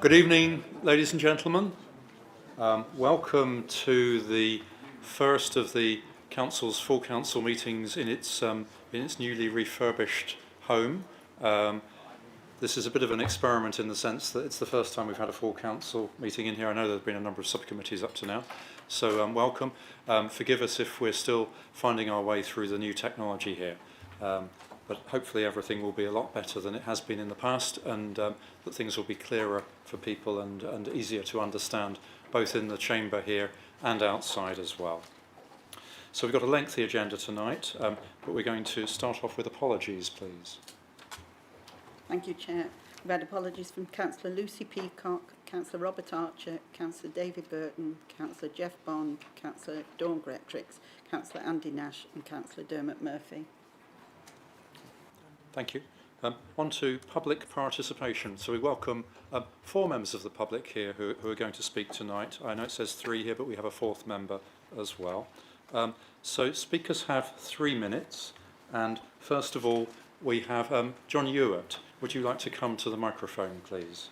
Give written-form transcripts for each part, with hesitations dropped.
Good evening, ladies and gentlemen. Welcome to the first of the Council's full Council meetings in its newly refurbished home. This is a bit of an experiment in the sense that it's the first time we've had a full Council meeting in here. I know there have been a number of subcommittees up to now, so welcome. Forgive us if we're still finding our way through the new technology here. But hopefully everything will be a lot better than it has been in the past, and that things will be clearer for people and easier to understand, both in the chamber here and outside as well. So we've got a lengthy agenda tonight, but we're going to start off with apologies, please. Thank you, Chair. We've had apologies from Councillor Lucy Peacock, Councillor Robert Archer, Councillor David Burton, Councillor Jeff Bond, Councillor Dawn Gretrix, Councillor Andy Nash and Councillor Dermot Murphy. Thank you. On to public participation. So we welcome 4 members of the public here who are going to speak tonight. I know it says 3 here, but we have a 4th member as well. So speakers have 3 minutes. And first of all, we have John Ewart. Would you like to come to the microphone, please?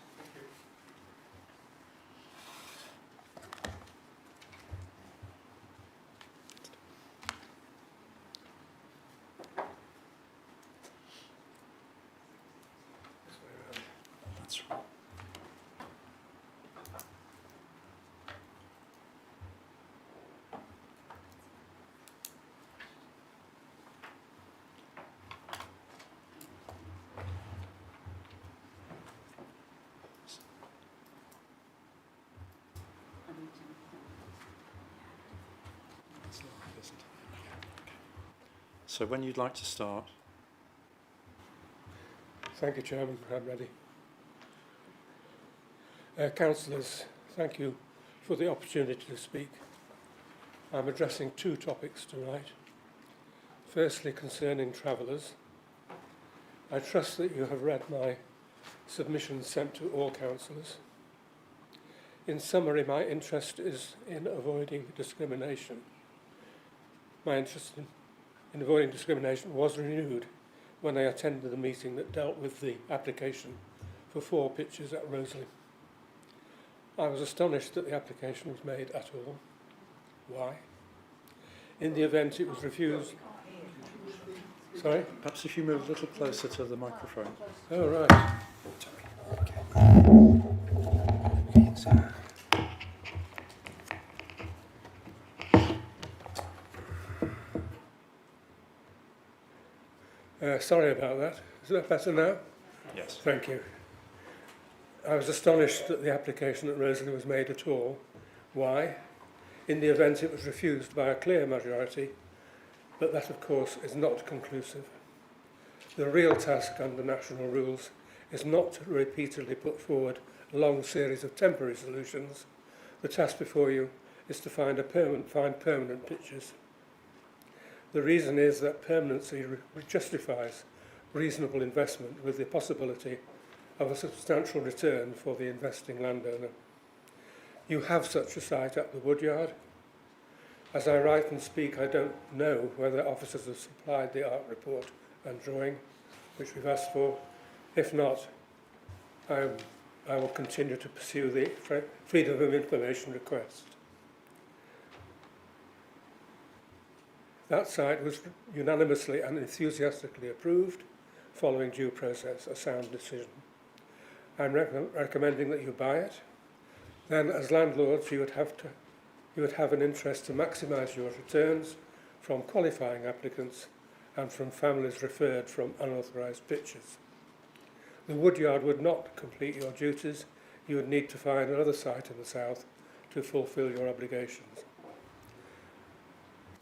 So when you'd like to start. Thank you, Chairman. I'm ready. Councillors, thank you for the opportunity to speak. I'm addressing 2 topics tonight. Firstly, concerning travellers. I trust that you have read my submission sent to all councillors. In summary, my interest is in avoiding discrimination. My interest in avoiding discrimination was renewed when I attended the meeting that dealt with the application for 4 pitches at Roseley. I was astonished that the application was made at all. Why? In the event it was refused. Sorry? Perhaps if you move a little closer to the microphone. Oh, right. Sorry about that. Is that better now? Yes. Thank you. I was astonished that the application at Roseley was made at all. Why? In the event it was refused by a clear majority, but that, of course, is not conclusive. The real task under national rules is not to repeatedly put forward a long series of temporary solutions. The task before you is to find permanent pitches. The reason is that permanency justifies reasonable investment with the possibility of a substantial return for the investing landowner. You have such a site at the Woodyard. As I write and speak, I don't know whether officers have supplied the art report and drawing, which we've asked for. If not, I will continue to pursue the Freedom of Information request. That site was unanimously and enthusiastically approved, following due process, a sound decision. I'm recommending that you buy it. Then, as landlords, you would have an interest to maximise your returns from qualifying applicants and from families referred from unauthorised pitches. The Woodyard would not complete your duties. You would need to find another site in the south to fulfil your obligations.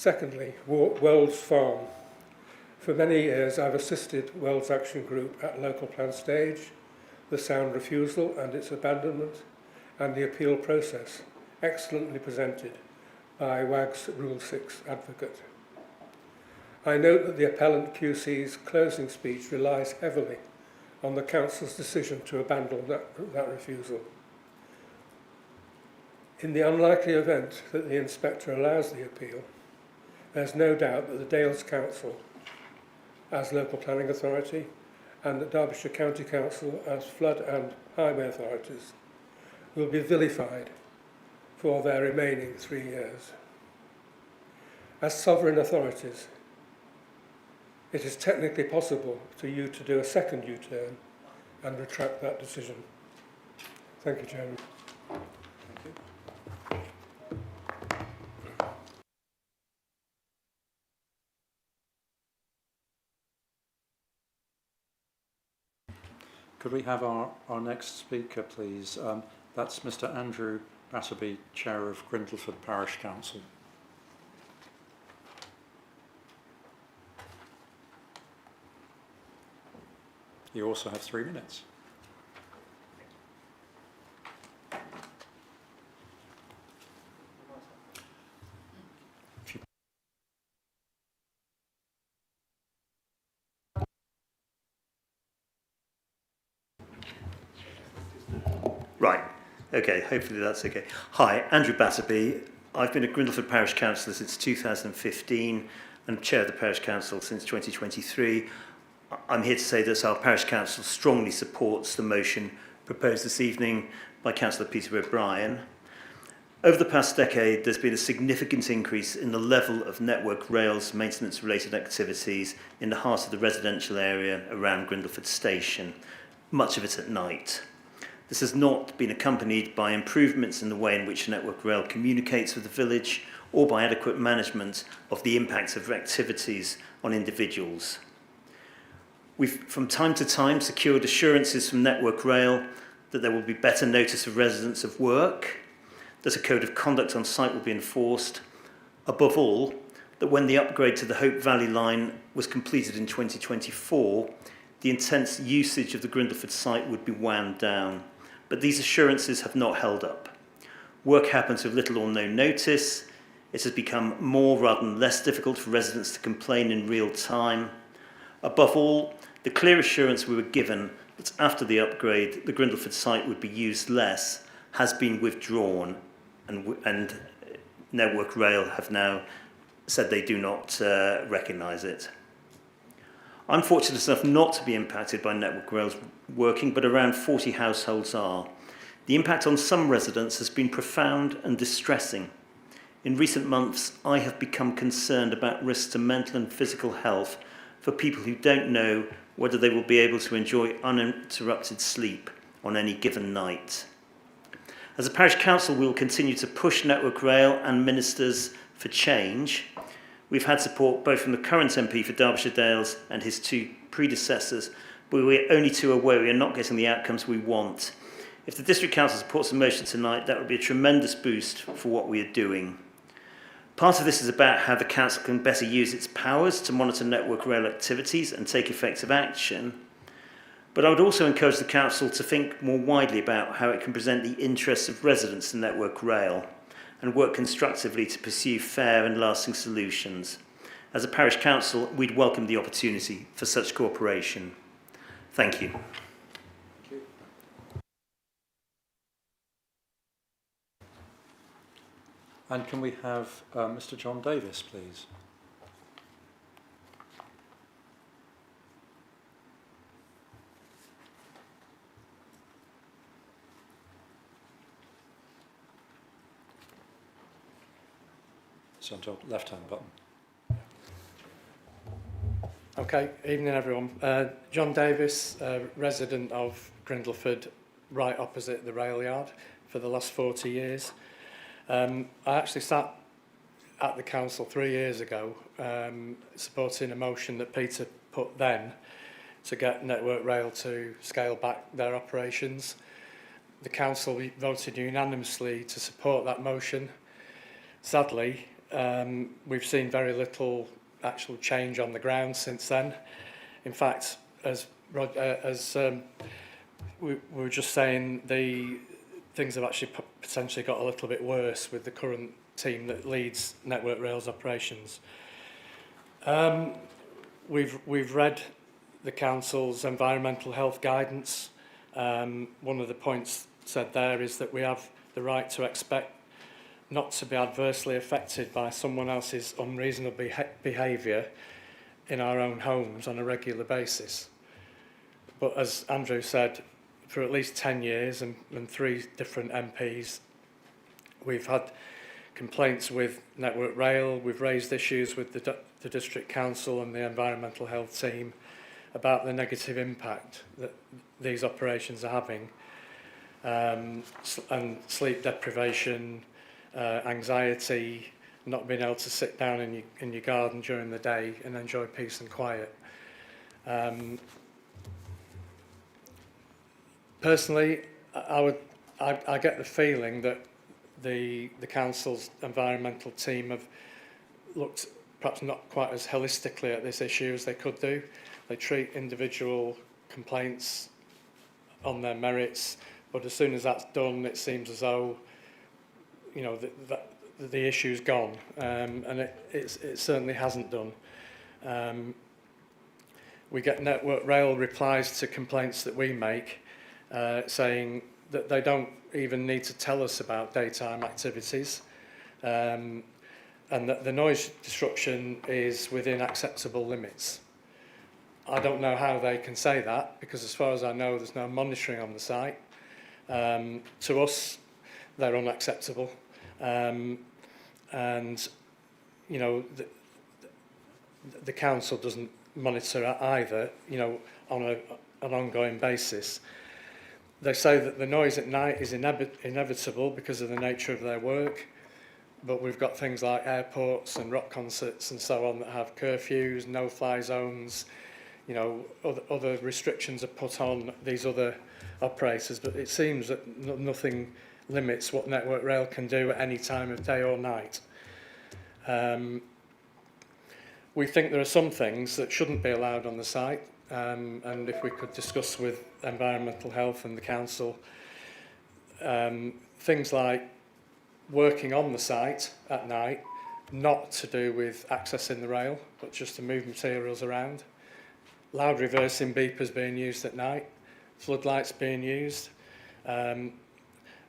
Secondly, Wells Farm. For many years, I've assisted Wells Action Group at local plan stage, the sound refusal and its abandonment, and the appeal process, excellently presented by WAG's Rule 6 advocate. I note that the appellant QC's closing speech relies heavily on the Council's decision to abandon that refusal. In the unlikely event that the inspector allows the appeal, there's no doubt that the Dales Council, as local planning authority, and the Derbyshire County Council, as flood and highway authorities, will be vilified for their remaining 3 years. As sovereign authorities, it is technically possible for you to do a second U-turn and retract that decision. Thank you, Chairman. Could we have our next speaker, please? That's Mr. Andrew Batterby, Chair of Grindleford Parish Council. You also have 3 minutes. Right, okay, hopefully that's okay. Hi, Andrew Batterby. I've been a Grindleford Parish Councillor since 2015 and Chair of the Parish Council since 2023. I'm here to say that our Parish Council strongly supports the motion proposed this evening by Councillor Peter O'Brien. Over the past decade, there's been a significant increase in the level of Network Rail's maintenance-related activities in the heart of the residential area around Grindleford Station, much of it at night. This has not been accompanied by improvements in the way in which Network Rail communicates with the village or by adequate management of the impact of activities on individuals. We've from time to time secured assurances from Network Rail that there will be better notice of residents of work, that a code of conduct on site will be enforced, above all, that when the upgrade to the Hope Valley line was completed in 2024, the intense usage of the Grindleford site would be wound down. But these assurances have not held up. Work happens with little or no notice. It has become more rather than less difficult for residents to complain in real time. Above all, the clear assurance we were given that after the upgrade, the Grindleford site would be used less has been withdrawn, and Network Rail have now said they do not recognise it. I'm fortunate enough not to be impacted by Network Rail's working, but around 40 households are. The impact on some residents has been profound and distressing. In recent months, I have become concerned about risks to mental and physical health for people who don't know whether they will be able to enjoy uninterrupted sleep on any given night. As a parish council, we will continue to push Network Rail and ministers for change. We've had support both from the current MP for Derbyshire Dales and his 2 predecessors, but we're only too aware we are not getting the outcomes we want. If the District Council supports the motion tonight, that would be a tremendous boost for what we are doing. Part of this is about how the Council can better use its powers to monitor Network Rail activities and take effective action. But I would also encourage the Council to think more widely about how it can present the interests of residents in Network Rail and work constructively to pursue fair and lasting solutions. As a parish council, we'd welcome the opportunity for such cooperation. Thank you. Thank you. And can we have Mr. John Davis, please? It's on your left-hand button. Okay, evening everyone. John Davis, resident of Grindleford, right opposite the rail yard for the last 40 years. I actually sat at the council 3 years ago supporting a motion that Peter put then to get Network Rail to scale back their operations. The council voted unanimously to support that motion. Sadly, we've seen very little actual change on the ground since then. In fact, as we were just saying, the things have actually potentially got a little bit worse with the current team that leads Network Rail's operations. We've read the council's environmental health guidance. One of the points said there is that we have the right to expect not to be adversely affected by someone else's unreasonable behaviour in our own homes on a regular basis. But as Andrew said, for at least 10 years and 3 different MPs. We've had complaints with Network Rail, we've raised issues with the District Council and the Environmental Health team about the negative impact that these operations are having, and sleep deprivation, anxiety, not being able to sit down in your garden during the day and enjoy peace and quiet. Personally, I get the feeling that the council's environmental team have looked perhaps not quite as holistically at this issue as they could do. They treat individual complaints on their merits, but as soon as that's done, it seems as though, you know, the issue's gone, and it certainly hasn't done. We get Network Rail replies to complaints that we make, saying that they don't even need to tell us about daytime activities, and that the noise disruption is within acceptable limits. I don't know how they can say that, because as far as I know, there's no monitoring on the site. To us, they're unacceptable. And, you know, the council doesn't monitor either, you know, on an ongoing basis. They say that the noise at night is inevitable because of the nature of their work, but we've got things like airports and rock concerts and so on that have curfews, no-fly zones, you know, other restrictions are put on these other operators, but it seems that nothing limits what Network Rail can do at any time of day or night. We think there are some things that shouldn't be allowed on the site, and if we could discuss with Environmental Health and the Council, things like working on the site at night, not to do with accessing the rail, but just to move materials around. Loud reversing beepers being used at night, floodlights being used.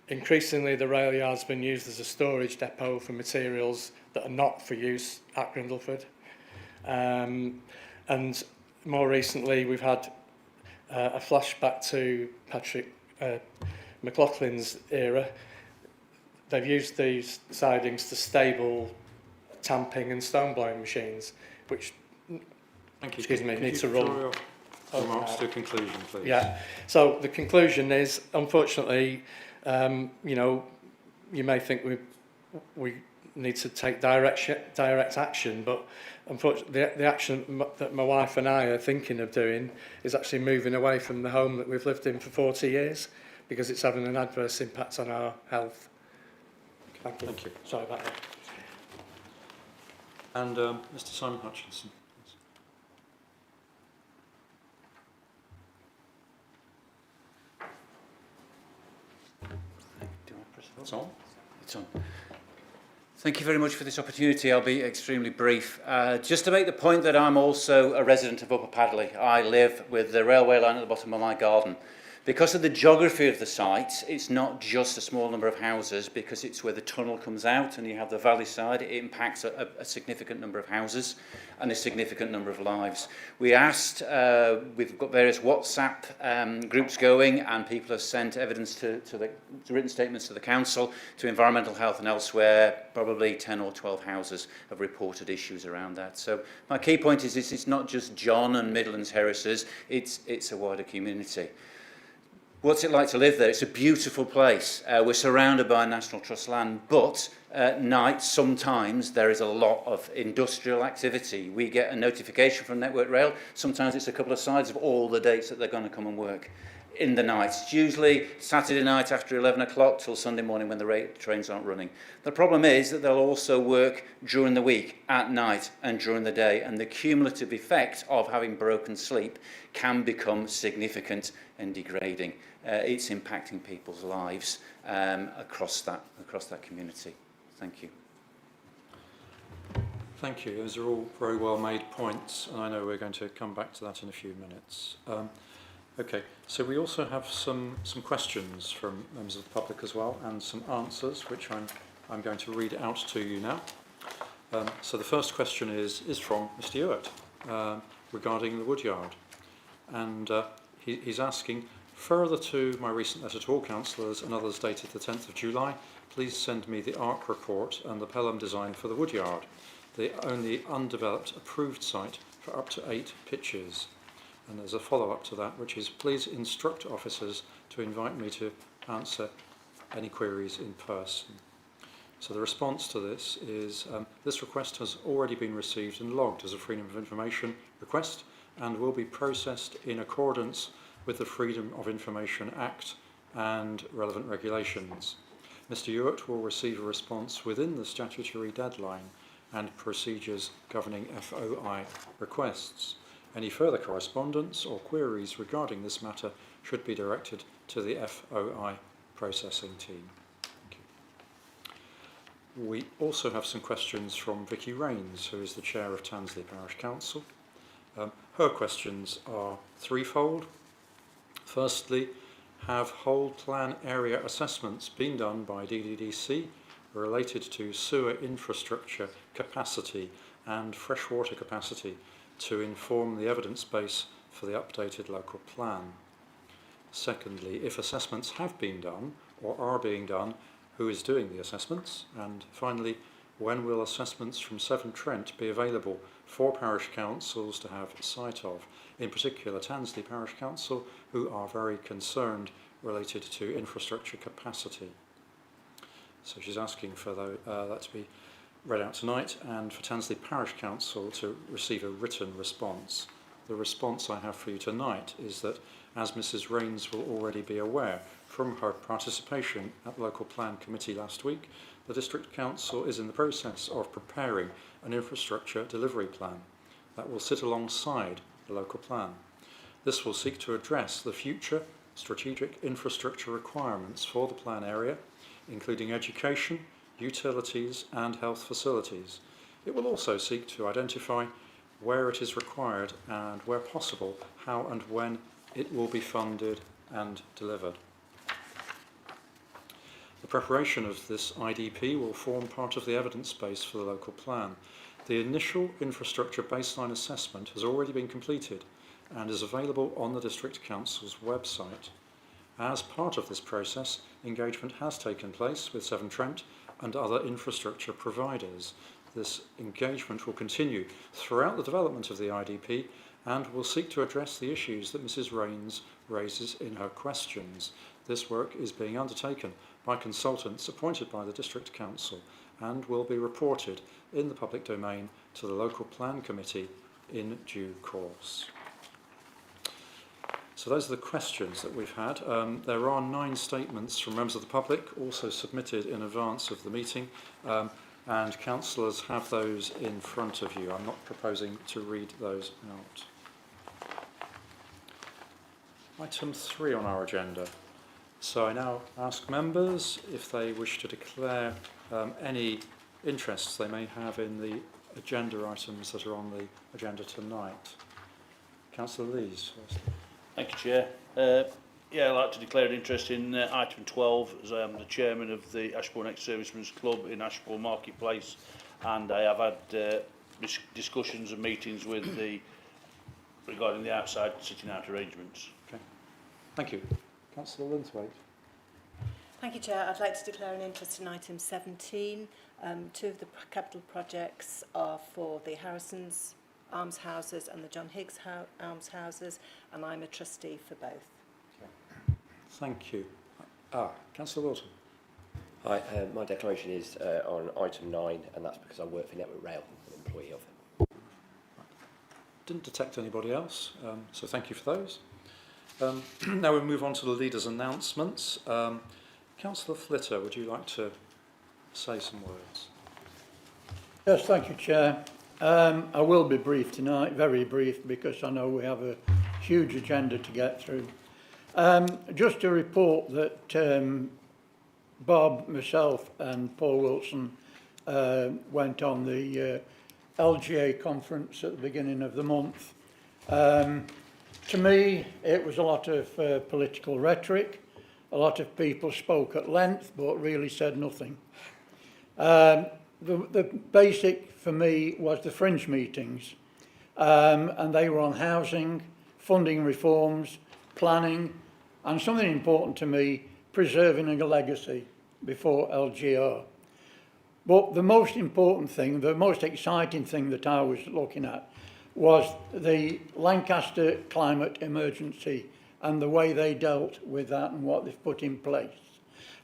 Increasingly, the rail yard's been used as a storage depot for materials that are not for use at Grindleford. And more recently, we've had a flashback to Patrick McLaughlin's era. They've used these sidings to stable tamping and stone blowing machines, which, Thank you. excuse me, Could need you to draw run. your remarks to a conclusion, please. Yeah. So the conclusion is, unfortunately, you know, you may think we need to take direct action, but unfortunately, the action that my wife and I are thinking of doing is actually moving away from the home that we've lived in for 40 years, because it's having an adverse impact on our health. Thank you. Thank you. Sorry about that. And Mr. Simon Hutchinson. Do I press it? It's on. It's on. Thank you very much for this opportunity. I'll be extremely brief. Just to make the point that I'm also a resident of Upper Padley. I live with the railway line at the bottom of my garden. Because of the geography of the site, it's not just a small number of houses, because it's where the tunnel comes out and you have the valley side. It impacts a significant number of houses and a significant number of lives. We asked, we've got various WhatsApp groups going, and people have sent evidence to written statements to the council, to Environmental Health and elsewhere. Probably 10 or 12 houses have reported issues around that. So my key point is it's not just John and Midlands Heresies, it's a wider community. What's it like to live there? It's a beautiful place. We're surrounded by National Trust land, but at night, sometimes there is a lot of industrial activity. We get a notification from Network Rail. Sometimes it's a couple of sides of all the dates that they're going to come and work in the night. It's usually Saturday night after 11 o'clock till Sunday morning when the trains aren't running. The problem is that they'll also work during the week, at night and during the day, and the cumulative effect of having broken sleep can become significant and degrading. It's impacting people's lives across that community. Thank you. Thank you. Those are all very well made points, and I know we're going to come back to that in a few minutes. Okay, so we also have some questions from members of the public as well, and some answers, which I'm going to read out to you now. So the first question is from Mr. Ewart regarding the woodyard, and he's asking, Further to my recent letter to all councillors and others dated the 10th of July, please send me the ARC report and the Pelham design for the woodyard, the only undeveloped approved site for up to 8 pitches. And there's a follow-up to that, which is please instruct officers to invite me to answer any queries in person. So the response to this is this request has already been received and logged as a Freedom of Information request and will be processed in accordance with the Freedom of Information Act and relevant regulations. Mr Ewart will receive a response within the statutory deadline and procedures governing FOI requests. Any further correspondence or queries regarding this matter should be directed to the FOI processing team. Thank you. We also have some questions from Vicky Rains, who is the Chair of Tansley Parish Council. Her questions are threefold. Firstly, have whole plan area assessments been done by DDDC related to sewer infrastructure capacity and freshwater capacity to inform the evidence base for the updated local plan? Secondly, if assessments have been done or are being done, who is doing the assessments? And finally, when will assessments from Severn Trent be available for parish councils to have sight of? In particular, Tansley Parish Council, who are very concerned related to infrastructure capacity. So she's asking for that to be read out tonight and for Tansley Parish Council to receive a written response. The response I have for you tonight is that, as Mrs Rains will already be aware from her participation at the Local Plan Committee last week, the District Council is in the process of preparing an infrastructure delivery plan that will sit alongside the local plan. This will seek to address the future strategic infrastructure requirements for the plan area, including education, utilities and health facilities. It will also seek to identify where it is required and, where possible, how and when it will be funded and delivered. The preparation of this IDP will form part of the evidence base for the local plan. The initial infrastructure baseline assessment has already been completed and is available on the District Council's website. As part of this process, engagement has taken place with Severn Trent and other infrastructure providers. This engagement will continue throughout the development of the IDP and will seek to address the issues that Mrs Rains raises in her questions. This work is being undertaken by consultants appointed by the District Council and will be reported in the public domain to the Local Plan Committee in due course. So those are the questions that we've had. There are 9 statements from members of the public also submitted in advance of the meeting, and councillors have those in front of you. I'm not proposing to read those out. Item 3 on our agenda. So I now ask members if they wish to declare any interests they may have in the agenda items that are on the agenda tonight. Councillor Lees first. Thank you, Chair. I'd like to declare an interest in item 12, as I am the chairman of the Ashbourne Ex-Servicemen's Club in Ashbourne Marketplace, and I have had discussions and meetings with regarding the outside sitting out arrangements. Okay. Thank you. Councillor Linthwaite. Thank you, Chair. I'd like to declare an interest in item 17. 2 of the capital projects are for the Harrison's almshouses and the John Higgs almshouses, and I'm a trustee for both. Okay. Thank you. Councillor Wilson. Hi, my declaration is on item 9, and that's because I work for Network Rail, an employee of it. Didn't detect anybody else, so thank you for those. Now we move on to the leader's announcements. Councillor Flitter, would you like to say some words? Yes, thank you, Chair. I will be brief tonight, very brief, because I know we have a huge agenda to get through. Just to report that Bob, myself and Paul Wilson went on the LGA conference at the beginning of the month. To me, it was a lot of political rhetoric. A lot of people spoke at length, but really said nothing. The basic for me was the fringe meetings, and they were on housing, funding reforms, planning, and something important to me, preserving a legacy before LGR. But the most important thing, the most exciting thing that I was looking at was the Lancaster climate emergency and the way they dealt with that and what they've put in place.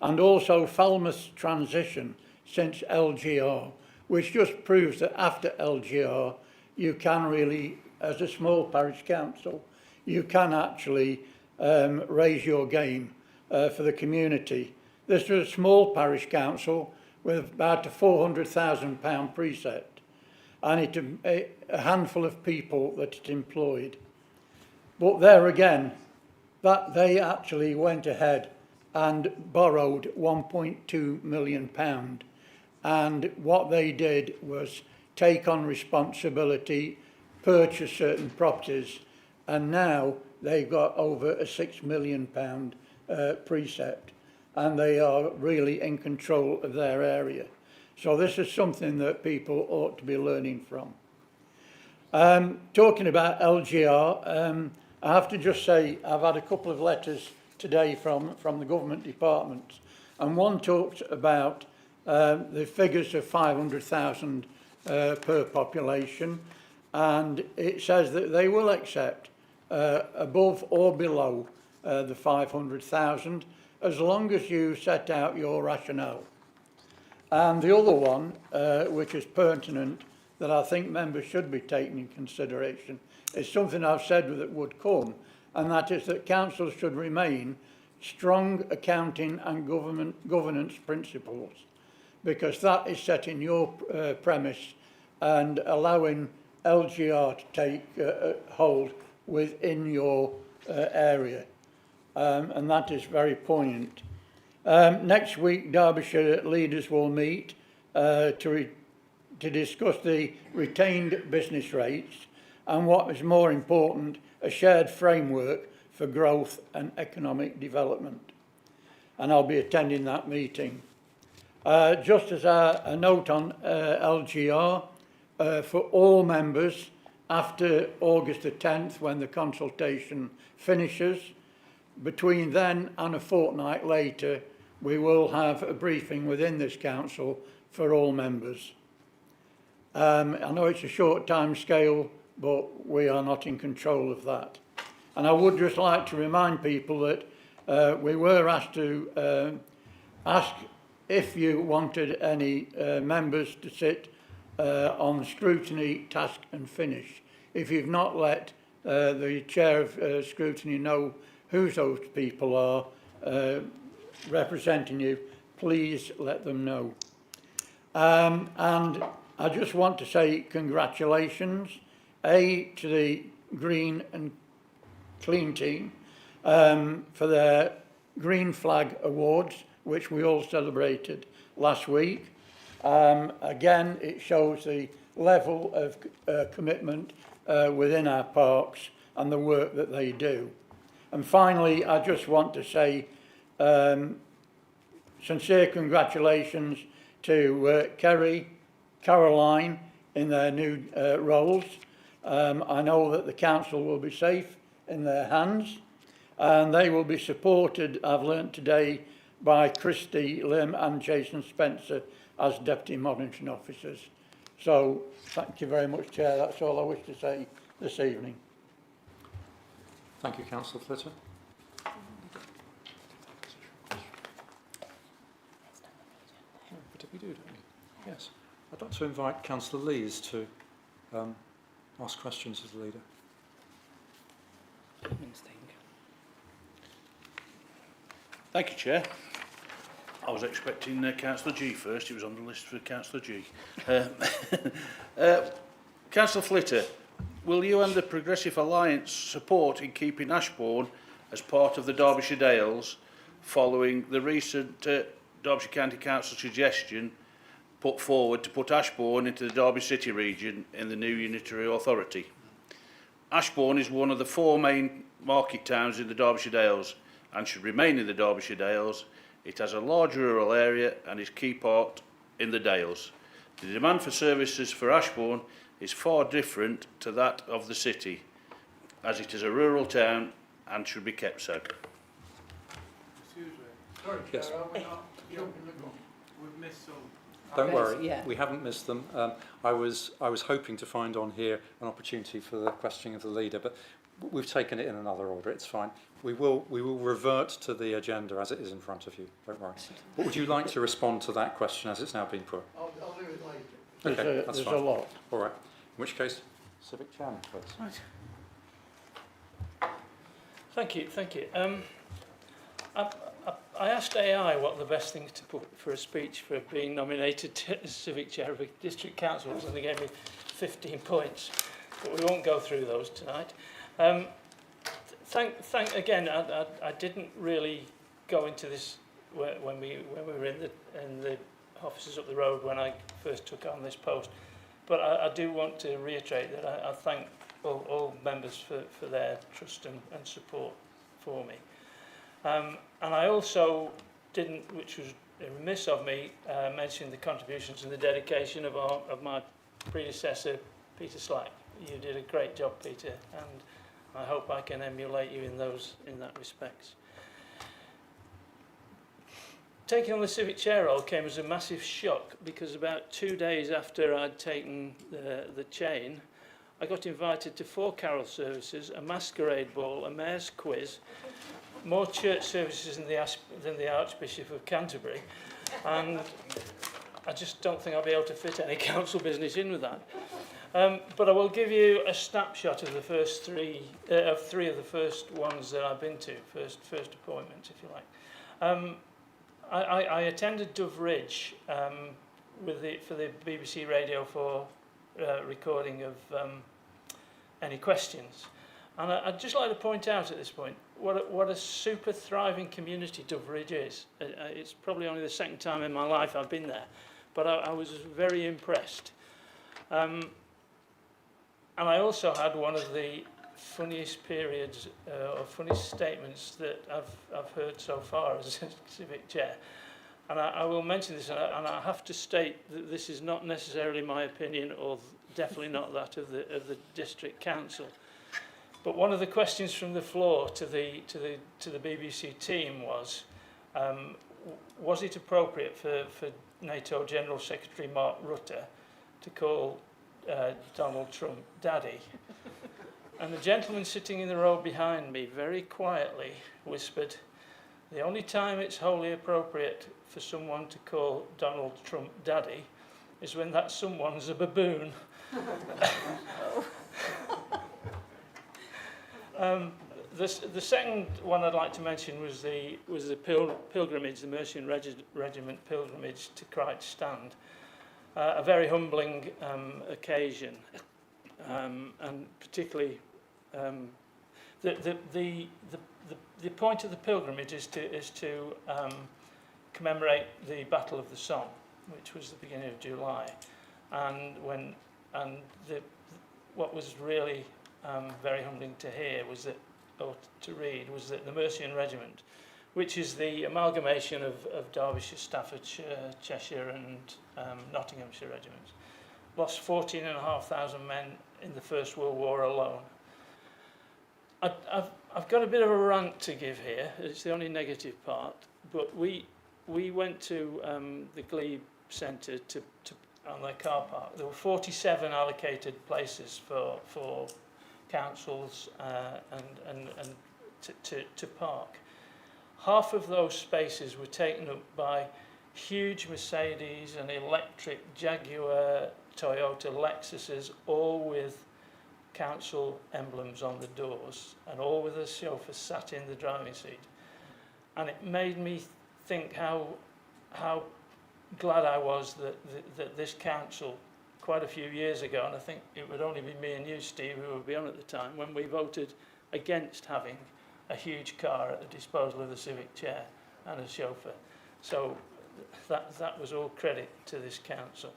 And also Falmouth's transition since LGR, which just proves that after LGR, you can really, as a small parish council, you can actually raise your game for the community. This was a small parish council with about a £400,000 precept, and a handful of people that it employed. But there again, that they actually went ahead and borrowed £1.2 million. And what they did was take on responsibility, purchase certain properties, and now they've got over a £6 million precept, and they are really in control of their area. So this is something that people ought to be learning from. Talking about LGR, I have to just say I've had a couple of letters today from the government departments, and one talks about the figures of 500,000 per population, and it says that they will accept above or below the 500,000 as long as you set out your rationale. And the other one, which is pertinent, that I think members should be taking in consideration, is something I've said that would come, and that is that councils should remain strong accounting and governance principles, because that is setting your premise and allowing LGR to take hold within your area. And that is very poignant. Next week, Derbyshire leaders will meet to discuss the retained business rates and, what is more important, a shared framework for growth and economic development. And I'll be attending that meeting. Just as a note on LGR, for all members, after August the 10th, when the consultation finishes, between then and a fortnight later, we will have a briefing within this council for all members. I know it's a short time scale, but we are not in control of that. And I would just like to remind people that we were asked to ask if you wanted any members to sit on scrutiny, task and finish. If you've not let the chair of scrutiny know who those people are representing you, please let them know. And I just want to say congratulations, to the Green and Clean team for their Green Flag Awards, which we all celebrated last week. Again, it shows the level of commitment within our parks and the work that they do. And finally, I just want to say sincere congratulations to Kerry, Caroline in their new roles. I know that the council will be safe in their hands, and they will be supported, I've learnt today, by Christy Lim and Jason Spencer as Deputy Monitoring Officers. So thank you very much, Chair. That's all I wish to say this evening. Thank you, Councillor Flitter. Did we do, don't we? Yes. I'd like to invite Councillor Lees to ask questions as the leader. Thank you, Chair. I was expecting Councillor G first. It was on the list for Councillor G. Councillor Flitter, will you and the Progressive Alliance support in keeping Ashbourne as part of the Derbyshire Dales following the recent Derbyshire County Council suggestion put forward to put Ashbourne into the Derby City region in the new unitary authority? Ashbourne is one of the 4 main market towns in the Derbyshire Dales and should remain in the Derbyshire Dales. It has a large rural area and is key part in the Dales. The demand for services for Ashbourne is far different to that of the city, as it is a rural town and should be kept so. Sorry, Yes. Chair, are we not jumping the gun? We've missed some. Don't worry, Yeah. we haven't missed them. I was hoping to find on here an opportunity for the questioning of the leader, but we've taken it in another order. It's fine. We will revert to the agenda as it is in front of you. Don't worry. What would you like to respond to that question as it's now been put? I'll do it later. Okay, that's There's fine. a lot. All right. In which case, Civic Chairman, please. Thank you. I asked AI what the best things to put for a speech for being nominated as Civic Chair of a District Council was, and they gave me 15 points, but we won't go through those tonight. Again, I didn't really go into this when we were in the offices up the road when I first took on this post, but I do want to reiterate that I thank all members for their trust and support for me. And I also didn't, which was remiss of me, mention the contributions and the dedication of my predecessor, Peter Slack. You did a great job, Peter, and I hope I can emulate you in that respect. Taking on the Civic Chair role came as a massive shock, because about 2 days after I'd taken the chain, I got invited to 4 carol services, a masquerade ball, a mayor's quiz, more church services than the Archbishop of Canterbury, and I just don't think I'll be able to fit any council business in with that. But I will give you a snapshot of the first three of the first ones that I've been to, first appointments, if you like. I attended Dove Ridge for the BBC Radio 4 recording of any questions. And I'd just like to point out at this point what a super thriving community Dove Ridge is. It's probably only the second time in my life I've been there, but I was very impressed. And I also had one of the funniest periods or funniest statements that I've heard so far as a Civic Chair. And I will mention this, and I have to state that this is not necessarily my opinion, or definitely not that of the District Council. But one of the questions from the floor to the BBC team was it appropriate for NATO General Secretary Mark Rutte to call Donald Trump Daddy? And the gentleman sitting in the row behind me very quietly whispered, "The only time it's wholly appropriate for someone to call Donald Trump Daddy is when that someone's a baboon." The second one I'd like to mention was the pilgrimage, the Mercian Regiment pilgrimage to Christ's Stand. A very humbling occasion, and particularly the point of the pilgrimage is to commemorate the Battle of the Somme, which was the beginning of July, what was really very humbling to hear was that, or to read, was that the Mercian Regiment, which is the amalgamation of Derbyshire, Staffordshire, Cheshire and Nottinghamshire regiments, lost 14,500 men in the First World War alone. I've got a bit of a rant to give here. It's the only negative part, but we went to the Glebe Centre on their car park. There were 47 allocated places for councils to park. Half of those spaces were taken up by huge Mercedes and electric Jaguar, Toyota Lexuses, all with council emblems on the doors and all with a chauffeur sat in the driving seat. And it made me think how glad I was that this council, quite a few years ago, and I think it would only be me and you, Steve, who would be on at the time, when we voted against having a huge car at the disposal of the Civic Chair and a chauffeur. So that was all credit to this council.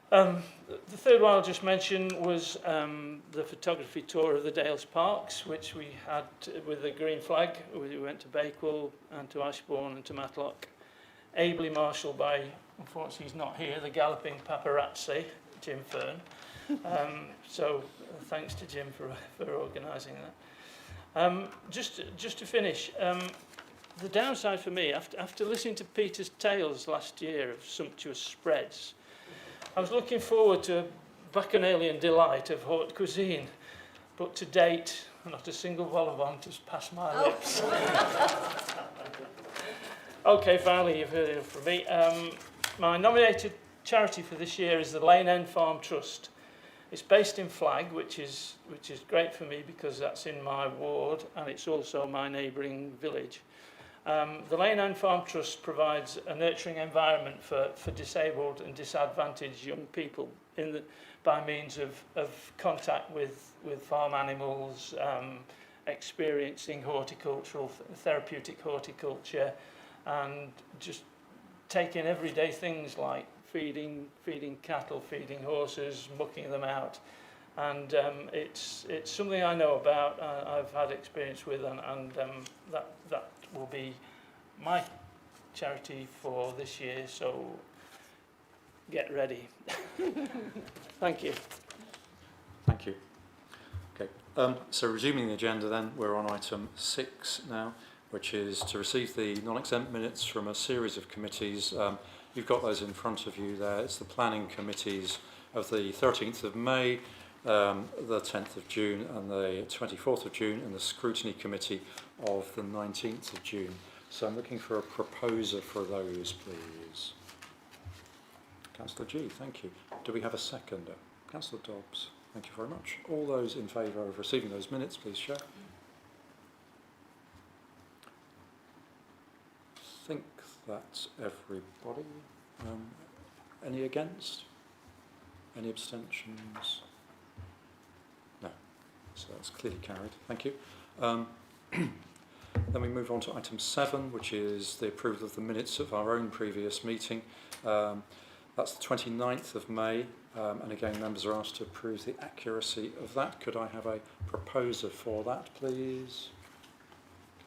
The third one I'll just mention was the photography tour of the Dales Parks, which we had with the green flag. We went to Bakewell and to Ashbourne and to Matlock, ably marshalled by, unfortunately he's not here, the galloping paparazzi, Jim Fern. So thanks to Jim for organising that. Just to finish, the downside for me, after listening to Peter's tales last year of sumptuous spreads, I was looking forward to a bacchanalian delight of haute cuisine, but to date, not a single vol au vent has passed my lips. Okay, finally, you've heard enough from me. My nominated charity for this year is the Lane End Farm Trust. It's based in Flag, which is great for me because that's in my ward and it's also my neighbouring village. The Lane End Farm Trust provides a nurturing environment for disabled and disadvantaged young people by means of contact with farm animals, experiencing therapeutic horticulture, and just taking everyday things like feeding cattle, feeding horses, mucking them out. And it's something I know about, I've had experience with, and that will be my charity for this year, so get ready. Thank you. Thank you. Okay, so resuming the agenda then, we're on item 6 now, which is to receive the non-exempt minutes from a series of committees. You've got those in front of you there. It's the planning committees of the 13th of May, the 10th of June and the 24th of June, and the scrutiny committee of the 19th of June. So I'm looking for a proposer for those, please. Councillor G, thank you. Do we have a seconder? Councillor Dobbs, thank you very much. All those in favour of receiving those minutes, please show. I think that's everybody. Any against? Any abstentions? No. So that's clearly carried. Thank you. Then we move on to item 7, which is the approval of the minutes of our own previous meeting. That's the 29th of May, and again members are asked to approve the accuracy of that. Could I have a proposer for that, please?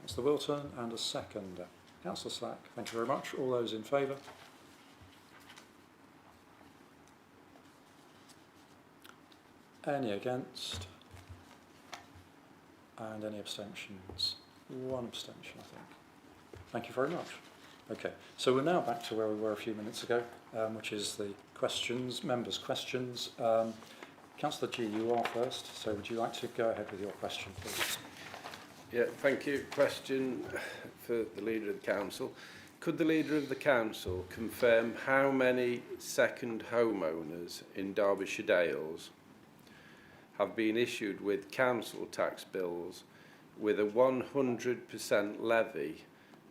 Councillor Wilton, and a seconder. Councillor Slack, thank you very much. All those in favour? Any against? And any abstentions? One abstention, I think. Thank you very much. Okay, so we're now back to where we were a few minutes ago, which is the questions, members' questions. Councillor G, you are first, so would you like to go ahead with your question, please? Yeah, thank you. Question for the Leader of the Council. Could the Leader of the Council confirm how many second homeowners in Derbyshire Dales have been issued with council tax bills with a 100% levy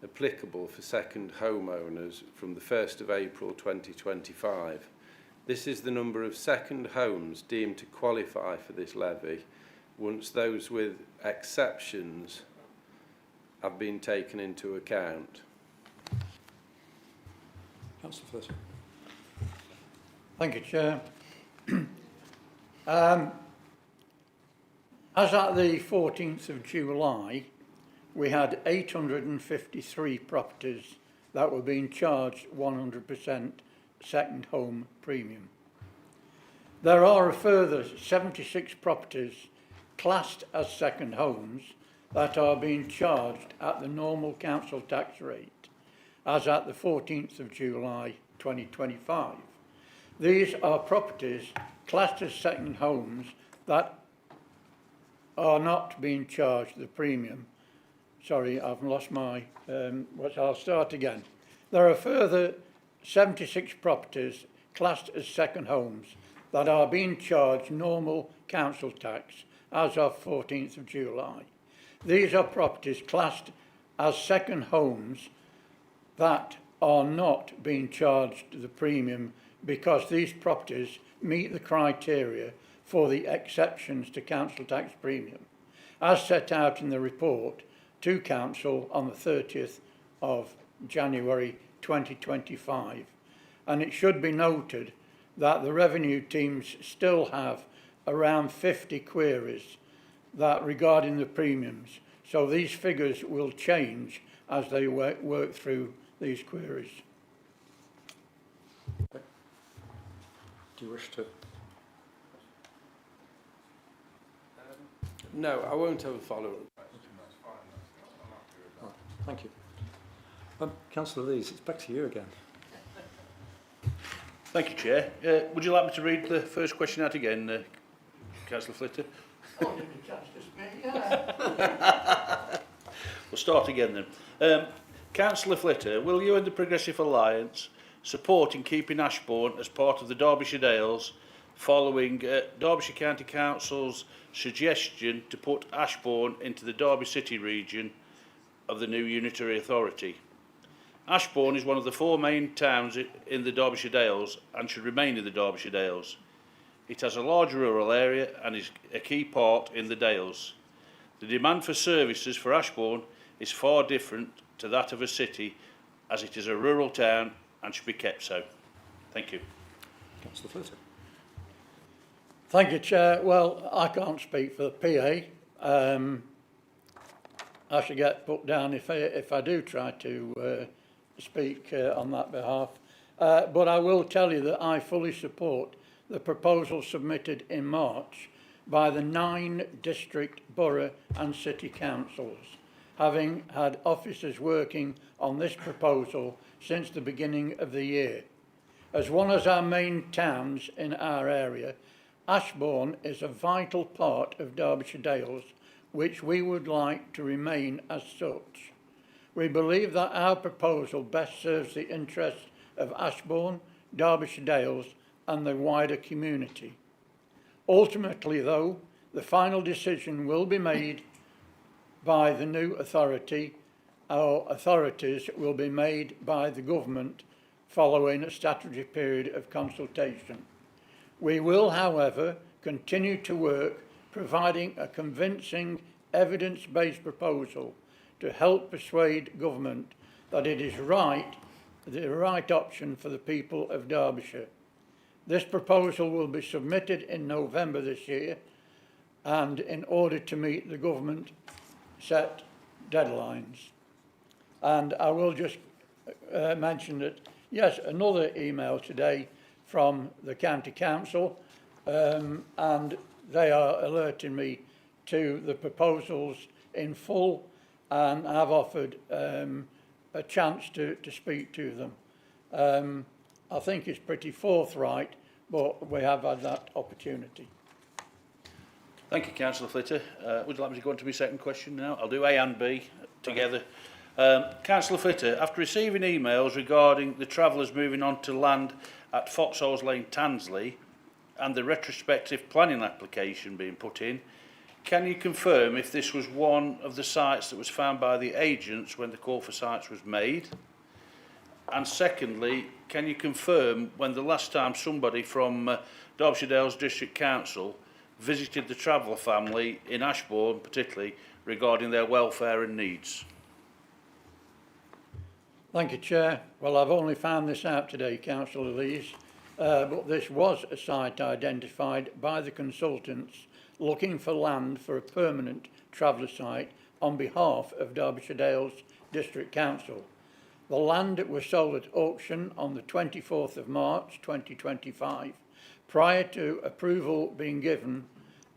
applicable for second homeowners from the 1st of April 2025? This is the number of second homes deemed to qualify for this levy once those with exceptions have been taken into account. Councillor Fletcher. Thank you, Chair. As at the 14th of July, we had 853 properties that were being charged 100% second home premium. There are a further 76 properties classed as second homes that are being charged at the normal council tax rate, as at the 14th of July 2025. These are properties classed as second homes that are not being charged the premium. Sorry, I've lost my, I'll start again. There are further 76 properties classed as second homes that are being charged normal council tax as of 14th of July. These are properties classed as second homes that are not being charged the premium because these properties meet the criteria for the exceptions to council tax premium, as set out in the report to Council on the 30th of January 2025. And it should be noted that the revenue teams still have around 50 queries that regarding the premiums. So these figures will change as they work through these queries. Okay. Do you wish to? No, I won't have a follow-up. Thank you. Councillor Lees, it's back to you again. Thank you, Chair. Would you like me to read the first question out again, Councillor Flitter? Oh, you can chance to speak, yeah. We'll start again then. Councillor Flitter, will you and the Progressive Alliance support in keeping Ashbourne as part of the Derbyshire Dales following Derbyshire County Council's suggestion to put Ashbourne into the Derby City region of the new unitary authority? Ashbourne is one of the 4 main towns in the Derbyshire Dales and should remain in the Derbyshire Dales. It has a large rural area and is a key part in the Dales. The demand for services for Ashbourne is far different to that of a city, as it is a rural town and should be kept so. Thank you. Councillor Flitter. Thank you, Chair. Well, I can't speak for the PA. I should get put down if I do try to speak on that behalf. But I will tell you that I fully support the proposal submitted in March by the 9 district, borough and city councils, having had officers working on this proposal since the beginning of the year. As one of our main towns in our area, Ashbourne is a vital part of Derbyshire Dales, which we would like to remain as such. We believe that our proposal best serves the interests of Ashbourne, Derbyshire Dales and the wider community. Ultimately, though, the final decision will be made by the new authority. Our authorities will be made by the government following a statutory period of consultation. We will, however, continue to work providing a convincing evidence-based proposal to help persuade government that it is the right option for the people of Derbyshire. This proposal will be submitted in November this year, and in order to meet the government set deadlines. And I will just mention that, yes, another email today from the County Council, and they are alerting me to the proposals in full, and I've offered a chance to speak to them. I think it's pretty forthright, but we have had that opportunity. Thank you, Councillor Flitter. Would you like me to go on to my second question now? I'll do A and B together. Councillor Flitter, after receiving emails regarding the travellers moving on to land at Foxholes Lane, Tansley, and the retrospective planning application being put in, can you confirm if this was one of the sites that was found by the agents when the call for sites was made? And secondly, can you confirm when the last time somebody from Derbyshire Dales District Council visited the traveller family in Ashbourne, particularly regarding their welfare and needs? Thank you, Chair. Well, I've only found this out today, Councillor Lees, but this was a site identified by the consultants looking for land for a permanent traveller site on behalf of Derbyshire Dales District Council. The land was sold at auction on the 24th of March 2025, prior to approval being given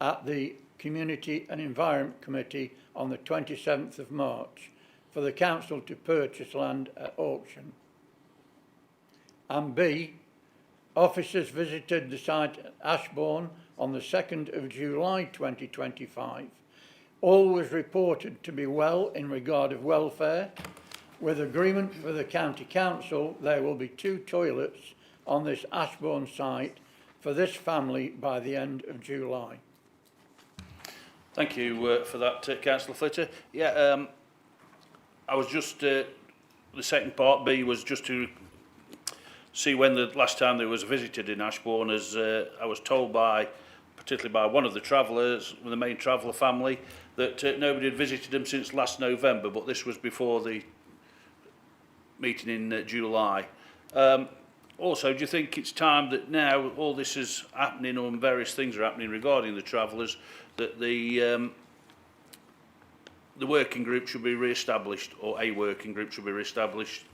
at the Community and Environment Committee on the 27th of March for the Council to purchase land at auction. And B, officers visited the site at Ashbourne on the 2nd of July 2025. All was reported to be well in regard of welfare. With agreement for the County Council, there will be 2 toilets on this Ashbourne site for this family by the end of July. Thank you for that, Councillor Flitter. Yeah, I was just, the second part, B, was just to see when the last time they was visited in Ashbourne, as I was told by, particularly by one of the travellers, the main traveller family, that nobody had visited them since last November, but this was before the meeting in July. Also, do you think it's time that now all this is happening and various things are happening regarding the travellers, that the working group should be re-established, or a working group should be re-established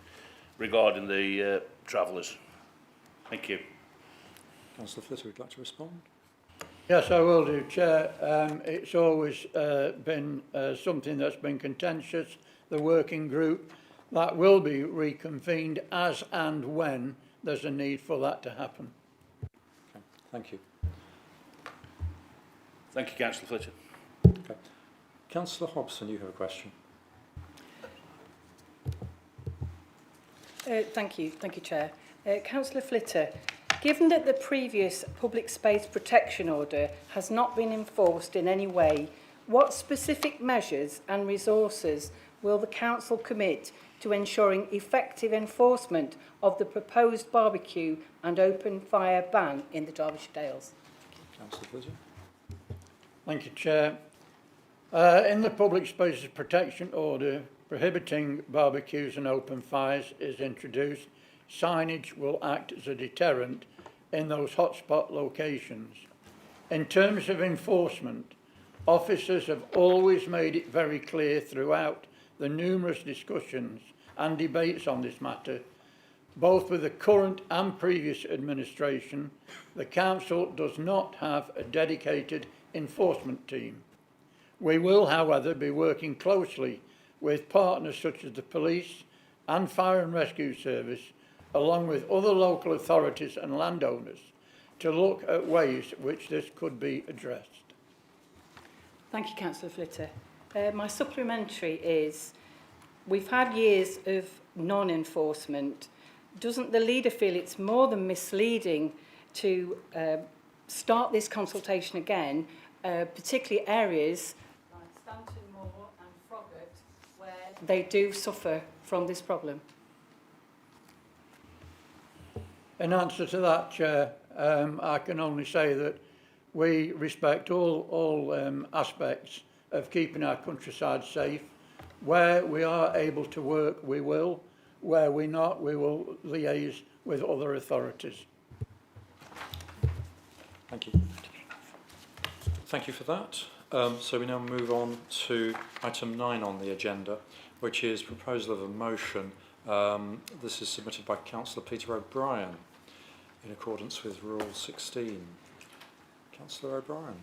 regarding the travellers? Thank you. Councillor Flitter, would you like to respond? Yes, I will do, Chair. It's always been something that's been contentious, the working group. that will be reconvened as and when there's a need for that to happen. Okay, thank you. Thank you, Councillor Fletcher. Okay. Councillor Hobson, you have a question. Thank you, Chair. Councillor Flitter, given that the previous public space protection order has not been enforced in any way, what specific measures and resources will the Council commit to ensuring effective enforcement of the proposed barbecue and open fire ban in the Derbyshire Dales? Councillor Fletcher. Thank you, Chair. In the Public Spaces Protection Order, prohibiting barbecues and open fires is introduced. Signage will act as a deterrent in those hotspot locations. In terms of enforcement, officers have always made it very clear throughout the numerous discussions and debates on this matter, both with the current and previous administration, the Council does not have a dedicated enforcement team. We will, however, be working closely with partners such as the police and fire and rescue service, along with other local authorities and landowners, to look at ways which this could be addressed. Thank you, Councillor Flitter. My supplementary is, we've had years of non-enforcement. Doesn't the leader feel it's more than misleading to start this consultation again, particularly areas like Stanton Moor and Froggatt, where they do suffer from this problem? In answer to that, Chair, I can only say that we respect all aspects of keeping our countryside safe. Where we are able to work, we will. Where we're not, we will liaise with other authorities. Thank you. Thank you for that. So we now move on to item 9 on the agenda, which is proposal of a motion. This is submitted by Councillor Peter O'Brien in accordance with Rule 16. Councillor O'Brien.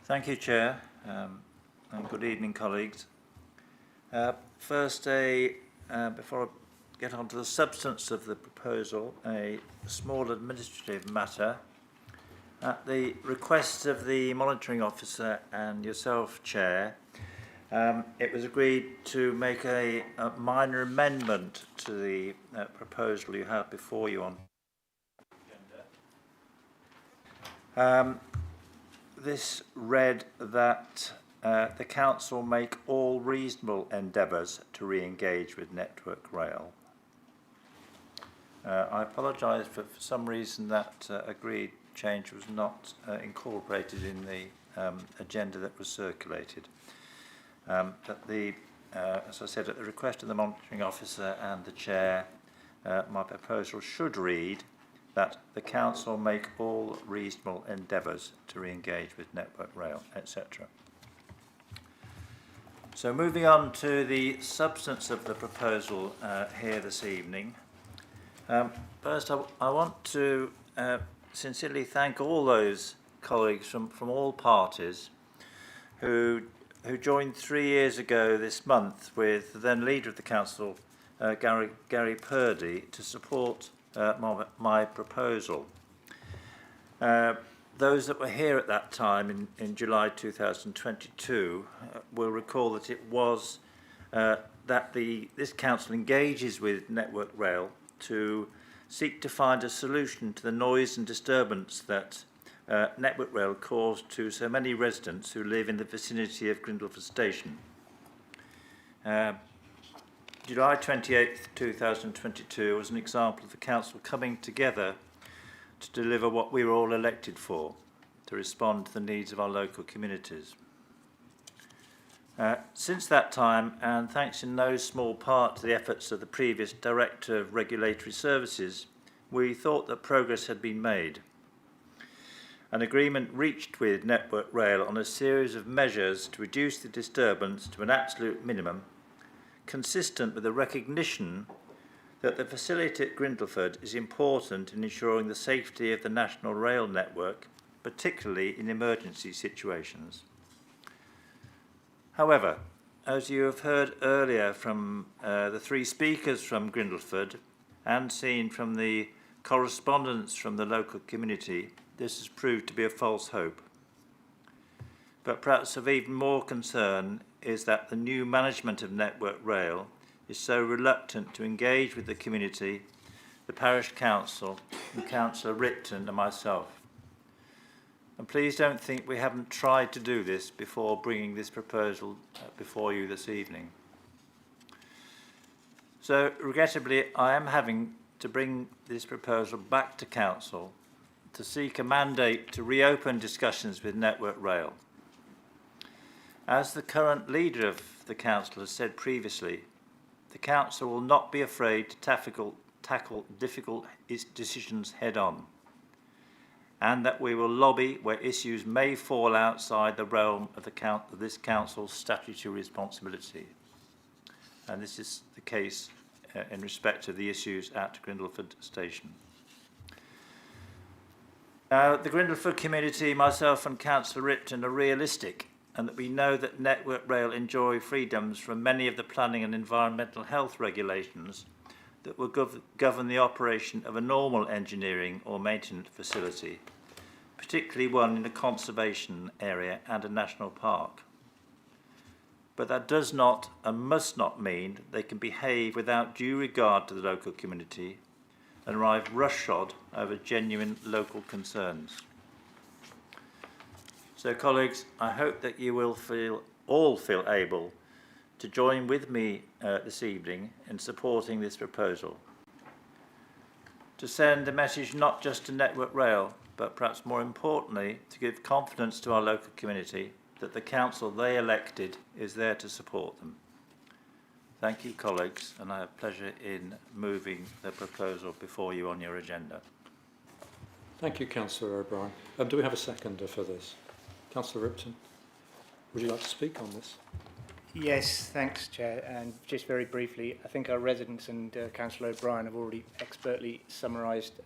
Thank you, Chair, and good evening, colleagues. First, before I get on to the substance of the proposal, a small administrative matter. At the request of the monitoring officer and yourself, Chair, it was agreed to make a minor amendment to the proposal you have before you on agenda. This read that the Council make all reasonable endeavours to re-engage with Network Rail. I apologise for some reason that agreed change was not incorporated in the agenda that was circulated. But as I said, at the request of the monitoring officer and the chair, my proposal should read that the Council make all reasonable endeavours to re-engage with Network Rail, etc. So moving on to the substance of the proposal here this evening. First, I want to sincerely thank all those colleagues from all parties who joined 3 years ago this month with the then leader of the Council, Gary Purdy, to support my proposal. Those that were here at that time in July 2022 will recall that it was that this Council engages with Network Rail to seek to find a solution to the noise and disturbance that Network Rail caused to so many residents who live in the vicinity of Grindleford Station. July 28th, 2022 was an example of the Council coming together to deliver what we were all elected for, to respond to the needs of our local communities. Since that time, and thanks in no small part to the efforts of the previous Director of Regulatory Services, we thought that progress had been made. An agreement reached with Network Rail on a series of measures to reduce the disturbance to an absolute minimum, consistent with the recognition that the facility at Grindleford is important in ensuring the safety of the national rail network, particularly in emergency situations. However, as you have heard earlier from the three speakers from Grindleford and seen from the correspondence from the local community, this has proved to be a false hope. But perhaps of even more concern is that the new management of Network Rail is so reluctant to engage with the community, the parish council, and Councillor Ripton and myself. And please don't think we haven't tried to do this before bringing this proposal before you this evening. So, regrettably, I am having to bring this proposal back to Council to seek a mandate to reopen discussions with Network Rail. As the current leader of the Council has said previously, the Council will not be afraid to tackle difficult decisions head-on, and that we will lobby where issues may fall outside the realm of this Council's statutory responsibility. And this is the case in respect of the issues at Grindleford Station. Now, the Grindleford community, myself and Councillor Ripton are realistic, and that we know that Network Rail enjoy freedoms from many of the planning and environmental health regulations that will govern the operation of a normal engineering or maintenance facility, particularly one in a conservation area and a national park. But that does not and must not mean they can behave without due regard to the local community and arrive roughshod over genuine local concerns. So, colleagues, I hope that you will all feel able to join with me this evening in supporting this proposal, to send a message not just to Network Rail, but perhaps more importantly, to give confidence to our local community that the council they elected is there to support them. Thank you, colleagues, and I have pleasure in moving the proposal before you on your agenda. Thank you, Councillor O'Brien. Do we have a seconder for this? Councillor Ripton, would you like to speak on this? Yes, thanks, Chair. And just very briefly, I think our residents and Councillor O'Brien have already expertly summarised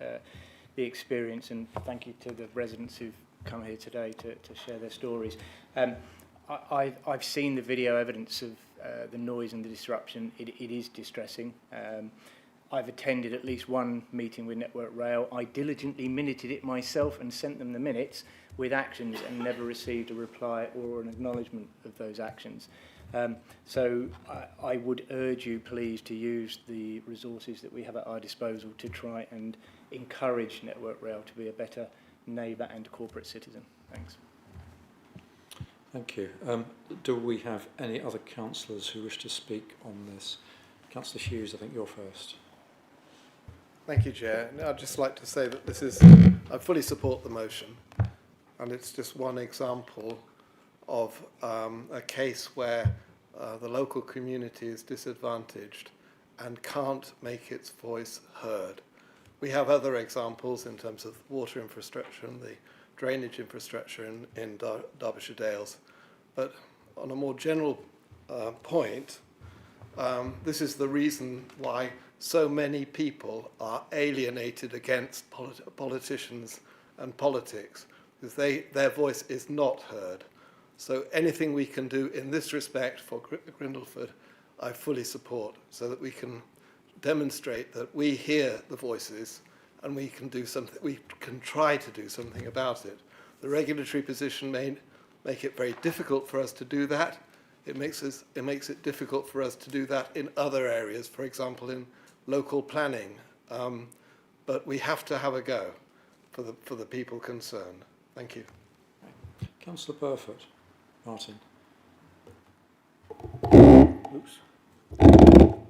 the experience, and thank you to the residents who've come here today to share their stories. I've seen the video evidence of the noise and the disruption. It is distressing. I've attended at least one meeting with Network Rail. I diligently minuted it myself and sent them the minutes with actions and never received a reply or an acknowledgement of those actions. So I would urge you, please, to use the resources that we have at our disposal to try and encourage Network Rail to be a better neighbour and corporate citizen. Thanks. Thank you. Do we have any other councillors who wish to speak on this? Councillor Hughes, I think you're first. Thank you, Chair. I'd just like to say that this is, I fully support the motion, and it's just one example of a case where the local community is disadvantaged and can't make its voice heard. We have other examples in terms of water infrastructure and the drainage infrastructure in Derbyshire Dales, but on a more general point, this is the reason why so many people are alienated against politicians and politics, because their voice is not heard. So anything we can do in this respect for Grindleford, I fully support, so that we can demonstrate that we hear the voices and we can do something. We can try to do something about it. The regulatory position may make it very difficult for us to do that. It makes it difficult for us to do that in other areas, for example, in local planning. But we have to have a go for the people concerned. Thank you. Councillor Burford. Martin. Oops.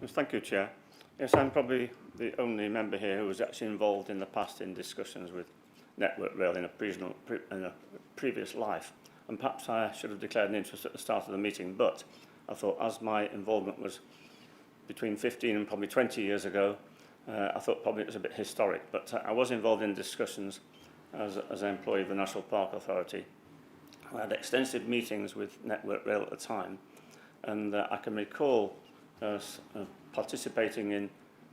Yes, thank you, Chair. Yes, I'm probably the only member here who was actually involved in the past in discussions with Network Rail in a previous life. And perhaps I should have declared an interest at the start of the meeting, but I thought as my involvement was between 15 and probably 20 years ago, I thought probably it was a bit historic. But I was involved in discussions as an employee of the National Park Authority. I had extensive meetings with Network Rail at the time, and I can recall participating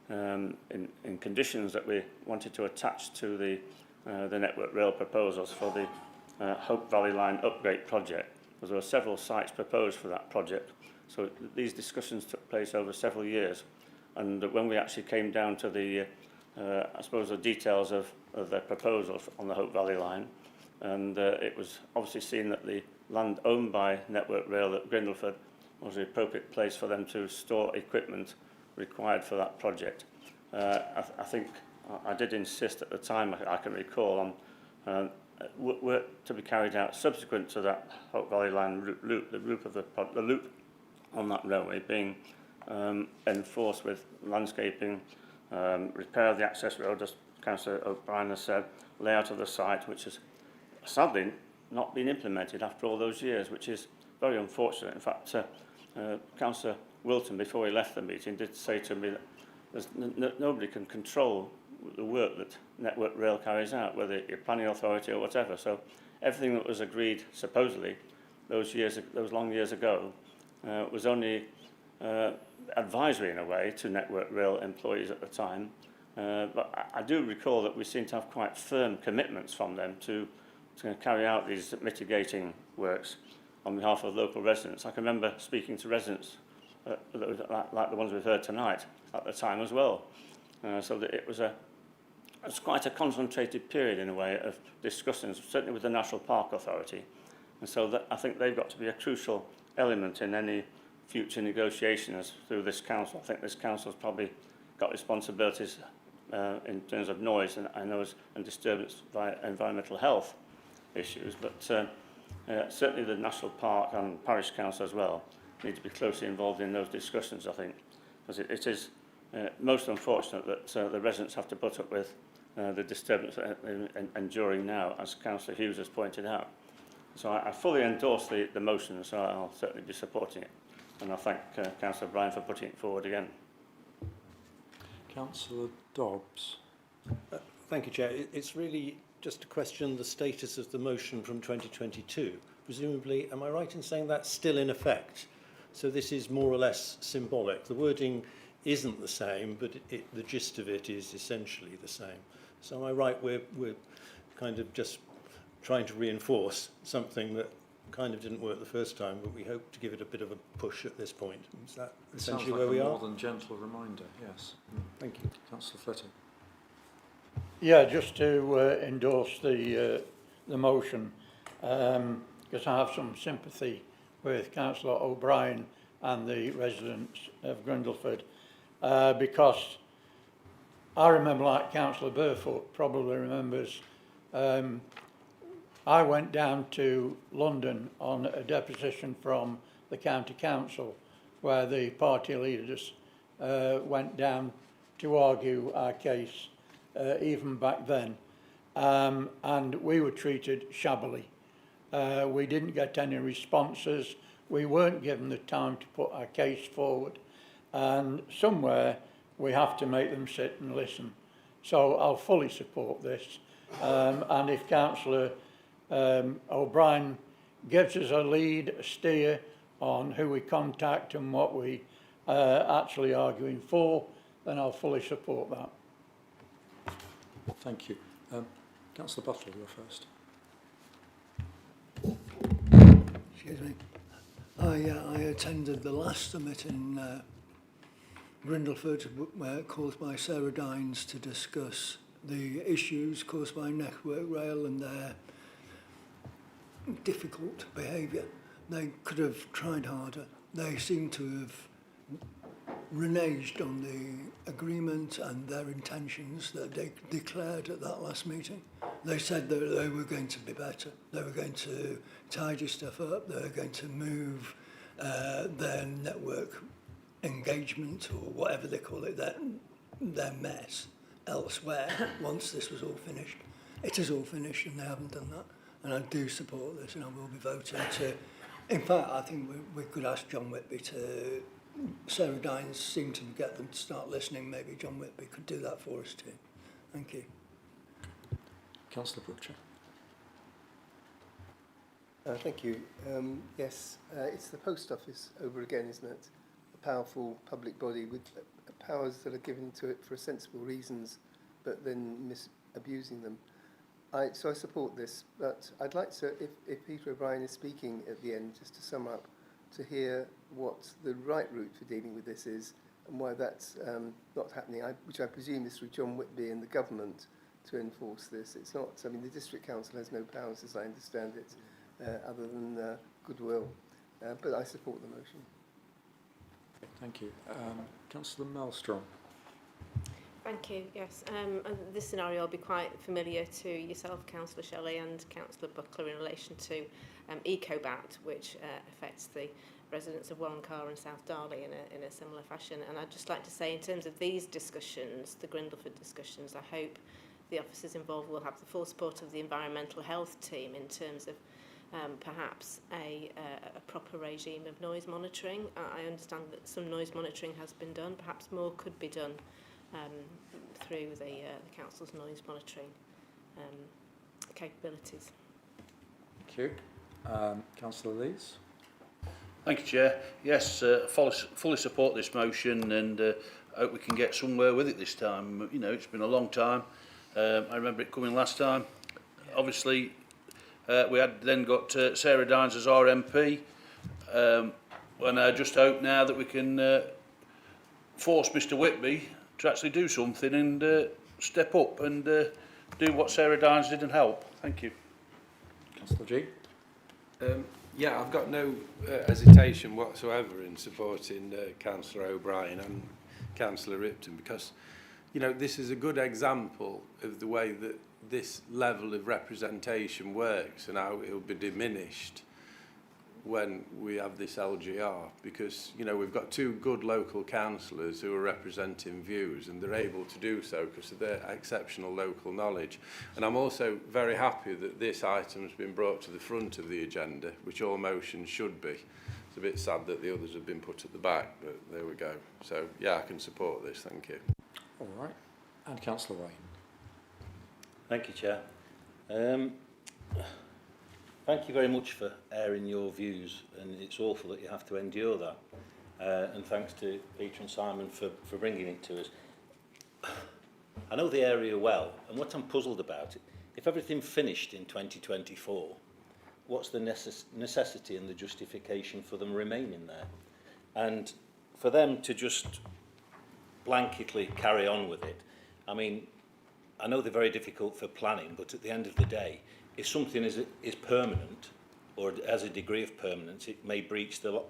in conditions that we wanted to attach to the Network Rail proposals for the Hope Valley Line upgrade project. There were several sites proposed for that project, So these discussions took place over several years. And when we actually came down to the, I suppose, the details of their proposals on the Hope Valley line, and it was obviously seen that the land owned by Network Rail at Grindleford was the appropriate place for them to store equipment required for that project. I think I did insist at the time, I can recall, on work to be carried out subsequent to that Hope Valley line loop, the loop on that railway being enforced with landscaping, repair of the access road, as Councillor O'Brien has said, layout of the site, which has sadly not been implemented after all those years, which is very unfortunate. In fact, Councillor Wilton, before he left the meeting, did say to me that there's nobody can control the work that Network Rail carries out, whether you're planning authority or whatever. So everything that was agreed, supposedly, those long years ago, was only advisory in a way to Network Rail employees at the time. But I do recall that we seem to have quite firm commitments from them to carry out these mitigating works on behalf of local residents. I can remember speaking to residents like the ones we've heard tonight at the time as well. So that it was quite a concentrated period in a way of discussions, certainly with the National Park Authority. And so that I think they've got to be a crucial element in any future negotiations through this council. I think this council's probably got responsibilities in terms of noise and disturbance via environmental health issues, but certainly the National Park and Parish Council as well need to be closely involved in those discussions, I think, because it is most unfortunate that the residents have to put up with the disturbance enduring now, as Councillor Hughes has pointed out. So I fully endorse the motion, so I'll certainly be supporting it. And I thank Councillor Bryan for putting it forward again. Councillor Dobbs. Thank you, Chair. It's really just to question the status of the motion from 2022. Presumably, am I right in saying that's still in effect? So this is more or less symbolic. The wording isn't the same, but the gist of it is essentially the same. So am I right, we're kind of just trying to reinforce something that kind of didn't work the first time, but we hope to give it a bit of a push at this point. Is that essentially where we are? More than gentle reminder, yes. Thank you. Councillor Flitty. Yeah, just to endorse the motion, because I have some sympathy with Councillor O'Brien and the residents of Grindleford, because I remember, like Councillor Burfoot probably remembers, I went down to London on a deposition from the County Council where the party leaders went down to argue our case even back then, and we were treated shabbily. We didn't get any responses. We weren't given the time to put our case forward, and somewhere we have to make them sit and listen. So I'll fully support this, and if Councillor O'Brien gives us a lead, a steer on who we contact and what we actually arguing for, then I'll fully support that. Thank you. Councillor Butler, you're first. Excuse me. I attended the last summit in Grindleford caused by Sarah Dines to discuss the issues caused by Network Rail and their difficult behaviour. They could have tried harder. They seem to have reneged on the agreement and their intentions that they declared at that last meeting. They said that they were going to be better. They were going to tidy stuff up. They were going to move their network engagement, or whatever they call it, their mess, elsewhere once this was all finished. It is all finished and they haven't done that. And I do support this, and I will be voting to... In fact, I think we could ask John Whitby to... Sarah Dines seemed to get them to start listening. Maybe John Whitby could do that for us too. Thank you. Councillor Butcher. Thank you. Yes, it's the post office over again, isn't it? A powerful public body with powers that are given to it for sensible reasons, but then abusing them. So I support this, but I'd like to, if Peter O'Brien is speaking at the end, just to sum up, to hear what the right route for dealing with this is and why that's not happening, which I presume is through John Whitby and the government to enforce this. It's not, I mean, the District Council has no powers, as I understand it, other than goodwill. But I support the motion. Thank you. Councillor Maelstrom. Thank you, yes. And this scenario will be quite familiar to yourself, Councillor Shelley, and Councillor Buckler in relation to EcoBat, which affects the residents of Wallencar and South Darley in a similar fashion. And I'd just like to say, in terms of these discussions, the Grindleford discussions, I hope the officers involved will have the full support of the environmental health team in terms of perhaps a proper regime of noise monitoring. I understand that some noise monitoring has been done. Perhaps more could be done through the council's noise monitoring capabilities. Thank you. Councillor Lees. Thank you, Chair. Yes, fully support this motion, and hope we can get somewhere with it this time. You know, it's been a long time. I remember it coming last time. Obviously, we had then got Sarah Dines as our MP, and I just hope now that we can force Mr Whitby to actually do something and step up and do what Sarah Dines did and help. Thank you. Councillor G. Yeah, I've got no hesitation whatsoever in supporting Councillor O'Brien and Councillor Ripton, because, you know, this is a good example of the way that this level of representation works and how it will be diminished when we have this LGR, because, you know, we've got two good local councillors who are representing views, and they're able to do so because of their exceptional local knowledge. And I'm also very happy that this item has been brought to the front of the agenda, which all motions should be. It's a bit sad that the others have been put at the back, but there we go. So yeah, I can support this. Thank you. All right. And Councillor Wayne. Thank you, Chair. Thank you very much for airing your views, and it's awful that you have to endure that. And thanks to Peter and Simon for bringing it to us. I know the area well, and what I'm puzzled about, if everything finished in 2024, what's the necessity and the justification for them remaining there? And for them to just blanketly carry on with it, I mean, I know they're very difficult for planning, but at the end of the day, if something is permanent or has a degree of permanence, it may breach the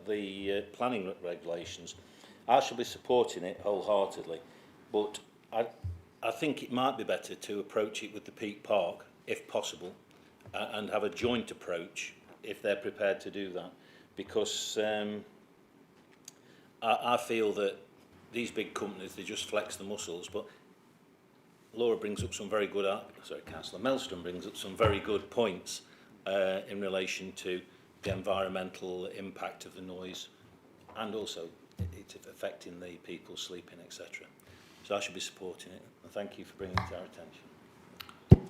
planning regulations. I shall be supporting it wholeheartedly, but I think it might be better to approach it with the Peak Park, if possible, and have a joint approach if they're prepared to do that, because I feel that these big companies, they just flex the muscles, but Laura brings up some very good, Councillor Maelstrom brings up some very good points in relation to the environmental impact of the noise, and also it's affecting the people sleeping, etc. So I should be supporting it, and thank you for bringing it to our attention.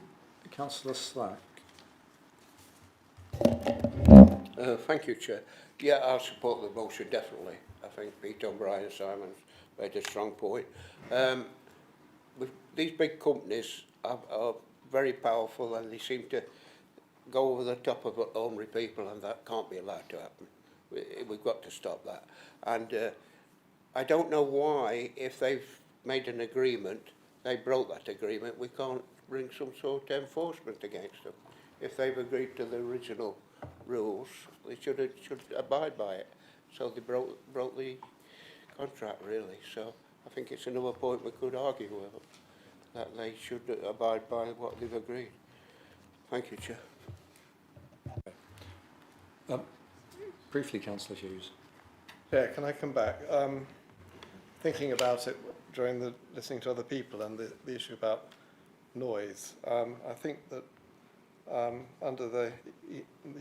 Councillor Slack. Thank you, Chair. Yeah, I'll support the motion, definitely. I think Peter O'Brien and Simon made a strong point. These big companies are very powerful, and they seem to go over the top of ordinary people, and that can't be allowed to happen. We've got to stop that. And I don't know why, if they've made an agreement, they broke that agreement, we can't bring some sort of enforcement against them. If they've agreed to the original rules, they should abide by it. So they broke the contract, really. So I think it's another point we could argue with them, that they should abide by what they've agreed. Thank you, Chair. Briefly, Councillor Hughes. Yeah, can I come back? Thinking about it during listening to other people and the issue about noise, I think that under the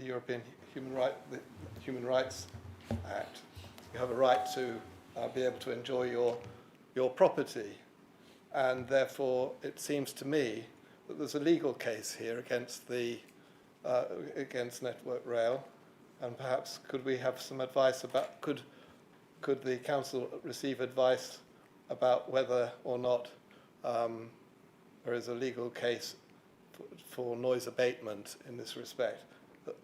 European Human Rights Act, you have a right to be able to enjoy your property, and therefore it seems to me that there's a legal case here against Network Rail, and perhaps could we have some advice about could the council receive advice about whether or not there is a legal case for noise abatement in this respect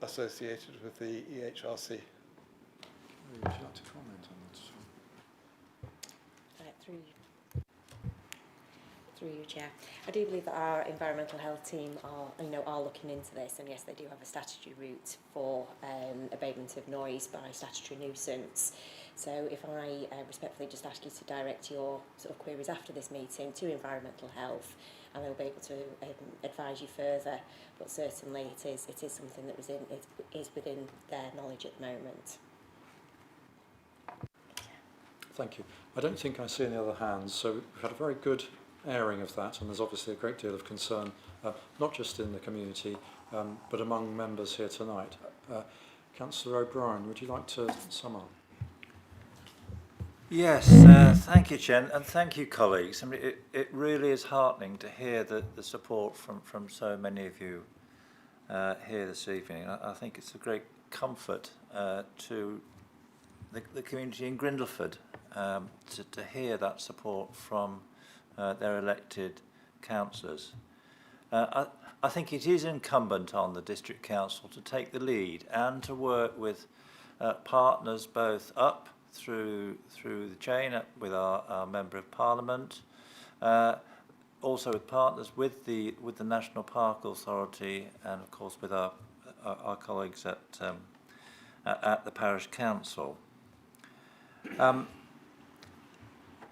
associated with the EHRC. Would you like to comment on that? Through you, Chair. I do believe that our environmental health team are looking into this, and yes, they do have a statutory route for abatement of noise by statutory nuisance. So if I respectfully just ask you to direct your sort of queries after this meeting to environmental health, and they'll be able to advise you further. But certainly it is something that is within their knowledge at the moment. Thank you. I don't think I see any other hands, so we've had a very good airing of that, and there's obviously a great deal of concern, not just in the community, but among members here tonight. Councillor O'Brien, would you like to sum up? Yes, thank you, Chen, and thank you, colleagues. I mean, it really is heartening to hear the support from so many of you here this evening. I think it's a great comfort to the community in Grindleford to hear that support from their elected councillors. I think it is incumbent on the District Council to take the lead and to work with partners both up through the chain, up with our Member of Parliament, also with partners with the National Park Authority, and of course with our colleagues at the Parish Council. I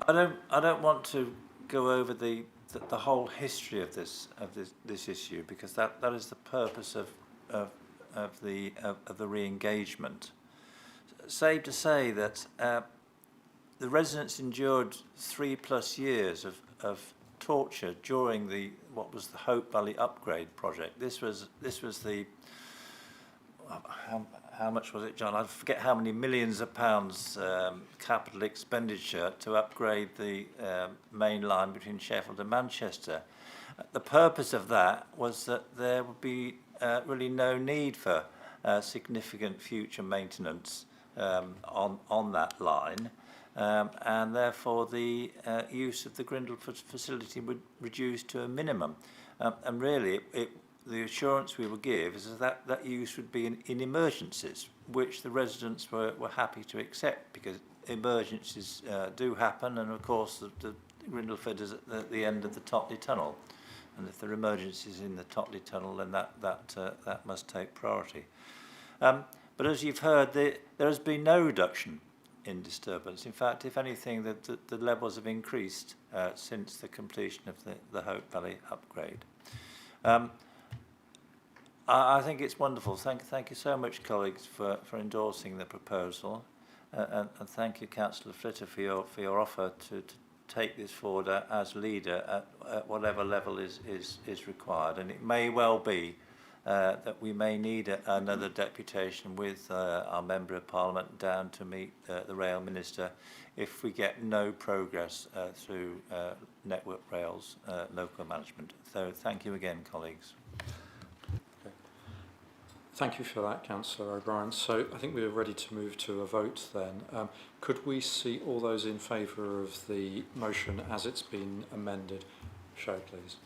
don't want to go over the whole history of this issue, because that is the purpose of the re-engagement. Safe to say that the residents endured 3+ years of torture during what was the Hope Valley upgrade project. This was the how much was it, John? I forget how many millions of pounds capital expenditure to upgrade the main line between Sheffield and Manchester. The purpose of that was that there would be really no need for significant future maintenance on that line, and therefore the use of the Grindleford facility would reduce to a minimum. And really, the assurance we will give is that use would be in emergencies, which the residents were happy to accept, because emergencies do happen, and of course the Grindleford is at the end of the Totley Tunnel, and if there are emergencies in the Totley Tunnel, then that must take priority. But as you've heard, there has been no reduction in disturbance. In fact, if anything, the levels have increased since the completion of the Hope Valley upgrade. I think it's wonderful. Thank you so much, colleagues, for endorsing the proposal, and thank you, Councillor Flitter, for your offer to take this forward as leader at whatever level is required. And it may well be that we may need another deputation with our Member of Parliament down to meet the Rail Minister if we get no progress through Network Rail's local management. So thank you again, colleagues. Okay. Thank you for that, Councillor O'Brien. So I think we're ready to move to a vote then. Could we see all those in favour of the motion as it's been amended? Show, please.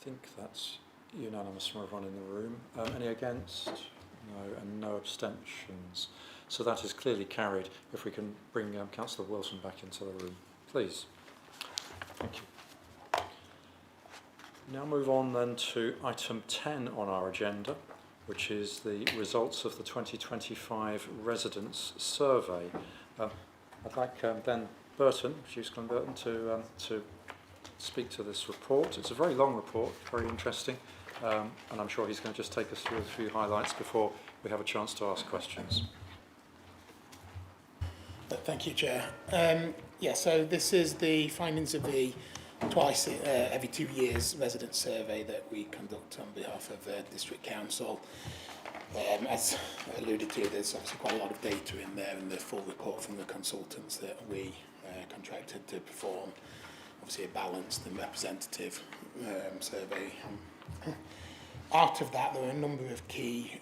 I think that's unanimous from everyone in the room. Any against? No, and no abstentions. So that is clearly carried. If we can bring Councillor Wilson back into the room, please. Thank you. Now move on then to item 10 on our agenda, which is the results of the 2025 residents survey. I'd like Ben Burton, Chief Glenn Burton, to speak to this report. It's a very long report, very interesting, and I'm sure he's going to just take us through a few highlights before we have a chance to ask questions. Thank you, Chair. So this is the findings of the twice every 2 years resident survey that we conduct on behalf of the District Council. As alluded to, there's obviously quite a lot of data in there, and the full report from the consultants that we contracted to perform. Obviously a balanced and representative survey. Out of that, there are a number of key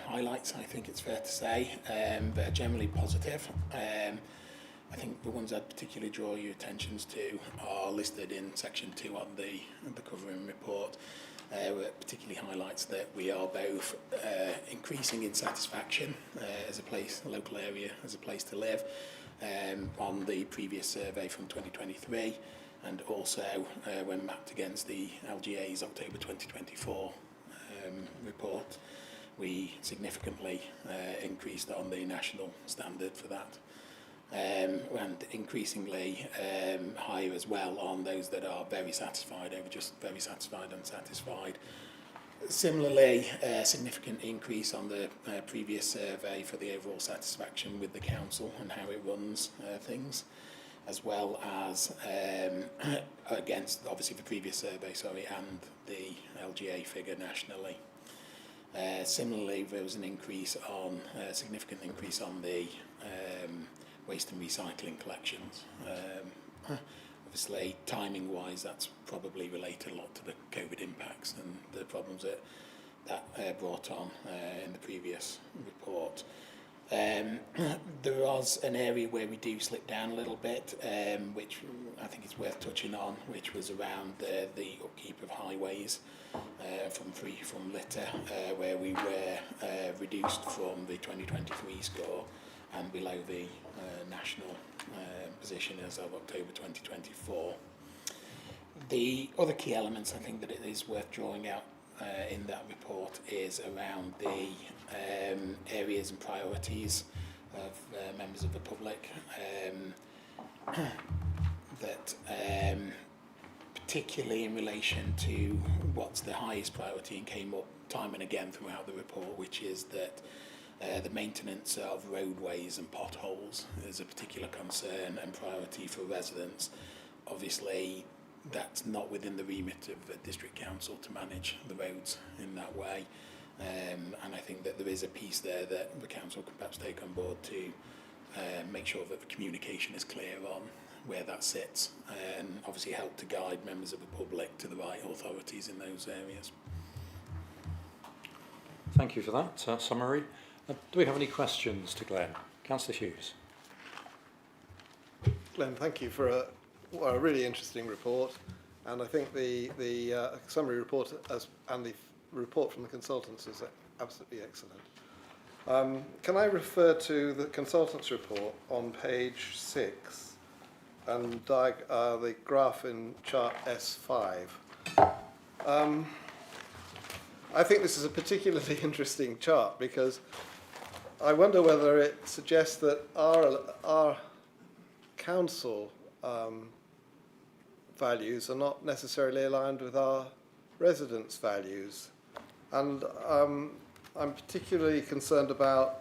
highlights, I think it's fair to say, that are generally positive. I think the ones I'd particularly draw your attentions to are listed in section 2 of the covering report. particularly highlights that we are both increasing in satisfaction as a place, a local area, as a place to live, on the previous survey from 2023, and also when mapped against the LGA's October 2024 report, we significantly increased on the national standard for that. And increasingly higher as well on those that are very satisfied over just very satisfied, unsatisfied. Similarly, a significant increase on the previous survey for the overall satisfaction with the council and how it runs things, as well as against obviously the previous survey, and the LGA figure nationally. Similarly, there was an increase on significant increase on the waste and recycling collections. Obviously, timing-wise, that's probably related a lot to the COVID impacts and the problems that brought on in the previous report. There was an area where we do slip down a little bit, which I think is worth touching on, which was around the upkeep of highways from litter, where we were reduced from the 2023 score and below the national position as of October 2024. The other key elements I think that it is worth drawing out in that report is around the areas and priorities of members of the public, that particularly in relation to what's the highest priority and came up time and again throughout the report, which is that the maintenance of roadways and potholes is a particular concern and priority for residents. Obviously, that's not within the remit of the district council to manage the roads in that way, and I think that there is a piece there that the council can perhaps take on board to make sure that the communication is clear on where that sits, and obviously help to guide members of the public to the right authorities in those areas. Thank you for that summary. Do we have any questions to Glenn? Councillor Hughes. Glenn, thank you for a really interesting report, and I think the summary report and the report from the consultants is absolutely excellent. Can I refer to the consultants' report on page 6 and the graph in chart S5? I think this is a particularly interesting chart because I wonder whether it suggests that our council values are not necessarily aligned with our residents' values. And I'm particularly concerned about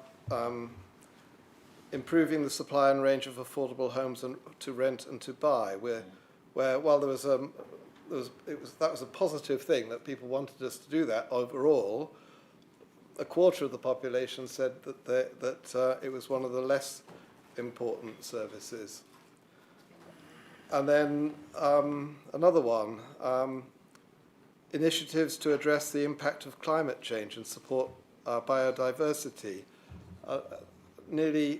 improving the supply and range of affordable homes to rent and to buy, where while that was a positive thing that people wanted us to do that overall, a quarter of the population said that it was one of the less important services. And then another one, initiatives to address the impact of climate change and support biodiversity. It's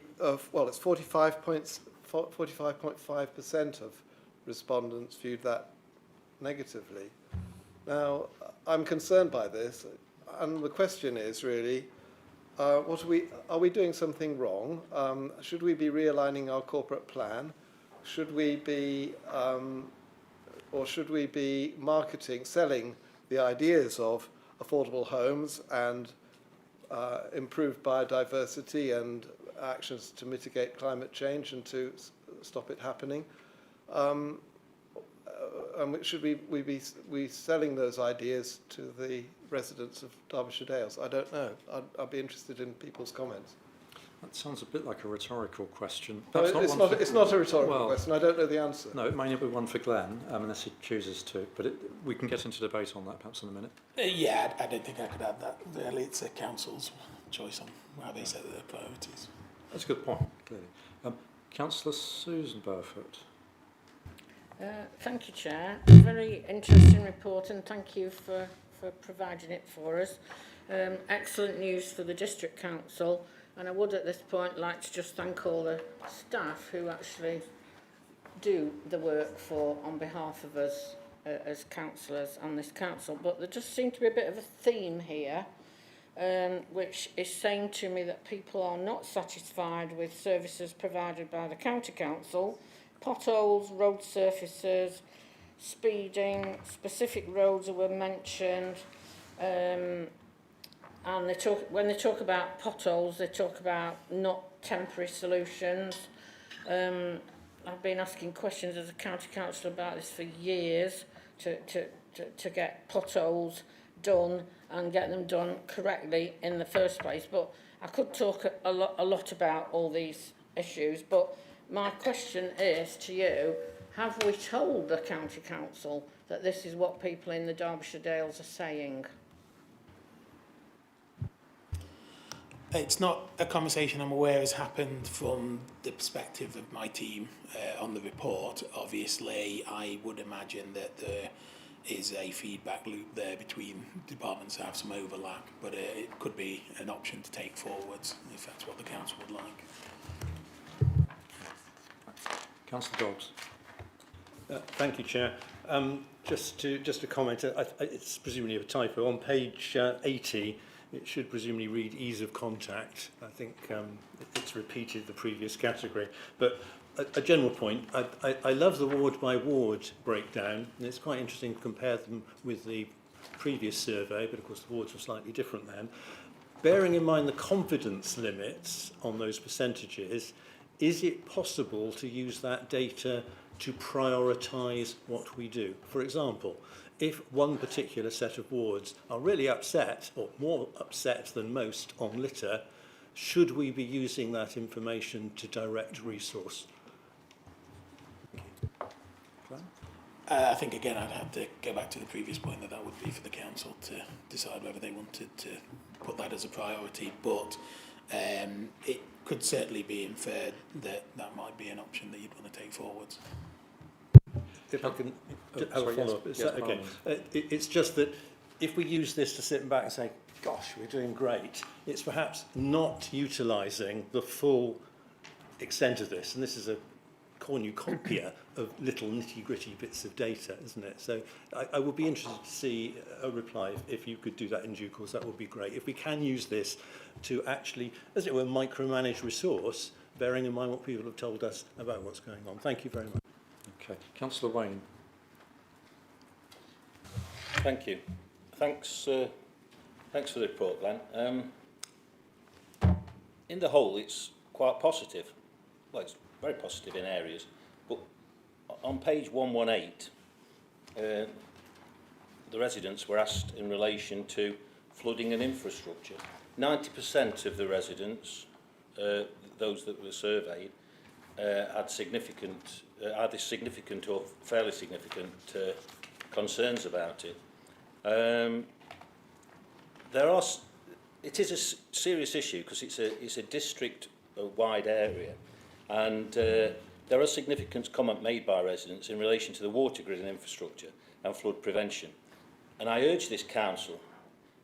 45.5% of respondents viewed that negatively. Now, I'm concerned by this, and the question is really, are we doing something wrong? Should we be realigning our corporate plan? Should we be, or should we be selling the ideas of affordable homes and improved biodiversity and actions to mitigate climate change and to stop it happening? And should we be selling those ideas to the residents of Derbyshire Dales? I don't know. I'd be interested in people's comments. That sounds a bit like a rhetorical question. No, it's not a rhetorical question. I don't know the answer. No, it may not be one for Glenn, unless he chooses to. But we can get into debate on that perhaps in a minute. Yeah, I don't think I could add that. Really, it's a council's choice on how they set their priorities. That's a good point, clearly. Councillor Susan Burfoot. Thank you, Chair. Very interesting report, and thank you for providing it for us. Excellent news for the District Council, and I would at this point like to just thank all the staff who actually do the work on behalf of us as councillors on this council, but there just seemed to be a bit of a theme here, which is saying to me that people are not satisfied with services provided by the county council, potholes, road surfaces, speeding, specific roads were mentioned, and when they talk about potholes, they talk about not temporary solutions. I've been asking questions as a county councillor about this for years to get potholes done and get them done correctly in the first place. But I could talk a lot about all these issues. But my question is to you, have we told the county council that this is what people in the Derbyshire Dales are saying? It's not a conversation I'm aware has happened from the perspective of my team on the report. Obviously, I would imagine that there is a feedback loop there between departments that have some overlap, but it could be an option to take forwards if that's what the council would like. Councillor Dobbs. Thank you, Chair. Just a comment. It's presumably a typo. On page 80, it should presumably read ease of contact. I think it's repeated the previous category. But a general point, I love the ward-by-ward breakdown, and it's quite interesting to compare them with the previous survey, but of course the wards were slightly different then. Bearing in mind the confidence limits on those percentages, is it possible to use that data to prioritise what we do? For example, if one particular set of wards are really upset, or more upset than most, on litter, should we be using that information to direct resource? I think, again, I'd have to go back to the previous point that would be for the council to decide whether they wanted to put that as a priority, but it could certainly be inferred that that might be an option that you'd want to take forwards. If I can have a follow-up. Okay. It's just that if we use this to sit back and say, gosh, we're doing great, it's perhaps not utilising the full extent of this. And this is a cornucopia of little nitty-gritty bits of data, isn't it? So I would be interested to see a reply. If you could do that in due course, that would be great. If we can use this to actually, as it were, micromanage resource, bearing in mind what people have told us about what's going on. Thank you very much. Okay. Councillor Wayne. Thank you. Thanks for the report, Glenn. In the whole, it's quite positive. Well, it's very positive in areas, but on page 118, the residents were asked in relation to flooding and infrastructure. 90% of the residents, those that were surveyed, had significant or fairly significant concerns about it. It is a serious issue because it's a district-wide area, and there are significant comments made by residents in relation to the water grid and infrastructure and flood prevention. And I urge this council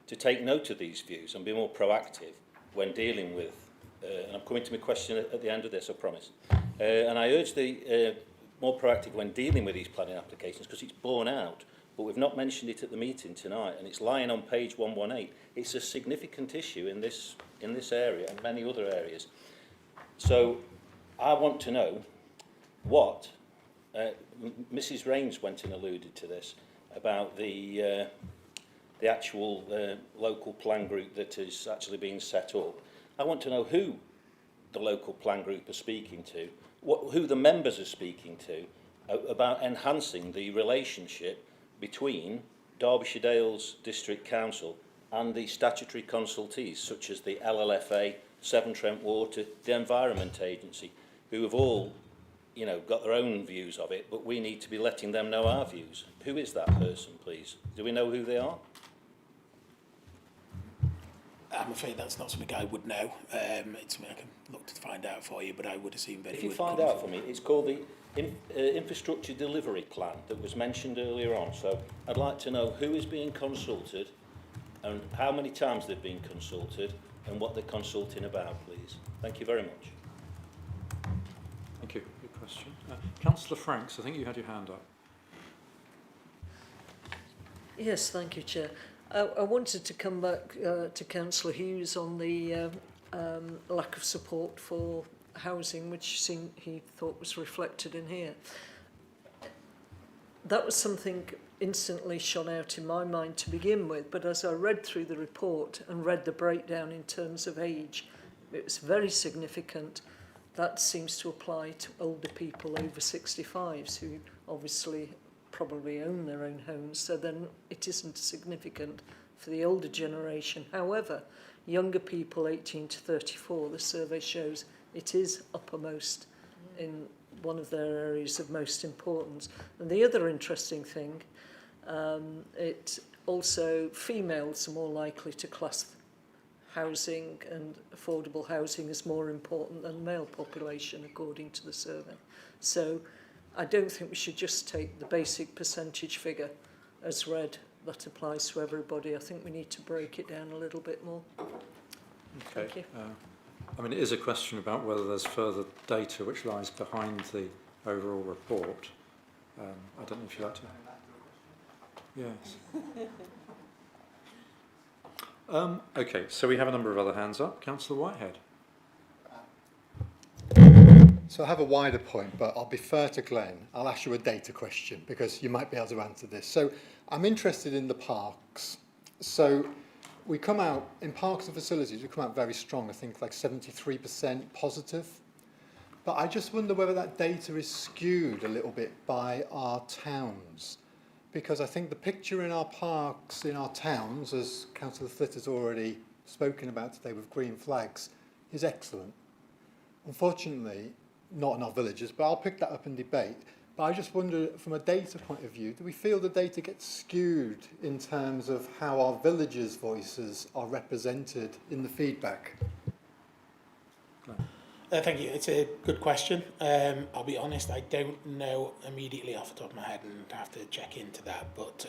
to take note of these views and be more proactive when dealing with, and I'm coming to my question at the end of this, I promise. And I urge the more proactive when dealing with these planning applications because it's borne out, but we've not mentioned it at the meeting tonight, and it's lying on page 118. It's a significant issue in this area and many other areas. So I want to know what Mrs. Rains went and alluded to this about the actual local plan group that is actually being set up. I want to know who the local plan group are speaking to, who the members are speaking to about enhancing the relationship between Derbyshire Dales District Council and the statutory consultees such as the LLFA, Severn Trent Water, the Environment Agency, who have all, got their own views of it, but we need to be letting them know our views. Who is that person, please? Do we know who they are? I'm afraid that's not something I would know. It's something I can look to find out for you, but I would assume that if you find out for me, it's called the Infrastructure Delivery Plan that was mentioned earlier on. So I'd like to know who is being consulted and how many times they've been consulted and what they're consulting about, please. Thank you very much. Thank you. Good question. Councillor Franks, I think you had your hand up. Yes, thank you, Chair. I wanted to come back to Councillor Hughes on the lack of support for housing, which he thought was reflected in here. That was something instantly shone out in my mind to begin with, but as I read through the report and read the breakdown in terms of age, it was very significant. That seems to apply to older people over 65s who obviously probably own their own homes, so then it isn't significant for the older generation. However, younger people 18 to 34, the survey shows it is uppermost in one of their areas of most importance. And the other interesting thing, it also, females are more likely to class housing and affordable housing as more important than male population, according to the survey. So I don't think we should just take the basic percentage figure as read that applies to everybody. I think we need to break it down a little bit more. Okay. Thank you. I mean, it is a question about whether there's further data which lies behind the overall report. I don't know if you'd like to. Yes. Okay, so we have a number of other hands up. Councillor Whitehead. So I have a wider point, but I'll be fair to Glenn. I'll ask you a data question because you might be able to answer this. So I'm interested in the parks. So we come out, in parks and facilities, we come out very strong, I think like 73% positive. But I just wonder whether that data is skewed a little bit by our towns. Because I think the picture in our parks, in our towns, as Councillor Flitter's already spoken about today with green flags, is excellent. Unfortunately, not in our villages, but I'll pick that up in debate. But I just wonder, from a data point of view, do we feel the data gets skewed in terms of how our villagers' voices are represented in the feedback? Thank you. It's a good question. I'll be honest, I don't know immediately off the top of my head and have to check into that. But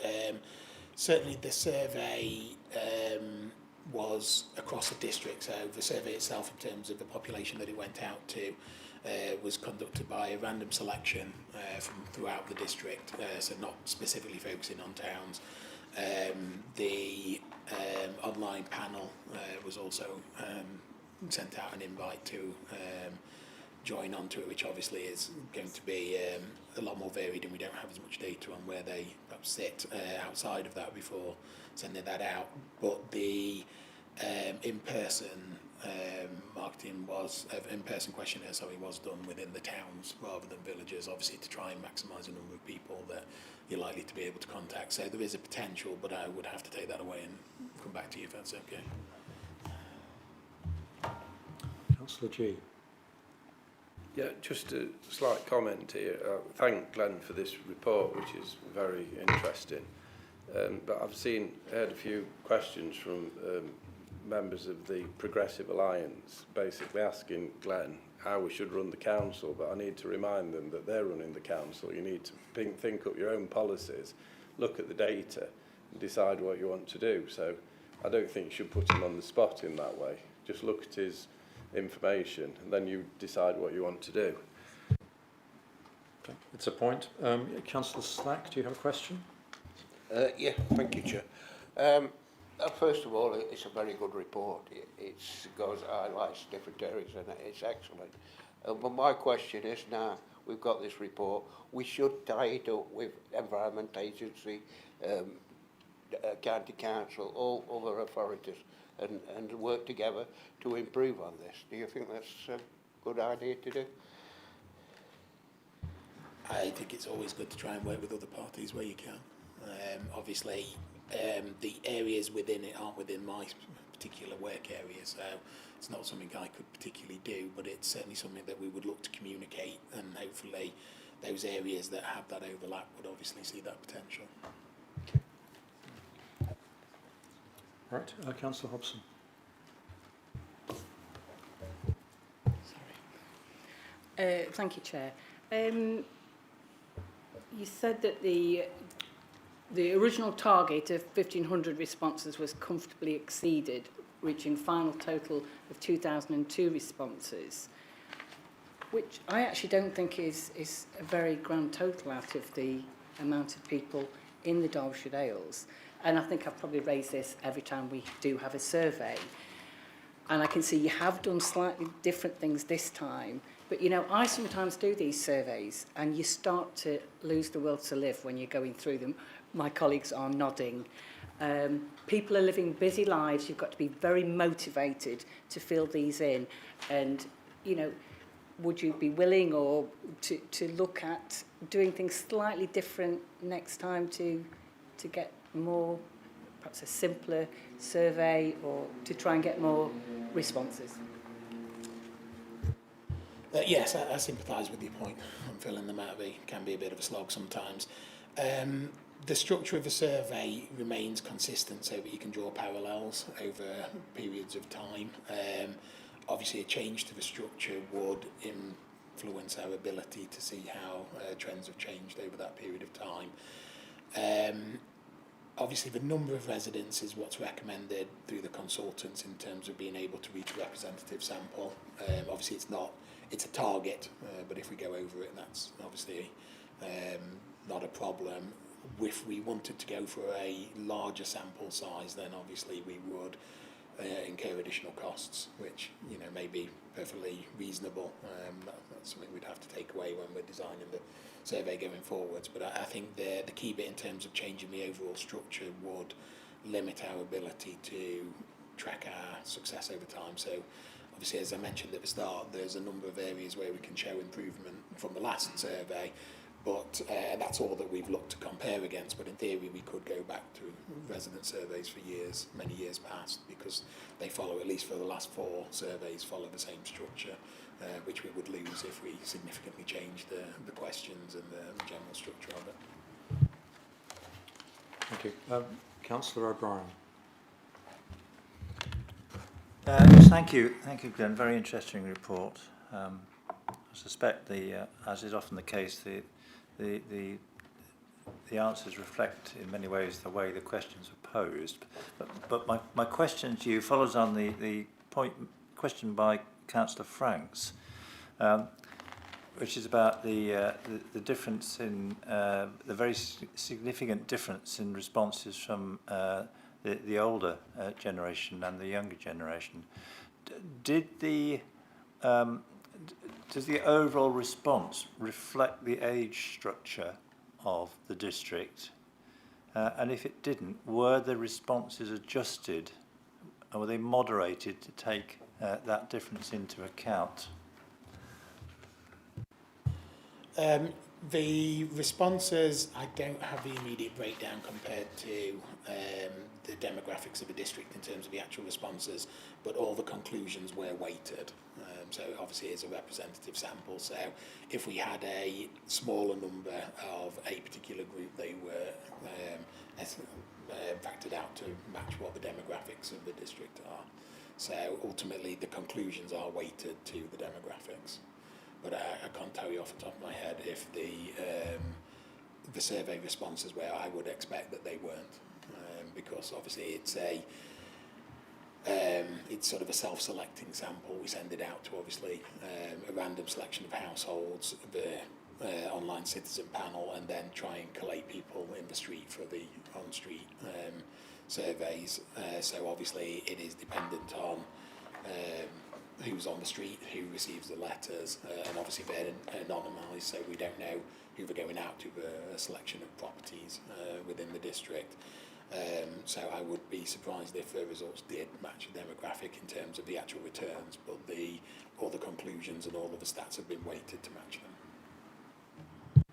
certainly the survey was across the district. So the survey itself, in terms of the population that it went out to, was conducted by a random selection from throughout the district, so not specifically focusing on towns. The online panel was also sent out an invite to join onto it, which obviously is going to be a lot more varied, and we don't have as much data on where they perhaps sit outside of that before sending that out. But the in-person marketing was, in-person questionnaire, was done within the towns rather than villages, obviously to try and maximise the number of people that you're likely to be able to contact. So there is a potential, but I would have to take that away and come back to you if that's okay. Councillor G. Yeah, just a slight comment here. Thank Glenn for this report, which is very interesting. But I've heard a few questions from members of the Progressive Alliance, basically asking Glenn how we should run the council. But I need to remind them that they're running the council. You need to think up your own policies, look at the data, and decide what you want to do. So I don't think you should put him on the spot in that way. Just look at his information and then you decide what you want to do. Okay, it's a point. Councillor Slack, do you have a question? Yeah, thank you, Chair. First of all, it's a very good report. It highlights different areas and it's excellent. But my question is, now we've got this report, we should tie it up with Environment Agency, County Council, all other authorities, and work together to improve on this. Do you think that's a good idea to do? I think it's always good to try and work with other parties where you can. Obviously, the areas within it aren't within my particular work area, so it's not something I could particularly do, but it's certainly something that we would look to communicate, and hopefully those areas that have that overlap would obviously see that potential. Right, Councillor Hobson. Thank you, Chair. You said that the original target of 1,500 responses was comfortably exceeded, reaching final total of 2,002 responses, which I actually don't think is a very grand total out of the amount of people in the Derbyshire Dales. And I think I've probably raised this every time we do have a survey. And I can see you have done slightly different things this time. But, you know, I sometimes do these surveys and you start to lose the will to live when you're going through them. My colleagues are nodding. People are living busy lives. You've got to be very motivated to fill these in. And, you know, would you be willing or to look at doing things slightly different next time to get more, perhaps a simpler survey, or to try and get more responses? Yes, I sympathise with your point on filling them out. They can be a bit of a slog sometimes. The structure of the survey remains consistent so that you can draw parallels over periods of time. Obviously, a change to the structure would influence our ability to see how trends have changed over that period of time. Obviously, the number of residents is what's recommended through the consultants in terms of being able to reach a representative sample. Obviously, it's a target, but if we go over it, that's obviously not a problem. If we wanted to go for a larger sample size, then obviously we would incur additional costs, which, you know, may be perfectly reasonable. That's something we'd have to take away when we're designing the survey going forwards. But I think the key bit in terms of changing the overall structure would limit our ability to track our success over time. So obviously, as I mentioned at the start, there's a number of areas where we can show improvement from the last survey, but that's all that we've looked to compare against. But in theory, we could go back to resident surveys for years, many years past, because they follow, at least for the last 4 surveys, follow the same structure, which we would lose if we significantly change the questions and the general structure of it. Thank you. Councillor O'Brien. Thank you, Glenn. Very interesting report. I suspect as is often the case, the answers reflect in many ways the way the questions are posed. But my question to you follows on the question by Councillor Franks, which is about the difference in the very significant difference in responses from the older generation and the younger generation. Does the overall response reflect the age structure of the district? And if it didn't, were the responses adjusted, or were they moderated to take that difference into account? The responses, I don't have the immediate breakdown compared to the demographics of the district in terms of the actual responses, but all the conclusions were weighted. So obviously it's a representative sample. So if we had a smaller number of a particular group, they were factored out to match what the demographics of the district are. So ultimately the conclusions are weighted to the demographics. But I can't tell you off the top of my head if the survey responses were. I would expect that they weren't, because obviously it's sort of a self-selecting sample. We send it out to obviously a random selection of households, the online citizen panel, and then try and collate people in the street for the on-street surveys. So obviously it is dependent on who's on the street, who receives the letters, and obviously they're anonymised, so we don't know who they're going out to, a selection of properties within the district. So I would be surprised if the results did match the demographic in terms of the actual returns, but all the conclusions and all of the stats have been weighted to match them.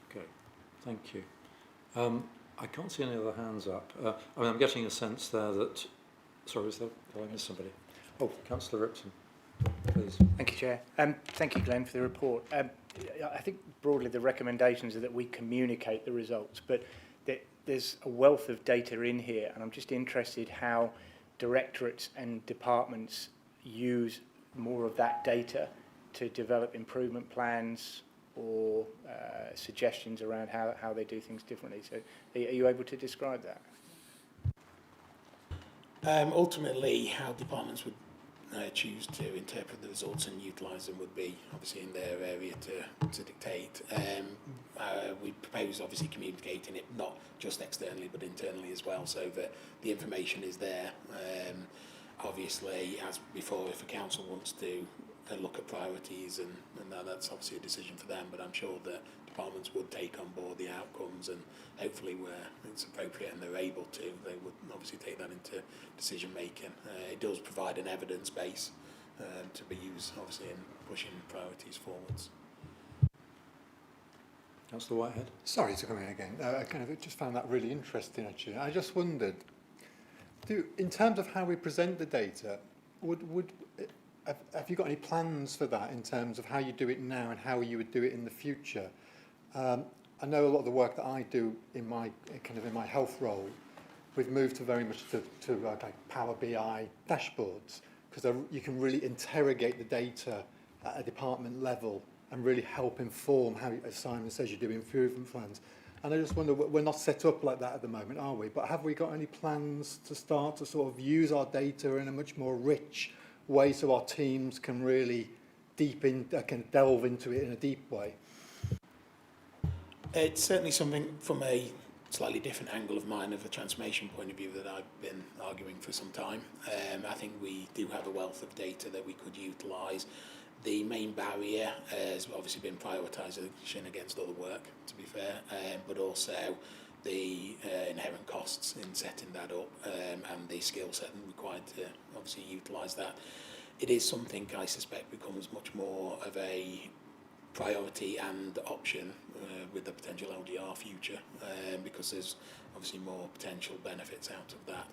Okay, thank you. I can't see any other hands up. I mean, I'm getting a sense there that... Sorry, did I miss somebody? Oh, Councillor Ripson, please. Thank you, Chair. Thank you, Glenn, for the report. I think broadly the recommendations are that we communicate the results, but there's a wealth of data in here, and I'm just interested how directorates and departments use more of that data to develop improvement plans or suggestions around how they do things differently. So are you able to describe that? Ultimately, how departments would choose to interpret the results and utilise them would be obviously in their area to dictate. We propose obviously communicating it not just externally but internally as well, so that the information is there. Obviously, as before, if a council wants to look at priorities, and that's obviously a decision for them, but I'm sure that departments would take on board the outcomes, and hopefully where it's appropriate and they're able to, they would obviously take that into decision making. It does provide an evidence base to be used obviously in pushing priorities forwards. Councillor Whitehead. Sorry to come in again. I kind of just found that really interesting actually. I just wondered, in terms of how we present the data, have you got any plans for that in terms of how you do it now and how you would do it in the future? I know a lot of the work that I do in my health role, we've moved to very much to like Power BI dashboards, because you can really interrogate the data at a department level and really help inform how, as Simon says, you do improvement plans. And I just wonder, we're not set up like that at the moment, are we? But have we got any plans to start to sort of use our data in a much more rich way so our teams can really can delve into it in a deep way? It's certainly something from a slightly different angle of mine, of a transformation point of view, that I've been arguing for some time. I think we do have a wealth of data that we could utilise. The main barrier has obviously been prioritisation against other work, to be fair, but also the inherent costs in setting that up, and the skill set required to obviously utilise that. It is something I suspect becomes much more of a priority and option with the potential LGR future, because there's obviously more potential benefits out of that.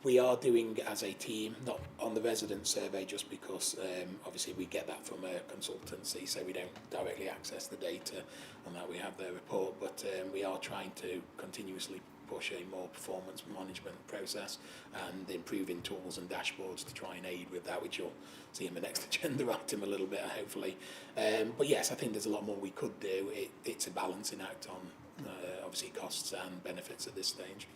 We are doing as a team, not on the resident survey, just because obviously we get that from a consultancy, so we don't directly access the data on that. We have their report, but we are trying to continuously push a more performance management process and improving tools and dashboards to try and aid with that, which you'll see in the next agenda item a little bit, hopefully. But yes, I think there's a lot more we could do. It's a balancing act on obviously costs and benefits at this stage.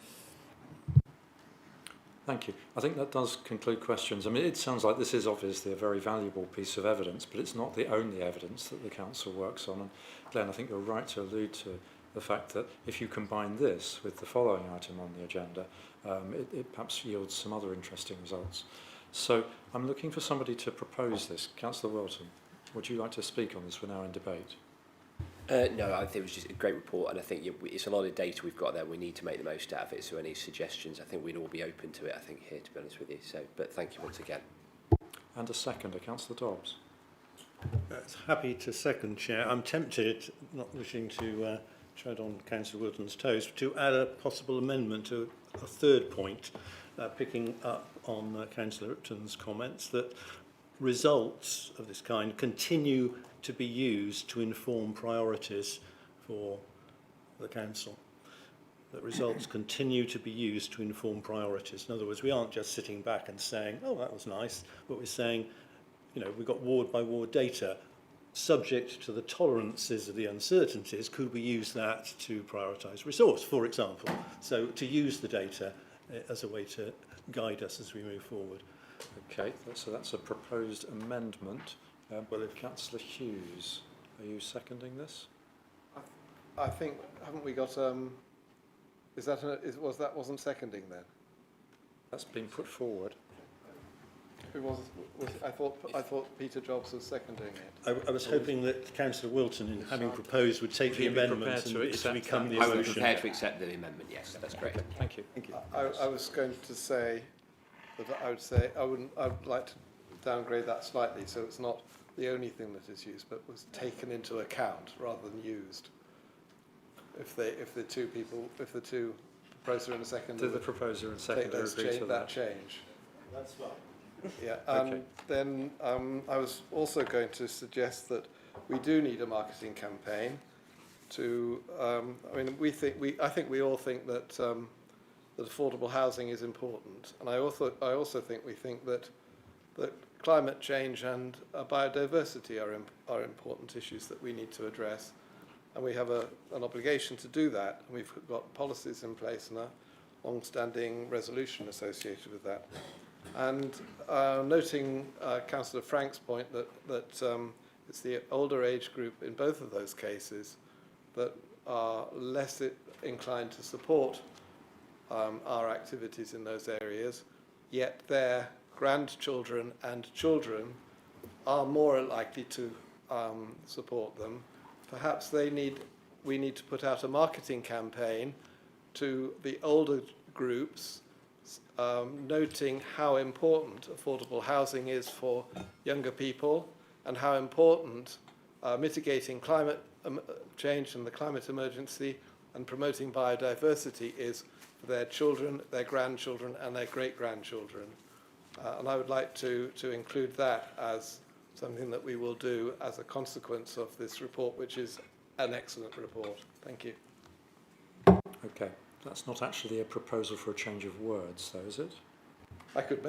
Thank you. I think that does conclude questions. I mean, it sounds like this is obviously a very valuable piece of evidence, but it's not the only evidence that the council works on. And Glenn, I think you're right to allude to the fact that if you combine this with the following item on the agenda, it perhaps yields some other interesting results. So I'm looking for somebody to propose this. Councillor Wilton, would you like to speak on this? We're now in debate. No, I think it was just a great report, and I think it's a lot of data we've got there. We need to make the most out of it. So any suggestions, I think we'd all be open to it, I think, here, to be honest with you. So, but thank you once again. And a seconder, Councillor Dobbs. Happy to second, Chair. I'm tempted, not wishing to tread on Councillor Wilton's toes, to add a possible amendment to a third point, picking up on Councillor Upton's comments, that results of this kind continue to be used to inform priorities for the council. That results continue to be used to inform priorities. In other words, we aren't just sitting back and saying, oh, that was nice, but we're saying, you know, we've got ward by ward data. Subject to the tolerances of the uncertainties, could we use that to prioritise resource, for example? So to use the data as a way to guide us as we move forward. Okay, so that's a proposed amendment. Well, if Councillor Hughes, are you seconding this? I think, haven't we got, wasn't seconding then? That's been put forward. Who was I thought Peter Jobs was seconding it. I was hoping that Councillor Wilton, in having proposed, would take the amendment and it would become the motion. I would be prepared to accept the amendment, yes, that's great. Thank you. Thank you. I was going to say that I would like to downgrade that slightly, so it's not the only thing that is used, but was taken into account rather than used. If the two proposer and a seconder, the proposer and seconder agree to that change. That's fine. Yeah, and then I was also going to suggest that we do need a marketing campaign to. I mean, I think we all think that that affordable housing is important, and I also think that climate change and biodiversity are important issues that we need to address, and we have an obligation to do that, and we've got policies in place and a long-standing resolution associated with that. And noting Councillor Frank's point that it's the older age group in both of those cases that are less inclined to support our activities in those areas, yet their grandchildren and children are more likely to support them. Perhaps we need to put out a marketing campaign to the older groups, noting how important affordable housing is for younger people and how important mitigating climate change and the climate emergency and promoting biodiversity is for their children, their grandchildren and their great-grandchildren. And I would like to include that as something that we will do as a consequence of this report, which is an excellent report. Thank you. Okay, that's not actually a proposal for a change of words, though, is it? I could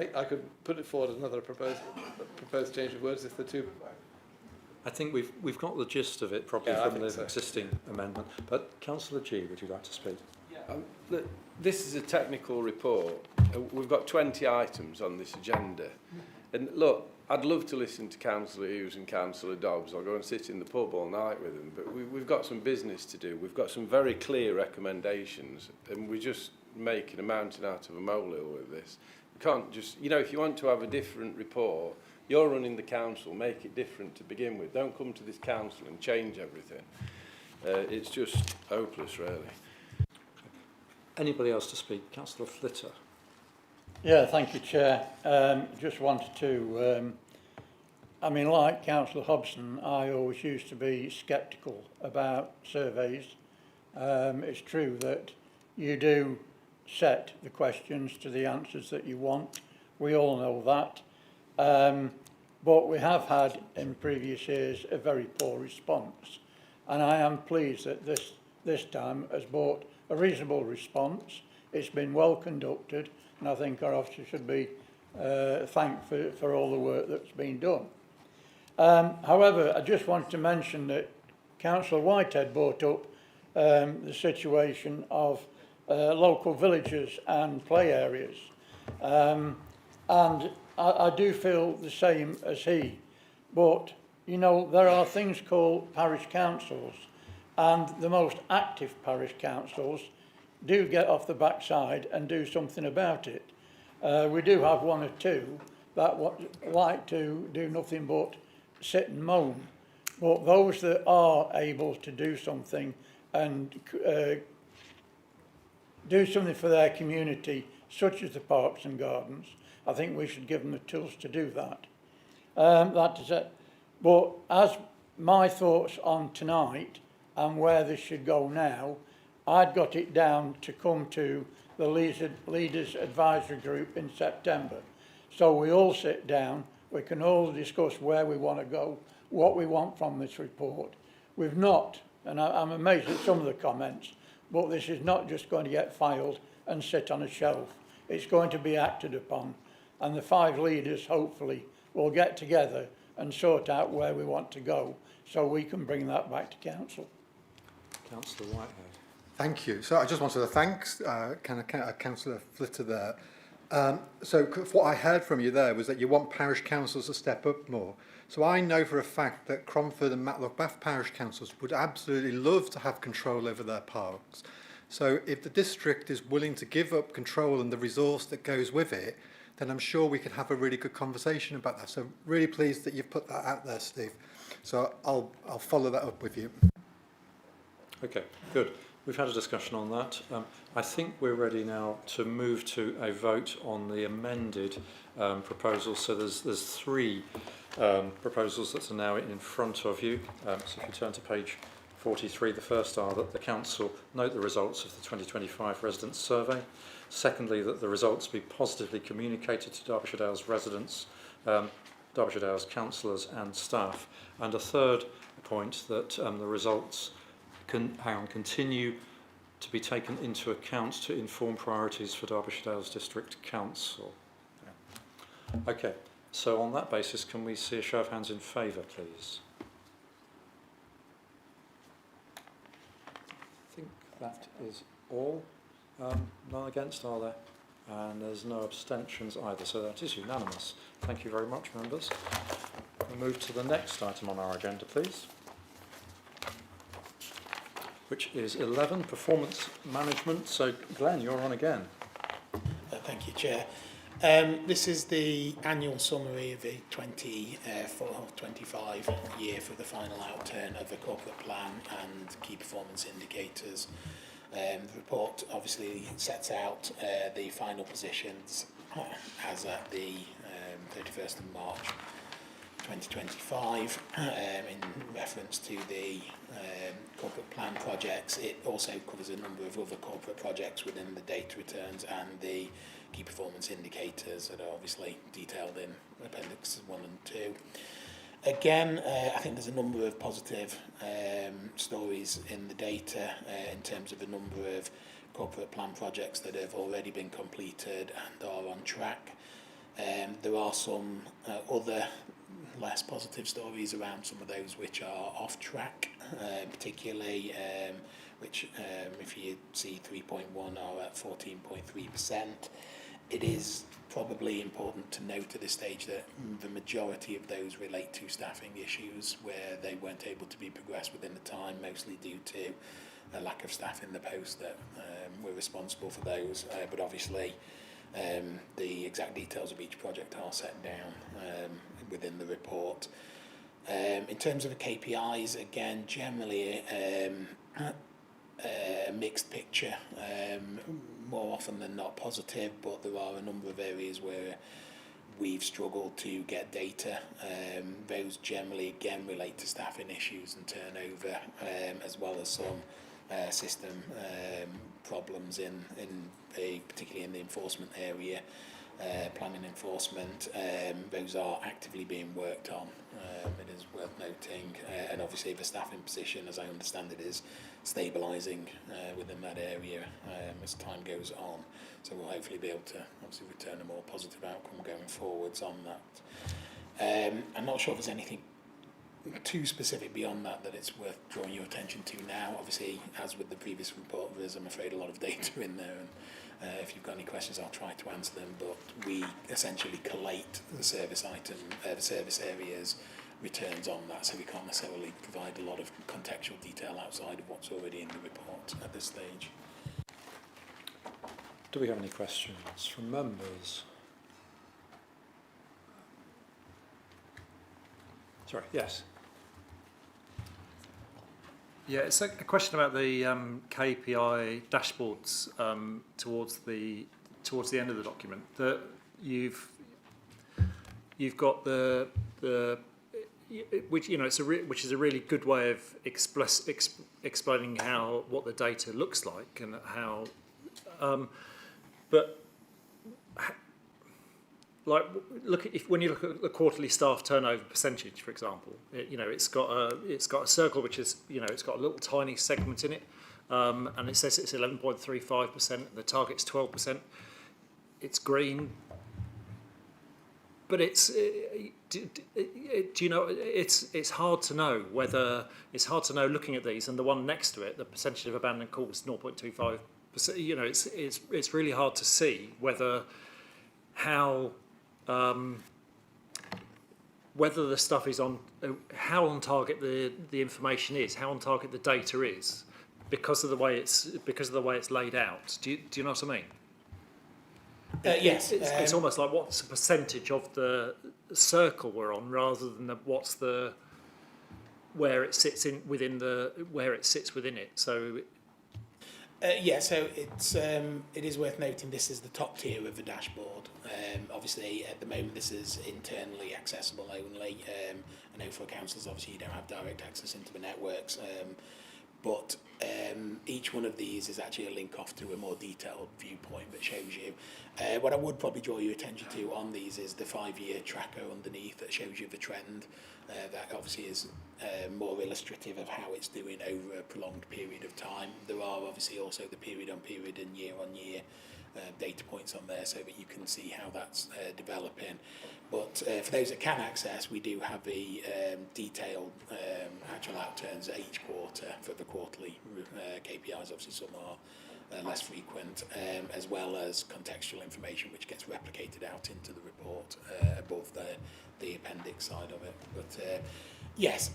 put it forward another proposed change of words if the two. I think we've got the gist of it probably from the existing amendment. But Councillor G, would you like to speak? Look, this is a technical report. We've got 20 items on this agenda. And look, I'd love to listen to Councillor Hughes and Councillor Dobbs. I'll go and sit in the pub all night with them. But we've got some business to do. We've got some very clear recommendations. And we're just making a mountain out of a molehill with this. We can't just, you know, if you want to have a different report, you're running the council, make it different to begin with. Don't come to this council and change everything. It's just hopeless, really. Anybody else to speak? Councillor Flitter. Yeah, thank you, Chair. Just wanted to, I mean, like Councillor Hobson, I always used to be sceptical about surveys. It's true that you do set the questions to the answers that you want. We all know that. But we have had in previous years a very poor response. And I am pleased that this time has brought a reasonable response. It's been well conducted, and I think our officers should be thanked for all the work that's been done. However, I just want to mention that Councillor Whitehead brought up the situation of local villages and play areas. And I do feel the same as he. But, you know, there are things called parish councils, and the most active parish councils do get off the backside and do something about it. We do have one or two that like to do nothing but sit and moan. But those that are able to do something and do something for their community, such as the parks and gardens, I think we should give them the tools to do that. That is it. But as my thoughts on tonight and where this should go now, I'd got it down to come to the Leaders Advisory Group in September. So we all sit down, we can all discuss where we want to go, what we want from this report. We've not, and I'm amazed at some of the comments, but this is not just going to get filed and sit on a shelf. It's going to be acted upon. And the 5 leaders, hopefully, will get together and sort out where we want to go so we can bring that back to council. Councillor Whitehead. Thank you. So I just wanted to thank Councillor Flitter there. So what I heard from you there was that you want parish councils to step up more. So I know for a fact that Cromford and Matlock Bath parish councils would absolutely love to have control over their parks. So if the district is willing to give up control and the resource that goes with it, then I'm sure we can have a really good conversation about that. So really pleased that you've put that out there, Steve. So I'll follow that up with you. Okay, good. We've had a discussion on that. I think we're ready now to move to a vote on the amended proposals. So there's 3 proposals that are now in front of you. So if you turn to page 43, the first are that the council note the results of the 2025 residents survey. Secondly, that the results be positively communicated to Derbyshire Dales residents, Derbyshire Dales councillors and staff. And a third point, that the results continue to be taken into account to inform priorities for Derbyshire Dales District Council. Yeah. Okay, so on that basis, can we see a show of hands in favour, please? I think that is all. None against, are there? And there's no abstentions either, so that is unanimous. Thank you very much, members. We'll move to the next item on our agenda, please, which is 11, performance management. So, Glenn, you're on again. Thank you, Chair. This is the annual summary of the 24-25 year for the final outturn of the corporate plan and key performance indicators. The report obviously sets out the final positions as at the 31st of March 2025 in reference to the corporate plan projects. It also covers a number of other corporate projects within the data returns and the key performance indicators that are obviously detailed in Appendix 1 and 2. Again, I think there's a number of positive stories in the data in terms of a number of corporate plan projects that have already been completed and are on track. There are some other less positive stories around some of those which are off track, particularly which, if you see 3.1, are at 14.3%. It is probably important to note at this stage that the majority of those relate to staffing issues where they weren't able to be progressed within the time, mostly due to a lack of staff in the post that were responsible for those. But obviously, the exact details of each project are set down within the report. In terms of the KPIs, again, generally a mixed picture, more often than not positive, but there are a number of areas where we've struggled to get data. Those generally again relate to staffing issues and turnover, as well as some system problems particularly in the enforcement area, planning enforcement. Those are actively being worked on. It is worth noting, and obviously the staffing position, as I understand it, is stabilising within that area as time goes on. So we'll hopefully be able to obviously return a more positive outcome going forwards on that. I'm not sure if there's anything too specific beyond that it's worth drawing your attention to now. Obviously, as with the previous report, there's, I'm afraid, a lot of data in there, and if you've got any questions, I'll try to answer them. But we essentially collate the service areas returns on that, so we can't necessarily provide a lot of contextual detail outside of what's already in the report at this stage. Do we have any questions from members? Sorry, yes. Yeah, it's a question about the KPI dashboards towards the end of the document. That you've got the which which is a really good way of explaining what the data looks like and how, but. Like, when you look at the quarterly staff turnover percentage, for example, it's got a circle which is, it's got a little tiny segment in it, and it says it's 11.35%. The target's 12%. It's green, but it's hard to know whether looking at these, and the one next to it, the percentage of abandoned calls, 0.25%. It's really hard to see whether whether the stuff is how on target the information is, how on target the data is, because of the way it's laid out. Do you know what I mean? Yes. It's almost like what's the percentage of the circle we're on, rather than where it sits within it. So. So it is worth noting this is the top tier of the dashboard. Obviously, at the moment, this is internally accessible only. I know for councillors, obviously, you don't have direct access into the networks, but each one of these is actually a link off to a more detailed viewpoint that shows you. What I would probably draw your attention to on these is the 5-year tracker underneath that shows you the trend. That obviously is more illustrative of how it's doing over a prolonged period of time. There are obviously also the period on period and year on year data points on there, so that you can see how that's developing. But for those that can access, we do have the detailed actual outturns at each quarter for the quarterly KPIs. Obviously, some are less frequent, as well as contextual information which gets replicated out into the report above the appendix side of it. But yes,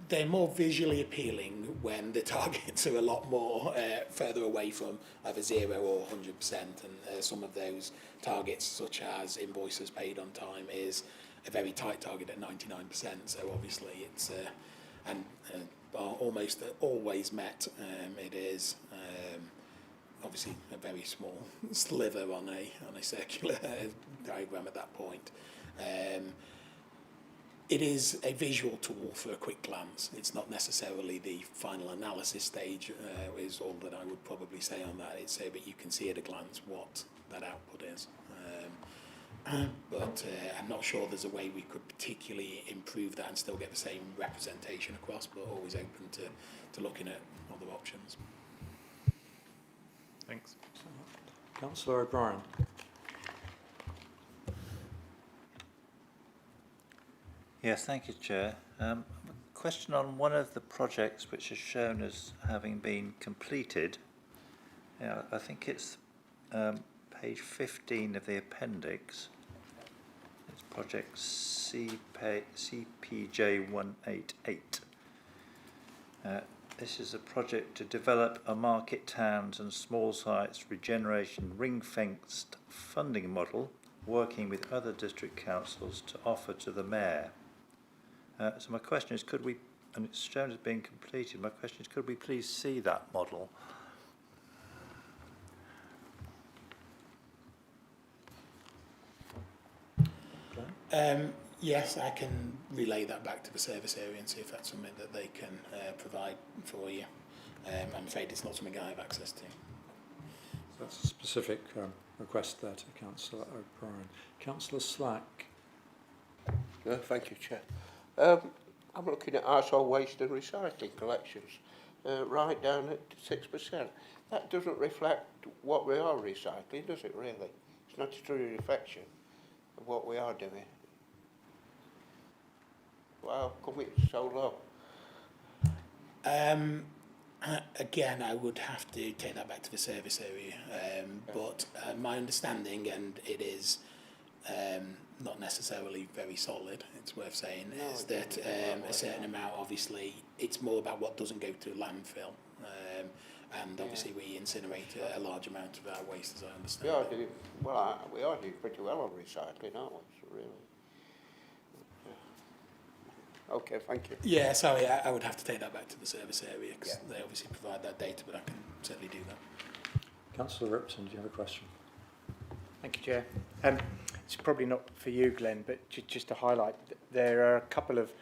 they're more visually appealing when the targets are a lot more further away from either 0 or 100%, and some of those targets, such as invoices paid on time, is a very tight target at 99%, so obviously it's almost always met. It is obviously a very small sliver on a circular diagram at that point. It is a visual tool for a quick glance. It's not necessarily the final analysis stage, is all that I would probably say on that. It's so that you can see at a glance what that output is. But I'm not sure there's a way we could particularly improve that and still get the same representation across, but always open to looking at other options. Thanks. Councillor O'Brien. Yes, thank you, Chair. A question on one of the projects which is shown as having been completed. Yeah, I think it's page 15 of the appendix. It's project CPJ188. This is a project to develop a market towns and small sites regeneration ring-fenced funding model, working with other district councils to offer to the Mayor. So my question is, could we, and it's shown as being completed, my question is, could we please see that model? Yes, I can relay that back to the service area and see if that's something that they can provide for you. I'm afraid it's not something I have access to. So that's a specific request there to Councillor O'Brien. Councillor Slack. No, thank you, Chair. I'm looking at household waste and recycling collections, right down at 6%. That doesn't reflect what we are recycling, does it really? It's not a true reflection of what we are doing. Well, come it's so low? Again, I would have to take that back to the service area, but my understanding, and it is not necessarily very solid, it's worth saying, is that a certain amount, obviously, it's more about what doesn't go to landfill, and obviously we incinerate a large amount of our waste, as I understand. We are doing pretty well on recycling, aren't we? So really. Okay, thank you. Yeah, sorry, I would have to take that back to the service area, because they obviously provide that data, but I can certainly do that. Councillor Ripton, do you have a question? Thank you, Chair. It's probably not for you, Glenn, but just to highlight, there are a couple of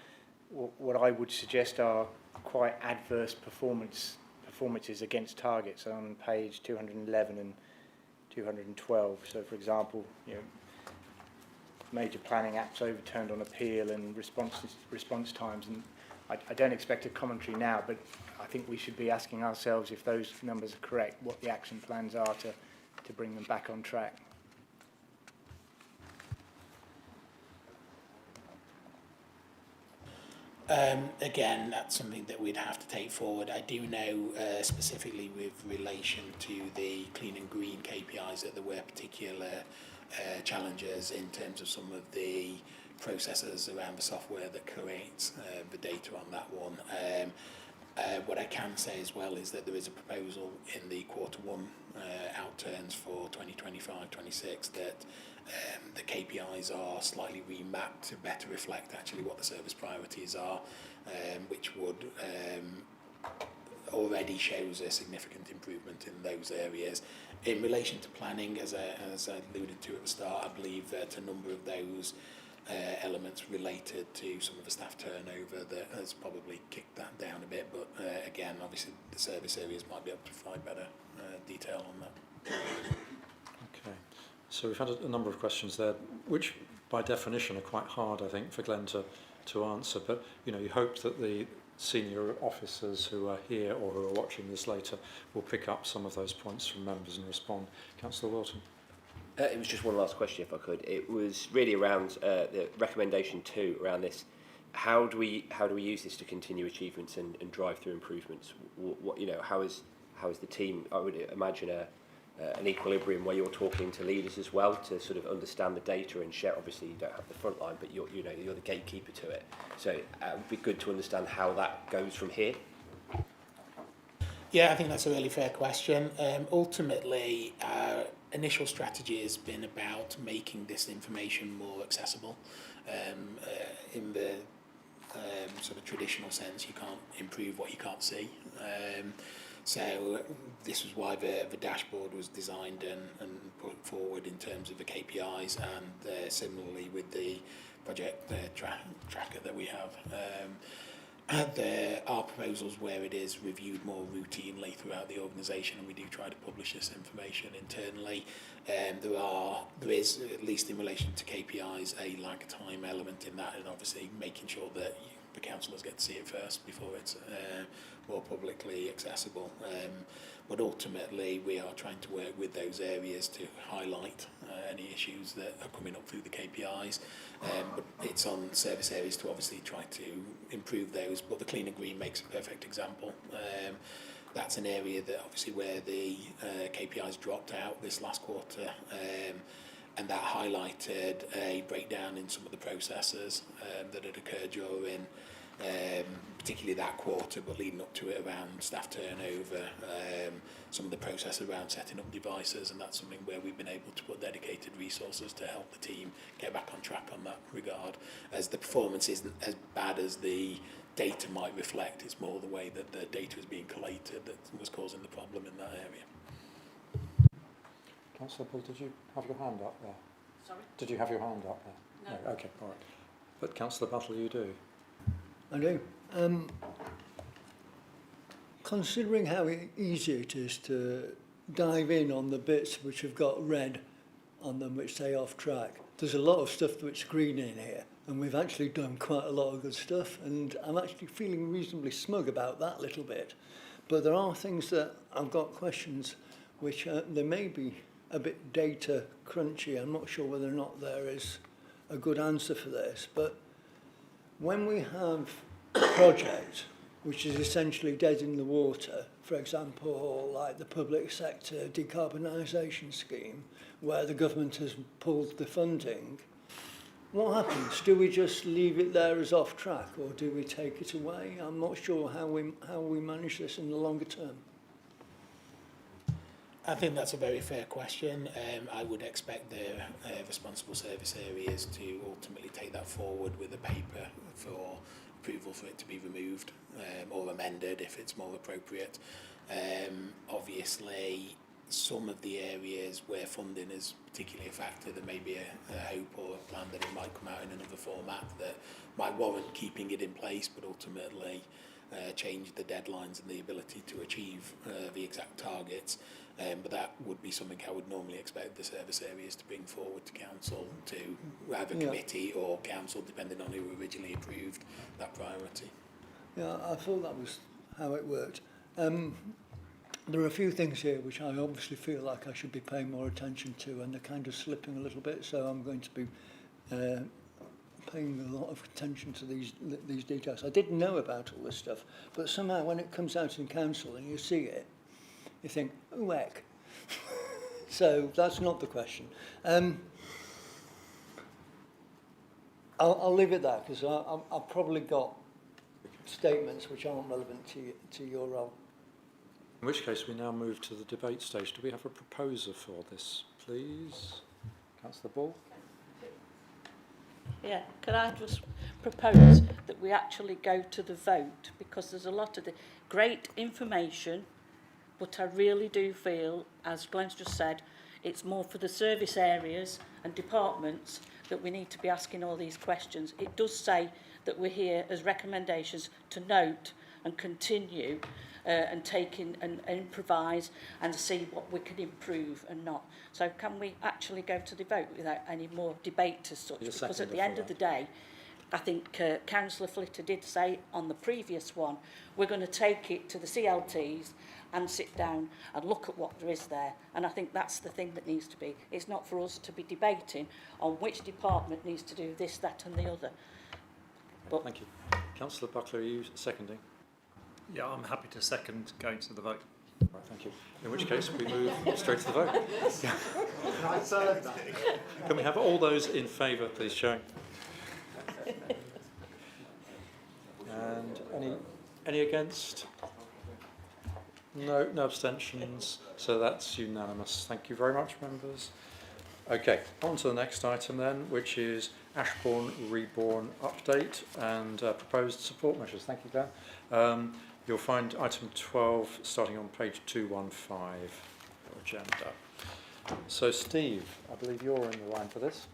what I would suggest are quite adverse performances against targets on page 211 and 212. So, for example, major planning apps overturned on appeal and response times. And I don't expect a commentary now, but I think we should be asking ourselves if those numbers are correct, what the action plans are to bring them back on track. Again, that's something that we'd have to take forward. I do know specifically with relation to the clean and green KPIs that there were particular challenges in terms of some of the processes around the software that creates the data on that one. What I can say as well is that there is a proposal in the Q1 outturns for 2025-26 that the KPIs are slightly remapped to better reflect actually what the service priorities are, which would already shows a significant improvement in those areas. In relation to planning, as I alluded to at the start, I believe that a number of those elements related to some of the staff turnover that has probably kicked that down a bit, but again, obviously the service areas might be able to provide better detail on that. Okay, so we've had a number of questions there, which by definition are quite hard, I think, for Glenn to answer, but you hope that the senior officers who are here or who are watching this later will pick up some of those points from members and respond. Councillor Wilton. It was just one last question, if I could. It was really around the recommendation 2 around this. How do we use this to continue achievements and drive through improvements? How how is the team? I would imagine an equilibrium where you're talking to leaders as well to sort of understand the data and share. Obviously, you don't have the front line, but you're the gatekeeper to it. So it would be good to understand how that goes from here. Yeah, I think that's a really fair question. Ultimately, our initial strategy has been about making this information more accessible. In the sort of traditional sense, you can't improve what you can't see. So this was why the dashboard was designed and put forward in terms of the KPIs, and similarly with the project tracker that we have. There are proposals where it is reviewed more routinely throughout the organisation, and we do try to publish this information internally. There is, at least in relation to KPIs, a lag time element in that, and obviously making sure that the councillors get to see it first before it's more publicly accessible. But ultimately, we are trying to work with those areas to highlight any issues that are coming up through the KPIs. But it's on service areas to obviously try to improve those. But the clean and green makes a perfect example. That's an area that obviously where the KPIs dropped out this last quarter. And that highlighted a breakdown in some of the processes that had occurred during particularly that quarter, but leading up to it around staff turnover, some of the process around setting up devices, and that's something where we've been able to put dedicated resources to help the team get back on track on that regard. As the performance isn't as bad as the data might reflect, it's more the way that the data is being collated that was causing the problem in that area. Councillor Bull, did you have your hand up there? Sorry? Did you have your hand up there? No. Okay, all right. But Councillor Battle, you do. I do. Considering how easy it is to dive in on the bits which have got red on them which say off track, there's a lot of stuff that's green in here, and we've actually done quite a lot of good stuff, and I'm actually feeling reasonably smug about that little bit. But there are things that I've got questions which they may be a bit data crunchy. I'm not sure whether or not there is a good answer for this, but when we have a project which is essentially dead in the water, for example, like the public sector decarbonisation scheme, where the government has pulled the funding, what happens? Do we just leave it there as off track, or do we take it away? I'm not sure how we manage this in the longer term. I think that's a very fair question. I would expect the responsible service areas to ultimately take that forward with a paper for approval for it to be removed or amended if it's more appropriate. Obviously, some of the areas where funding is particularly a factor, there may be a hope or a plan that it might come out in another format that might warrant keeping it in place, but ultimately change the deadlines and the ability to achieve the exact targets. But that would be something I would normally expect the service areas to bring forward to council, to either committee or council, depending on who originally approved that priority. Yeah, I thought that was how it worked. There are a few things here which I obviously feel like I should be paying more attention to, and they're kind of slipping a little bit, so I'm going to be paying a lot of attention to these details. I didn't know about all this stuff, but somehow when it comes out in council and you see it, you think, oh heck. So that's not the question. I'll leave it there, because I've probably got statements which aren't relevant to your role. In which case we now move to the debate stage. Do we have a proposer for this, please? Councillor Ball? Yeah, could I just propose that we actually go to the vote, because there's a lot of the great information, but I really do feel, as Glenn's just said, it's more for the service areas and departments that we need to be asking all these questions. It does say that we're here as recommendations to note and continue and take in and improvise and see what we can improve and not. So can we actually go to the vote without any more debate as such? Because at the end of the day, I think Councillor Flitter did say on the previous one, we're going to take it to the CLTs and sit down and look at what there is there. And I think that's the thing that needs to be. It's not for us to be debating on which department needs to do this, that and the other. But thank you. Councillor Buckler, are you seconding? Yeah, I'm happy to second going to the vote. Right, thank you. In which case, we move straight to the vote. Can we have all those in favour, please, show? And any against? No abstentions. So that's unanimous. Thank you very much, members. Okay, on to the next item then, which is Ashbourne Reborn update and proposed support measures. Thank you, Dan. You'll find item 12 starting on page 215 your agenda. So, Steve, I believe you're in the line for this.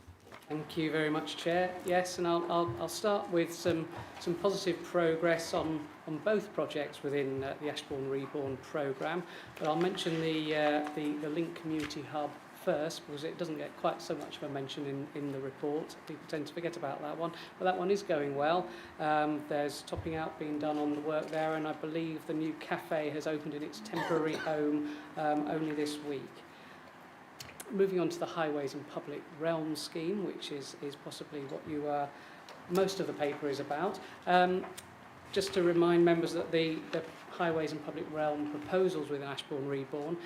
Thank you very much, Chair. Yes, and I'll start with some positive progress on both projects within the Ashbourne Reborn programme. But I'll mention the Link Community Hub first, because it doesn't get quite so much of a mention in the report. People tend to forget about that one, but that one is going well. There's topping out being done on the work there, and I believe the new cafe has opened in its temporary home only this week. Moving on to the Highways and Public Realm scheme, which is possibly what most of the paper is about. Just to remind members that the Highways and Public Realm proposals within Ashbourne Reborn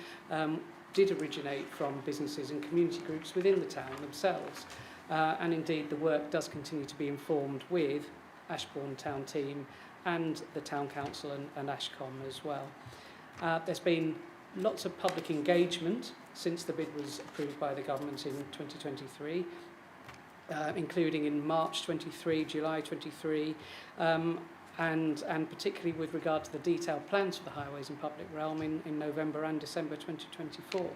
did originate from businesses and community groups within the town themselves. And indeed, the work does continue to be informed with Ashbourne Town Team and the Town Council and Ashcom as well. There's been lots of public engagement since the bid was approved by the government in 2023, including in March 23, July 23, and particularly with regard to the detailed plans for the Highways and Public Realm in November and December 2024.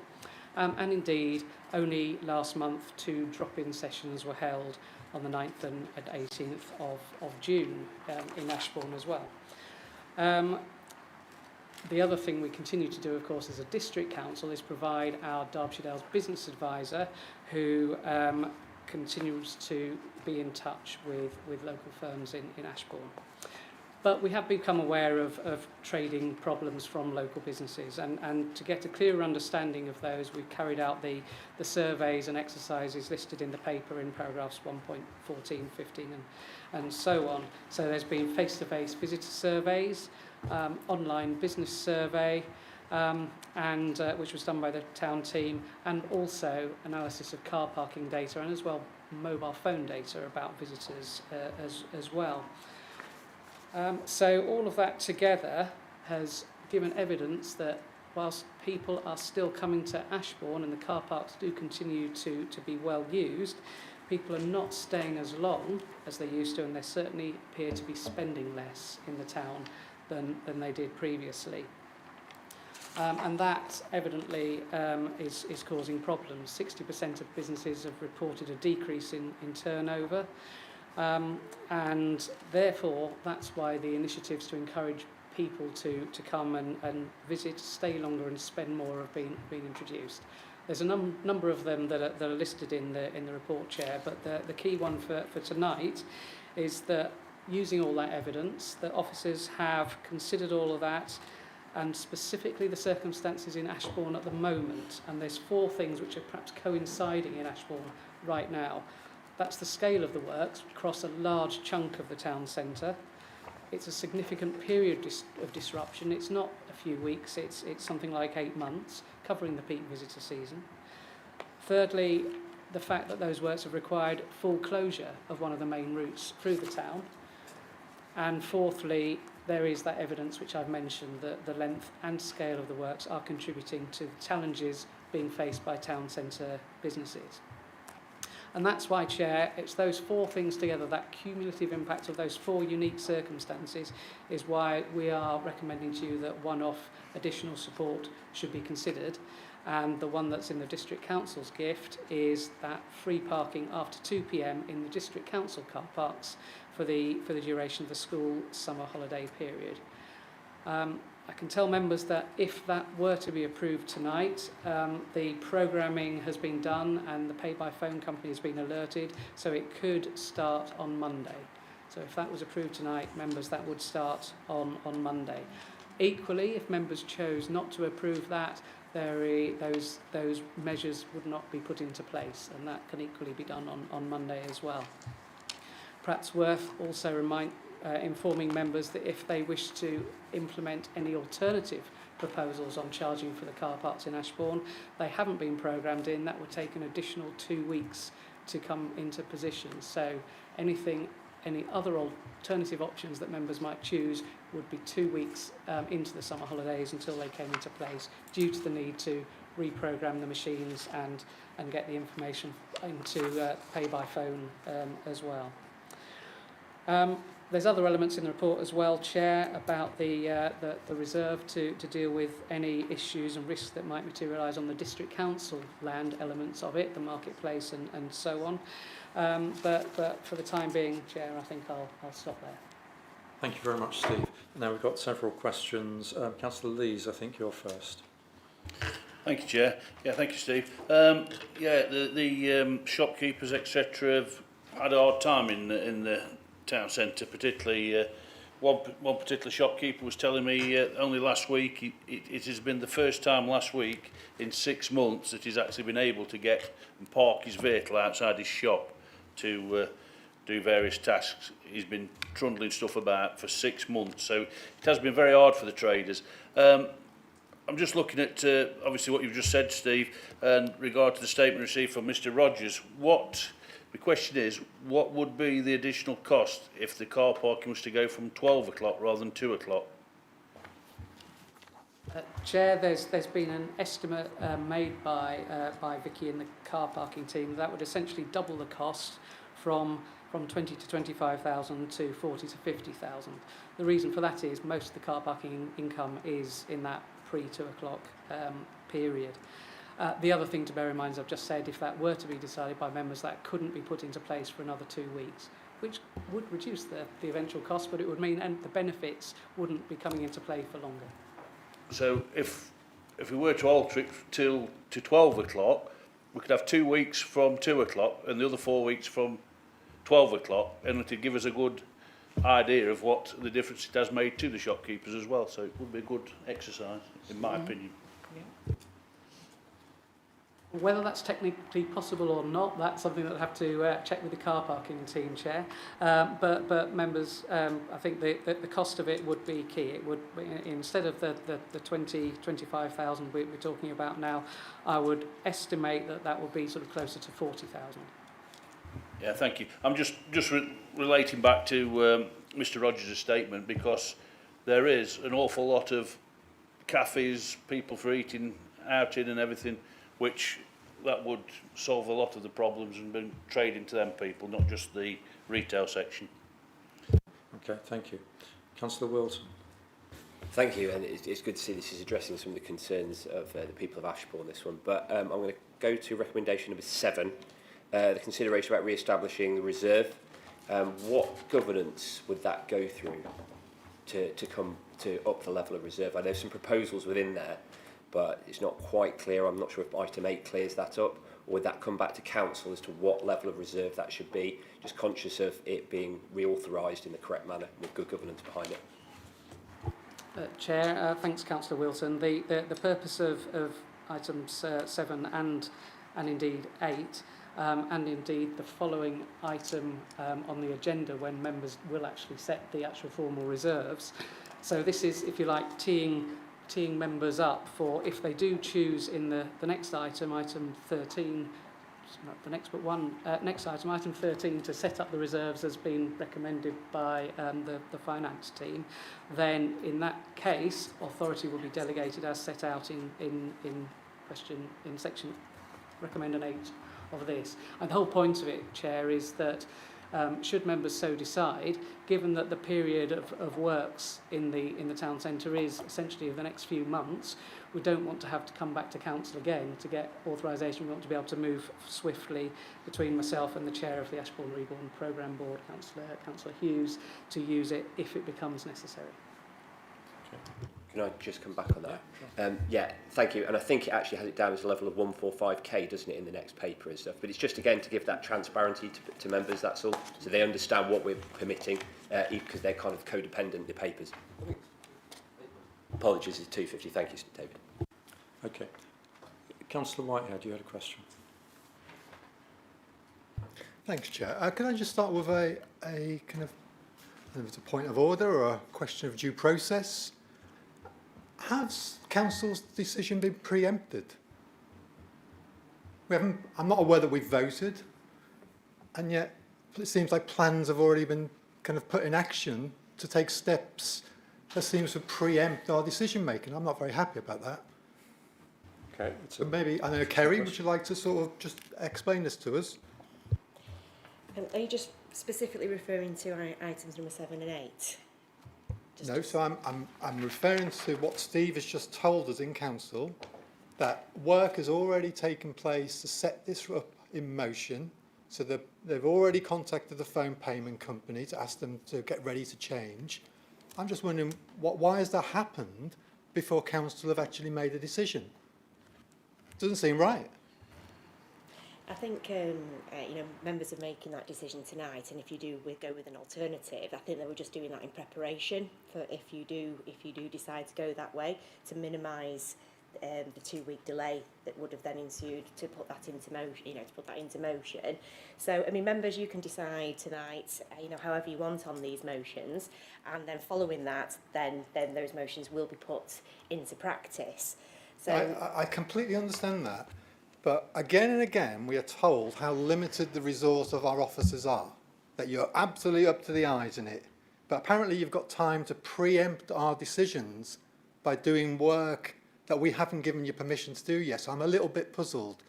And indeed, only last month 2 drop-in sessions were held on the 9th and 18th of June in Ashbourne as well. The other thing we continue to do, of course, as a district council is provide our Derbyshire Dales business advisor who continues to be in touch with local firms in Ashbourne. But we have become aware of trading problems from local businesses, and to get a clearer understanding of those, we've carried out the surveys and exercises listed in the paper in paragraphs 1.14, 15 and so on. So there's been face-to-face visitor surveys, online business survey, and which was done by the town team, and also analysis of car parking data and as well mobile phone data about visitors as well. So all of that together has given evidence that whilst people are still coming to Ashbourne and the car parks do continue to be well used, people are not staying as long as they used to, and they certainly appear to be spending less in the town than they did previously. And that evidently is causing problems. 60% of businesses have reported a decrease in turnover. And therefore, that's why the initiatives to encourage people to come and visit, stay longer and spend more have been introduced. There's a number of them that are listed in the report, Chair, but the key one for tonight is that using all that evidence, that officers have considered all of that and specifically the circumstances in Ashbourne at the moment. And there's 4 things which are perhaps coinciding in Ashbourne right now. That's the scale of the works across a large chunk of the town centre. It's a significant period of disruption. It's not a few weeks, it's something like 8 months, covering the peak visitor season. Thirdly, the fact that those works have required full closure of one of the main routes through the town. And fourthly, there is that evidence which I've mentioned, that the length and scale of the works are contributing to the challenges being faced by town centre businesses. And that's why, Chair, it's those 4 things together, that cumulative impact of those 4 unique circumstances is why we are recommending to you that one-off additional support should be considered. And the one that's in the District Council's gift is that free parking after 2 p.m. in the District Council car parks for the duration of the school summer holiday period. I can tell members that if that were to be approved tonight, the programming has been done and the pay-by-phone company has been alerted, so it could start on Monday. So if that was approved tonight, members, that would start on Monday. Equally, if members chose not to approve that, those measures would not be put into place, and that can equally be done on Monday as well. Perhaps worth also informing members that if they wish to implement any alternative proposals on charging for the car parks in Ashbourne, they haven't been programmed in, that would take an additional 2 weeks to come into position. So any other alternative options that members might choose would be 2 weeks into the summer holidays until they came into place, due to the need to reprogram the machines and get the information into pay by phone as well. There's other elements in the report as well, Chair, about the reserve to deal with any issues and risks that might materialise on the district council land elements of it, the marketplace and so on. But for the time being, Chair, I think I'll stop there. Thank you very much, Steve. Now we've got several questions. Councillor Lees, I think you're first. Thank you, Chair. Yeah, thank you, Steve. The shopkeepers, etc., have had a hard time in the town centre, particularly one particular shopkeeper was telling me only last week it has been the first time last week in 6 months that he's actually been able to get and park his vehicle outside his shop to do various tasks. He's been trundling stuff about for 6 months, so it has been very hard for the traders. I'm just looking at obviously what you've just said, Steve, and regard to the statement received from Mr. Rogers. The question is, what would be the additional cost if the car parking was to go from 12 o'clock rather than 2 o'clock? Chair, there's been an estimate made by Vicky and the car parking team that would essentially double the cost from 20 to 25,000 to 40 to 50,000. The reason for that is most of the car parking income is in that pre-2 o'clock period. The other thing to bear in mind, as I've just said, if that were to be decided by members, that couldn't be put into place for another 2 weeks, which would reduce the eventual cost, but it would mean the benefits wouldn't be coming into play for longer. So if we were to alter it to 12 o'clock, we could have 2 weeks from 2 o'clock and the other 4 weeks from 12 o'clock, and it would give us a good idea of what the difference it has made to the shopkeepers as well. So it would be a good exercise, in my opinion. Yeah. Whether that's technically possible or not, that's something that I'll have to check with the car parking team, Chair. But members, I think the cost of it would be key. It would be, instead of the 25,000 we're talking about now, I would estimate that would be sort of closer to 40,000. Yeah, thank you. I'm just relating back to Mr. Rogers' statement, because there is an awful lot of cafes, people for eating out in and everything, which that would solve a lot of the problems and bring trade into them people, not just the retail section. Okay, thank you. Councillor Wilson. Thank you, and it's good to see this is addressing some of the concerns of the people of Ashbourne, this one. But I'm going to go to recommendation number 7, the consideration about re-establishing the reserve. What governance would that go through to come to up the level of reserve? I know some proposals within there, but it's not quite clear. I'm not sure if item 8 clears that up, or would that come back to council as to what level of reserve that should be? Just conscious of it being reauthorised in the correct manner with good governance behind it. Chair, thanks, Councillor Wilson. The purpose of items 7 and indeed 8, and indeed the following item on the agenda, when members will actually set the actual formal reserves. So this is, if you like, teeing members up for, if they do choose in the next item, item 13, not the next but one, next item, item 13, to set up the reserves has been recommended by the finance team, then in that case authority will be delegated as set out in section recommendation 8 of this. And the whole point of it, Chair, is that should members so decide, given that the period of works in the town centre is essentially the next few months, we don't want to have to come back to council again to get authorisation. We want to be able to move swiftly between myself and the chair of the Ashbourne Reborn Programme Board, Councillor Hughes, to use it if it becomes necessary. Okay. Can I just come back on that? Yeah, sure. Yeah, thank you. And I think it actually has it down as a level of 145k, doesn't it, in the next paper and stuff? But it's just, again, to give that transparency to members, that's all, so they understand what we're permitting, because they're kind of codependent, the papers. Apologies, it's 250. Thank you, David. Okay. Councillor Whitehead, you had a question. Thanks, Chair. Can I just start with a kind of if it's a point of order or a question of due process. Has council's decision been preempted? I'm not aware that we've voted, and yet it seems like plans have already been kind of put in action to take steps that seems to preempt our decision making. I'm not very happy about that. Okay. So maybe, I don't know, Kerry, would you like to sort of just explain this to us? Are you just specifically referring to items number 7 and 8? No, so I'm referring to what Steve has just told us in council, that work has already taken place to set this up in motion. So they've already contacted the phone payment company to ask them to get ready to change. I'm just wondering, why has that happened before council have actually made a decision? Doesn't seem right. I think members are making that decision tonight, and if you do go with an alternative, I think they were just doing that in preparation for if you do decide to go that way, to minimise the 2-week delay that would have then ensued to put that into motion. So, I mean, members, you can decide tonight, however you want on these motions, and then following that, then those motions will be put into practice. So I completely understand that, but again and again we are told how limited the resource of our officers are, that you're absolutely up to the eyes in it, but apparently you've got time to preempt our decisions by doing work that we haven't given you permission to do yet. So I'm a little bit puzzled.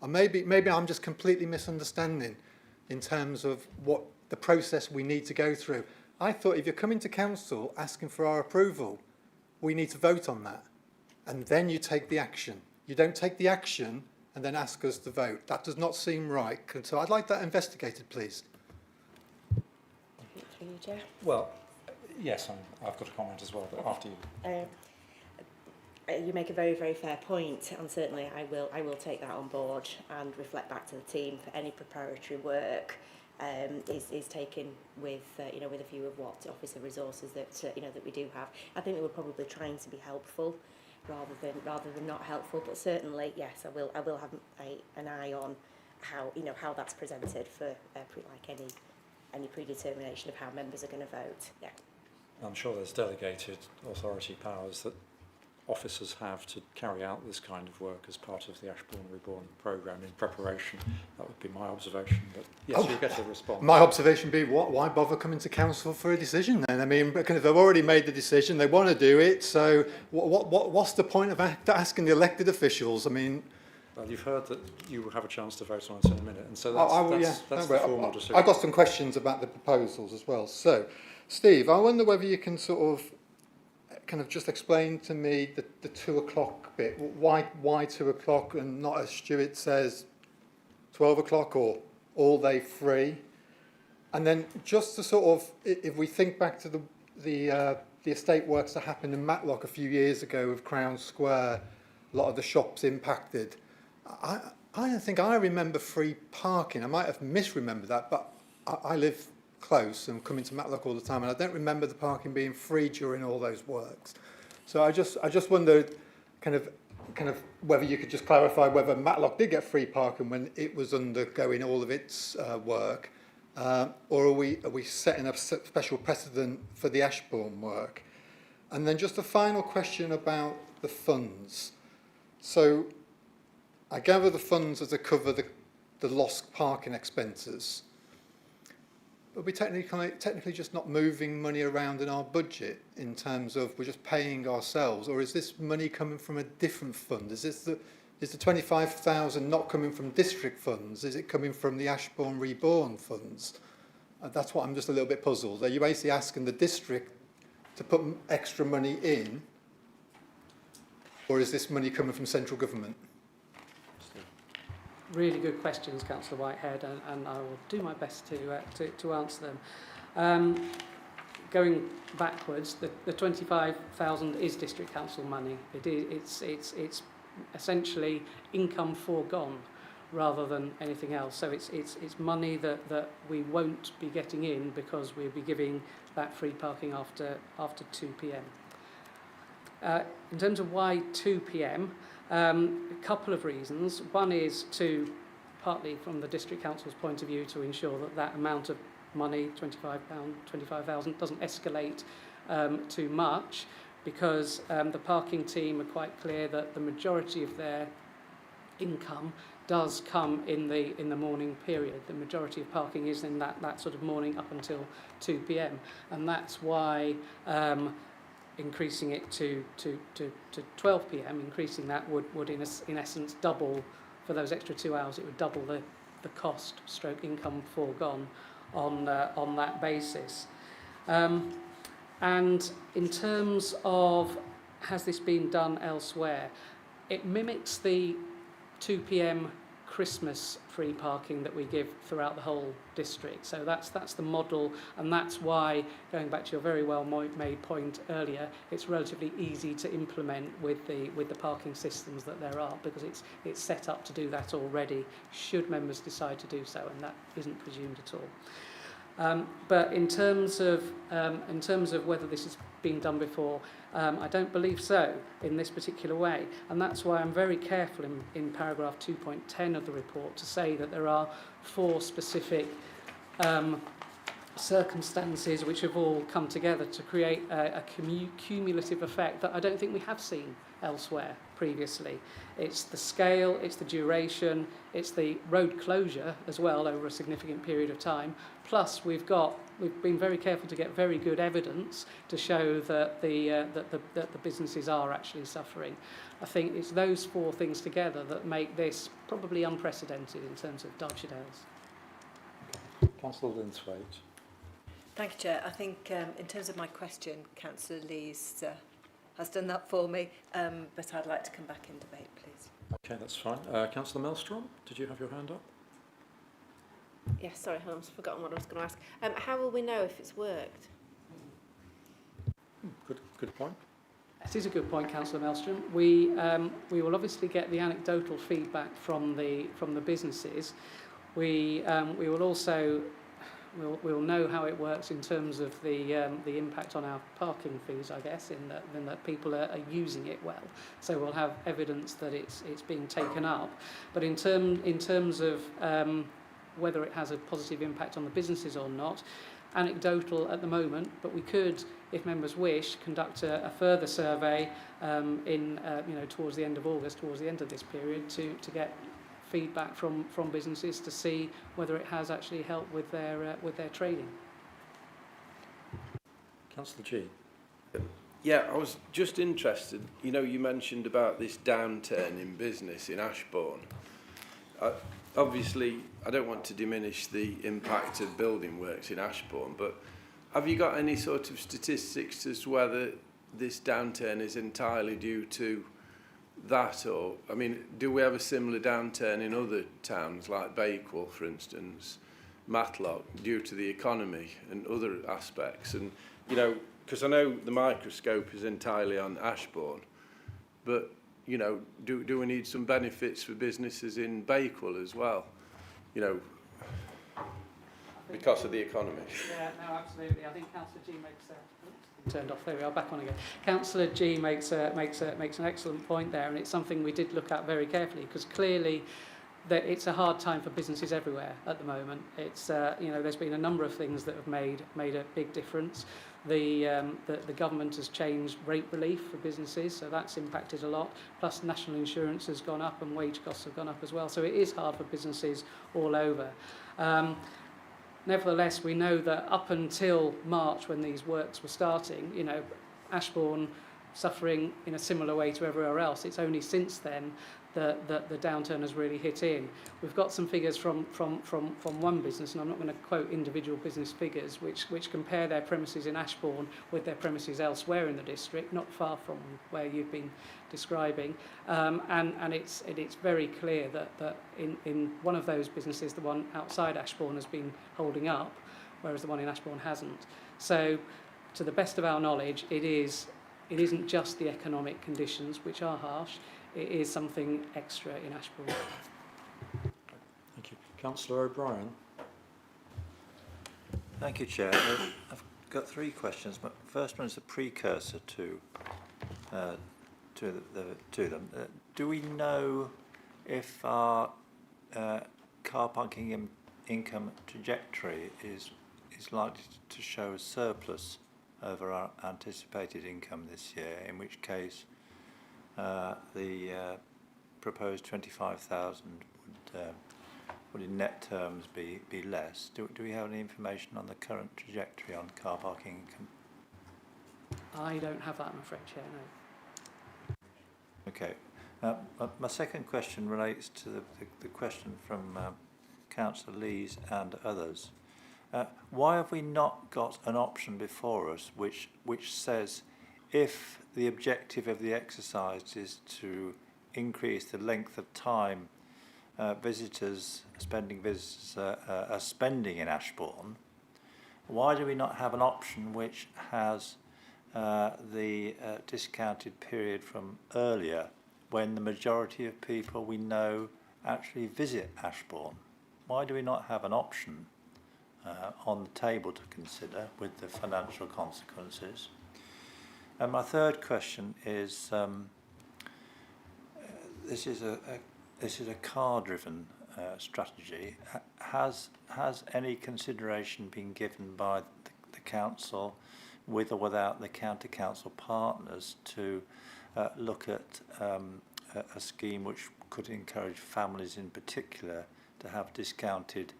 Or maybe I'm just completely misunderstanding in terms of what the process we need to go through. I thought if you're coming to council asking for our approval, we need to vote on that. And then you take the action. You don't take the action and then ask us to vote. That does not seem right. So I'd like that investigated, please. through you, Chair. Well, yes, I've got a comment as well, but after you. You make a very, very fair point, and certainly I will take that on board and reflect back to the team for any preparatory work is taken with with a view of what officer resources that that we do have. I think we were probably trying to be helpful rather than not helpful, but certainly yes, I will have an eye on how that's presented for like any predetermination of how members are going to vote. Yeah. I'm sure there's delegated authority powers that officers have to carry out this kind of work as part of the Ashbourne Reborn programme in preparation. That would be my observation, but yes, you'll get a response. My observation would be, why bother coming to council for a decision then? I mean, because they've already made the decision, they want to do it, so what's the point of asking the elected officials? I mean... Well, you've heard that you will have a chance to vote on it in a minute, and so that's the formal decision. I've got some questions about the proposals as well. So, Steve, I wonder whether you can sort of kind of just explain to me the 2 o'clock bit. Why 2 o'clock and not, as Stuart says, 12 o'clock or all day free? And then just to sort of, if we think back to the estate works that happened in Matlock a few years ago with Crown Square, a lot of the shops impacted. I don't think I remember free parking. I might have misremembered that, but I live close and come into Matlock all the time, and I don't remember the parking being free during all those works. So I just wondered kind of whether you could just clarify whether Matlock did get free parking when it was undergoing all of its work, or are we setting up special precedent for the Ashbourne work? And then just a final question about the funds. So I gather the funds are to cover the lost parking expenses. But we're technically just not moving money around in our budget in terms of we're just paying ourselves, or is this money coming from a different fund? Is the 25,000 not coming from district funds? Is it coming from the Ashbourne Reborn funds? That's what I'm just a little bit puzzled. Are you basically asking the district to put extra money in, or is this money coming from central government? Really good questions, Councillor Whitehead, and I will do my best to answer them. Going backwards, the 25,000 is district council money. It's essentially income foregone rather than anything else. So it's money that we won't be getting in because we'll be giving that free parking after 2 p.m. In terms of why 2 p.m. A couple of reasons. One is to, partly from the district council's point of view, to ensure that amount of money, £25, 25,000, doesn't escalate too much, because the parking team are quite clear that the majority of their income does come in the morning period. The majority of parking is in that sort of morning up until 2 p.m. and that's why increasing it to 12 p.m. increasing that would in essence double, for those extra 2 hours it would double the cost stroke income foregone on that basis. And in terms of has this been done elsewhere, it mimics the 2 p.m. Christmas free parking that we give throughout the whole district. So that's the model, and that's why, going back to your very well made point earlier, it's relatively easy to implement with the parking systems that there are, because it's set up to do that already, should members decide to do so, and that isn't presumed at all. But in terms of whether this has been done before, I don't believe so in this particular way, and that's why I'm very careful in paragraph 2.10 of the report to say that there are 4 specific circumstances which have all come together to create a cumulative effect that I don't think we have seen elsewhere previously. It's the scale, it's the duration, it's the road closure as well over a significant period of time. Plus, we've been very careful to get very good evidence to show that the businesses are actually suffering. I think it's those 4 things together that make this probably unprecedented in terms of Derbyshire Dales. Councillor Linthwaite. Thank you, Chair. I think in terms of my question, Councillor Lees has done that for me, but I'd like to come back in debate, please. Okay, that's fine. Councillor Maelstrom, did you have your hand up? Yes, sorry, I've forgotten what I was going to ask. How will we know if it's worked? Good point. It is a good point, Councillor Maelstrom. We will obviously get the anecdotal feedback from the businesses. We will also we'll know how it works in terms of the impact on our parking fees, I guess, in that people are using it well. So we'll have evidence that it's being taken up. But in terms of whether it has a positive impact on the businesses or not, anecdotal at the moment, but we could, if members wish, conduct a further survey towards the end of August, towards the end of this period, to get feedback from businesses to see whether it has actually helped with their trading. Councillor G. Yeah, I was just interested, you mentioned about this downturn in business in Ashbourne. Obviously, I don't want to diminish the impact of building works in Ashbourne, but have you got any sort of statistics as to whether this downturn is entirely due to that, or, I mean, do we have a similar downturn in other towns like Bakewell, for instance, Matlock, due to the economy and other aspects? And, because I know the microscope is entirely on Ashbourne, but, do we need some benefits for businesses in Bakewell as well, because of the economy? Yeah, no, absolutely. I think Councillor G makes turned off. There we are, back on again. Councillor G makes an excellent point there, and it's something we did look at very carefully, because clearly that it's a hard time for businesses everywhere at the moment. It's there's been a number of things that have made a big difference. The government has changed rate relief for businesses, so that's impacted a lot. Plus, national insurance has gone up and wage costs have gone up as well. So it is hard for businesses all over. Nevertheless, we know that up until March, when these works were starting, Ashbourne suffering in a similar way to everywhere else. It's only since then that the downturn has really hit in. We've got some figures from one business, and I'm not going to quote individual business figures, which compare their premises in Ashbourne with their premises elsewhere in the district, not far from where you've been describing, and it's very clear that in one of those businesses, the one outside Ashbourne has been holding up, whereas the one in Ashbourne hasn't. So, to the best of our knowledge, it isn't just the economic conditions which are harsh. It is something extra in Ashbourne. Thank you. Councillor O'Brien. Thank you, Chair. I've got 3 questions. My first one is a precursor to them. Do we know if our car parking income trajectory is is likely to show a surplus over our anticipated income this year, in which case the proposed 25,000 would in net terms be less. Do we have any information on the current trajectory on car parking income? I don't have that, I'm afraid, Chair, no. Okay. My second question relates to the question from Councillor Lees and others. Why have we not got an option before us which says if the objective of the exercise is to increase the length of time visitors are spending in Ashbourne, why do we not have an option which has the discounted period from earlier, when the majority of people we know actually visit Ashbourne? Why do we not have an option on the table to consider with the financial consequences? And my third question is, this is a car-driven strategy. Has any consideration been given by the council, with or without the county council partners, to look at a scheme which could encourage families in particular to have discounted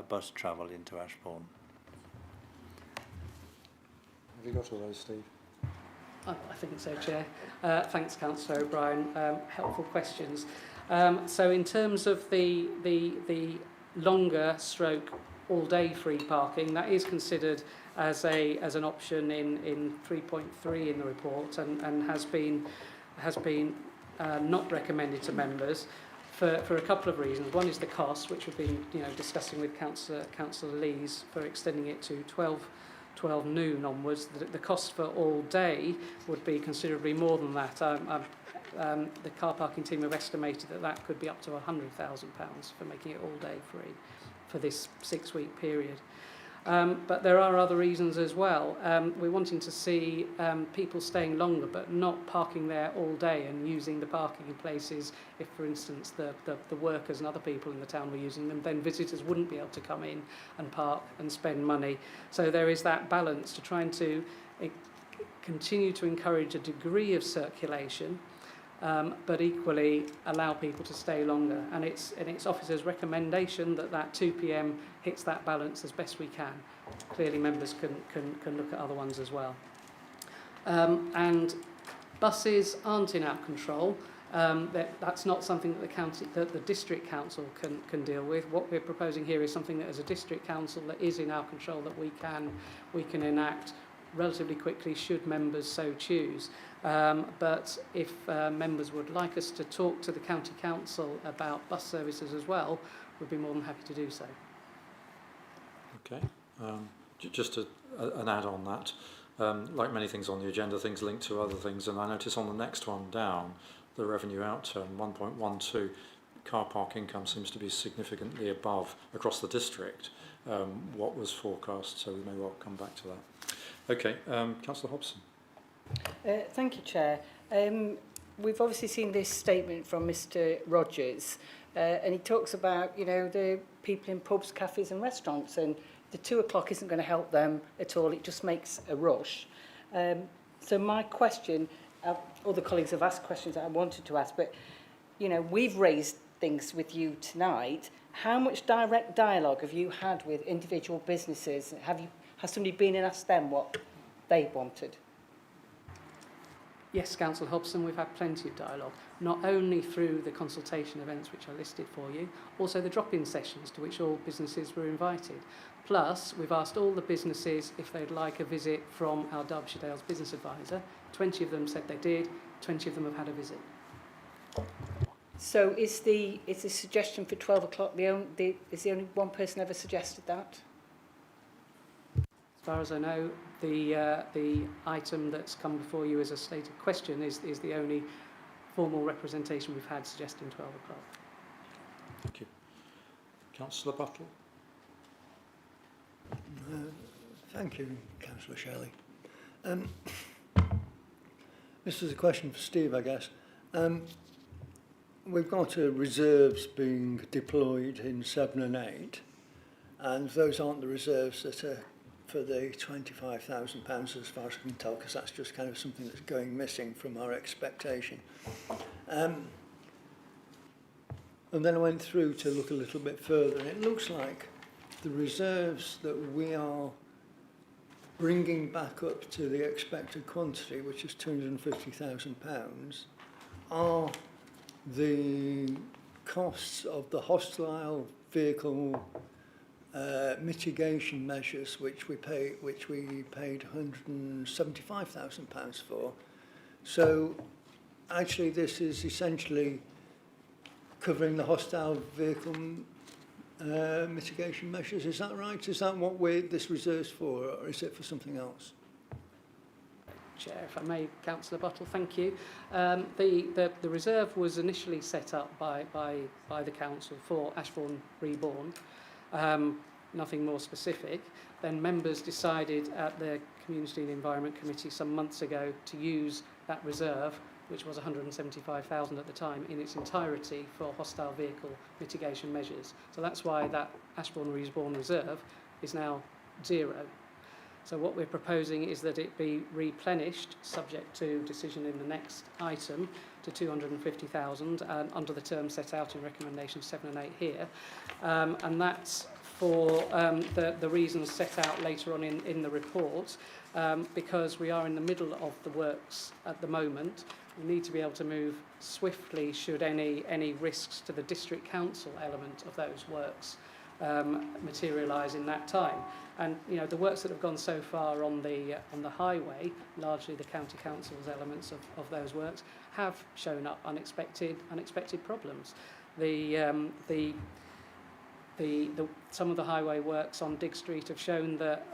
bus travel into Ashbourne? Have you got all those, Steve? I think so, Chair. Thanks, Councillor O'Brien. Helpful questions. So in terms of the longer stroke all-day free parking, that is considered as an option in 3.3 in the report, and has been not recommended to members for a couple of reasons. One is the cost, which we've been discussing with Councillor Lees, for extending it to 12 noon onwards. The cost for all day would be considerably more than that. The car parking team have estimated that could be up to £100,000 for making it all day free for this 6-week period. But there are other reasons as well. We're wanting to see people staying longer but not parking there all day and using the parking places. If, for instance, the workers and other people in the town were using them, then visitors wouldn't be able to come in and park and spend money. So there is that balance to trying to continue to encourage a degree of circulation, but equally allow people to stay longer. And it's officers' recommendation that 2 p.m. hits that balance as best we can. Clearly, members can look at other ones as well. And buses aren't in our control. That's not something that the district council can deal with. What we're proposing here is something that, as a district council, that is in our control, that we can enact relatively quickly should members so choose. But if members would like us to talk to the county council about bus services as well, we'd be more than happy to do so. Okay. Just an add on that. Like many things on the agenda, things linked to other things, and I notice on the next one down, the revenue outturn 1.12, car park income seems to be significantly above across the district what was forecast, so we may well come back to that. Okay, Councillor Hobson. Thank you, Chair. We've obviously seen this statement from Mr Rogers, and he talks about, the people in pubs, cafes and restaurants, and the 2 o'clock isn't going to help them at all. It just makes a rush. So my question, other colleagues have asked questions that I wanted to ask, but, we've raised things with you tonight. How much direct dialogue have you had with individual businesses? Has somebody been and asked them what they wanted? Yes, Councillor Hobson, we've had plenty of dialogue, not only through the consultation events which I listed for you, also the drop-in sessions to which all businesses were invited. Plus, we've asked all the businesses if they'd like a visit from our Derbyshire Dales business advisor. 20 of them said they did, 20 of them have had a visit. So is the suggestion for 12 o'clock is the only one person ever suggested that? As far as I know, the item that's come before you as a stated question is the only formal representation we've had suggesting 12 o'clock. Thank you. Councillor Buttle. Thank you, Councillor Shelley. This is a question for Steve, I guess. We've got reserves being deployed in 7 and 8, and those aren't the reserves that are for the £25,000 as far as I can tell, because that's just kind of something that's going missing from our expectation. And then I went through to look a little bit further, and it looks like the reserves that we are bringing back up to the expected quantity, which is £250,000, are the costs of the hostile vehicle mitigation measures, which we paid £175,000 for. So actually this is essentially covering the hostile vehicle mitigation measures. Is that right? Is that what this reserve's for, or is it for something else? Chair, if I may, Councillor Buttle, thank you. The reserve was initially set up by the council for Ashbourne Reborn, nothing more specific. Then members decided at the Community and Environment Committee some months ago to use that reserve, which was 175,000 at the time, in its entirety for hostile vehicle mitigation measures. So that's why that Ashbourne Reborn reserve is now zero. So what we're proposing is that it be replenished, subject to decision in the next item, to 250,000 under the terms set out in recommendations 7 and 8 here. And that's for the reasons set out later on in the report, because we are in the middle of the works at the moment. We need to be able to move swiftly should any risks to the district council element of those works materialise in that time. And you know, the works that have gone so far on the highway, largely the county council's elements of those works, have shown up unexpected problems. Some of the highway works on Dig Street have shown that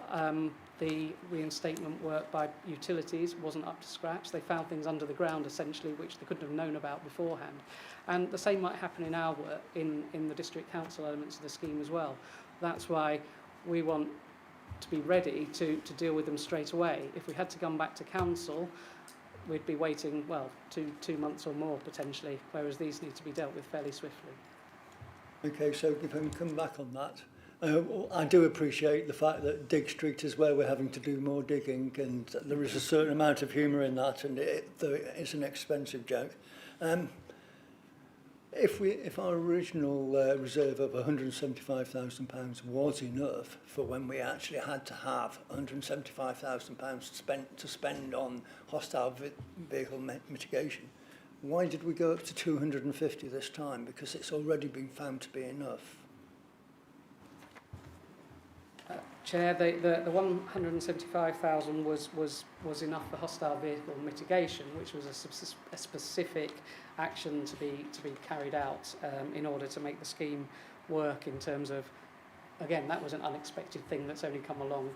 the reinstatement work by utilities wasn't up to scratch. They found things under the ground, essentially, which they couldn't have known about beforehand. And the same might happen in our work, in the district council elements of the scheme as well. That's why we want to be ready to deal with them straight away. If we had to come back to council, we'd be waiting, well, two months or more, potentially, whereas these need to be dealt with fairly swiftly. Okay, so if I can come back on that. I do appreciate the fact that Dig Street is where we're having to do more digging, and there is a certain amount of humour in that, and it's an expensive joke. If our original reserve of £175,000 was enough for when we actually had to have £175,000 to spend on hostile vehicle mitigation, why did we go up to 250 this time? Because it's already been found to be enough. Chair, the 175,000 was enough for hostile vehicle mitigation, which was a specific action to be carried out in order to make the scheme work in terms of, again, that was an unexpected thing that's only come along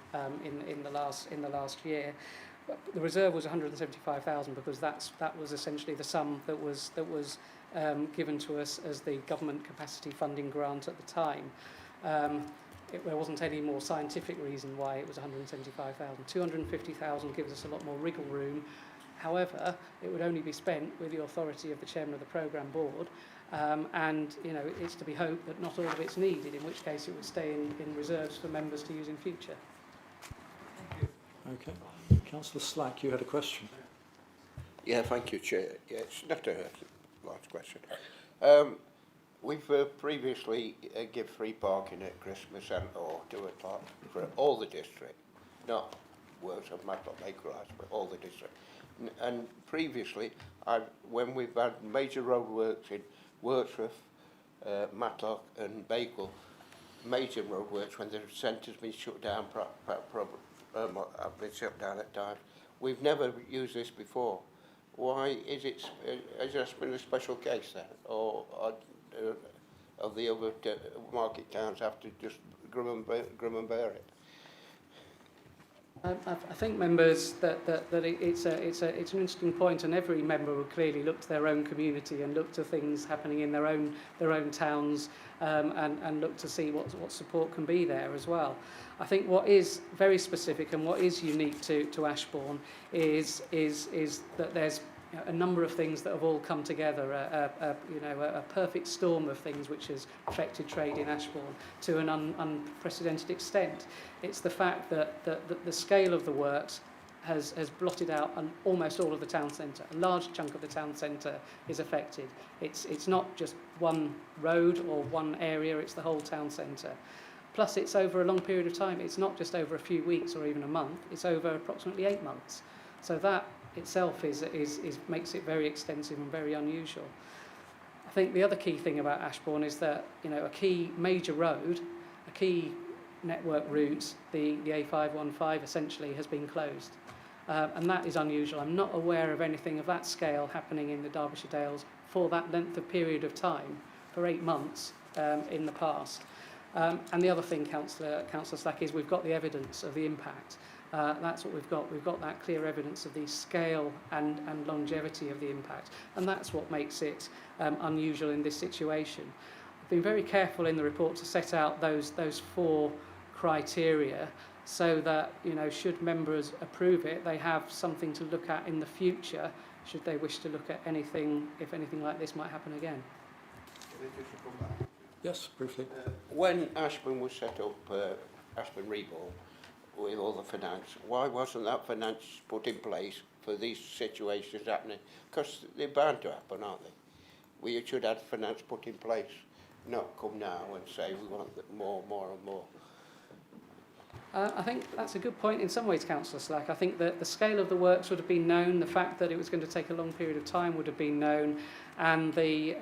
in the last year. But the reserve was 175,000 because that was essentially the sum that was given to us as the government capacity funding grant at the time. There wasn't any more scientific reason why it was 175,000. 250,000 gives us a lot more wriggle room. However, it would only be spent with the authority of the chairman of the programme board, and you know, it's to be hoped that not all of it's needed, in which case it would stay in reserves for members to use in future. Okay. Councillor Slack, you had a question. Yeah, thank you, Chair. Yeah, it's not a large question. We've previously give free parking at Christmas and or do it like for all the district, not works of Matlock Lake Rise, but all the district. And previously, when we've had major road works in Wordsworth, Matlock and Bakewell, major road works when the centre's been shut down, have been shut down at times. We've never used this before. Why is it? Has there been a special case then, or of the other market towns have to just grim and bear it? I think members that it's an interesting point, and every member will clearly look to their own community and look to things happening in their own towns, and look to see what support can be there as well. I think what is very specific and what is unique to Ashbourne is that there's a number of things that have all come together, a perfect storm of things which has affected trade in Ashbourne to an unprecedented extent. It's the fact that the scale of the works has blotted out almost all of the town centre. A large chunk of the town centre is affected. It's not just one road or one area, it's the whole town centre. Plus it's over a long period of time. It's not just over a few weeks or even a month, it's over approximately 8 months. So that itself makes it very extensive and very unusual. I think the other key thing about Ashbourne is that a key major road, a key network route, the A515 essentially has been closed, and that is unusual. I'm not aware of anything of that scale happening in the Derbyshire Dales for that length of period of time, for 8 months in the past. And the other thing, Councillor Slack, is we've got the evidence of the impact. That's what we've got. We've got that clear evidence of the scale and longevity of the impact. And that's what makes it unusual in this situation. I've been very careful in the report to set out those 4 criteria so that, should members approve it, they have something to look at in the future, should they wish to look at anything, if anything like this might happen again. Yes, briefly. When Ashbourne was set up, Ashbourne Reborn, with all the finance, why wasn't that finance put in place for these situations happening? Because they're bound to happen, aren't they? We should have finance put in place, not come now and say we want more and more. I think that's a good point in some ways, Councillor Slack. I think that the scale of the works would have been known, the fact that it was going to take a long period of time would have been known, and the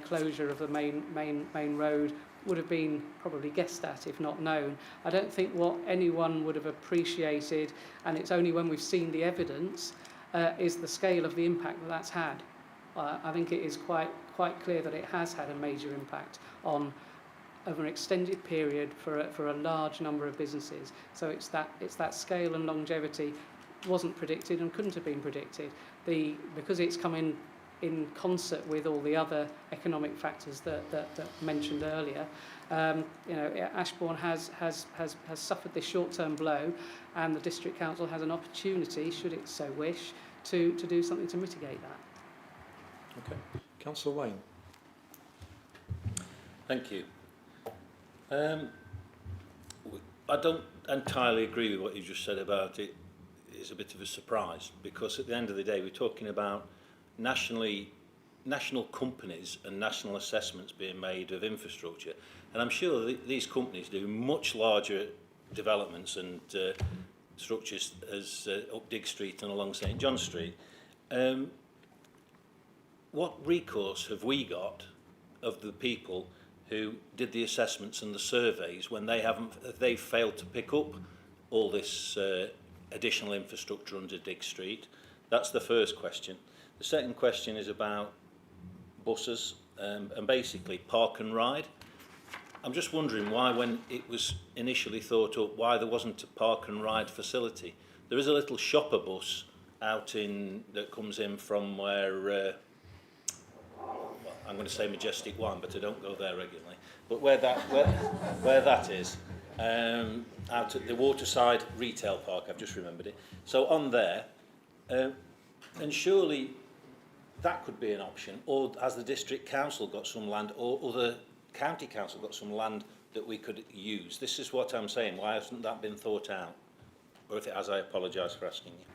closure of the main road would have been probably guessed at, if not known. I don't think what anyone would have appreciated, and it's only when we've seen the evidence, is the scale of the impact that that's had. I think it is quite clear that it has had a major impact on over an extended period for a large number of businesses. So it's that scale and longevity wasn't predicted and couldn't have been predicted. Because it's come in concert with all the other economic factors that mentioned earlier, Ashbourne has suffered this short-term blow, and the District Council has an opportunity, should it so wish, to do something to mitigate that. Okay. Councillor Wayne. Thank you. I don't entirely agree with what you just said about it. It's a bit of a surprise, because at the end of the day we're talking about national companies and national assessments being made of infrastructure, and I'm sure these companies do much larger developments and structures as up Dig Street and along St John Street. What recourse have we got of the people who did the assessments and the surveys when they've failed to pick up all this additional infrastructure under Dig Street? That's the first question. The second question is about buses and basically park and ride. I'm just wondering why, when it was initially thought up, why there wasn't a park and ride facility. There is a little shopper bus that comes in from where I'm going to say Majestic 1, but I don't go there regularly. But where that is, out at the Waterside Retail Park, I've just remembered it. So on there, and surely that could be an option. Or has the District Council got some land, or the County Council got some land that we could use? This is what I'm saying. Why hasn't that been thought out? Or if it has, I apologise for asking you.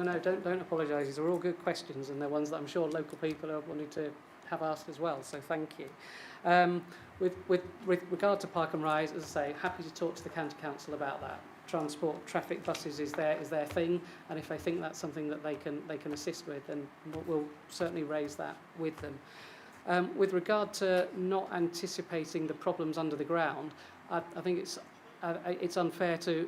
No, don't apologise. These are all good questions, and they're ones that I'm sure local people are wanting to have asked as well, so thank you. With regard to park and ride, as I say, happy to talk to the County Council about that. Transport, traffic buses is their thing, and if they think that's something that they can assist with, then we'll certainly raise that with them. With regard to not anticipating the problems under the ground, I think it's unfair to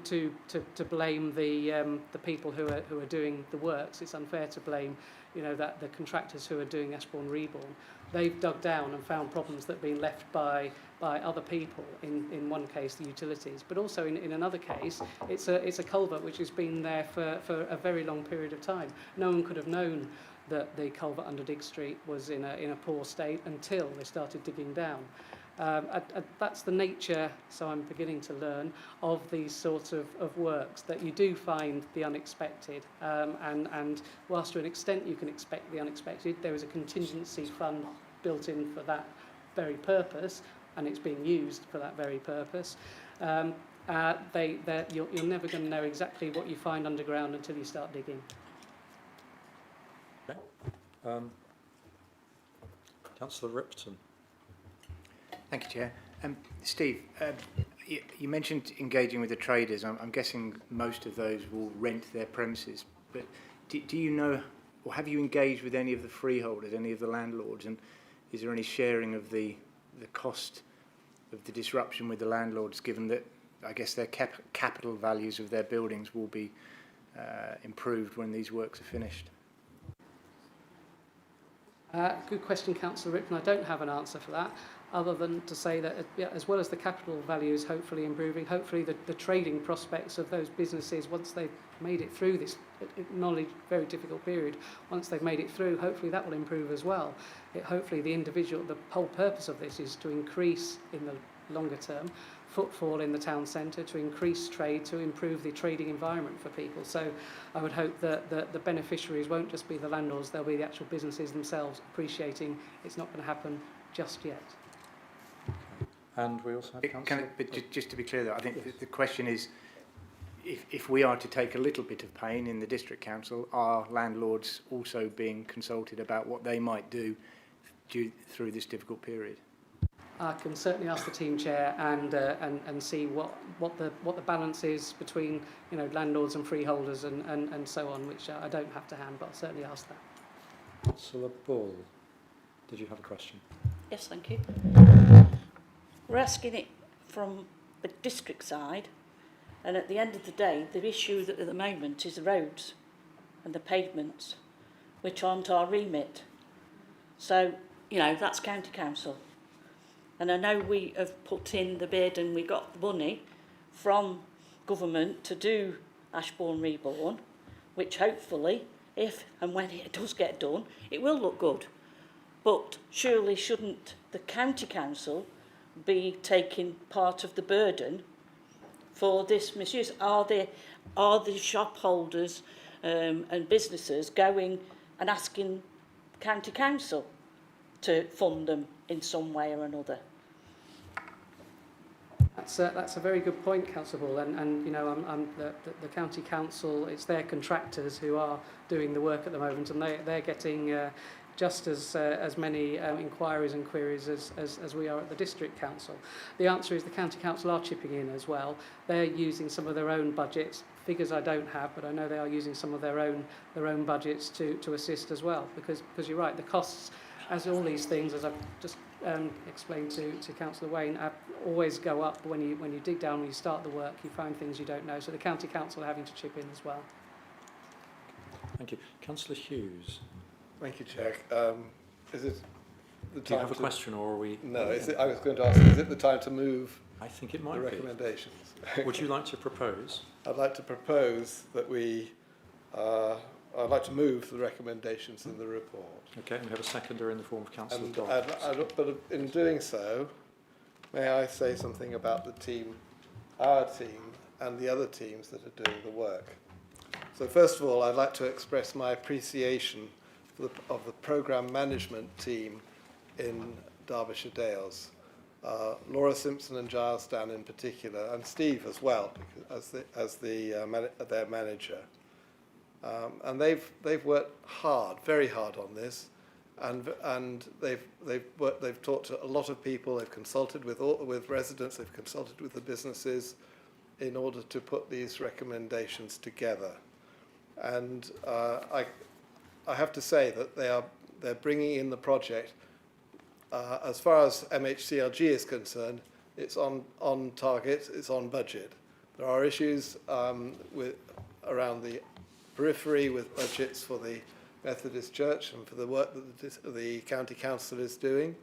blame the people who are doing the works. It's unfair to blame that the contractors who are doing Ashbourne Reborn. They've dug down and found problems that have been left by other people. In one case, the utilities, but also in another case, it's a culvert which has been there for a very long period of time. No one could have known that the culvert under Dig Street was in a poor state until they started digging down. That's the nature, so I'm beginning to learn, of these sorts of works, that you do find the unexpected. And whilst to an extent you can expect the unexpected, there is a contingency fund built in for that very purpose, and it's being used for that very purpose. You're never going to know exactly what you find underground until you start digging. Okay. Councillor Ripton. Thank you, Chair. Steve, you mentioned engaging with the traders. I'm guessing most of those will rent their premises, but do you know, or have you engaged with any of the freeholders, any of the landlords, and is there any sharing of the cost of the disruption with the landlords, given that I guess their capital values of their buildings will be improved when these works are finished? Good question, Councillor Ripton. I don't have an answer for that, other than to say that as well as the capital values hopefully improving, hopefully the trading prospects of those businesses, once they've made it through this acknowledged very difficult period, once they've made it through, hopefully that will improve as well. Hopefully the whole purpose of this is to increase in the longer term footfall in the town centre, to increase trade, to improve the trading environment for people. So I would hope that the beneficiaries won't just be the landlords, they'll be the actual businesses themselves, appreciating it's not going to happen just yet. And we also have Councillor... But just to be clear, though, I think the question is, if we are to take a little bit of pain in the District Council, are landlords also being consulted about what they might do through this difficult period? I can certainly ask the team chair and see what the balance is between landlords and freeholders and so on, which I don't have to hand, but I'll certainly ask that. Councillor Bull, did you have a question? Yes, thank you. We're asking it from the district side, and at the end of the day, the issue at the moment is the roads and the pavements, which aren't our remit. So, that's County Council. And I know we have put in the bid and we got the money from government to do Ashbourne Reborn, which hopefully, if and when it does get done, it will look good. But surely shouldn't the County Council be taking part of the burden for this misuse? Are the shop holders and businesses going and asking County Council to fund them in some way or another? That's a very good point, Councillor Bull, and the County Council, it's their contractors who are doing the work at the moment, and they're getting just as many inquiries and queries as we are at the District Council. The answer is the County Council are chipping in as well. They're using some of their own budgets. Figures I don't have, but I know they are using some of their own budgets to assist as well, because you're right, the costs, as all these things, as I've just explained to Councillor Wayne, always go up when you dig down, when you start the work, you find things you don't know. So the County Council are having to chip in as well. Thank you. Councillor Hughes. Thank you, Chair. Is it the time Do you have a question, or are we... No, I was going to ask, is it the time to move I think it might the be. recommendations? Would you like to propose? I'd like to propose that I'd like to move the recommendations in the report. Okay, and we have a seconder in the form of Councillor Dodd. But in doing so, may I say something about the team, our team, and the other teams that are doing the work? So first of all, I'd like to express my appreciation of the programme management team in Derbyshire Dales. Laura Simpson and Giles Dan in particular, and Steve as well, as their manager. And they've worked hard, very hard on this, and they've talked to a lot of people. They've consulted with residents. They've consulted with the businesses in order to put these recommendations together. And I have to say that they're bringing in the project. As far as MHCLG is concerned, it's on target. It's on budget. There are issues around the periphery with budgets for the Methodist Church and for the work that the County Council is doing,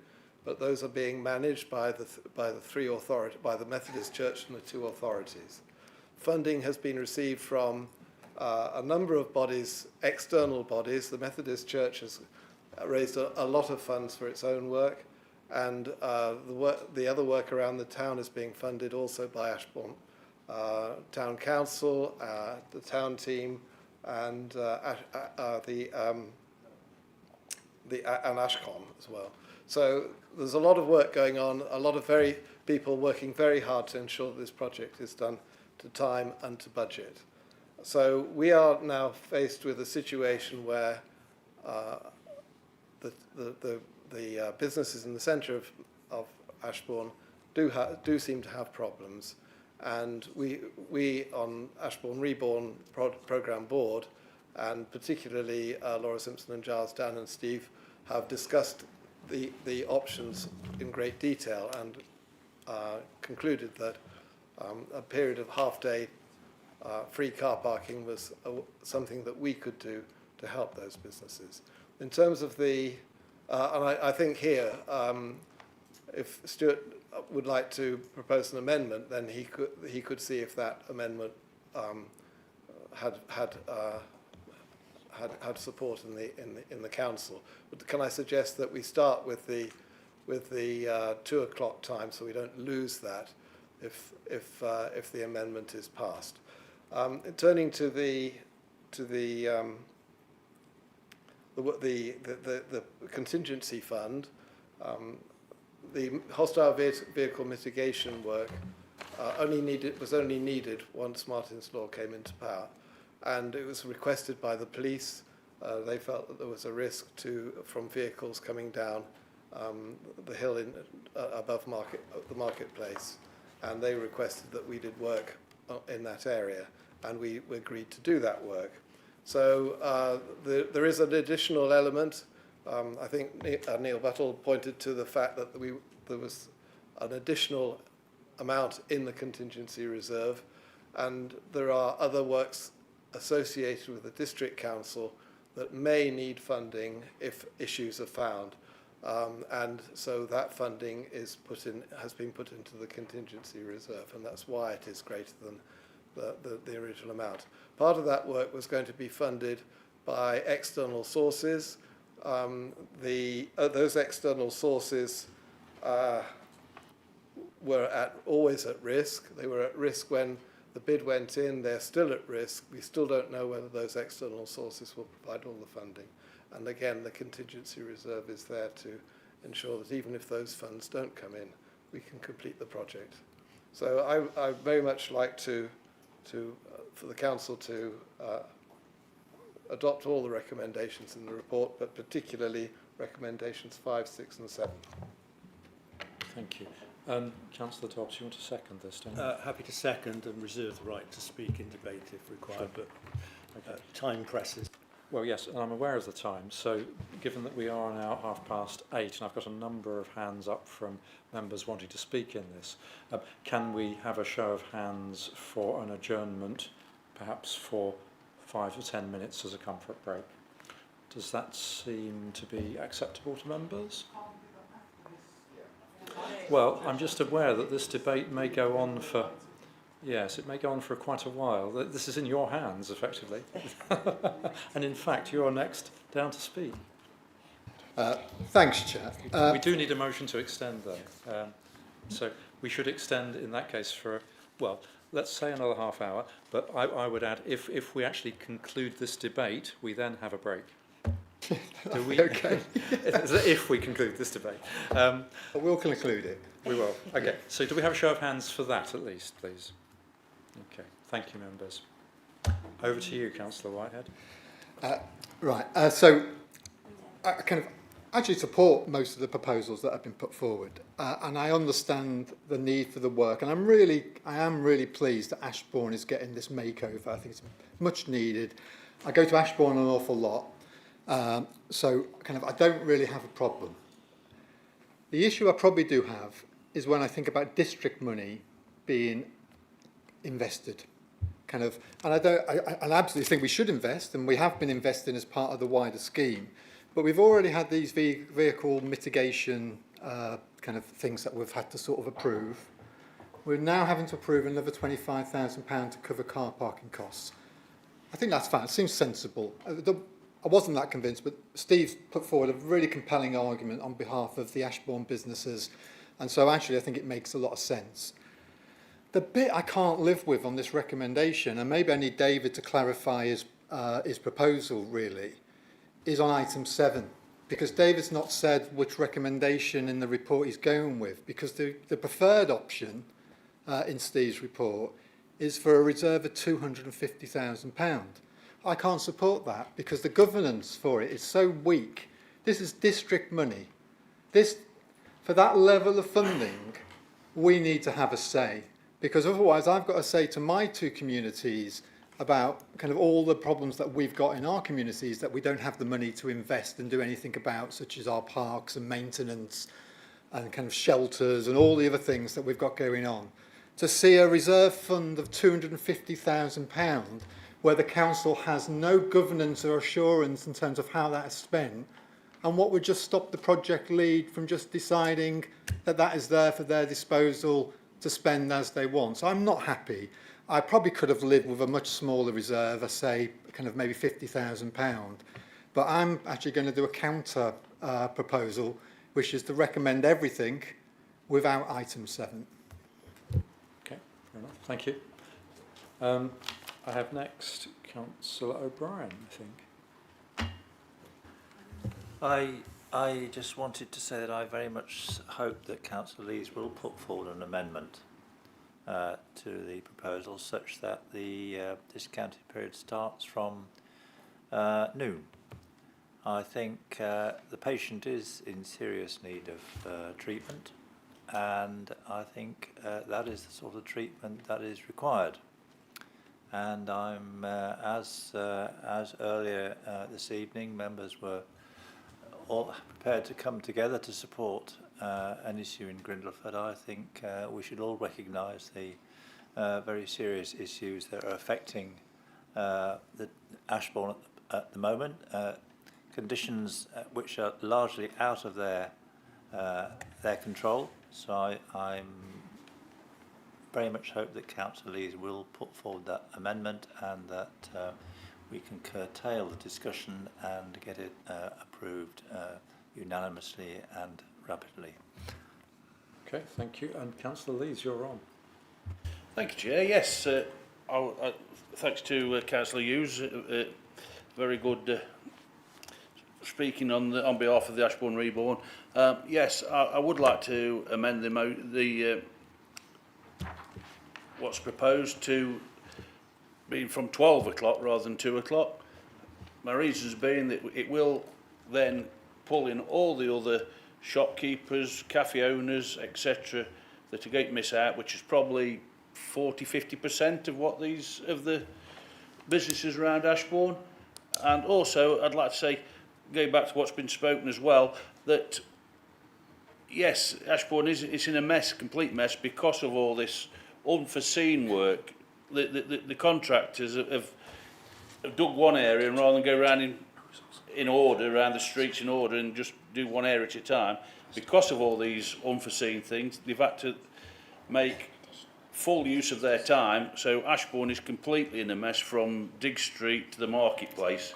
but those are being managed by the Methodist Church and the two authorities. Funding has been received from a number of bodies, external bodies. The Methodist Church has raised a lot of funds for its own work, and the other work around the town is being funded also by Ashbourne Town Council, the town team, and and Ashcon as well. So there's a lot of work going on, a lot of people working very hard to ensure that this project is done to time and to budget. So we are now faced with a situation where the businesses in the centre of Ashbourne do seem to have problems, and we on Ashbourne Reborn programme board, and particularly Laura Simpson and Giles Dan and Steve, have discussed the options in great detail and concluded that a period of half-day free car parking was something that we could do to help those businesses. In terms of and I think here, if Stuart would like to propose an amendment, then he could see if that amendment had support in the council. But can I suggest that we start with the 2 o'clock time, so we don't lose that if the amendment is passed. Turning to the contingency fund, the hostile vehicle mitigation work was only needed once Martin's Law came into power, and it was requested by the police. They felt that there was a risk from vehicles coming down the hill above the marketplace, and they requested that we did work in that area, and we agreed to do that work. So there is an additional element. I think Neil Buttle pointed to the fact that there was an additional amount in the contingency reserve, and there are other works associated with the district council that may need funding if issues are found. And so that funding has been put into the contingency reserve, and that's why it is greater than the original amount. Part of that work was going to be funded by external sources. Those external sources were always at risk. They were at risk when the bid went in. They're still at risk. We still don't know whether those external sources will provide all the funding. And again, the contingency reserve is there to ensure that even if those funds don't come in, we can complete the project. So I very much like for the council to adopt all the recommendations in the report, but particularly recommendations 5, 6 and 7. Thank you. Councillor Dobbs, you want to second this, don't you? Happy to second and reserve the right to speak in debate if required, Sure. but time presses. Well, yes, and I'm aware of the time. So given that we are now 8:30, and I've got a number of hands up from members wanting to speak in this, can we have a show of hands for an adjournment, perhaps for 5 or 10 minutes as a comfort break? Does that seem to be acceptable to members? Well, I'm just aware that this debate may go on for... Yes, it may go on for quite a while. This is in your hands, effectively. And in fact, you're next down to speak. Thanks, Chair. We do need a motion to extend, though. So we should extend, in that case, for, well, let's say another half hour. But I would add, if we actually conclude this debate, we then have a break. Do we? Okay. If we conclude this debate. We'll conclude it. We will. Okay. So do we have a show of hands for that, at least, please? Okay, thank you, members. Over to you, Councillor Whitehead. Right, so I kind of actually support most of the proposals that have been put forward, and I understand the need for the work, and I am really pleased that Ashbourne is getting this makeover. I think it's much needed. I go to Ashbourne an awful lot, so kind of I don't really have a problem. The issue I probably do have is when I think about district money being invested, kind of, and I absolutely think we should invest, and we have been investing as part of the wider scheme, but we've already had these vehicle mitigation kind of things that we've had to sort of approve. We're now having to approve another £25,000 to cover car parking costs. I think that's fine. It seems sensible. I wasn't that convinced, but Steve's put forward a really compelling argument on behalf of the Ashbourne businesses, and so actually I think it makes a lot of sense. The bit I can't live with on this recommendation, and maybe I need David to clarify his proposal really, is on item 7, because David's not said which recommendation in the report he's going with, because the preferred option in Steve's report is for a reserve of £250,000. I can't support that because the governance for it is so weak. This is district money. For that level of funding, we need to have a say, because otherwise I've got to say to my 2 communities about kind of all the problems that we've got in our communities that we don't have the money to invest and do anything about, such as our parks and maintenance and kind of shelters and all the other things that we've got going on. To see a reserve fund of £250,000 where the council has no governance or assurance in terms of how that is spent, and what would just stop the project lead from just deciding that that is there for their disposal to spend as they want. So I'm not happy. I probably could have lived with a much smaller reserve, I say kind of maybe £50,000, but I'm actually going to do a counter proposal, which is to recommend everything without item 7. Okay, fair enough. Thank you. I have next Councillor O'Brien, I think. I just wanted to say that I very much hope that Councillor Lees will put forward an amendment to the proposal such that the discounted period starts from noon. I think the patient is in serious need of treatment, and I think that is the sort of treatment that is required. And I'm, as earlier this evening, members were all prepared to come together to support an issue in Grindleford. I think we should all recognise the very serious issues that are affecting the Ashbourne at the moment, conditions which are largely out of their control. So I'm very much hope that Councillor Lees will put forward that amendment and that we can curtail the discussion and get it approved unanimously and rapidly. Okay, thank you. And Councillor Lees, you're on. Thank you, Chair. Yes, thanks to Councillor Hughes. Very good speaking on behalf of the Ashbourne Reborn. Yes, I would like to amend the what's proposed to be from 12 o'clock rather than 2 o'clock. My reasons being that it will then pull in all the other shopkeepers, cafe owners, etc., that are going to miss out, which is probably 40–50% of the businesses around Ashbourne. And also, I'd like to say, going back to what's been spoken as well, that yes, Ashbourne it's in a mess, complete mess, because of all this unforeseen work. The contractors have dug one area, and rather than go around in order, around the streets in order, and just do one area at a time, because of all these unforeseen things, they've had to make full use of their time. So Ashbourne is completely in a mess from Dig Street to the marketplace,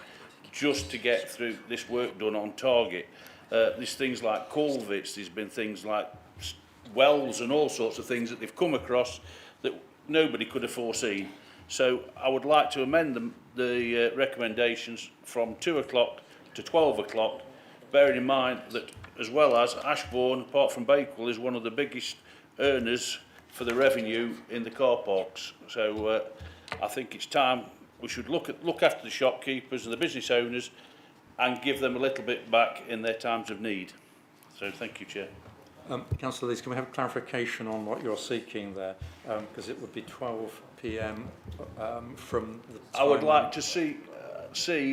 just to get through this work done on target. There's things like culverts, there's been things like wells and all sorts of things that they've come across that nobody could have foreseen. So I would like to amend the recommendations from 2 o'clock to 12 o'clock, bearing in mind that as well as Ashbourne, apart from Bakewell, is one of the biggest earners for the revenue in the car parks. So I think it's time we should look after the shopkeepers and the business owners and give them a little bit back in their times of need. So thank you, Chair. Councillor Lees, can we have clarification on what you're seeking there? Because it would be 12 p.m. From the time... I would like to see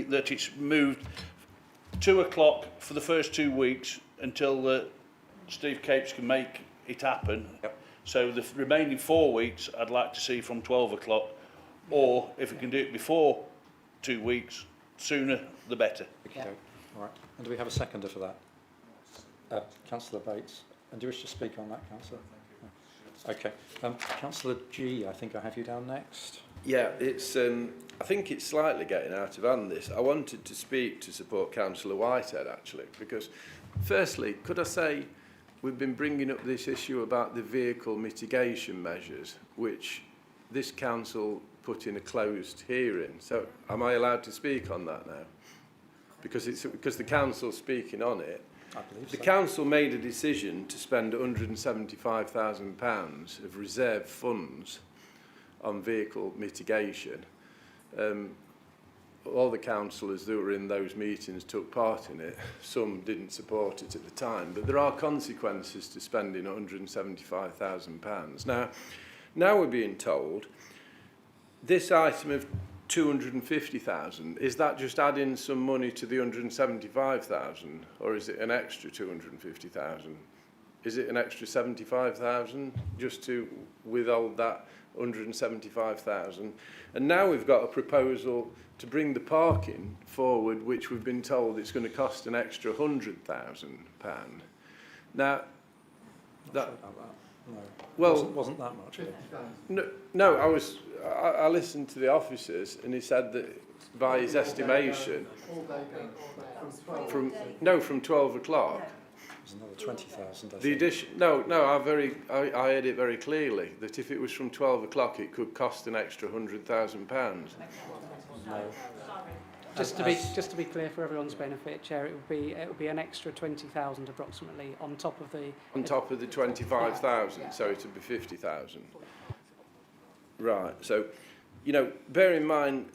that it's moved 2 o'clock for the first 2 weeks until Steve Capes can make it happen. Yep. So the remaining 4 weeks I'd like to see from 12 o'clock, or if we can do it before 2 weeks, sooner the better. Okay. All right. And do we have a seconder for that? Councillor Bates. And do you wish to speak on that, Councillor? No. Okay. Councillor G, I think I have you down next. Yeah, it's. I think it's slightly getting out of hand, this. I wanted to speak to support Councillor Whitehead, actually, because, firstly, could I say we've been bringing up this issue about the vehicle mitigation measures, which this council put in a closed hearing. So, am I allowed to speak on that now? Because the council's speaking on it. I believe the so. council made a decision to spend £175,000 of reserve funds on vehicle mitigation. All the councillors that were in those meetings took part in it. Some didn't support it at the time, but there are consequences to spending £175,000. Now we're being told this item of 250,000, is that just adding some money to the 175,000, or is it an extra 250,000? Is it an extra 75,000 just to withhold that 175,000? And now we've got a proposal to bring the parking forward, which we've been told it's going to cost an extra £100,000. Now, that. No, Well, wasn't that much. No, I listened to the officers, and he said that by his estimation, from 12 o'clock. There's another 20,000. The addition, no, I heard it very clearly that if it was from 12 o'clock, it could cost an extra £100,000. No. Just to be clear for everyone's benefit, Chair, it would be an extra 20,000 approximately on top of the 25,000, so it would be 50,000. Right. So, bear in mind,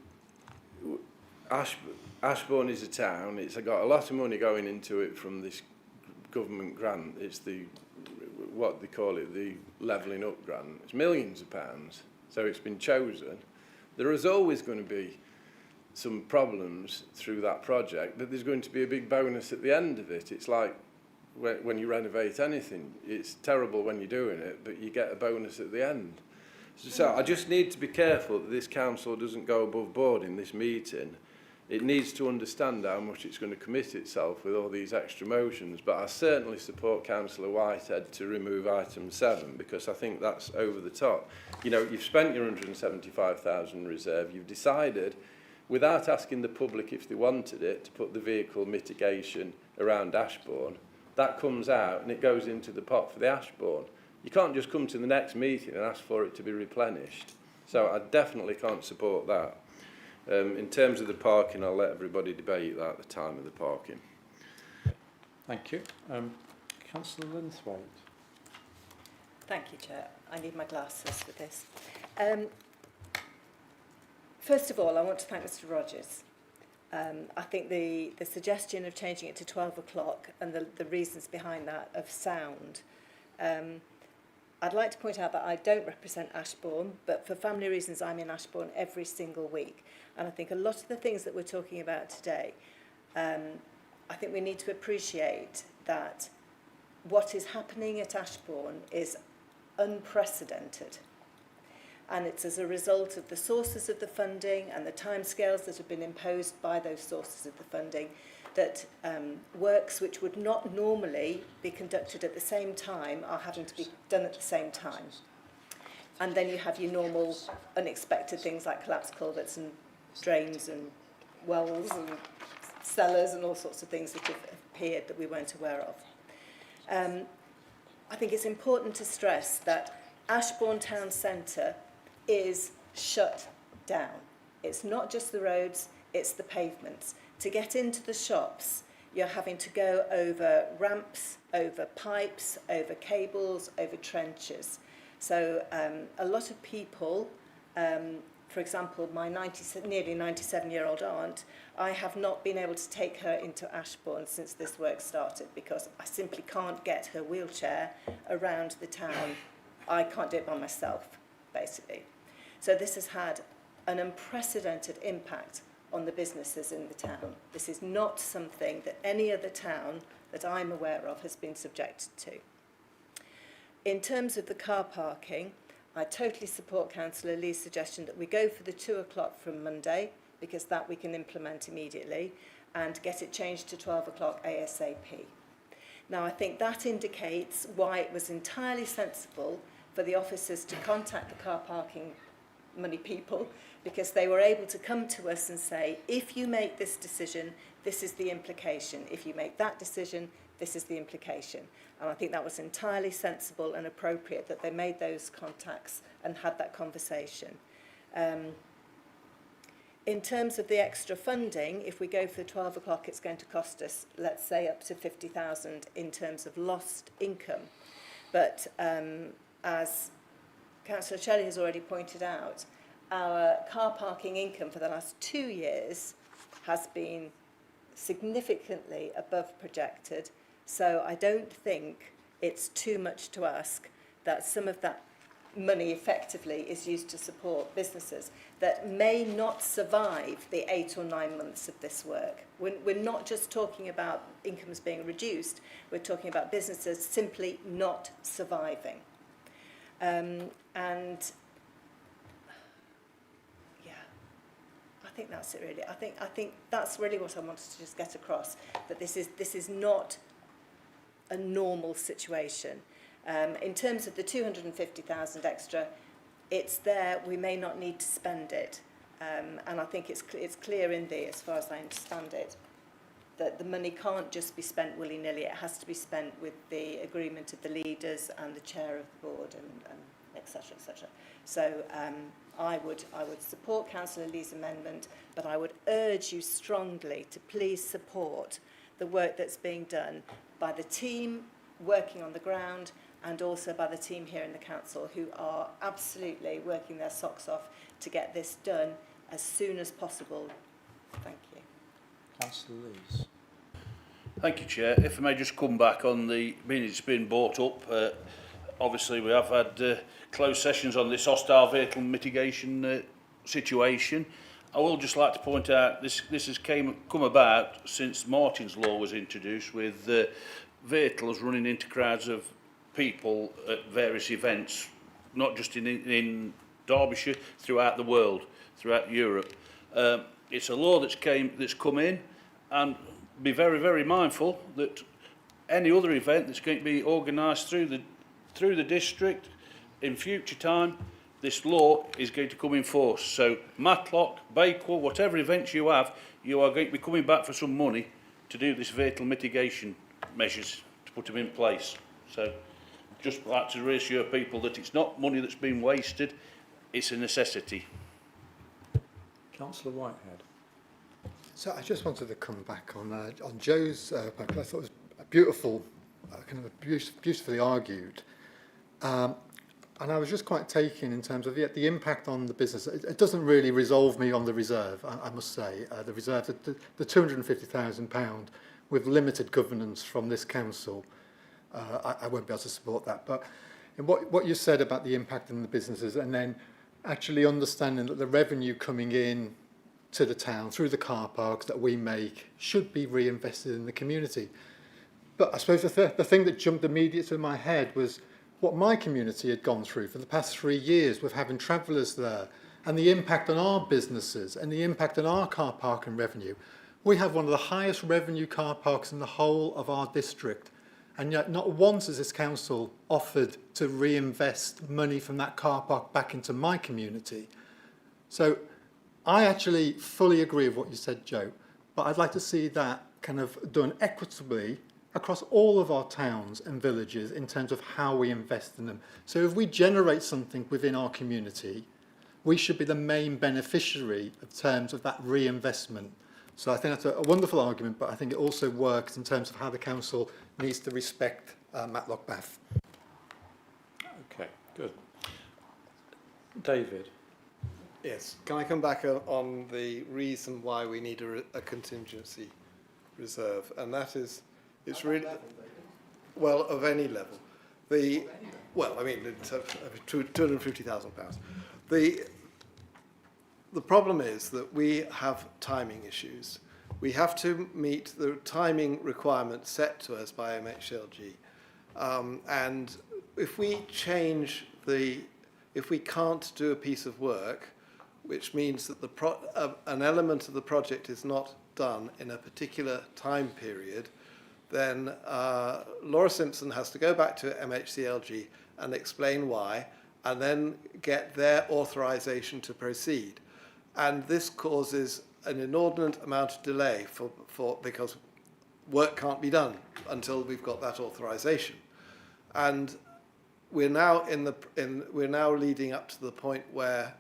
Ashbourne is a town. It's got a lot of money going into it from this government grant. It's what they call it, the levelling up grant. It's millions of pounds. So it's been chosen. There is always going to be some problems through that project, but there's going to be a big bonus at the end of it. It's like when you renovate anything, it's terrible when you're doing it, but you get a bonus at the end. So I just need to be careful that this council doesn't go above board in this meeting. It needs to understand how much it's going to commit itself with all these extra motions, but I certainly support Councillor Whitehead to remove item 7, because I think that's over the top. You've spent your 175,000 reserve, you've decided, without asking the public if they wanted it, to put the vehicle mitigation around Ashbourne. That comes out and it goes into the pot for the Ashbourne. You can't just come to the next meeting and ask for it to be replenished. So I definitely can't support that. In terms of the parking, I'll let everybody debate that at the time of the parking. Thank you. Councillor Linthwaite. Thank you, Chair. I need my glasses for this. First of all, I want to thank Mr Rogers. I think the suggestion of changing it to 12 o'clock and the reasons behind that of sound. I'd like to point out that I don't represent Ashbourne, but for family reasons I'm in Ashbourne every single week. And I think a lot of the things that we're talking about today, I think we need to appreciate that what is happening at Ashbourne is unprecedented. And it's as a result of the sources of the funding and the timescales that have been imposed by those sources of the funding that works which would not normally be conducted at the same time are having to be done at the same time. And then you have your normal unexpected things like collapsed culverts and drains and wells and cellars and all sorts of things that have appeared that we weren't aware of. I think it's important to stress that Ashbourne Town Centre is shut down. It's not just the roads, it's the pavements. To get into the shops, you're having to go over ramps, over pipes, over cables, over trenches. So a lot of people, for example, my nearly 97-year-old aunt, I have not been able to take her into Ashbourne since this work started because I simply can't get her wheelchair around the town. I can't do it by myself, basically. So this has had an unprecedented impact on the businesses in the town. This is not something that any other town that I'm aware of has been subjected to. In terms of the car parking, I totally support Councillor Lee's suggestion that we go for the 2 o'clock from Monday, because that we can implement immediately, and get it changed to 12 o'clock ASAP. Now, I think that indicates why it was entirely sensible for the officers to contact the car parking money people, because they were able to come to us and say, if you make this decision, this is the implication. If you make that decision, this is the implication. And I think that was entirely sensible and appropriate that they made those contacts and had that conversation. In terms of the extra funding, if we go for 12 o'clock, it's going to cost us, let's say, up to 50,000 in terms of lost income. But as Councillor Shelley has already pointed out, our car parking income for the last 2 years has been significantly above projected. So I don't think it's too much to ask that some of that money effectively is used to support businesses that may not survive the 8 or 9 months of this work. We're not just talking about incomes being reduced, we're talking about businesses simply not surviving. And yeah, I think that's it really. I think that's really what I wanted to just get across, that this is not a normal situation. In terms of the 250,000 extra, it's there, we may not need to spend it. And I think it's clear in there, as far as I understand it, that the money can't just be spent willy-nilly. It has to be spent with the agreement of the leaders and the chair of the board and et cetera, et cetera. So I would support Councillor Lee's amendment, but I would urge you strongly to please support the work that's being done by the team working on the ground and also by the team here in the council, who are absolutely working their socks off to get this done as soon as possible. Thank you. Councillor Lees. Thank you, Chair. If I may just come back on the, being it's been brought up, obviously we have had closed sessions on this hostile vehicle mitigation situation. I will just like to point out this has come about since Martin's Law was introduced, with vehicles running into crowds of people at various events, not just in Derbyshire, throughout the world, throughout Europe. It's a law that's come in, and be very, very mindful that any other event that's going to be organised through the district in future time, this law is going to come in force. So Matlock, Bakewell, whatever events you have, you are going to be coming back for some money to do this vehicle mitigation measures, to put them in place. So just like to reassure people that it's not money that's been wasted, it's a necessity. Councillor Whitehead. So I just wanted to come back on Joe's point. I thought it was a beautiful, beautifully argued. And I was just quite taken in terms of the impact on the business. It doesn't really resolve me on the reserve, I must say. The reserve, the £250,000 with limited governance from this council, I won't be able to support that. But in what you said about the impact on the businesses, and then actually understanding that the revenue coming in to the town through the car parks that we make should be reinvested in the community. But I suppose the thing that jumped immediately to my head was what my community had gone through for the past 3 years with having travellers there, and the impact on our businesses and the impact on our car parking revenue. We have one of the highest revenue car parks in the whole of our district, and yet not once has this council offered to reinvest money from that car park back into my community. So I actually fully agree with what you said, Joe, but I'd like to see that kind of done equitably across all of our towns and villages in terms of how we invest in them. So if we generate something within our community, we should be the main beneficiary in terms of that reinvestment. So I think that's a wonderful argument, but I think it also works in terms of how the council needs to respect Matlock Bath. Okay, good. David. Yes, can I come back on the reason why we need a contingency reserve? And that is, it's really, well, of any level. Well, I mean, it's £250,000. The problem is that we have timing issues. We have to meet the timing requirements set to us by MHLG. And if we change if we can't do a piece of work, which means that an element of the project is not done in a particular time period, then Laura Simpson has to go back to MHCLG and explain why, and then get their authorisation to proceed. And this causes an inordinate amount of delay because work can't be done until we've got that authorisation. And we're now we're now leading up to the point where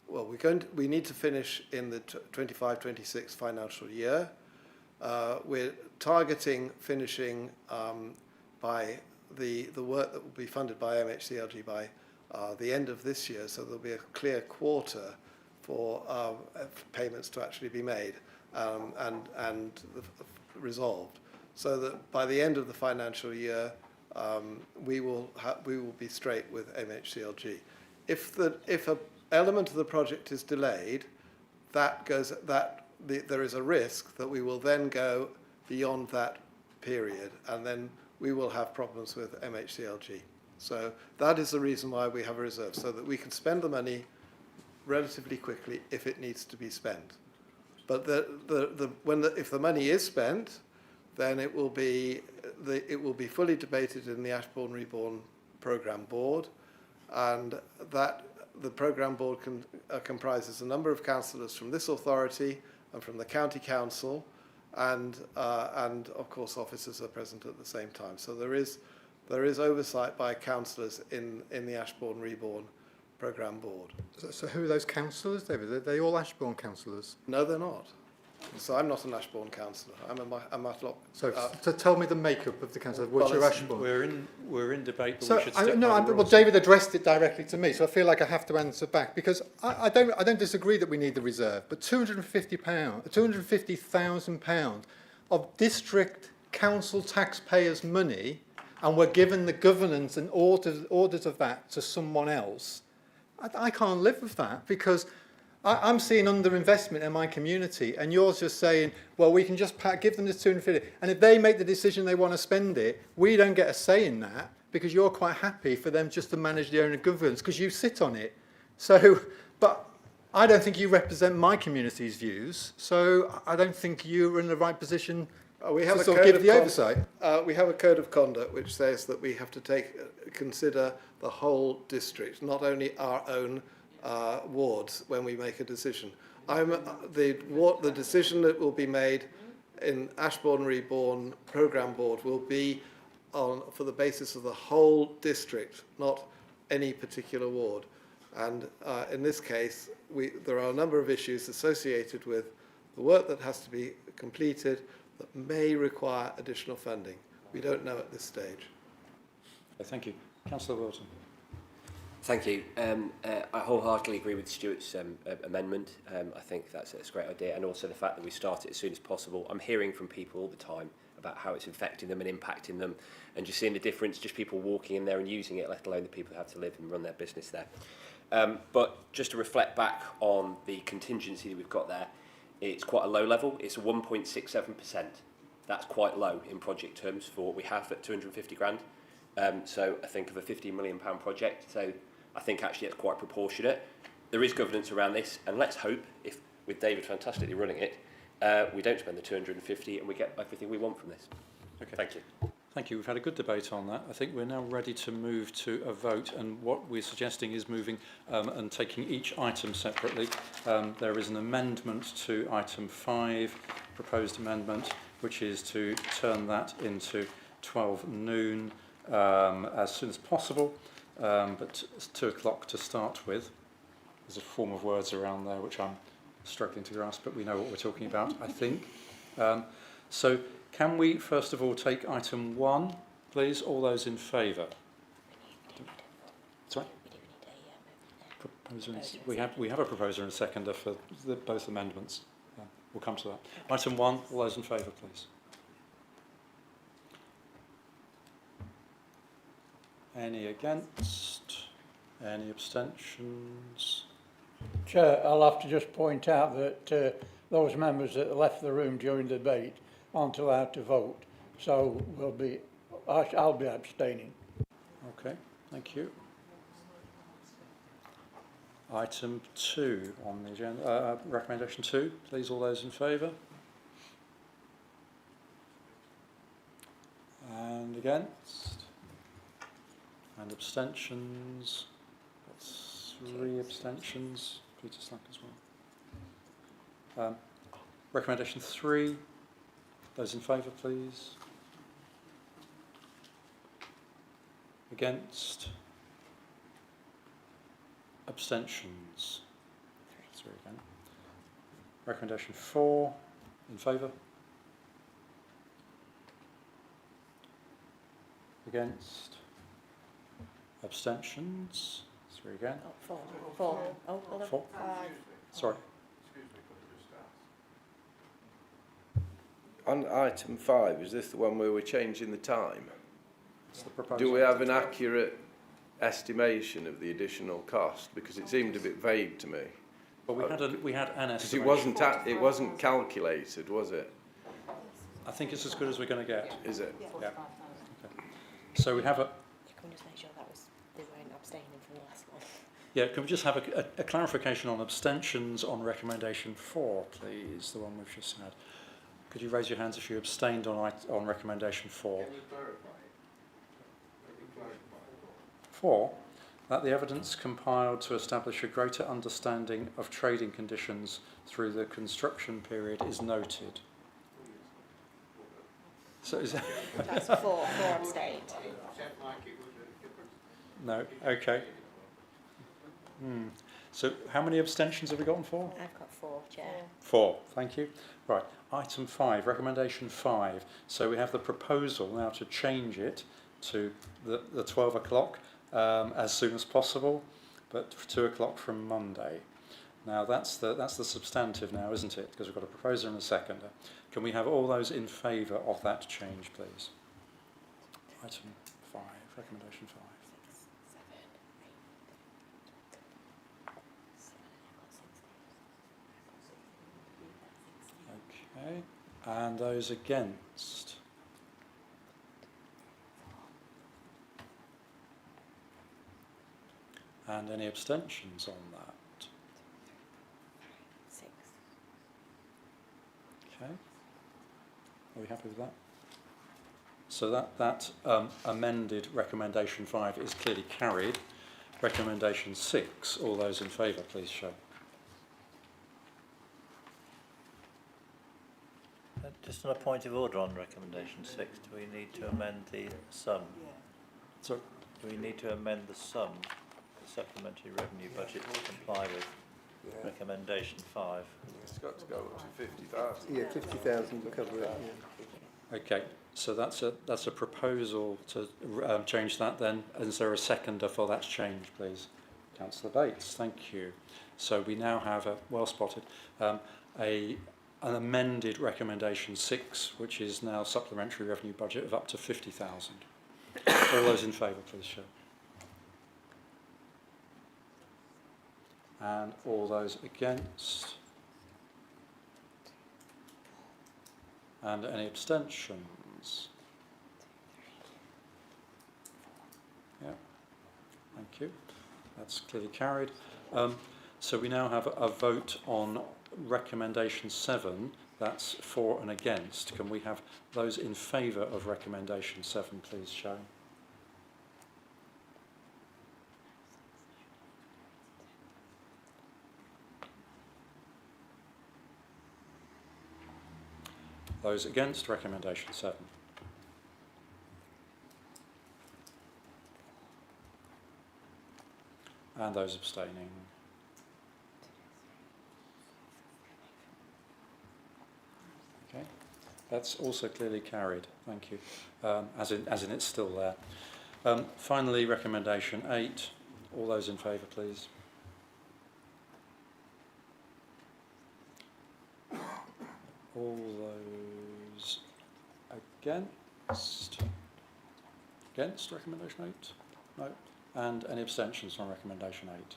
we need to finish in the 25-26 financial year. We're targeting finishing by the work that will be funded by MHCLG by the end of this year, so there'll be a clear quarter for payments to actually be made and resolved, so that by the end of the financial year we will be straight with MHCLG. If an element of the project is delayed, there is a risk that we will then go beyond that period, and then we will have problems with MHCLG. So that is the reason why we have a reserve, so that we can spend the money relatively quickly if it needs to be spent. But if the money is spent, then it will be fully debated in the Ashbourne Reborn Programme Board, and that the Programme Board comprises a number of councillors from this authority and from the County Council, and of course officers are present at the same time. So there is oversight by councillors in the Ashbourne Reborn Programme Board. So who are those councillors, David? Are they all Ashbourne councillors? No, they're not. So I'm not an Ashbourne councillor. I'm Matlock. So tell me the makeup of the council, which are Ashbourne. We're in debate, but so we should stick by the well, rules. David addressed it directly to me, so I feel like I have to answer back, because I don't disagree that we need the reserve, but £250,000 of district council taxpayers' money, and we're given the governance and orders of that to someone else. I can't live with that, because I'm seeing underinvestment in my community, and you're just saying, well, we can just give them this 250, and if they make the decision they want to spend it, we don't get a say in that, because you're quite happy for them just to manage their own governance, because you sit on it. So, but I don't think you represent my community's views, so I don't think you're in the right position to sort of give the oversight. We have a code of conduct which says that we have to consider the whole district, not only our own wards when we make a decision. The decision that will be made in Ashbourne Reborn Programme Board will be for the basis of the whole district, not any particular ward. And in this case, there are a number of issues associated with the work that has to be completed that may require additional funding. We don't know at this stage. Thank you. Councillor Wilson. Thank you. I wholeheartedly agree with Stuart's amendment. I think that's a great idea, and also the fact that we start it as soon as possible. I'm hearing from people all the time about how it's affecting them and impacting them, and just seeing the difference, just people walking in there and using it, let alone the people who have to live and run their business there. But just to reflect back on the contingency that we've got there, it's quite a low level. It's 1.67%. That's quite low in project terms for what we have at 250 grand. So I think of a £15 million project. So I think actually it's quite proportionate. There is governance around this, and let's hope, if with David fantastically running it, we don't spend the 250 and we get everything we want from this. Okay. Thank you. Thank you. We've had a good debate on that. I think we're now ready to move to a vote, and what we're suggesting is moving and taking each item separately. There is an amendment to item 5, proposed amendment, which is to turn that into 12 noon as soon as possible, but it's 2 o'clock to start with. There's a form of words around there which I'm struggling to grasp, but we know what we're talking about, I think. So can we first of all take item 1, please? All those in favour? Sorry? We have a proposer and a seconder for both amendments. We'll come to that. Item 1, all those in favour, please. Any against? Any abstentions? Chair, I'll have to just point out that those members that left the room during the debate aren't allowed to vote, so I'll be abstaining. Okay, thank you. Item 2 on the agenda, recommendation 2, please, all those in favour? And against? And abstentions? That's 3 abstentions. Peter Slack as well. Recommendation 3. Those in favour, please. Against? Abstentions? 3 again. Recommendation 4. In favour? Against? Abstentions? 3 again. Oh, 4. Oh, hold on. 4. 5. Sorry. On item 5, is this the one where we're changing the time? It's the proposal. Do we have an accurate estimation of the additional cost? Because it seemed a bit vague to me. But we had an Because estimation. it wasn't calculated, was it? I think it's as good as we're going to get. Is it? Yeah. Okay. So we have a... Can we just make sure they weren't abstaining from the last one? Yeah, can we just have a clarification on abstentions on recommendation 4, please, the one we've just had. Could you raise your hands if you abstained on recommendation 4? 4, that the evidence compiled to establish a greater understanding of trading conditions through the construction period is noted. So is that That's 4 abstained. No, okay. So how many abstentions have we gotten for? I've got 4, Chair. 4, thank you. Right, item 5, recommendation 5. So we have the proposal now to change it to the 12 o'clock as soon as possible, but 2 o'clock from Monday. Now that's the substantive now, isn't it? Because we've got a proposer and a seconder. Can we have all those in favour of that change, please? Item 5, recommendation 5. Okay, and those against? And any abstentions on that? 6. Okay, are we happy with that? So that amended recommendation 5 is clearly carried. Recommendation 6, all those in favour, please show. Just on a point of order on recommendation 6, do we need to amend the sum? Sorry? Do we need to amend the sum, the supplementary revenue budget, to comply with recommendation 5? It's got to go up to 50,000. Yeah, 50,000 will cover it. Yeah. Okay, so that's a proposal to change that then. Is there a seconder for that change, please? Councillor Bates, thank you. So we now have, well spotted, an amended recommendation 6, which is now supplementary revenue budget of up to 50,000. All those in favour, please show. And all those against? And any abstentions? Yeah, thank you. That's clearly carried. So we now have a vote on recommendation 7, that's for and against. Can we have those in favour of recommendation 7, please show? Those against recommendation 7? And those abstaining? Okay, that's also clearly carried, thank you, as in it's still there. Finally, recommendation 8, all those in favour, please. All those against? Against recommendation 8? No. And any abstentions on recommendation 8?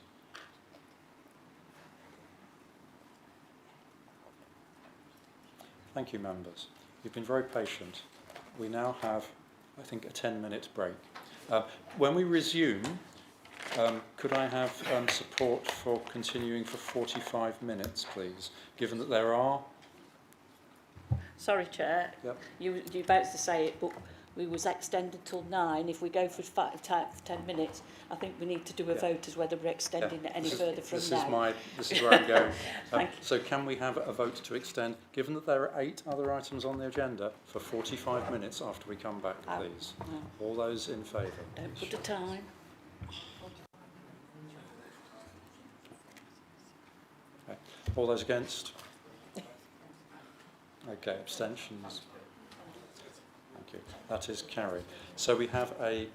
Thank you, members. You've been very patient. We now have, I think, a 10-minute break. When we resume, could I have support for continuing for 45 minutes, please, given that there are... Sorry, Chair. Yep. You're about to say it, but we was extended till 9. If we go for 10 minutes, I think we need to do a vote as whether we're extending it any further from now. This is where I'm going. So can we have a vote to extend, given that there are 8 other items on the agenda, for 45 minutes after we come back, please? All those in favour? Don't put a time. Okay. All those against? Okay, abstentions. Thank you. That is carried. So we have a...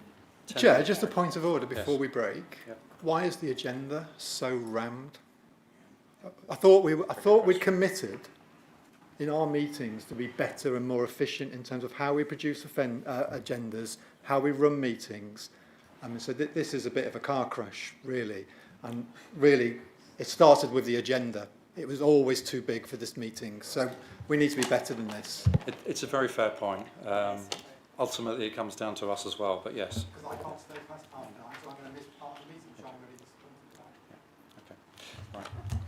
Chair, just a point of order before Yes. we break. Yep. Why is the agenda so rammed? I thought we'd committed in our meetings to be better and more efficient in terms of how we produce agendas, how we run meetings. So this is a bit of a car crash, really. And really, it started with the agenda. It was always too big for this meeting. So we need to be better than this. It's a very fair point. Ultimately, it comes down to us as well, but yes. Because I can't stay past 9:30, so I'm going to miss part of the meeting, which I'm really disappointed about. Okay. Right.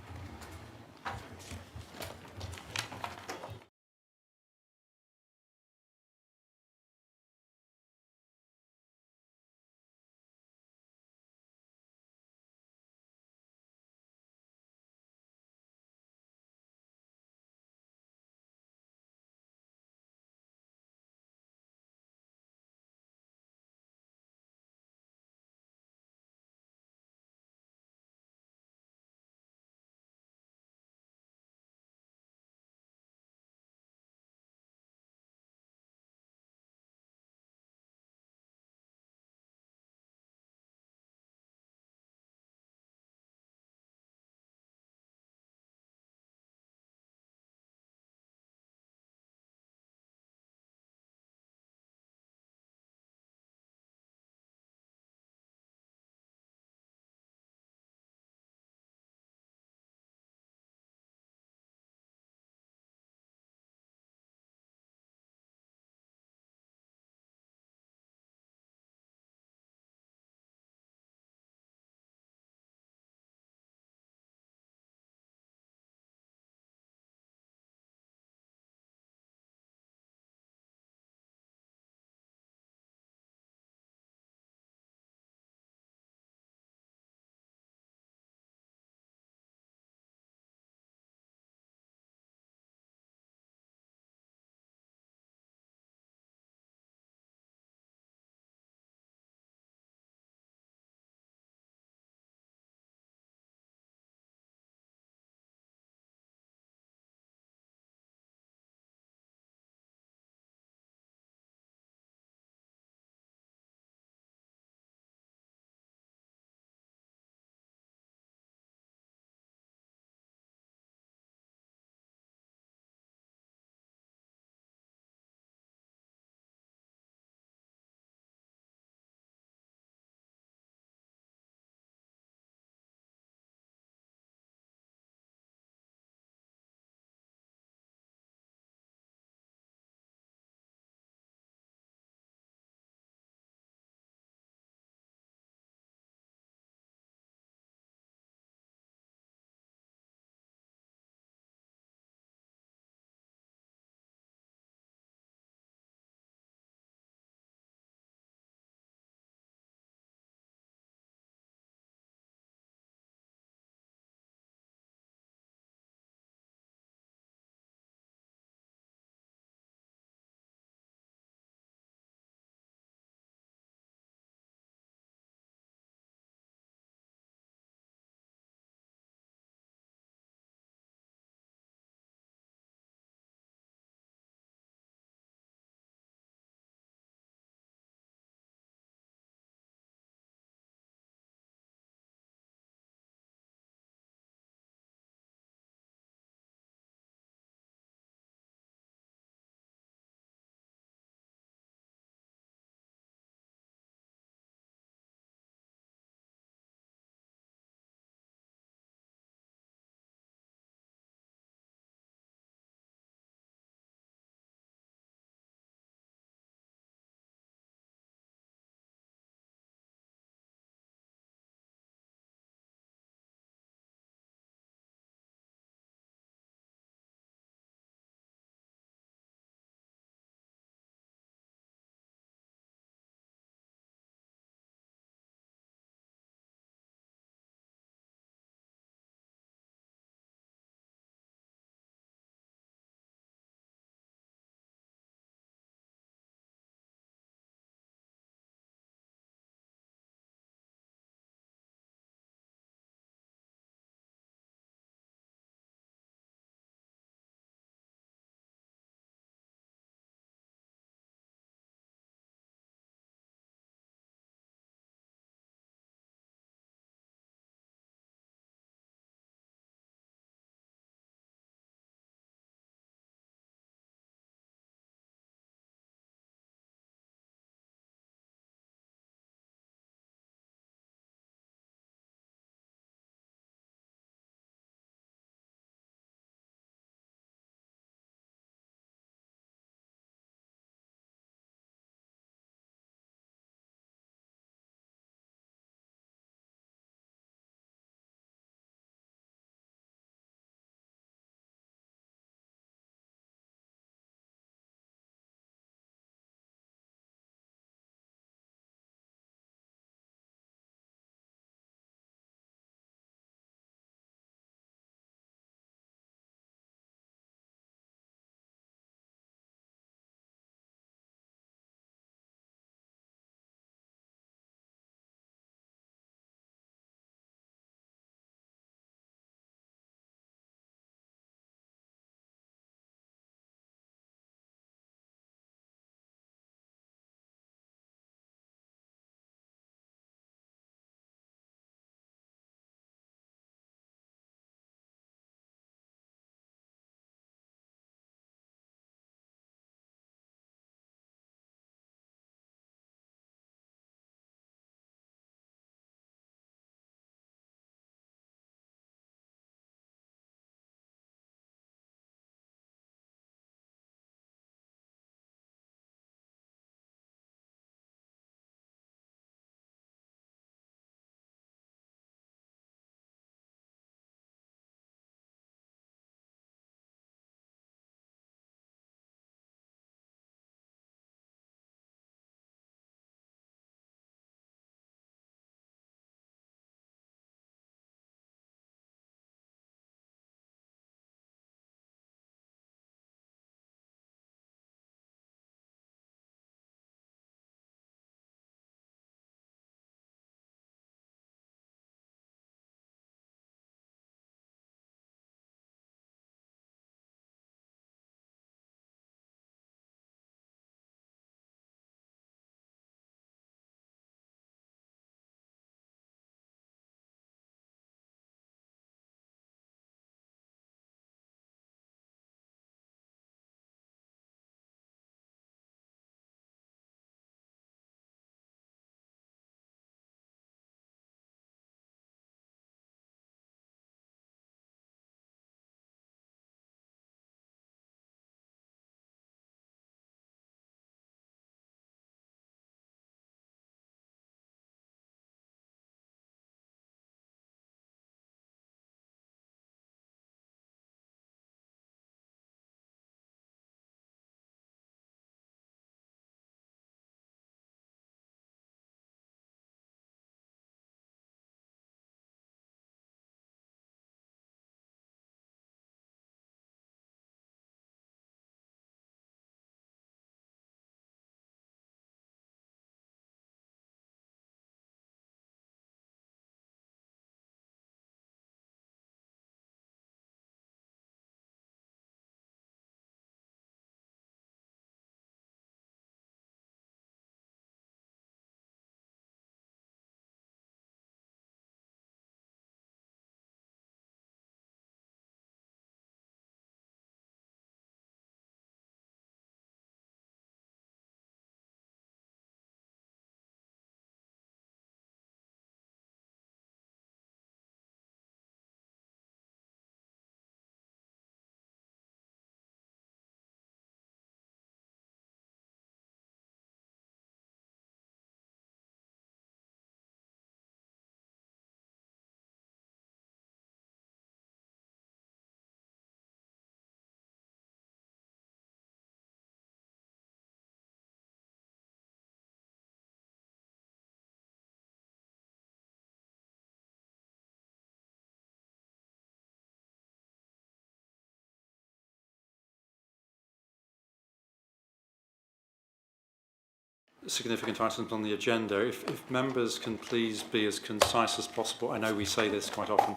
significant items on the agenda. If members can please be as concise as possible. I know we say this quite often.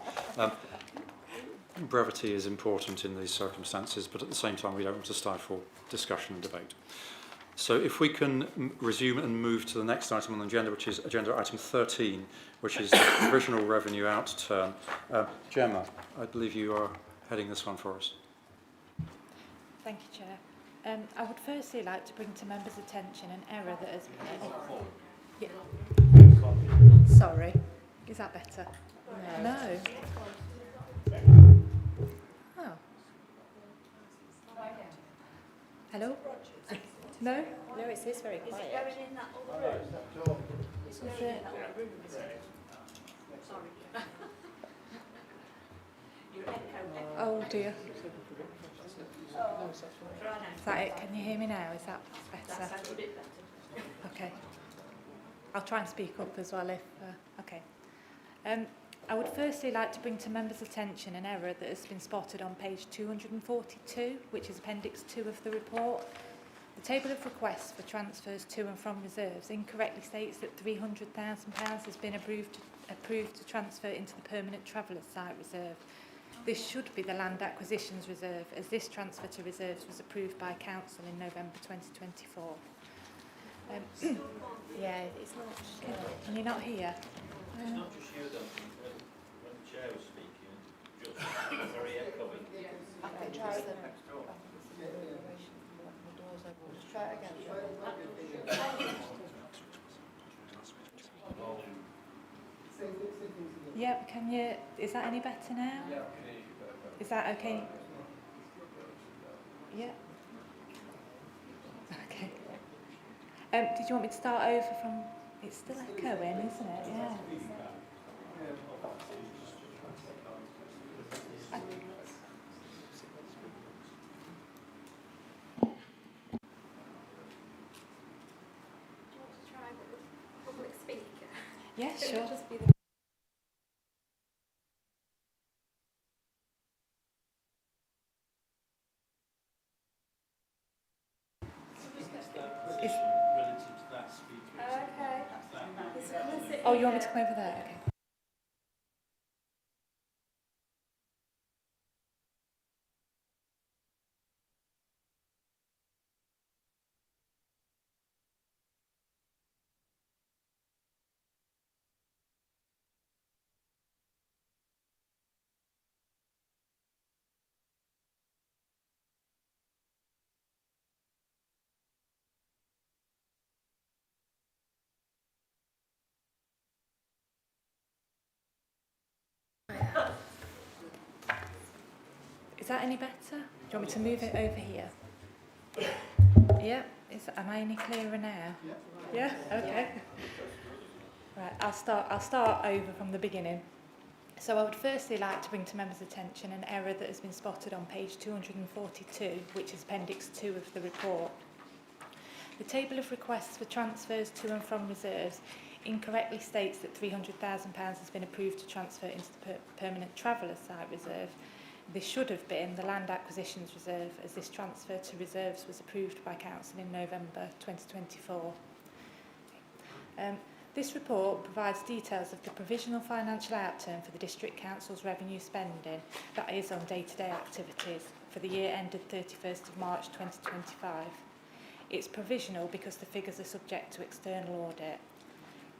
Brevity is important in these circumstances, but at the same time we don't want to stifle discussion and debate. So if we can resume and move to the next item on the agenda, which is agenda item 13, which is the provisional revenue outturn. Gemma, I believe you are heading this one for us. Thank you, Chair. I would firstly like to bring to members' attention an error that has been... Yeah. Sorry. Is that better? No. Oh. Hello? No? No, it is very quiet. Is it going in that other room? It's going in that other room, is it? Sorry. Oh dear. Is that it? Can you hear me now? Is that better? That's a bit better. Okay. I'll try and speak up as well if... okay. I would firstly like to bring to members' attention an error that has been spotted on page 242, which is Appendix 2 of the report. The table of requests for transfers to and from reserves incorrectly states that £300,000 has been approved to transfer into the permanent travellers site reserve. This should be the land acquisitions reserve, as this transfer to reserves was approved by Council in November 2024. Yeah, it's not... Can you not hear? It's not just you, though. When the chair was speaking, just very echoey. I can try it. Just try it again. Yep, can you... Is that any better now? Is that okay? Yeah. Okay. Did you want me to start over from... It's still echoing, isn't it? Yeah. Yeah, sure. Oh, you want me to come over there? Okay. Is that any better? Do you want me to move it over here? Yeah. Am I any clearer now? Yeah. Okay. Right. I'll start over from the beginning. So I would firstly like to bring to members' attention an error that has been spotted on page 242, which is Appendix 2 of the report. The table of requests for transfers to and from reserves incorrectly states that £300,000 has been approved to transfer into the permanent traveller site reserve. This should have been the land acquisitions reserve, as this transfer to reserves was approved by Council in November 2024. This report provides details of the provisional financial outturn for the District Council's revenue spending, that is on day-to-day activities, for the year ended 31st of March 2025. It's provisional because the figures are subject to external audit.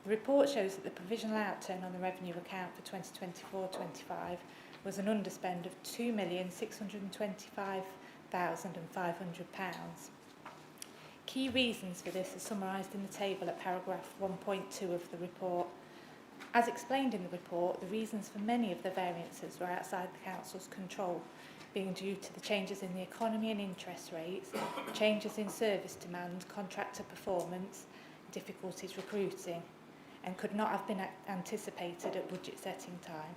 The report shows that the provisional outturn on the revenue account for 2024-25 was an underspend of £2,625,500. Key reasons for this are summarised in the table at paragraph 1.2 of the report. As explained in the report, the reasons for many of the variances were outside the Council's control, being due to the changes in the economy and interest rates, changes in service demand, contractor performance, difficulties recruiting, and could not have been anticipated at budget setting time.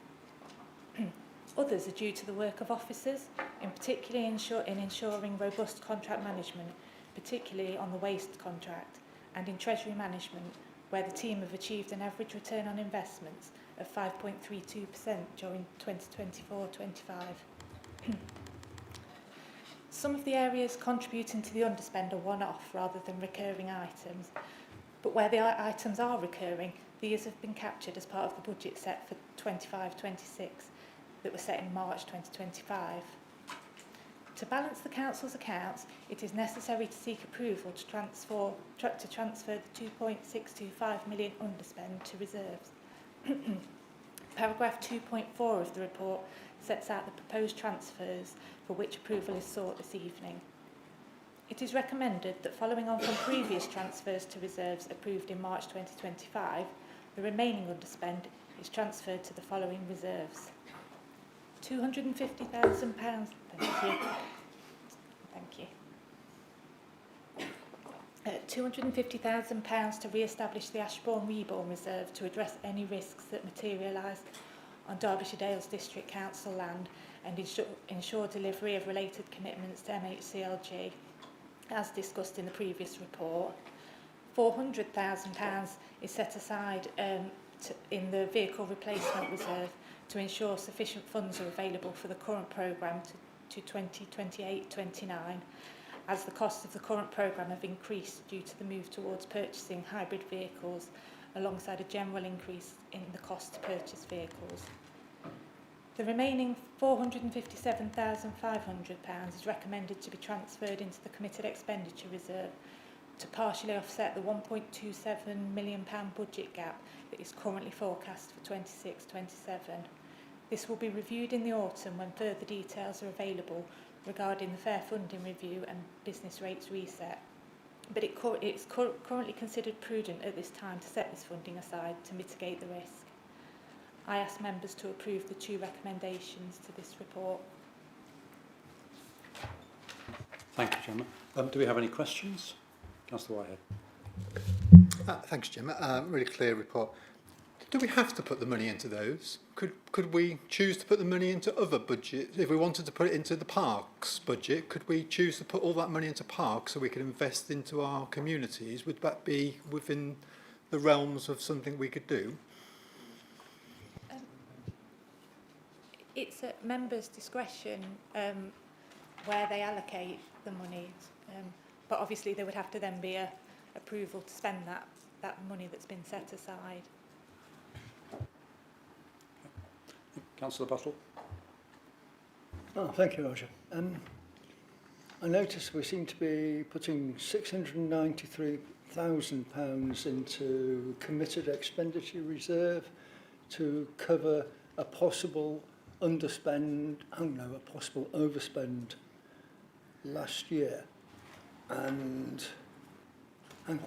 Others are due to the work of officers, in particular in ensuring robust contract management, particularly on the waste contract, and in treasury management, where the team have achieved an average return on investments of 5.32% during 2024-25. Some of the areas contributing to the underspend are one-off rather than recurring items. But where the items are recurring, these have been captured as part of the budget set for 25-26 that was set in March 2025. To balance the Council's accounts, it is necessary to seek approval to transfer the 2.625 million underspend to reserves. Paragraph 2.4 of the report sets out the proposed transfers for which approval is sought this evening. It is recommended that following on from previous transfers to reserves approved in March 2025, the remaining underspend is transferred to the following reserves. £250,000, thank you. Thank you. £250,000 to re-establish the Ashbourne Reborn Reserve to address any risks that materialise on Derbyshire Dales District Council land and ensure delivery of related commitments to MHCLG, as discussed in the previous report. £400,000 is set aside in the Vehicle Replacement Reserve to ensure sufficient funds are available for the current programme to 2028-29, as the costs of the current programme have increased due to the move towards purchasing hybrid vehicles, alongside a general increase in the cost to purchase vehicles. The remaining £457,500 is recommended to be transferred into the Committed Expenditure Reserve to partially offset the £1.27 million budget gap that is currently forecast for 26-27. This will be reviewed in the autumn when further details are available regarding the fair funding review and business rates reset. But it's currently considered prudent at this time to set this funding aside to mitigate the risk. I ask members to approve the two recommendations to this report. Thank you, Gemma. Do we have any questions? Councillor Whitehead. Thanks, Gemma. Really clear report. Do we have to put the money into those? Could we choose to put the money into other budgets? If we wanted to put it into the parks budget, could we choose to put all that money into parks so we could invest into our communities? Would that be within the realms of something we could do? It's at members' discretion where they allocate the money, but obviously there would have to then be a approval to spend that money that's been set aside. Councillor Buttle. Oh, thank you, Roger. I noticed we seem to be putting £693,000 into committed expenditure reserve to cover a possible underspend, a possible overspend last year. And hang on,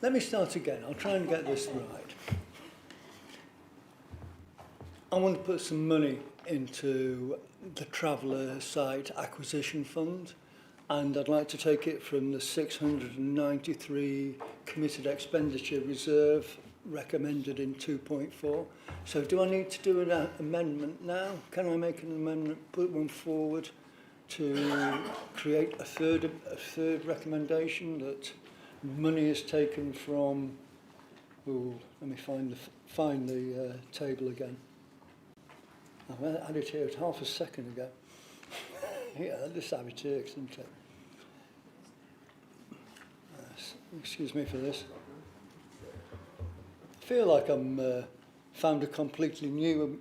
let me start again. I'll try and get this right. I want to put some money into the Traveller Site Acquisition Fund, and I'd like to take it from the 693 committed expenditure reserve recommended in 2.4. So do I need to do an amendment now? Can I make an amendment, put one forward to create a third recommendation that money is taken from, let me find the table again. I had it here half a second ago. Yeah, this is how it works, isn't it? Excuse me for this. I feel like I'm found a completely new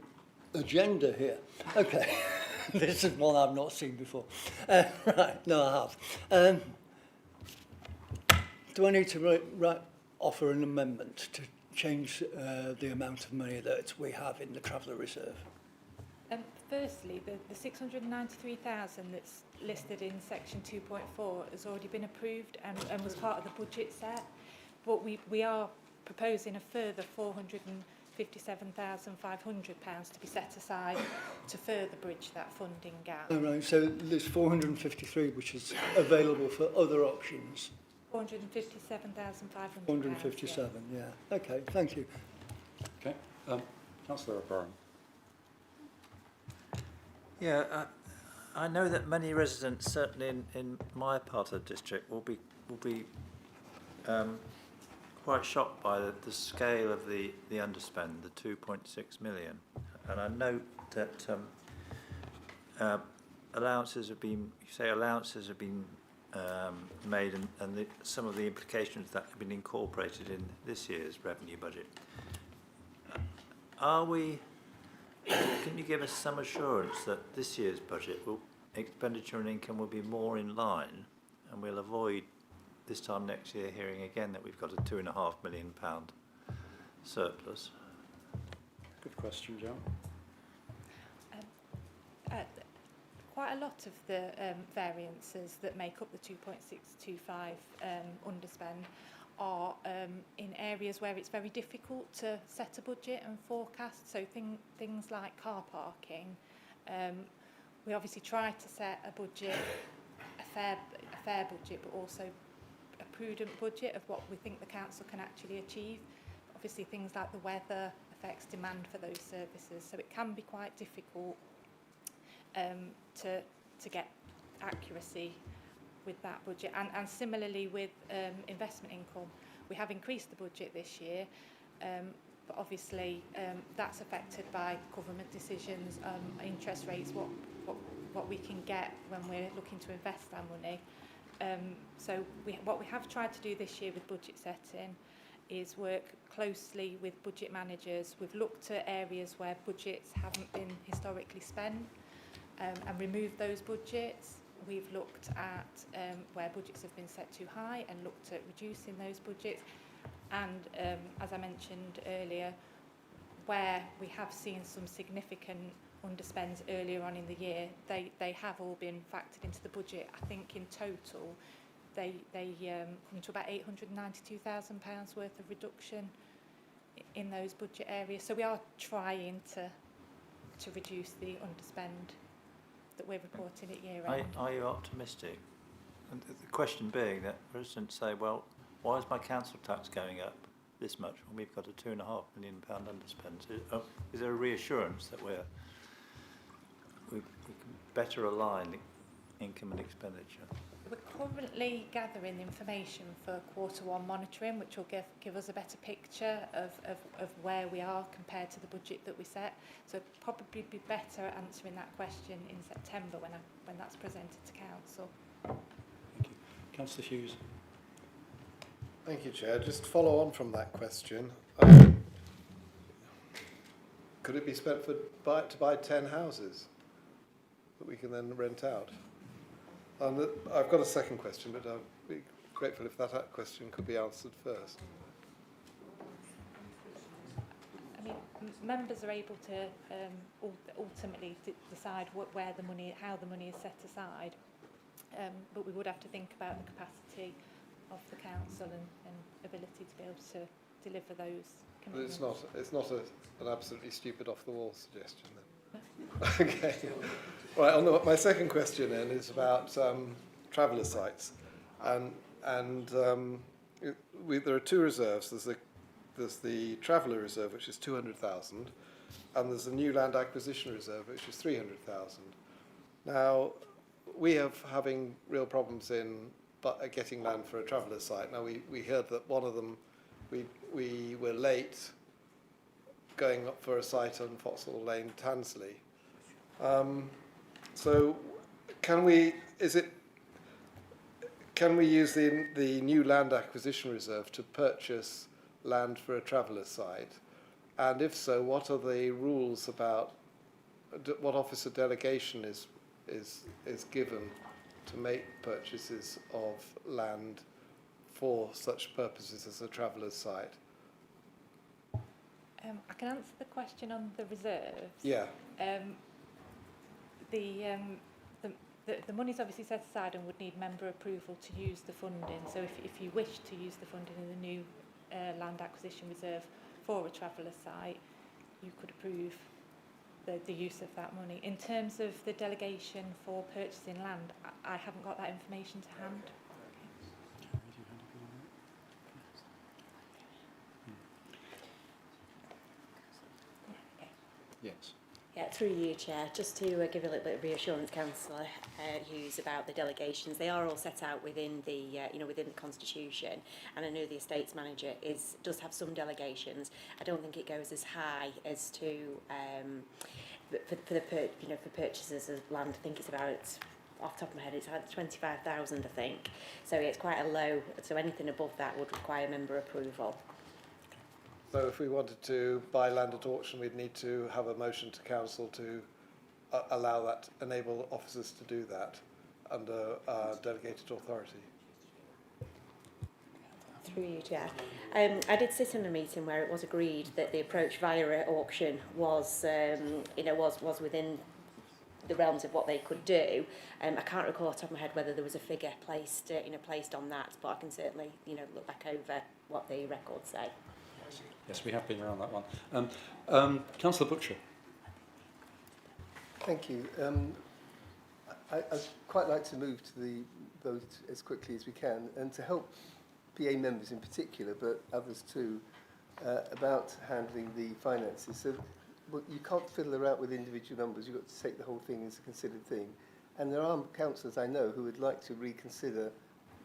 agenda here. Okay, this is one I've not seen before. Right, no, I have. Do I need to offer an amendment to change the amount of money that we have in the Traveller Reserve? Firstly, the 693,000 that's listed in section 2.4 has already been approved and was part of the budget set, but we are proposing a further £457,500 to be set aside to further bridge that funding gap. Oh, right, so there's 453 which is available for other options. 457,500. 457, yeah. Okay, thank you. Okay, Councillor O'Brien. Yeah, I know that many residents, certainly in my part of the district, will be quite shocked by the scale of the underspend, the 2.6 million. And I note that allowances have been made and some of the implications that have been incorporated in this year's revenue budget. Can you give us some assurance that this year's budget expenditure and income will be more in line, and we'll avoid this time next year hearing again that we've got a £2.5 million surplus? Good question, Joe. Quite a lot of the variances that make up the 2.625 underspend are in areas where it's very difficult to set a budget and forecast. So things like car parking. We obviously try to set a budget, a fair budget, but also a prudent budget of what we think the council can actually achieve. Obviously things like the weather affects demand for those services, so it can be quite difficult to get accuracy with that budget. And similarly with investment income, we have increased the budget this year, but obviously that's affected by government decisions, interest rates, what we can get when we're looking to invest our money. So what we have tried to do this year with budget setting is work closely with budget managers. We've looked at areas where budgets haven't been historically spent and removed those budgets. We've looked at where budgets have been set too high and looked at reducing those budgets. And as I mentioned earlier, where we have seen some significant underspends earlier on in the year, they have all been factored into the budget. I think in total they come to about £892,000 worth of reduction in those budget areas. So we are trying to reduce the underspend that we're reporting at year end. Are you optimistic? And the question being that residents say, well, why is my council tax going up this much when we've got a £2.5 million underspend? Is there a reassurance that we can better align income and expenditure? We're currently gathering information for Q1 monitoring, which will give us a better picture of where we are compared to the budget that we set. So probably be better answering that question in September when that's presented to council. Thank you. Councillor Hughes. Thank you, Chair. Just to follow on from that question, could it be spent to buy 10 houses that we can then rent out? I've got a second question, but I'd be grateful if that question could be answered first. I mean, members are able to ultimately decide how the money is set aside, but we would have to think about the capacity of the council and ability to be able to deliver those commitments. But it's not an absolutely stupid off-the-wall suggestion then. Okay. Right. My second question then is about traveller sites, and there are two reserves. There's the traveller reserve, which is 200,000, and there's the new land acquisition reserve, which is 300,000. Now, we are having real problems in getting land for a traveller site. Now, we heard that one of them, we were late going up for a site on Foxhall Lane, Tansley. So can we use the new land acquisition reserve to purchase land for a traveller site? And if so, what are the rules about what officer delegation is given to make purchases of land for such purposes as a traveller's site? I can answer the question on the reserves. Yeah. The money's obviously set aside and would need member approval to use the funding. So if you wish to use the funding in the new land acquisition reserve for a traveller site, you could approve the use of that money. In terms of the delegation for purchasing land, I haven't got that information to hand. Yes. Yeah, through you, Chair, just to give you a little bit of reassurance, Councillor Hughes, about the delegations. They are all set out within the, within the Constitution, and I know the Estates Manager does have some delegations. I don't think it goes as high as to for purchases of land. I think it's about off the top of my head, it's like 25,000, I think. So it's quite a low, so anything above that would require member approval. So if we wanted to buy land at auction, we'd need to have a motion to council to allow that, enable officers to do that under delegated authority. Through you, Chair. I did sit in a meeting where it was agreed that the approach via auction was, was within the realms of what they could do. I can't recall off the top of my head whether there was a figure placed, placed on that, but I can certainly, look back over what the records say. Yes, we have been around that one. Councillor Butcher. Thank you. I'd quite like to move to the vote as quickly as we can, and to help PA members in particular, but others too, about handling the finances. So you can't fiddle around with individual numbers. You've got to take the whole thing as a considered thing. And there are councillors I know who would like to reconsider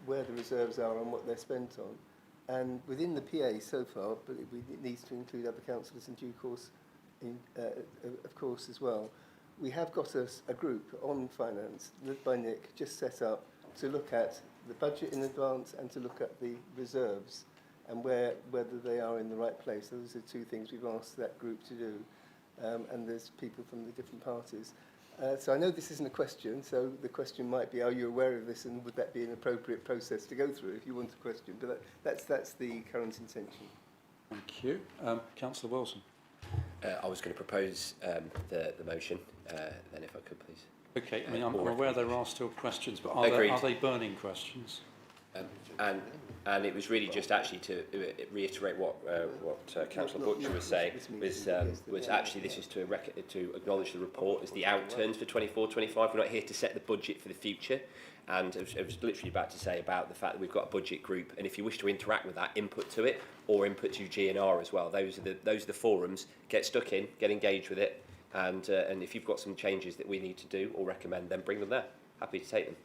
where the reserves are and what they're spent on. And within the PA so far, but it needs to include other councillors in due course, of course, as well. We have got a group on finance, led by Nick, just set up to look at the budget in advance and to look at the reserves and whether they are in the right place. Those are two things we've asked that group to do. And there's people from the different parties. So I know this isn't a question, so the question might be, are you aware of this, and would that be an appropriate process to go through if you want a question? But that's the current intention. Thank you. Councillor Wilson. I was going to propose the motion, then if I could, please. Okay, I mean, I'm aware there are still questions, but are they burning questions? And it was really just actually to reiterate what Councillor Butcher was saying, was actually this is to acknowledge the report as the outturns for 24-25. We're not here to set the budget for the future. And I was literally about to say about the fact that we've got a budget group, and if you wish to interact with that, input to it, or input to GNR as well. Those are the forums. Get stuck in, get engaged with it, and if you've got some changes that we need to do or recommend, then bring them there. Happy to take them.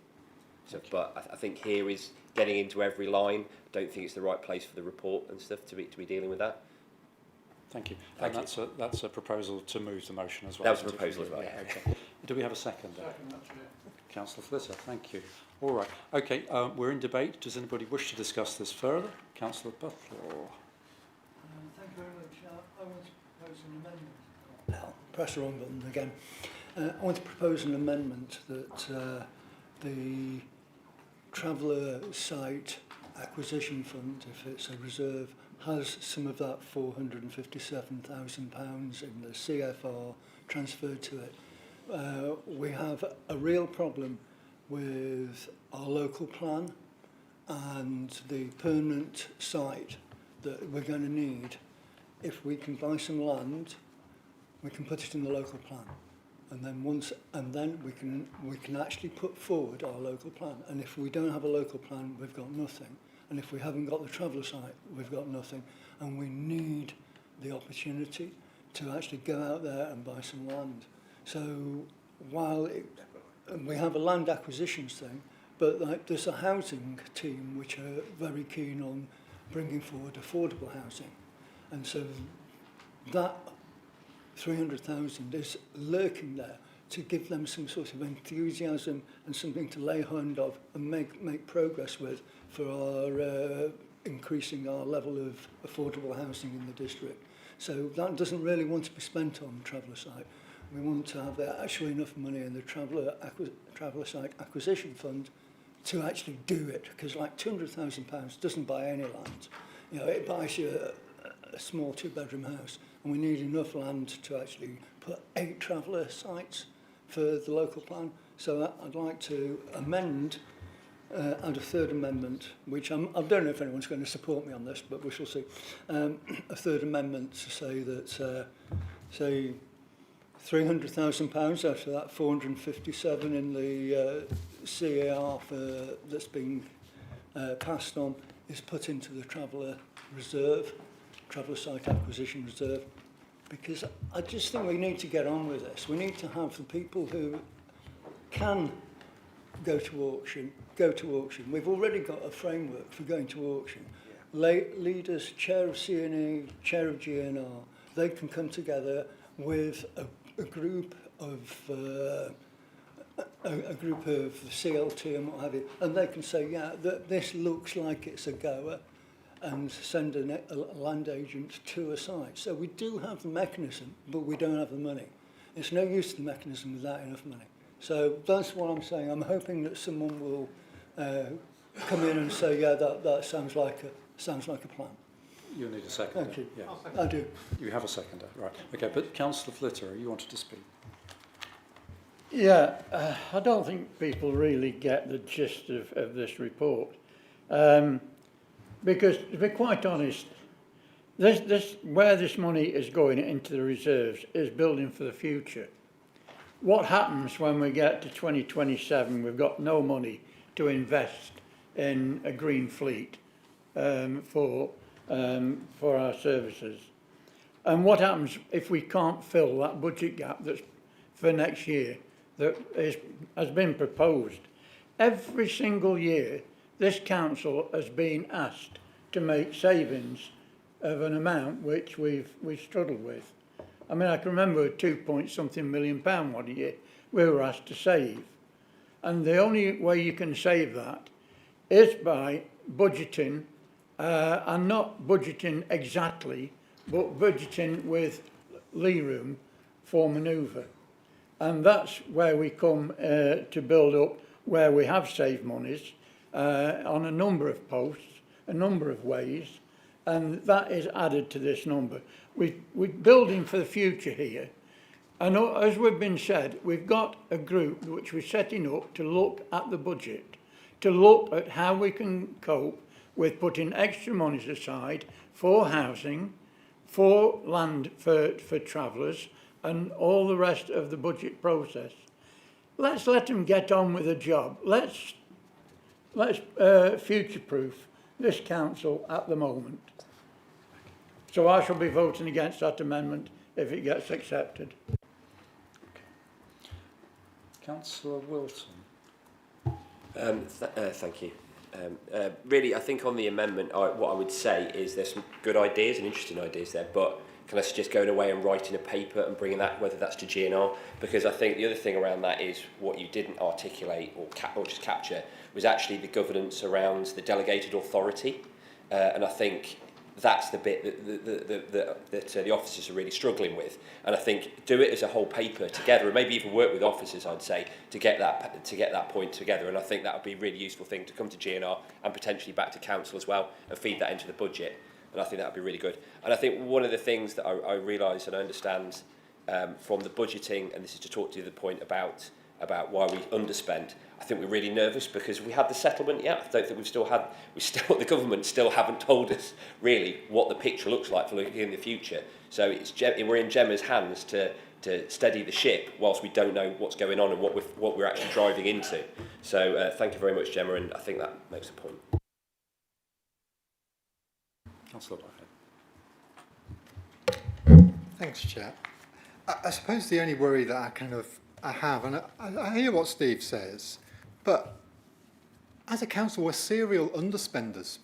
So, but I think here is getting into every line. Don't think it's the right place for the report and stuff to be dealing with that. Thank you. That's a proposal to move the motion as well. That was a proposal as well. Yeah, okay. Do we have a second? Councillor Flitter, thank you. All right. Okay, we're in debate. Does anybody wish to discuss this further? Councillor Butler. Thank you very much. I want to propose an amendment. Press the wrong button again. I want to propose an amendment that the traveller site acquisition fund, if it's a reserve, has some of that £457,000 in the CFR transferred to it. We have a real problem with our local plan and the permanent site that we're going to need. If we can buy some land, we can put it in the local plan. And then we can actually put forward our local plan. And if we don't have a local plan, we've got nothing. And if we haven't got the traveller site, we've got nothing. And we need the opportunity to actually go out there and buy some land. So while we have a land acquisitions thing, but there's a housing team which are very keen on bringing forward affordable housing. And so that 300,000 is lurking there to give them some sort of enthusiasm and something to lay hold of and make progress with for our increasing our level of affordable housing in the district. So that doesn't really want to be spent on the traveller site. We want to have actually enough money in the traveller site acquisition fund to actually do it, because like £200,000 doesn't buy any land. You know, it buys you a small two-bedroom house, and we need enough land to actually put 8 traveller sites for the local plan. So I'd like to amend, add a third amendment, which I don't know if anyone's going to support me on this, but we shall see. A third amendment to say that, say, £300,000 out of that 457 in the CAR that's being passed on is put into the traveller reserve, traveller site acquisition reserve, because I just think we need to get on with this. We need to have the people who can go to auction. We've already got a framework for going to auction. Leaders, chair of CNE, chair of GNR, they can come together with a group of a group of the CLT and what have you, and they can say, yeah, this looks like it's a goer, and send a land agent to a site. So we do have the mechanism, but we don't have the money. It's no use to the mechanism without enough money. So that's what I'm saying. I'm hoping that someone will come in and say, yeah, that sounds like a plan. You'll need a seconder. Thank you. Yeah. I do. You have a seconder, right. Okay, but Councillor Flitter, you wanted to speak. Yeah, I don't think people really get the gist of this report. Because, to be quite honest, where this money is going into the reserves is building for the future. What happens when we get to 2027, we've got no money to invest in a green fleet for our services? And what happens if we can't fill that budget gap that's for next year that has been proposed? Every single year, this council has been asked to make savings of an amount which we've struggled with. I mean, I can remember £2-point-something million one year we were asked to save. And the only way you can save that is by budgeting, and not budgeting exactly, but budgeting with lee room for manoeuvre. And that's where we come to build up where we have saved monies on a number of posts, a number of ways, and that is added to this number. We're building for the future here, and as we've been said, we've got a group which we're setting up to look at the budget, to look at how we can cope with putting extra monies aside for housing, for land for travellers, and all the rest of the budget process. Let's let them get on with the job. Let's future-proof this council at the moment. So I shall be voting against that amendment if it gets accepted. Councillor Wilson. Thank you. Really, I think on the amendment, what I would say is there's some good ideas and interesting ideas there, but can I suggest going away and writing a paper and bringing that, whether that's to GNR? Because I think the other thing around that is what you didn't articulate or just capture was actually the governance around the delegated authority. And I think that's the bit that the officers are really struggling with. And I think do it as a whole paper together, and maybe even work with officers, I'd say, to get that point together. And I think that would be a really useful thing to come to GNR and potentially back to council as well, and feed that into the budget. And I think that would be really good. And I think one of the things that I realise and I understand from the budgeting, and this is to talk to the point about why we underspent, I think we're really nervous because we had the settlement yet. I don't think the government still haven't told us really what the picture looks like for looking in the future. So we're in Gemma's hands to steady the ship whilst we don't know what's going on and what we're actually driving into. So thank you very much, Gemma, and I think that makes a point. Councillor Thanks, Chair. I suppose the only worry that I have, and I hear what Steve says, but as a council, we're serial underspenders.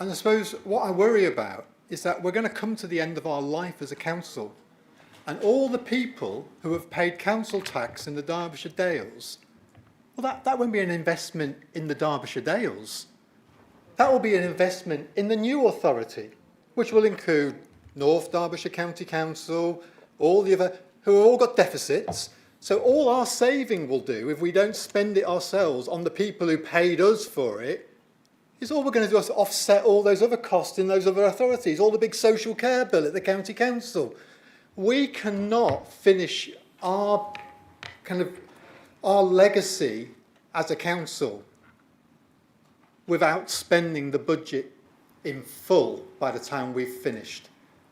And I suppose what I worry about is that we're going to come to the end of our life as a council, and all the people who have paid council tax in the Derbyshire Dales, well, that won't be an investment in the Derbyshire Dales. That will be an investment in the new authority, which will include North Derbyshire County Council, all the other, who have all got deficits. So all our saving will do, if we don't spend it ourselves on the people who paid us for it, is all we're going to do is offset all those other costs in those other authorities, all the big social care bill at the county council. We cannot finish our legacy as a council without spending the budget in full by the time we've finished.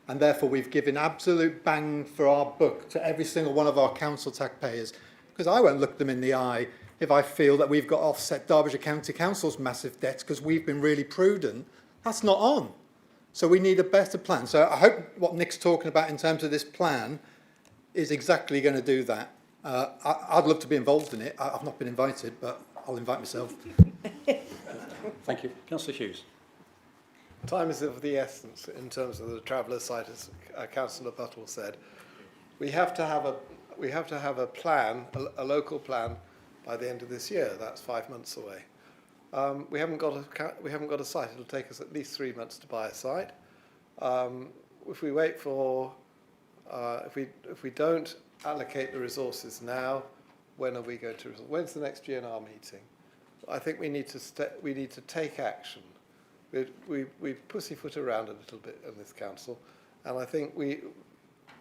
And therefore we've given absolute bang for our buck to every single one of our council taxpayers, because I won't look them in the eye if I feel that we've got to offset Derbyshire County Council's massive debts because we've been really prudent. That's not on. So we need a better plan. So I hope what Nick's talking about in terms of this plan is exactly going to do that. I'd love to be involved in it. I've not been invited, but I'll invite myself. Thank you. Councillor Hughes. Time is of the essence in terms of the traveller's site, as Councillor Buttle said. We have to have a plan, a local plan, by the end of this year. That's 5 months away. We haven't got a site. It'll take us at least 3 months to buy a site. If we wait for, if we don't allocate the resources now, when are we going to? When's the next GNR meeting? I think we need to take action. We pussyfoot around a little bit in this council, and I think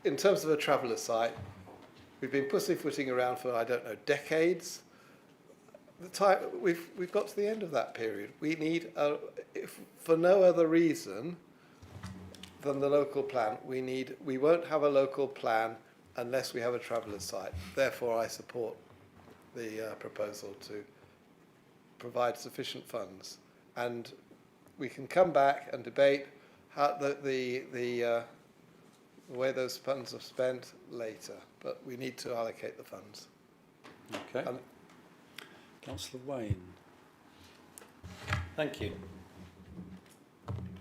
in terms of a traveller site, we've been pussyfooting around for, I don't know, decades. The time we've got to the end of that period. We need, if for no other reason than the local plan, we won't have a local plan unless we have a traveller site. Therefore, I support the proposal to provide sufficient funds, and we can come back and debate how the way those funds are spent later. But we need to allocate the funds. Okay. Councillor Wayne. Thank you.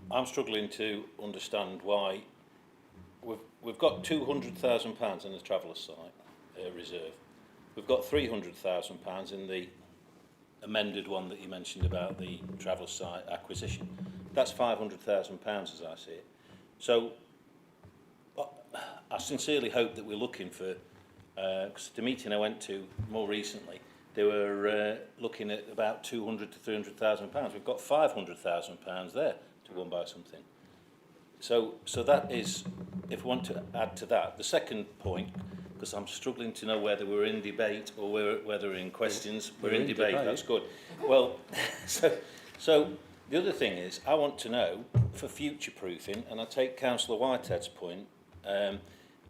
I'm struggling to understand why we've got £200,000 in the traveller site reserve. We've got £300,000 in the amended one that you mentioned about the travel site acquisition. That's £500,000 as I see it. So I sincerely hope that we're looking for, because the meeting I went to more recently, they were looking at about £200,000 to £300,000. We've got £500,000 there to go and buy something. So that is, if we want to add to that, the second point, because I'm struggling to know whether we're in debate or whether we're in questions. We're in debate, that's good. Well, so the other thing is, I want to know, for future-proofing, and I take Councillor Whitehead's point,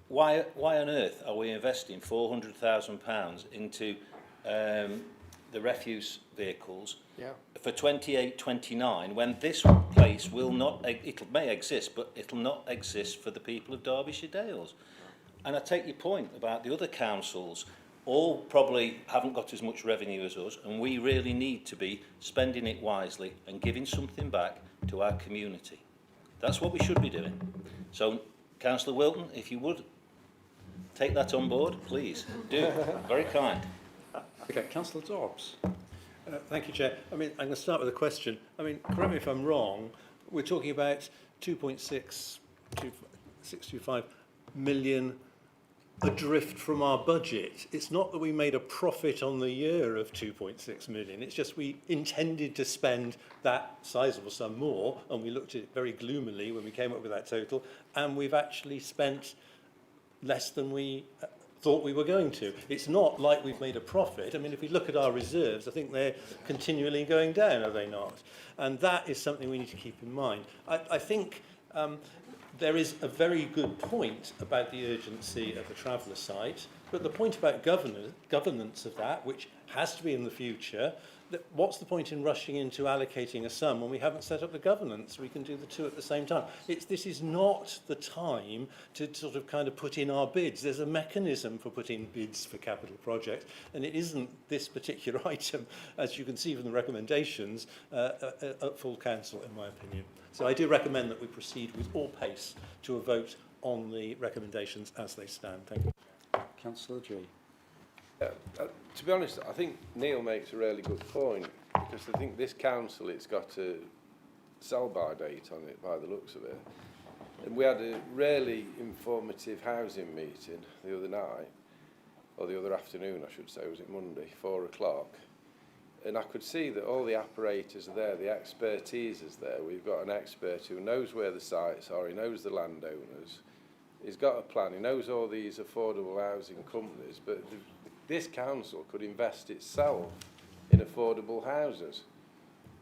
why on earth are we investing £400,000 into the refuse vehicles for 28-29 when this place will not, it may exist, but it'll not exist for the people of Derbyshire Dales? And I take your point about the other councils all probably haven't got as much revenue as us, and we really need to be spending it wisely and giving something back to our community. That's what we should be doing. So, Councillor Wilton, if you would take that on board, please do. Very kind. Okay, Councillor Dobbs. Thank you, Chair. I mean, I'm going to start with a question. I mean, correct me if I'm wrong, we're talking about 2.625 million adrift from our budget. It's not that we made a profit on the year of 2.6 million. It's just we intended to spend that sizable sum more, and we looked at it very gloomily when we came up with that total, and we've actually spent less than we thought we were going to. It's not like we've made a profit. I mean, if we look at our reserves, I think they're continually going down, are they not? And that is something we need to keep in mind. I think there is a very good point about the urgency of a traveller site, but the point about governance of that, which has to be in the future, what's the point in rushing into allocating a sum when we haven't set up the governance? We can do the two at the same time. This is not the time to sort of kind of put in our bids. There's a mechanism for putting bids for capital projects, and it isn't this particular item, as you can see from the recommendations, at full council, in my opinion. So I do recommend that we proceed with all pace to a vote on the recommendations as they stand. Thank you. Councillor G. To be honest, I think Neil makes a really good point, because I think this council, it's got a sell-by date on it by the looks of it. And we had a really informative housing meeting the other night, or the other afternoon I should say, was it Monday, 4 o'clock. And I could see that all the apparatus are there, the expertise is there. We've got an expert who knows where the sites are, he knows the landowners, he's got a plan, he knows all these affordable housing companies, but this council could invest itself in affordable houses.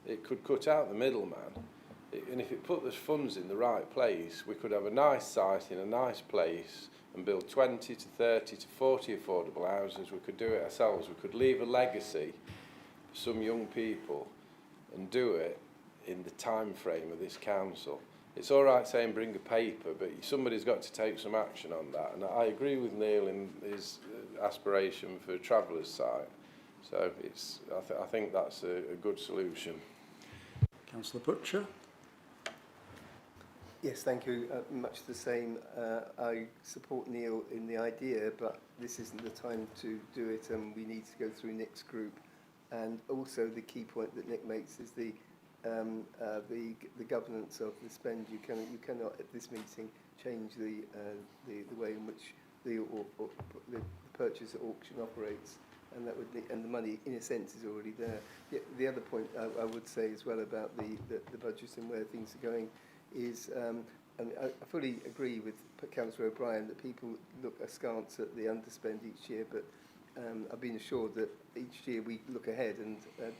It could cut out the middleman, and if it put the funds in the right place, we could have a nice site in a nice place and build 20 to 30 to 40 affordable houses. We could do it ourselves. We could leave a legacy for some young people and do it in the time frame of this council. It's all right saying bring a paper, but somebody's got to take some action on that. And I agree with Neil in his aspiration for a traveller's site. So I think that's a good solution. Councillor Butcher. Yes, thank you. Much the same. I support Neil in the idea, but this isn't the time to do it, and we need to go through Nick's group. And also the key point that Nick makes is the governance of the spend. You cannot at this meeting change the way in which the purchase at auction operates, and that would and the money in a sense is already there. The other point I would say as well about the budget and where things are going is, and I fully agree with Councillor O'Brien that people look askance at the underspend each year, but I've been assured that each year we look ahead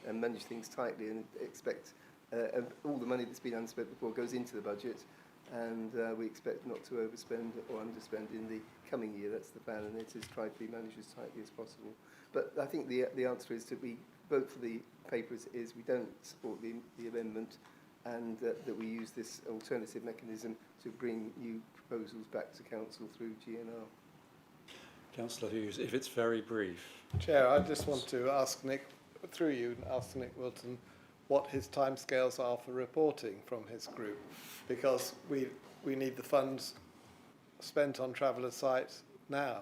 and manage things tightly and expect all the money that's been unspent before goes into the budget, and we expect not to overspend or underspend in the coming year. That's the plan, and it is tried to be managed as tightly as possible. But I think the answer is that we vote for the paper as it is. We don't support the amendment, and that we use this alternative mechanism to bring new proposals back to council through GNR. Councillor Hughes, if it's very brief. Chair, I just want to ask Nick, through you, ask Nick Wilton what his timescales are for reporting from his group, because we need the funds spent on traveller sites now.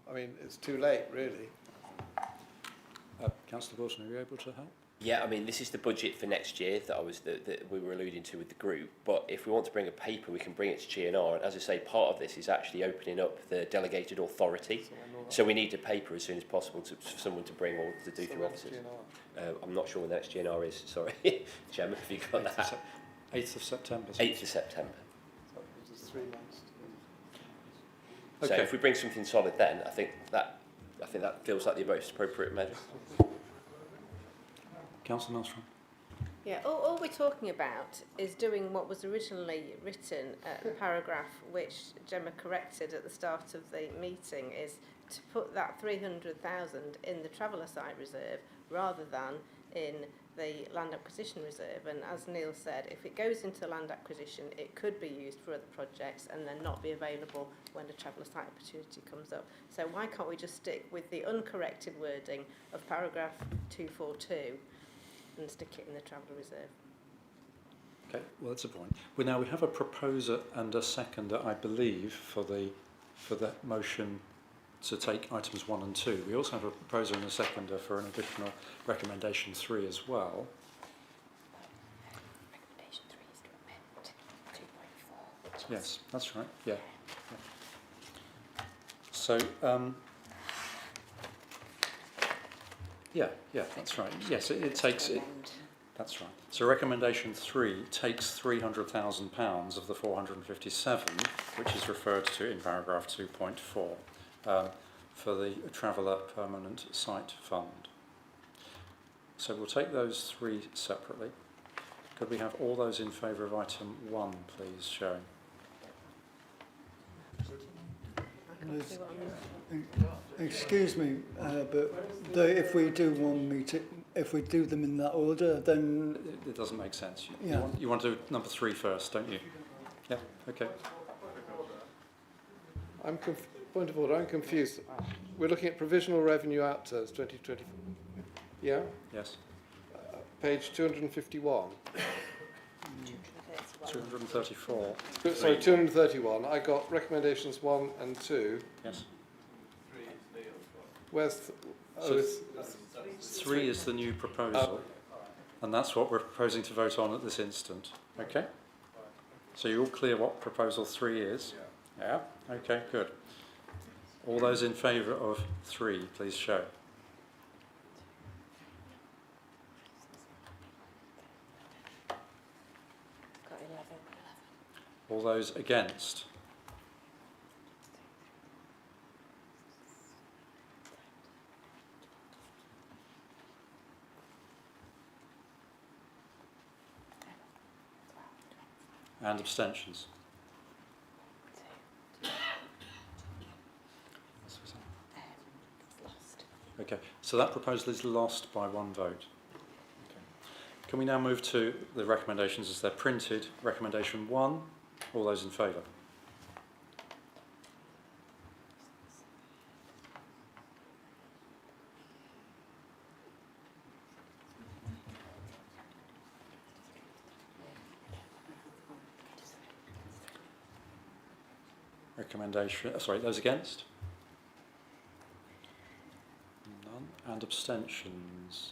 I mean, it's too late, really. Councillor Wilson, are you able to help? Yeah, I mean, this is the budget for next year that we were alluding to with the group. But if we want to bring a paper, we can bring it to GNR. And as I say, part of this is actually opening up the delegated authority. So we need a paper as soon as possible for someone to bring or to do through officers. I'm not sure when the next GNR is. Sorry, Chairman, have you got that? 8th of September. 8th of September. So it's 3 months. So if we bring something solid, then I think that feels like the most appropriate measure. Councillor Masterplan. Yeah, all we're talking about is doing what was originally written at the paragraph which Gemma corrected at the start of the meeting, is to put that 300,000 in the traveller site reserve rather than in the land acquisition reserve. And as Neil said, if it goes into land acquisition, it could be used for other projects and then not be available when a traveller site opportunity comes up. So why can't we just stick with the uncorrected wording of paragraph 242 and stick it in the traveller reserve? Okay, well, that's a point. We have a proposer and a seconder, I believe, for the motion to take items 1 and 2. We also have a proposer and a seconder for an additional recommendation 3 as well. Recommendation 3 is to amend 2.4. Yes, that's right. Yeah. So, yeah, that's right. Yes, it takes it. That's right. So recommendation 3 takes £300,000 of the 457, which is referred to in paragraph 2.4, for the Traveller Permanent Site Fund. So we'll take those 3 separately. Could we have all those in favour of item 1, please, showing? Excuse me, but if we do one meeting, if we do them in that order, then it doesn't make sense. Yeah. You want to do number 3 first, don't you? Yeah. Okay. Point of order, I'm confused. We're looking at provisional revenue outturns 2024. Yeah? Yes. Page 251. 234. Sorry, 231. I got recommendations 1 and 2. Yes. Where's... So 3 is the new proposal, and that's what we're proposing to vote on at this instant. Okay? So you're all clear what proposal 3 is? Yeah? Okay, good. All those in favour of 3, please show. Got 11. All those against? And abstentions? Lost. Okay, so that proposal is lost by 1 vote. Okay. Can we now move to the recommendations as they're printed? Recommendation 1, all those in favour? Recommendation, sorry, those against? None. And abstentions?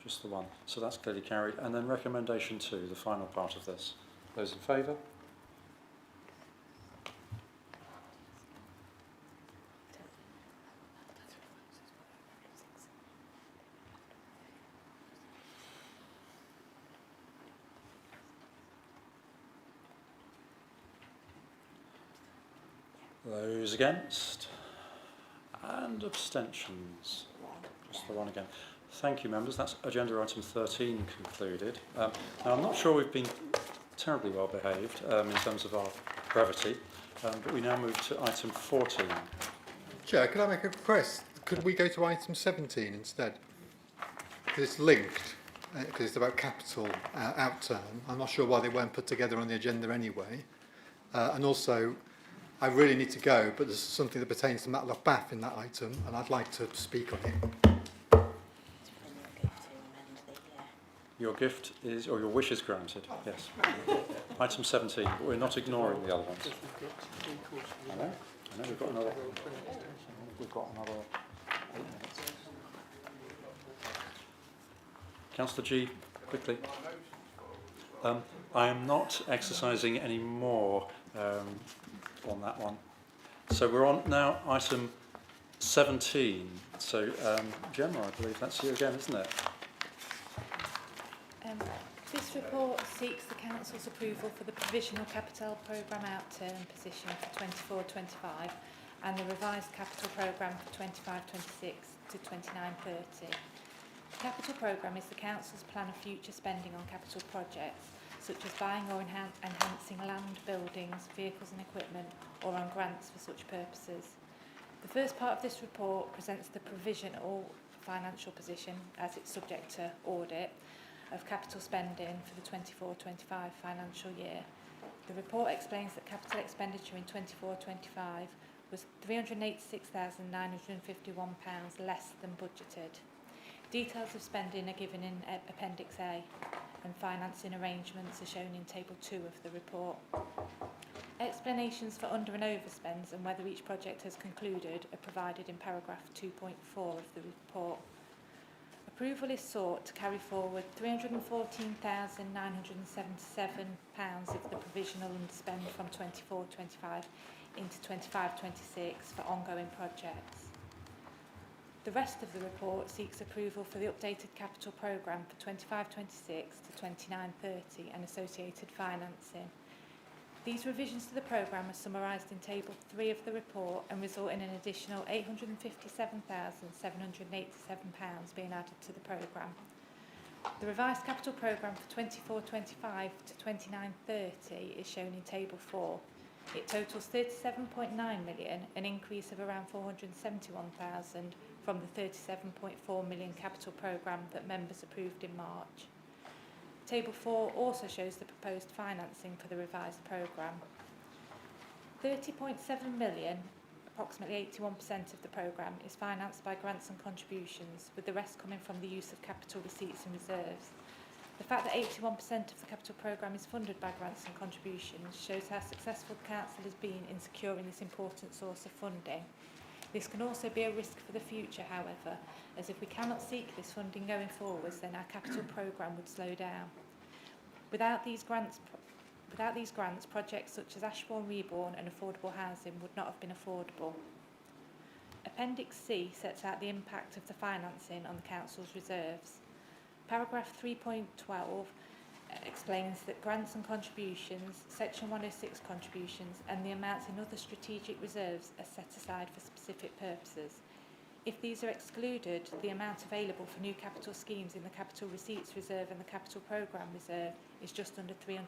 Just the one. So that's clearly carried. And then recommendation 2, the final part of this. Those in favour? Those against? And abstentions? Just the one again. Thank you, members. That's agenda item 13 concluded. Now, I'm not sure we've been terribly well behaved in terms of our brevity, but we now move to item 14. Chair, could I make a request? Could we go to item 17 instead? Because it's linked, because it's about capital outturn. I'm not sure why they weren't put together on the agenda anyway. And also, I really need to go, but there's something that pertains to Matlock Bath in that item, and I'd like to speak on it. Your gift is, or your wish is granted, yes. Item 17, but we're not ignoring the other ones. I know, we've got another 8 minutes. Councillor G, quickly. I am not exercising any more on that one. So we're on now item 17. So Gemma, I believe that's you again, isn't it? This report seeks the Council's approval for the provisional capital programme outturn position for 24-25 and the revised capital programme for 25-26 to 29-30. The capital programme is the Council's plan of future spending on capital projects, such as buying or enhancing land, buildings, vehicles and equipment, or on grants for such purposes. The first part of this report presents the provisional financial position, as it's subject to audit, of capital spending for the 24-25 financial year. The report explains that capital expenditure in 24-25 was £386,951 less than budgeted. Details of spending are given in Appendix A, and financing arrangements are shown in Table 2 of the report. Explanations for under and overspends and whether each project has concluded are provided in paragraph 2.4 of the report. Approval is sought to carry forward £314,977 of the provisional underspend from 24-25 into 25-26 for ongoing projects. The rest of the report seeks approval for the updated capital programme for 25-26 to 29-30 and associated financing. These revisions to the programme are summarised in Table 3 of the report and result in an additional £857,787 being added to the programme. The revised capital programme for 24-25 to 29-30 is shown in Table 4. It totals £37.9 million, an increase of around £471,000 from the £37.4 million capital programme that members approved in March. Table 4 also shows the proposed financing for the revised programme. £30.7 million, approximately 81% of the programme, is financed by grants and contributions, with the rest coming from the use of capital receipts and reserves. The fact that 81% of the capital programme is funded by grants and contributions shows how successful the Council has been in securing this important source of funding. This can also be a risk for the future, however, as if we cannot seek this funding going forwards, then our capital programme would slow down. Without these grants, projects such as Ashbourne Reborn and affordable housing would not have been affordable. Appendix C sets out the impact of the financing on the Council's reserves. Paragraph 3.12 explains that grants and contributions, Section 106 contributions, and the amounts in other strategic reserves are set aside for specific purposes. If these are excluded, the amount available for new capital schemes in the Capital Receipts Reserve and the Capital Programme Reserve is just under £335,000.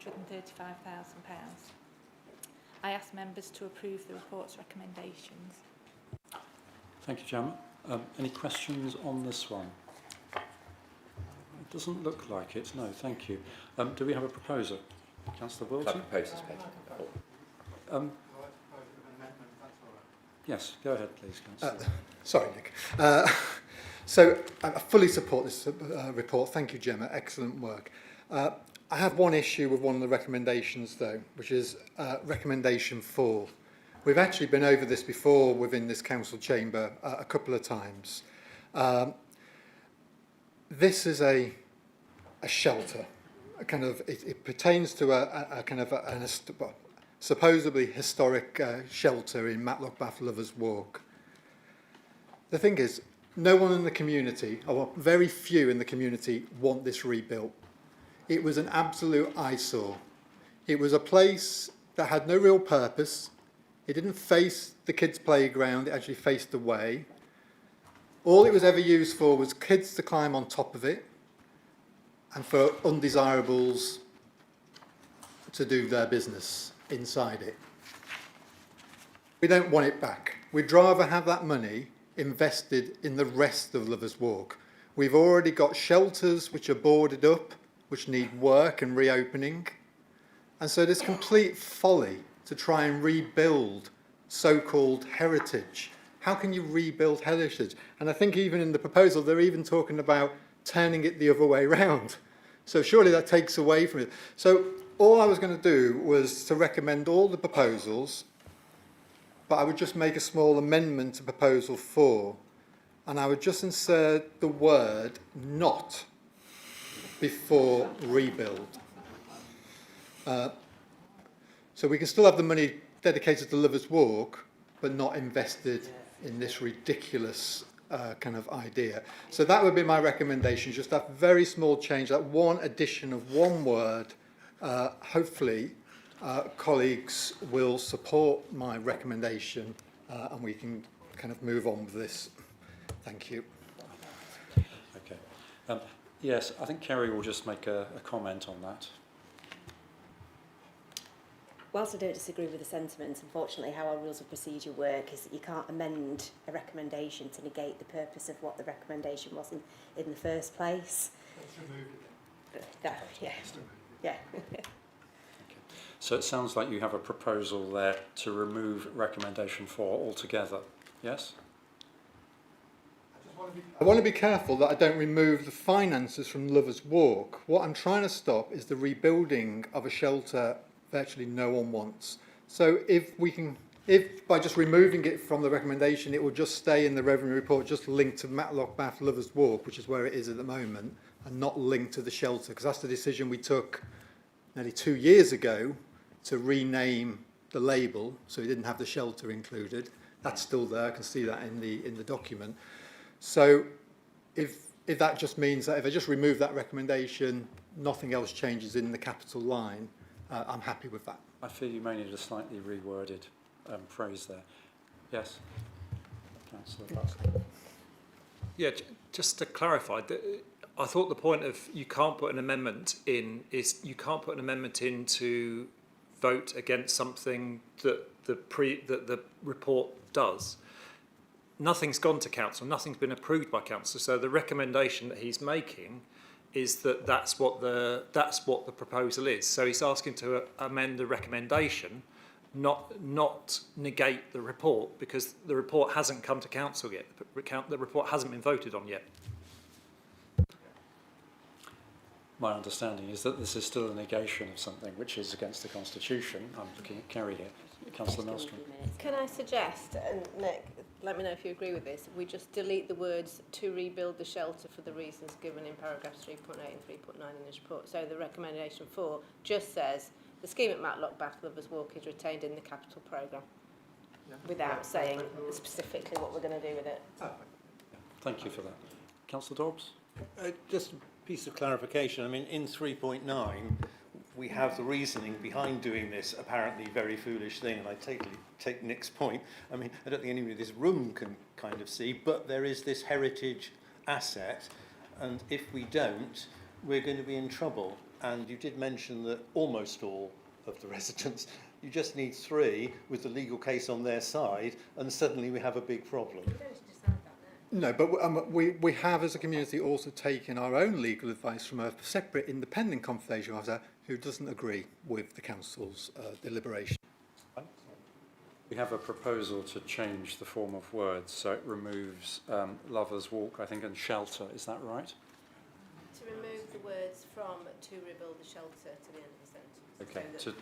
I ask members to approve the report's recommendations. Thank you, Gemma. Any questions on this one? It doesn't look like it, no, thank you. Do we have a proposer? Councillor Wilton? I propose this Yes, go ahead, please, Councillor. Sorry, Nick. So I fully support this report. Thank you, Gemma. Excellent work. I have one issue with one of the recommendations though, which is recommendation 4. We've actually been over this before within this council chamber a couple of times. This is a shelter. It pertains to a kind of a supposedly historic shelter in Matlock Bath Lovers Walk. The thing is, no one in the community, or very few in the community, want this rebuilt. It was an absolute eyesore. It was a place that had no real purpose. It didn't face the kids' playground, it actually faced away. All it was ever used for was kids to climb on top of it and for undesirables to do their business inside it. We don't want it back. We'd rather have that money invested in the rest of Lovers Walk. We've already got shelters which are boarded up, which need work and reopening. And so there's complete folly to try and rebuild so-called heritage. How can you rebuild heritage? And I think even in the proposal, they're even talking about turning it the other way round. So surely that takes away from it. So all I was going to do was to recommend all the proposals, but I would just make a small amendment to proposal 4, and I would just insert the word not before rebuild. So we can still have the money dedicated to Lovers Walk, but not invested in this ridiculous kind of idea. So that would be my recommendation, just that very small change, that one addition of one word. Hopefully, colleagues will support my recommendation and we can kind of move on with this. Thank you. Okay. Yes, I think Kerry will just make a comment on that. Whilst I don't disagree with the sentiments, unfortunately how our rules of procedure work is that you can't amend a recommendation to negate the purpose of what the recommendation was in the first place. Yeah. So it sounds like you have a proposal there to remove recommendation 4 altogether. Yes? I want to be careful that I don't remove the finances from Lovers Walk. What I'm trying to stop is the rebuilding of a shelter virtually no one wants. So if by just removing it from the recommendation, it will just stay in the revenue report, just linked to Matlock Bath Lovers Walk, which is where it is at the moment, and not linked to the shelter, because that's the decision we took nearly 2 years ago to rename the label, so it didn't have the shelter included. That's still there. I can see that in the document. So if that just means that if I just remove that recommendation, nothing else changes in the capital line, I'm happy with that. I feel you may need a slightly reworded phrase there. Yes? Councillor. Yeah, just to clarify, I thought the point of you can't put an amendment in is you can't put an amendment in to vote against something that the report does. Nothing's gone to council, nothing's been approved by council, so the recommendation that he's making is that that's what the proposal is. So he's asking to amend the recommendation, not negate the report, because the report hasn't come to council yet. The report hasn't been voted on yet. My understanding is that this is still a negation of something which is against the Constitution. I'm looking at Kerry here. Councillor Masterplan. Can I suggest, and Nick, let me know if you agree with this, we just delete the words to rebuild the shelter for the reasons given in paragraphs 3.8 and 3.9 in this report. So the recommendation 4 just says the scheme at Matlock Bath Lovers Walk is retained in the capital programme, without saying specifically what we're going to do with it. Thank you for that. Councillor Dobbs? Just a piece of clarification. I mean, in 3.9, we have the reasoning behind doing this apparently very foolish thing, and I take Nick's point. I mean, I don't think anybody in this room can kind of see, but there is this heritage asset, and if we don't, we're going to be in trouble. And you did mention that almost all of the residents, you just need 3 with the legal case on their side, and suddenly we have a big problem. No, but we have as a community also taken our own legal advice from a separate independent confirmation officer who doesn't agree with the council's deliberation. We have a proposal to change the form of words, so it removes Lovers Walk, I think, and shelter. Is that right? To remove the words from to rebuild the shelter to the end of the sentence. Okay, So that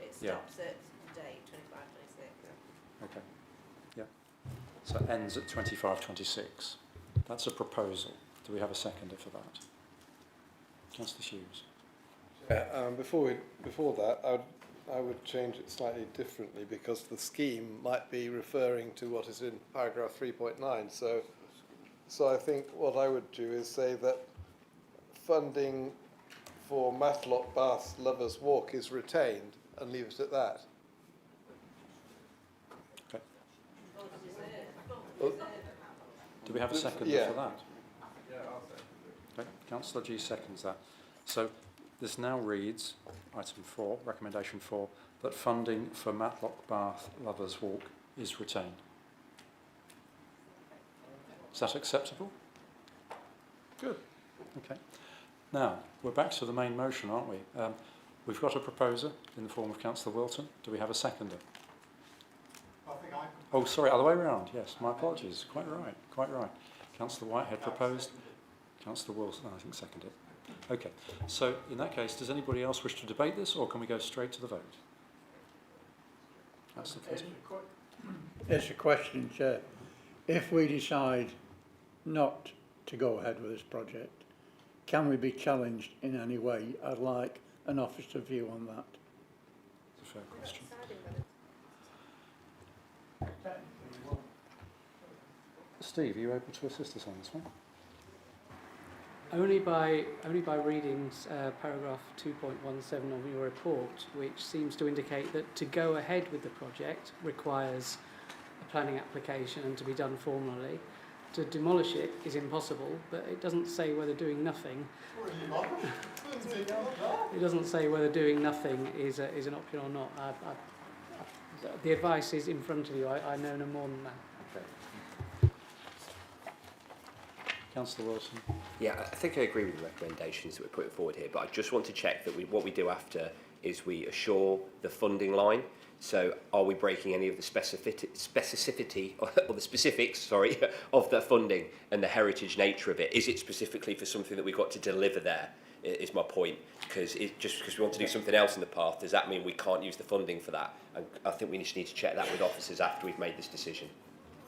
it yeah. stops at date 25, 26. Okay, yeah. So it ends at 25, 26. That's a proposal. Do we have a seconder for that? Councillor Hughes. Before that, I would change it slightly differently because the scheme might be referring to what is in paragraph 3.9. So I think what I would do is say that funding for Matlock Bath Lovers Walk is retained and leave it at that. Okay. Do we have a seconder for that? Yeah, I'll say. Okay. Councillor G seconds that. So this now reads, item 4, recommendation 4, that funding for Matlock Bath Lovers Walk is retained. Is that acceptable? Good. Okay. Now, we're back to the main motion, aren't we? We've got a proposer in the form of Councillor Wilton. Do we have a seconder? Oh, sorry, other way around. Yes, my apologies. Quite right, quite right. Councillor Whitehead proposed. Councillor Wilson, I think, seconded. Okay, so in that case, does anybody else wish to debate this, or can we go straight to the vote? That's the first. It's a question, Chair. If we decide not to go ahead with this project, can we be challenged in any way? I'd like an officer view on that. It's a fair question. Steve, are you able to assist us on this one? Only by reading paragraph 2.17 of your report, which seems to indicate that to go ahead with the project requires a planning application and to be done formally. To demolish it is impossible, but it doesn't say whether doing nothing. It doesn't say whether doing nothing is an option or not. The advice is in front of you. I know no more than that. Councillor Wilson. Yeah, I think I agree with the recommendations that we're putting forward here, but I just want to check that what we do after is we assure the funding line. So are we breaking any of the specificity or the specifics, of the funding and the heritage nature of it? Is it specifically for something that we've got to deliver there, is my point? Because just because we want to do something else in the path, does that mean we can't use the funding for that? And I think we just need to check that with officers after we've made this decision.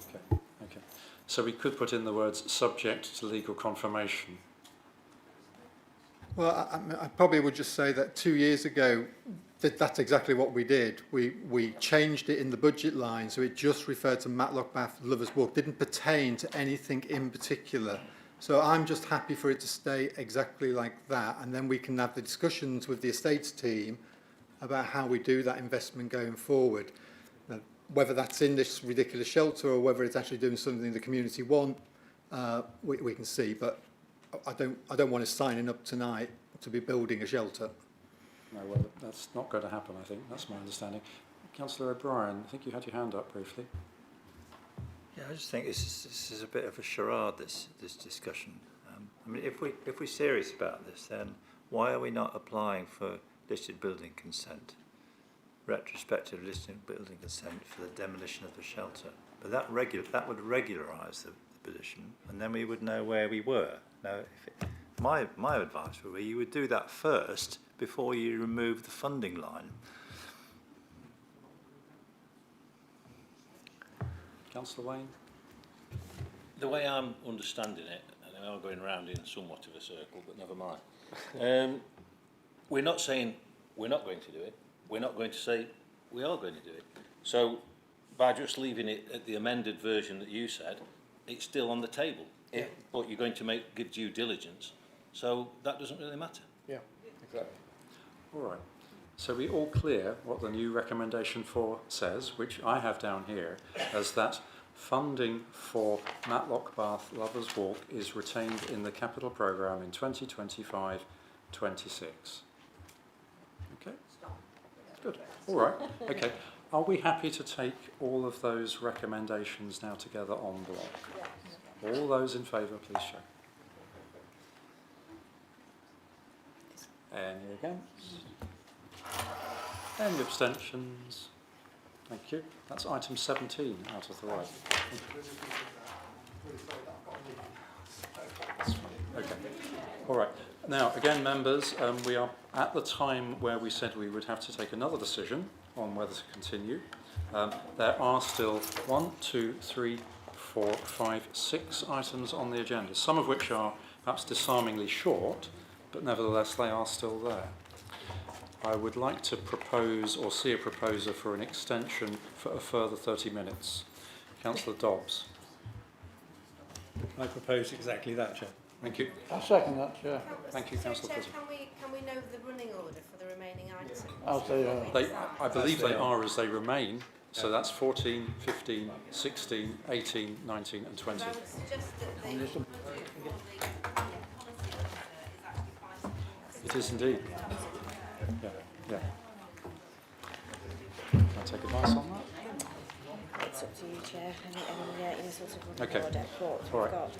Okay. Okay. So we could put in the words subject to legal confirmation. Well, I probably would just say that 2 years ago, that's exactly what we did. We changed it in the budget line, so it just referred to Matlock Bath Lovers Walk, didn't pertain to anything in particular. So I'm just happy for it to stay exactly like that, and then we can have the discussions with the estates team about how we do that investment going forward. Now, whether that's in this ridiculous shelter or whether it's actually doing something the community want, we can see. But I don't want us signing up tonight to be building a shelter. No, well, that's not going to happen, I think. That's my understanding. Councillor O'Brien, I think you had your hand up briefly. Yeah, I just think this is a bit of a charade, this discussion. I mean, if we're serious about this, then why are we not applying for listed building consent, retrospective listed building consent for the demolition of the shelter? But that would regularise the position, and then we would know where we were. Now, my advice would be you would do that first before you remove the funding line. Councillor Wayne? The way I'm understanding it, and I'm going round in somewhat of a circle, but never mind. We're not saying we're not going to do it. We're not going to say we are going to do it. So by just leaving it at the amended version that you said, it's still on the table. Yeah. But you're going to give due diligence. So that doesn't really matter. Yeah, exactly. All right. So we all clear what the new recommendation 4 says, which I have down here as that funding for Matlock Bath Lovers Walk is retained in the capital programme in 2025-26. Okay? Good. All right. Okay. Are we happy to take all of those recommendations now together en bloc? All those in favour, please show. Any against? Any abstentions? Thank you. That's item 17 out of the way. Okay. All right. Now, again, members, we are at the time where we said we would have to take another decision on whether to continue. There are still 1, 2, 3, 4, 5, 6 items on the agenda, some of which are perhaps disarmingly short, but nevertheless they are still there. I would like to propose or see a proposer for an extension for a further 30 minutes. Councillor Dobbs. I propose exactly that, Chair. Thank you. I second that, Chair. Thank you, Councillor Prism. Can we know the running order for the remaining items? I'll say I believe they are as they remain, so that's 14, 15, 16, 18, 19 and 20. I would suggest that the budget for the policy officer is actually quite It is indeed. Yeah, yeah. Can I take advice on that? It's up to you, Chair. In a sort of Okay. order. But All we've right. got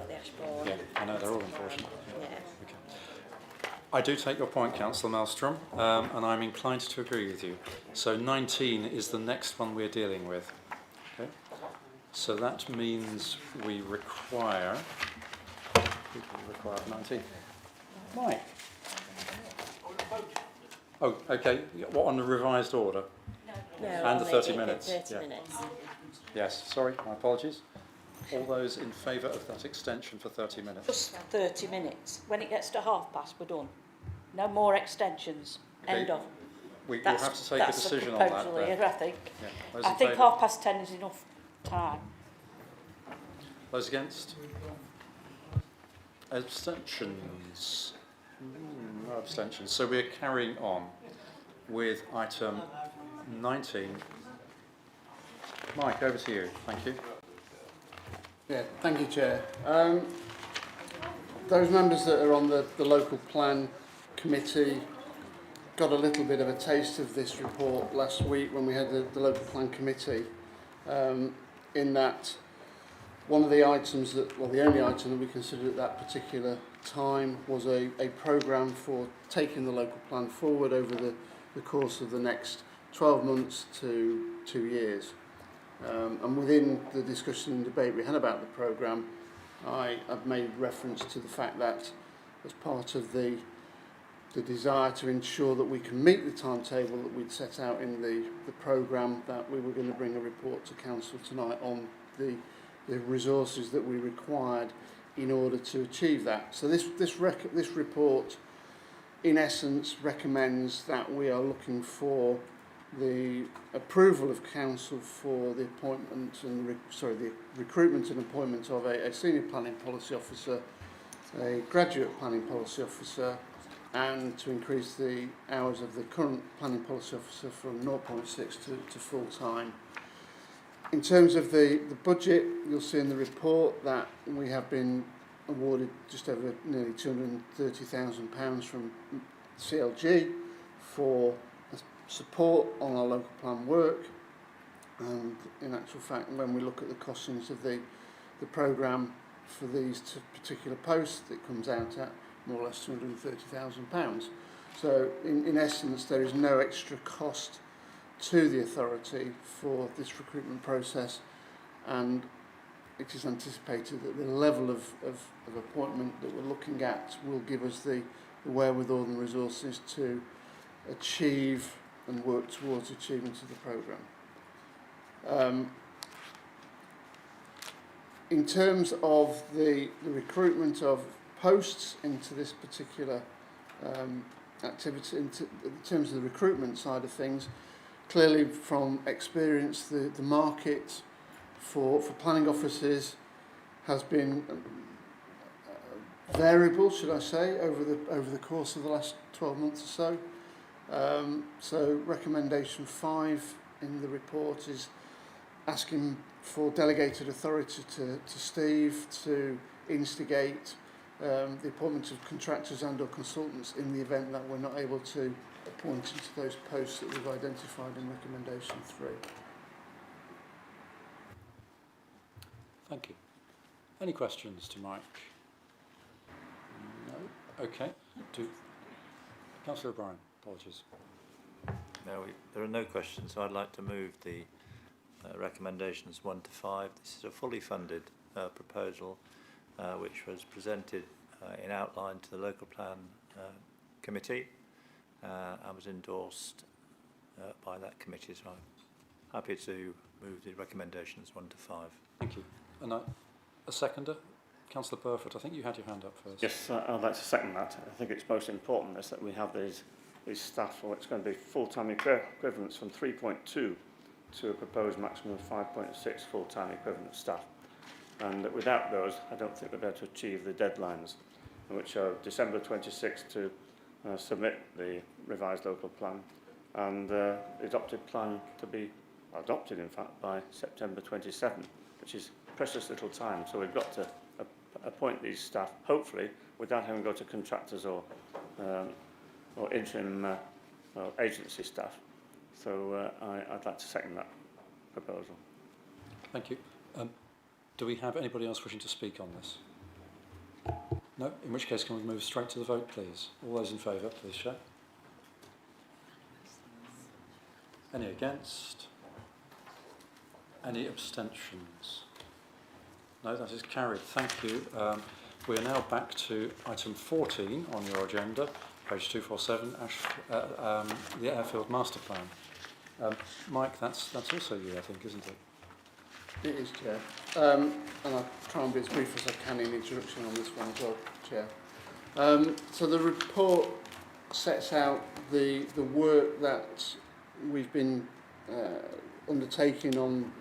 the Ashbourne. Yeah, I know, they're all unfortunate. Yeah. Okay. I do take your point, Councillor Maelstrom, and I'm inclined to agree with you. So 19 is the next one we're dealing with. Okay. So that means we require 19. Mike. Oh, okay. What, on the revised order? No, and the 30 minutes. 30 yeah. minutes. Yes, sorry, my apologies. All those in favour of that extension for 30 minutes? Just 30 minutes. When it gets to 5:30, we're done. No more extensions. Okay. End of. We'll have to take a decision on that. That's a proposal then. here, I think. Yeah. Those I in think favour? 10:30 is enough time. Those against? Abstentions? No abstentions. So we're carrying on with item 19. Mike, over to you. Thank you. Yeah, thank you, Chair. Those members that are on the local plan committee got a little bit of a taste of this report last week when we had the local plan committee, in that one of the items that, well, the only item that we considered at that particular time was a programme for taking the local plan forward over the course of the next 12 months to 2 years. And within the discussion and debate we had about the programme, I've made reference to the fact that as part of the desire to ensure that we can meet the timetable that we'd set out in the programme, that we were going to bring a report to Council tonight on the resources that we required in order to achieve that. So this report, in essence, recommends that we are looking for the approval of Council for the appointment and the recruitment and appointment of a senior planning policy officer, a graduate planning policy officer, and to increase the hours of the current planning policy officer from 0.6 to full time. In terms of the budget, you'll see in the report that we have been awarded just over nearly £230,000 from CLG for support on our local plan work, and in actual fact when we look at the costings of the programme for these two particular posts, it comes out at more or less £230,000. So in essence there is no extra cost to the authority for this recruitment process, and it is anticipated that the level of appointment that we're looking at will give us the wherewithal and resources to achieve and work towards achievement of the programme. In terms of the recruitment of posts into this particular activity, in terms of the recruitment side of things, clearly from experience the market for planning officers has been variable, should I say, over the course of the last 12 months or so. So recommendation 5 in the report is asking for delegated authority to Steve to instigate the appointment of contractors and or consultants in the event that we're not able to appoint into those posts that we've identified in recommendation 3. Thank you. Any questions to Mike? No? Okay. Councillor O'Brien, apologies. No, there are no questions, so I'd like to move the recommendations 1 to 5. This is a fully funded proposal which was presented in outline to the local plan committee and was endorsed by that committee. So I'm happy to move the recommendations 1 to 5. Thank you. And a seconder? Councillor Burford, I think you had your hand up first. Yes, I'd like to second that. I think it's most important is that we have these staff, or it's going to be full-time equivalents from 3.2 to a proposed maximum of 5.6 full-time equivalent staff. And that without those, I don't think we'll be able to achieve the deadlines, which are December 26th to submit the revised local plan and the adopted plan to be adopted, in fact, by September 27, which is precious little time. So we've got to appoint these staff, hopefully, without having to go to contractors or interim or agency staff. So I'd like to second that proposal. Thank you. Do we have anybody else wishing to speak on this? No? In which case, can we move straight to the vote, please? All those in favour, please show. Any against? Any abstentions? No, that is carried. Thank you. We are now back to item 14 on your agenda, page 247, the Airfield Masterplan. Mike, that's also you, I think, isn't it? It is, Chair. And I'll try and be as brief as I can in introduction on this one as well, Chair. So the report sets out the work that we've been undertaking on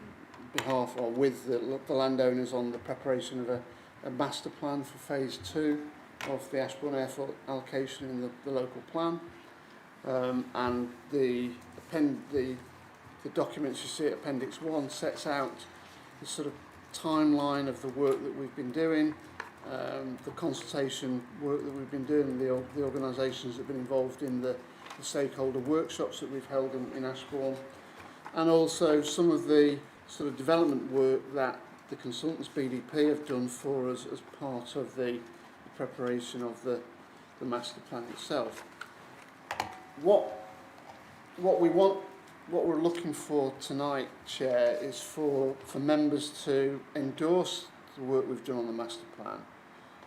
behalf or with the landowners on the preparation of a master plan for phase 2 of the Ashbourne Airfield allocation in the local plan. And the documents you see at Appendix 1 sets out the sort of timeline of the work that we've been doing, the consultation work that we've been doing, the organisations that have been involved in the stakeholder workshops that we've held in Ashbourne, and also some of the sort of development work that the consultants BDP have done for us as part of the preparation of the master plan itself. What we're looking for tonight, Chair, is for members to endorse the work we've done on the master plan,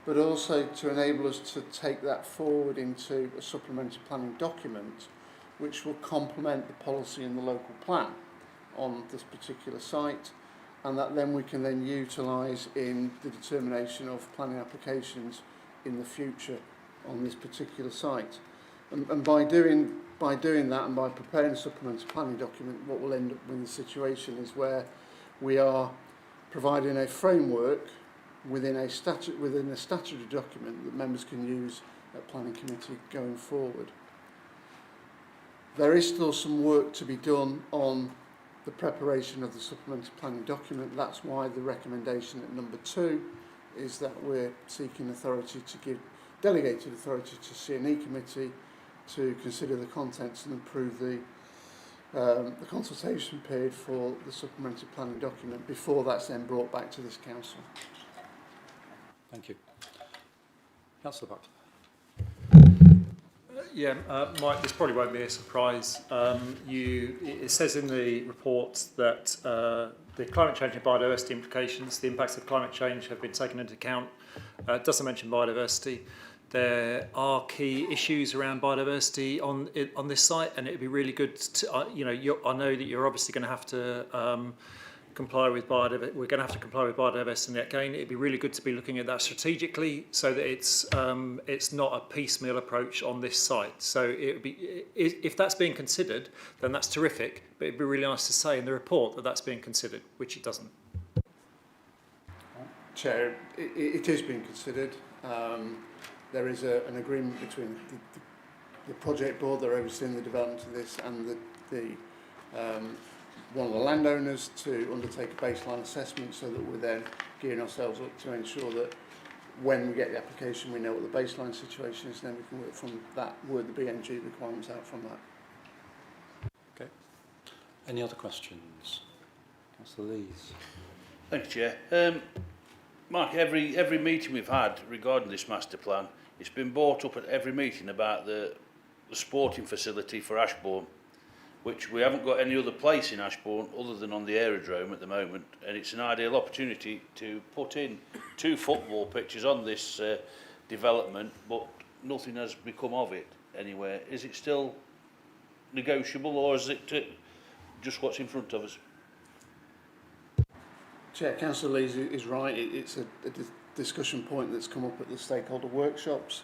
but also to enable us to take that forward into a supplementary planning document which will complement the policy in the local plan on this particular site, and that then we can then utilise in the determination of planning applications in the future on this particular site. And by doing that and by preparing a supplementary planning document, what we'll end up with the situation is where we are providing a framework within a statutory document that members can use at planning committee going forward. There is still some work to be done on the preparation of the supplementary planning document. That's why the recommendation at number 2 is that we're seeking authority to give delegated authority to C&E committee to consider the contents and approve the consultation period for the supplementary planning document before that's then brought back to this council. Thank you. Councillor Buck. Mike, this probably won't be a surprise. It says in the report that the climate change and biodiversity implications, the impacts of climate change have been taken into account. It doesn't mention biodiversity. There are key issues around biodiversity on this site, and it'd be really good to, I know that you're obviously going to have to comply with biodiversity. We're going to have to comply with biodiversity, and again, it'd be really good to be looking at that strategically, so that it's not a piecemeal approach on this site. So it would be, if that's being considered, then that's terrific. But it'd be really nice to say in the report that that's being considered, which it doesn't. Chair, it is being considered. There is an agreement between the project board that are overseeing the development of this and one of the landowners to undertake a baseline assessment, so that we're then gearing ourselves up to ensure that when we get the application we know what the baseline situation is, and then we can work from that, work the BNG requirements out from that. Okay. Any other questions? Councillor Lees. Thanks, Chair. Mark, every meeting we've had regarding this master plan, it's been brought up at every meeting about the sporting facility for Ashbourne, which we haven't got any other place in Ashbourne other than on the aerodrome at the moment, and it's an ideal opportunity to put in 2 football pitches on this development, but nothing has become of it anywhere. Is it still negotiable, or is it just what's in front of us? Chair, Councillor Lees is right. It's a discussion point that's come up at the stakeholder workshops.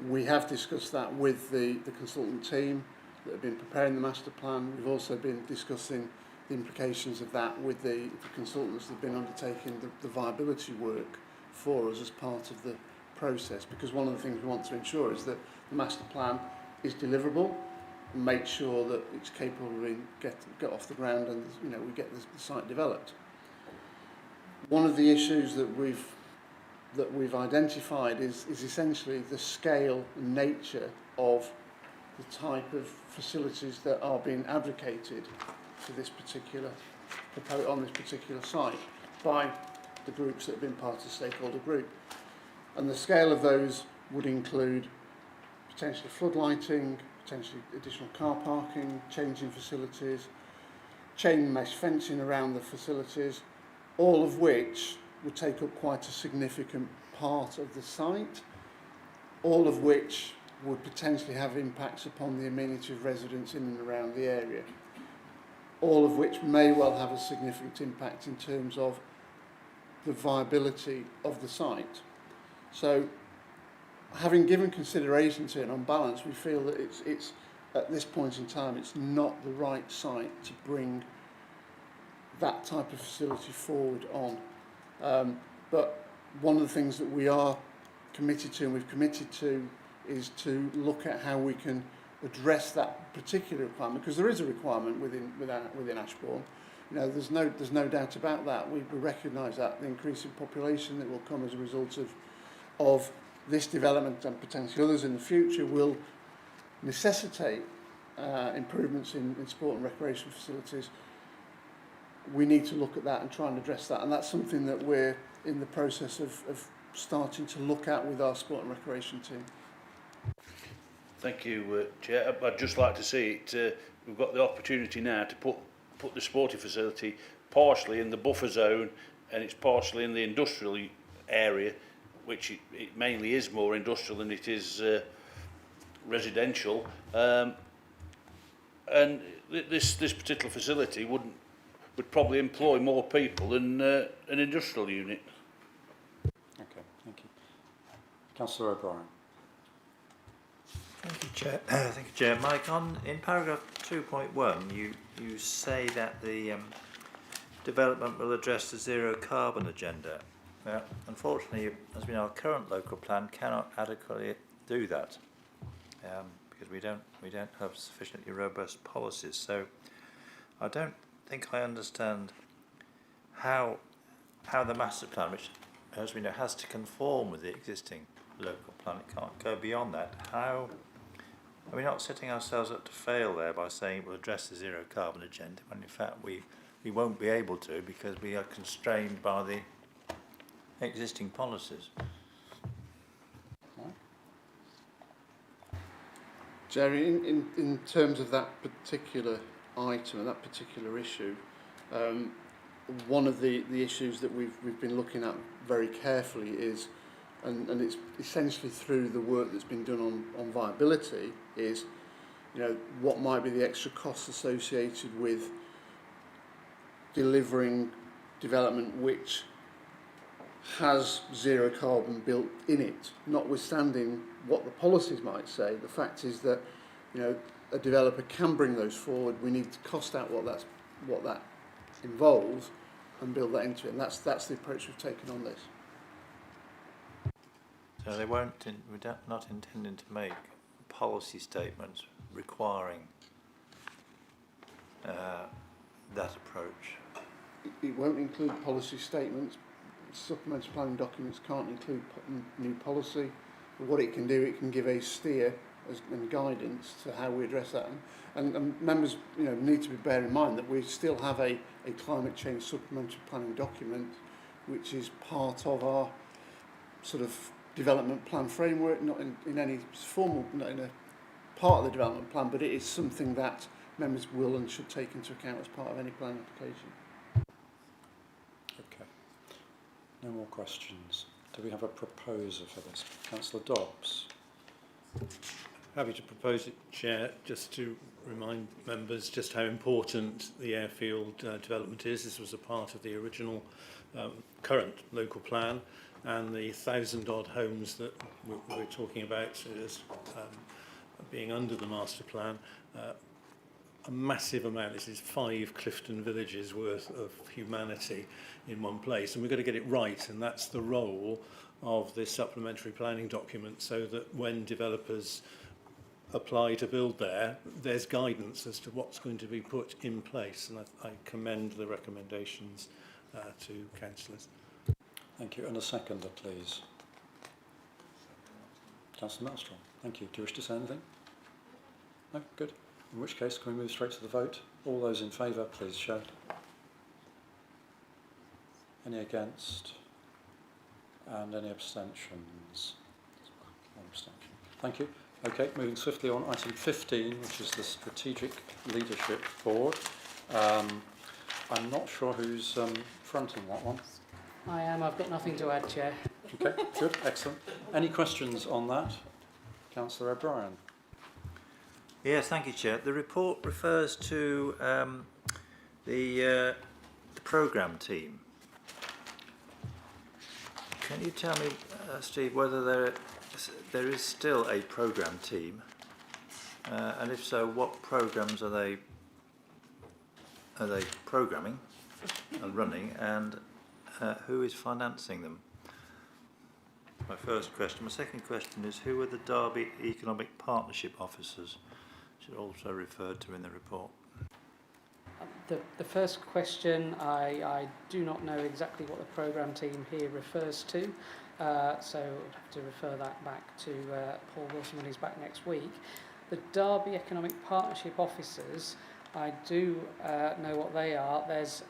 We have discussed that with the consultant team that have been preparing the master plan. We've also been discussing the implications of that with the consultants that have been undertaking the viability work for us as part of the process, because one of the things we want to ensure is that the master plan is deliverable and make sure that it's capable of being get off the ground and we get the site developed. One of the issues that we've identified is essentially the scale and nature of the type of facilities that are being advocated for this particular on this particular site by the groups that have been part of the stakeholder group. And the scale of those would include potentially floodlighting, potentially additional car parking, changing facilities, chain mesh fencing around the facilities, all of which would take up quite a significant part of the site, all of which would potentially have impacts upon the amenity of residents in and around the area, all of which may well have a significant impact in terms of the viability of the site. So, having given consideration to it, on balance, we feel that it's at this point in time, it's not the right site to bring that type of facility forward on. But one of the things that we are committed to, and we've committed to, is to look at how we can address that particular requirement, because there is a requirement within Ashbourne. There's no doubt about that. We recognise that the increasing population that will come as a result of this development and potentially others in the future will necessitate improvements in sport and recreation facilities. We need to look at that and try and address that, and that's something that we're in the process of starting to look at with our sport and recreation team. Thank you, Chair. I'd just like to see it. We've got the opportunity now to put the sporting facility partially in the buffer zone, and it's partially in the industrial area, which it mainly is more industrial than it is residential. And this particular facility would probably employ more people than an industrial unit. Okay, thank you. Councillor O'Brien. Thank you, Chair. Thank you, Chair. Mike, in paragraph 2.1, you say that the development will address the zero carbon agenda. Now, unfortunately, as we know, our current local plan cannot adequately do that because we don't have sufficiently robust policies. So, I don't think I understand how the master plan, which, as we know, has to conform with the existing local plan, it can't go beyond that. How are we not setting ourselves up to fail there by saying it will address the zero carbon agenda, when in fact we won't be able to because we are constrained by the existing policies? Jerry, in terms of that particular item and that particular issue, one of the issues that we've been looking at very carefully is, and it's essentially through the work that's been done on viability, is what might be the extra costs associated with delivering development which has zero carbon built in it, notwithstanding what the policies might say. The fact is that a developer can bring those forward. We need to cost out what that involves and build that into it, and that's the approach we've taken on this. So we're not intending to make policy statements requiring that approach. It won't include policy statements. Supplementary planning documents can't include new policy. But what it can do, it can give a steer and guidance to how we address that. And members, need to bear in mind that we still have a climate change supplementary planning document, which is part of our sort of development plan framework, not in any formal, not in a part of the development plan, but it is something that members will and should take into account as part of any planning application. Okay. No more questions. Do we have a proposer for this? Councillor Dobbs. Happy to propose it, Chair, just to remind members just how important the airfield development is. This was a part of the original current local plan, and the 1,000-odd homes that we're talking about as being under the master plan, a massive amount. This is 5 Clifton villages worth of humanity in one place, and we've got to get it right, and that's the role of this supplementary planning document, so that when developers apply to build there, there's guidance as to what's going to be put in place, and I commend the recommendations to councillors. Thank you. And a seconder, please. Councillor Maelstrom. Thank you. Do you wish to say anything? No? Good. In which case, can we move straight to the vote? All those in favour, please show. Any against? And any abstentions? One abstention. Thank you. Okay, moving swiftly on, item 15, which is the Strategic Leadership Board. I'm not sure who's fronting that one. I am. I've got nothing to add, Chair. Okay, good, excellent. Any questions on that? Councillor O'Brien. Yes, thank you, Chair. The report refers to the programme team. Can you tell me, Steve, whether there is still a programme team, and if so, what programmes are they programming and running, and who is financing them? My first question. My second question is, who are the Derby Economic Partnership Officers, which are also referred to in the report? The first question, I do not know exactly what the programme team here refers to, so I'd have to refer that back to Paul Wilson when he's back next week. The Derby Economic Partnership Officers, I do know what they are. There's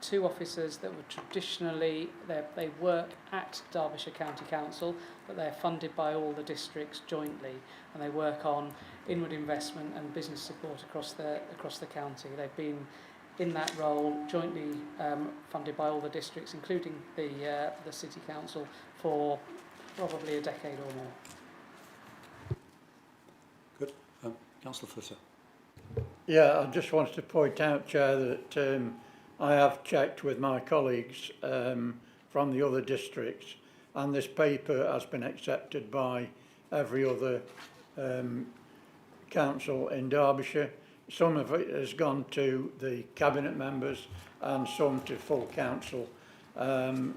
2 officers that were traditionally, they work at Derbyshire County Council, but they're funded by all the districts jointly, and they work on inward investment and business support across the county. They've been in that role jointly funded by all the districts, including the City Council, for probably a decade or more. Good. Councillor Footer. Yeah, I just wanted to point out, Chair, that I have checked with my colleagues from the other districts, and this paper has been accepted by every other council in Derbyshire. Some of it has gone to the cabinet members and some to full council,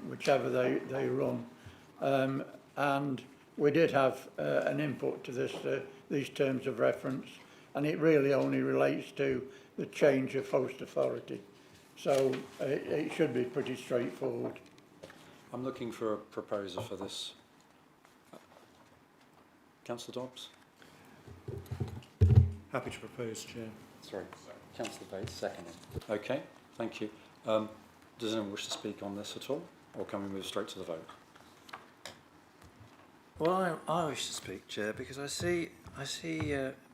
whichever they run. And we did have an input to these terms of reference, and it really only relates to the change of host authority. So it should be pretty straightforward. I'm looking for a proposer for this. Councillor Dobbs? Happy to propose, Chair. Sorry, Councillor Bates, seconding. Okay, thank you. Does anyone wish to speak on this at all, or can we move straight to the vote? Well, I wish to speak, Chair, because I see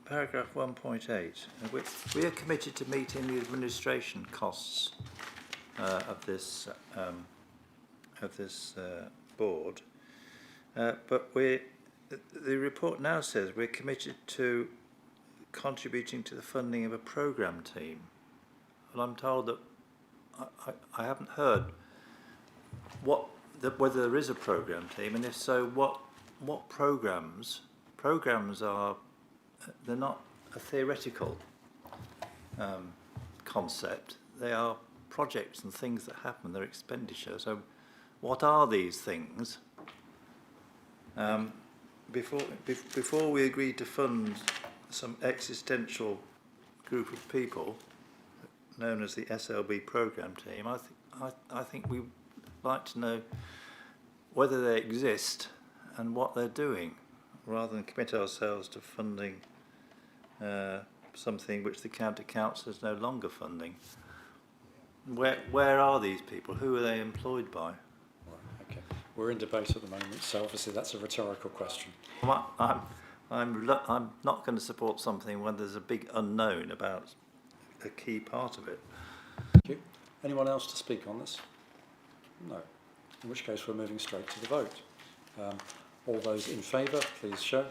paragraph 1.8, in which we are committed to meeting the administration costs of this board, but the report now says we're committed to contributing to the funding of a programme team. And I'm told that I haven't heard whether there is a programme team, and if so, what programmes? Programmes are, they're not a theoretical concept. They are projects and things that happen. They're expenditure. So, what are these things? Before we agreed to fund some existential group of people known as the SLB programme team, I think we'd like to know whether they exist and what they're doing, rather than commit ourselves to funding something which the county council is no longer funding. Where are these people? Who are they employed by? Right, okay. We're in debate at the moment, so obviously that's a rhetorical question. I'm not going to support something when there's a big unknown about a key part of it. Thank you. Anyone else to speak on this? No. in which case we're moving straight to the vote. All those in favour, please show.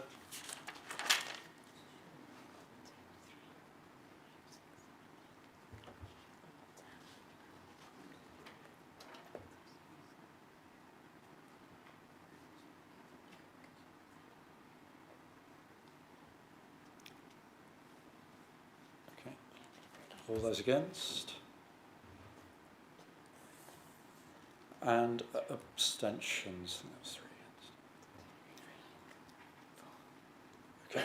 All those against? And abstentions? That was 3 against. Okay,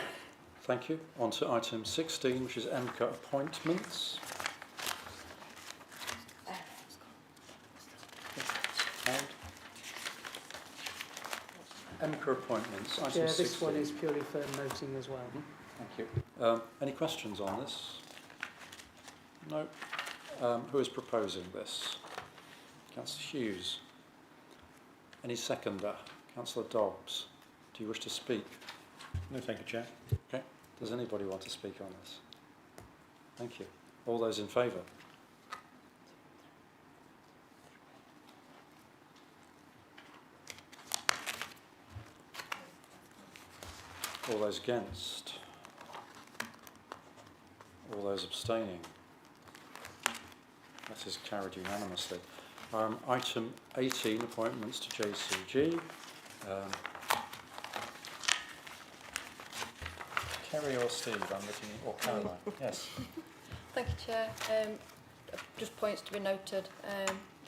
thank you. On to item 16, which is MCA appointments. MCA appointments, item 16. This one is purely for noting as well. Thank you. Any questions on this? No. Who is proposing this? Councillor Hughes. Any seconder? Councillor Dobbs. Do you wish to speak? No, thank you, Chair. Okay. Does anybody want to speak on this? Thank you. All those in favour? All those against? All those abstaining? That is carried unanimously. Item 18, appointments to JCG. Kerry or Steve, I'm looking, or Caroline. Yes. Thank you, Chair. Just points to be noted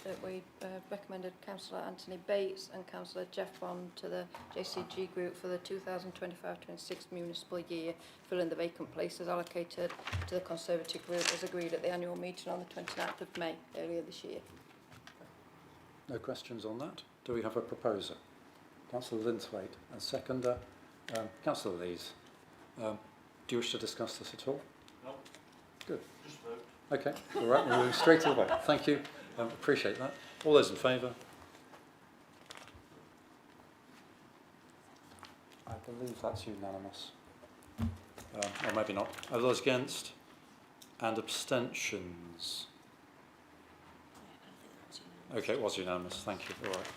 that we recommended Councillor Anthony Bates and Councillor Jeff Bond to the JCG group for the 2025-26 municipal year, filling the vacant places allocated to the Conservative group as agreed at the annual meeting on the 29th of May earlier this year. No questions on that. Do we have a proposer? Councillor Linthwaite, a seconder. Councillor Lees, do you wish to discuss this at all? No. Good. Just vote. Okay, all right, we'll move straight to the vote. Thank you. Appreciate that. All those in favour? I believe that's unanimous. Or maybe not. Are those against? And abstentions? Okay, it was unanimous. Thank you. All right.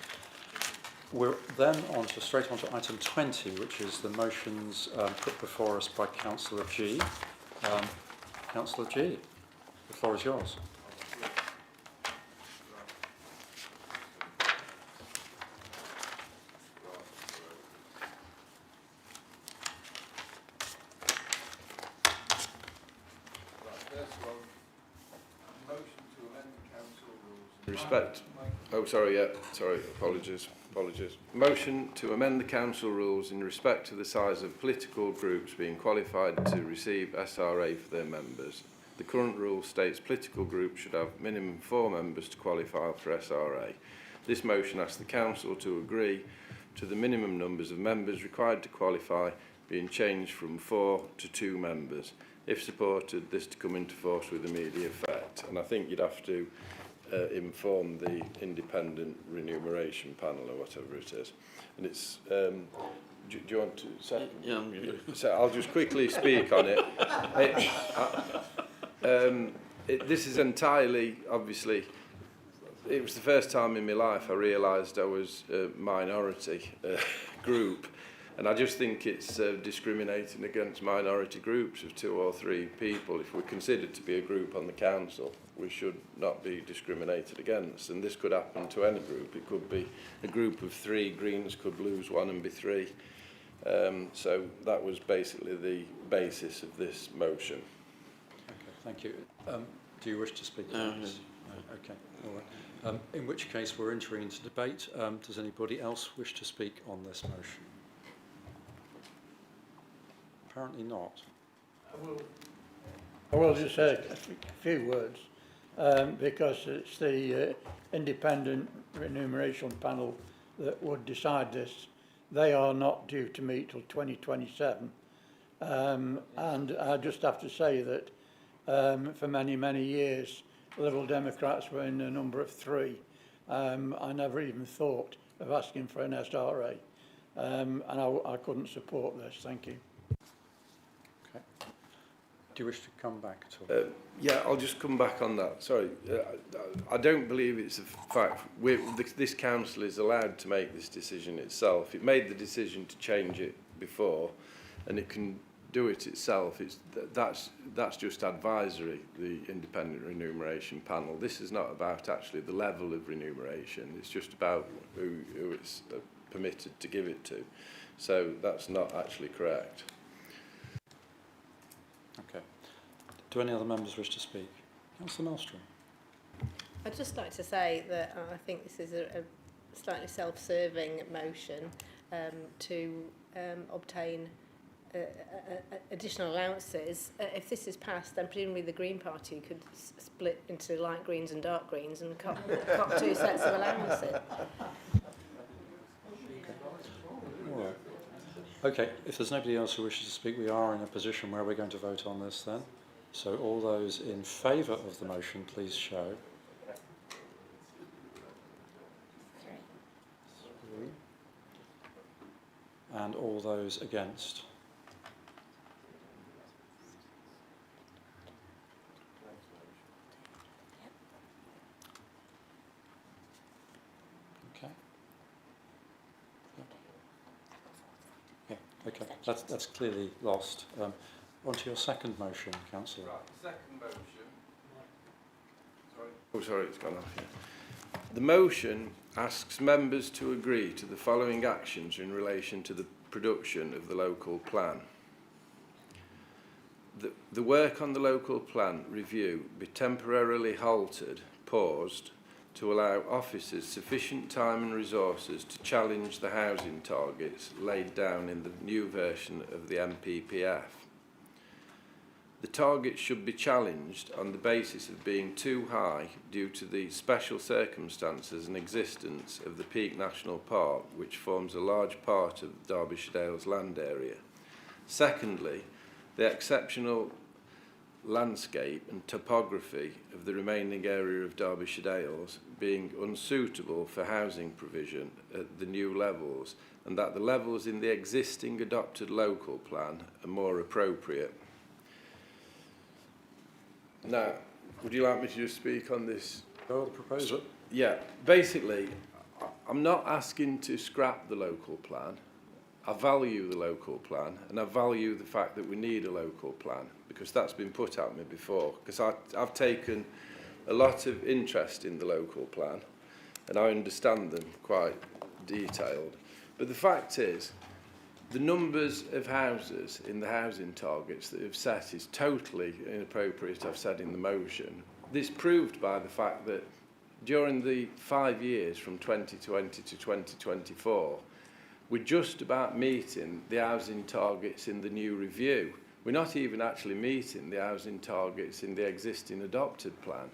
We're then straight on to item 20, which is the motions put before us by Councillor G. Councillor G, the floor is yours. Apologies. Motion to amend the council rules in respect to the size of political groups being qualified to receive SRA for their members. The current rule states political groups should have minimum 4 members to qualify for SRA. This motion asks the council to agree to the minimum numbers of members required to qualify being changed from 4 to 2 members. If supported, this to come into force with immediate effect. And I think you'd have to inform the independent remuneration panel or whatever it is. And it's, do you want to second? Yeah. So I'll just quickly speak on it. This is entirely, obviously, it was the first time in my life I realised I was a minority group. And I just think it's discriminating against minority groups of 2 or 3 people. If we're considered to be a group on the council, we should not be discriminated against. And this could happen to any group. It could be a group of 3, Greens could lose 1 and be 3. So that was basically the basis of this motion. Okay, thank you. Do you wish to speak on this? No. Okay, all right. In which case we're entering into debate. Does anybody else wish to speak on this motion? Apparently not. I will just say a few words because it's the independent remuneration panel that would decide this. They are not due to meet till 2027, and I just have to say that for many years Liberal Democrats were in a number of 3. I never even thought of asking for an SRA, and I couldn't support this. Thank you. Do you wish to come back at all? Yeah, I'll just come back on that. Sorry, I don't believe it's a fact. This council is allowed to make this decision itself. It made the decision to change it before, and it can do it itself. That's just advisory, the independent remuneration panel. This is not about actually the level of remuneration. It's just about who it's permitted to give it to. So that's not actually correct. Okay. Do any other members wish to speak? Councillor Masterplan. I'd just like to say that I think this is a slightly self-serving motion to obtain additional allowances. If this is passed, then presumably the Green Party could split into light greens and dark greens and cop 2 sets of allowances. All right. Okay, if there's nobody else who wishes to speak, we are in a position where we're going to vote on this then. So all those in favour of the motion, please show. 3. And all those against. Okay. Yeah, okay, that's clearly lost. On to your second motion, Councillor. Right, second motion. Sorry. Oh, sorry, it's gone off. Yeah. The motion asks members to agree to the following actions in relation to the production of the local plan. The work on the local plan review be temporarily halted, paused, to allow officers sufficient time and resources to challenge the housing targets laid down in the new version of the MPPF. The targets should be challenged on the basis of being too high due to the special circumstances and existence of the Peak National Park, which forms a large part of Derbyshire Dales land area. Secondly, the exceptional landscape and topography of the remaining area of Derbyshire Dales being unsuitable for housing provision at the new levels, and that the levels in the existing adopted local plan are more appropriate. Now, would you like me to just speak on this? Go the proposal. Yeah, basically, I'm not asking to scrap the local plan. I value the local plan, and I value the fact that we need a local plan, because that's been put at me before. Because I've taken a lot of interest in the local plan, and I understand them quite detailed. But the fact is, the numbers of houses in the housing targets that have set is totally inappropriate, I've said in the motion. This proved by the fact that during the 5 years from 2020 to 2024, we're just about meeting the housing targets in the new review. We're not even actually meeting the housing targets in the existing adopted plan.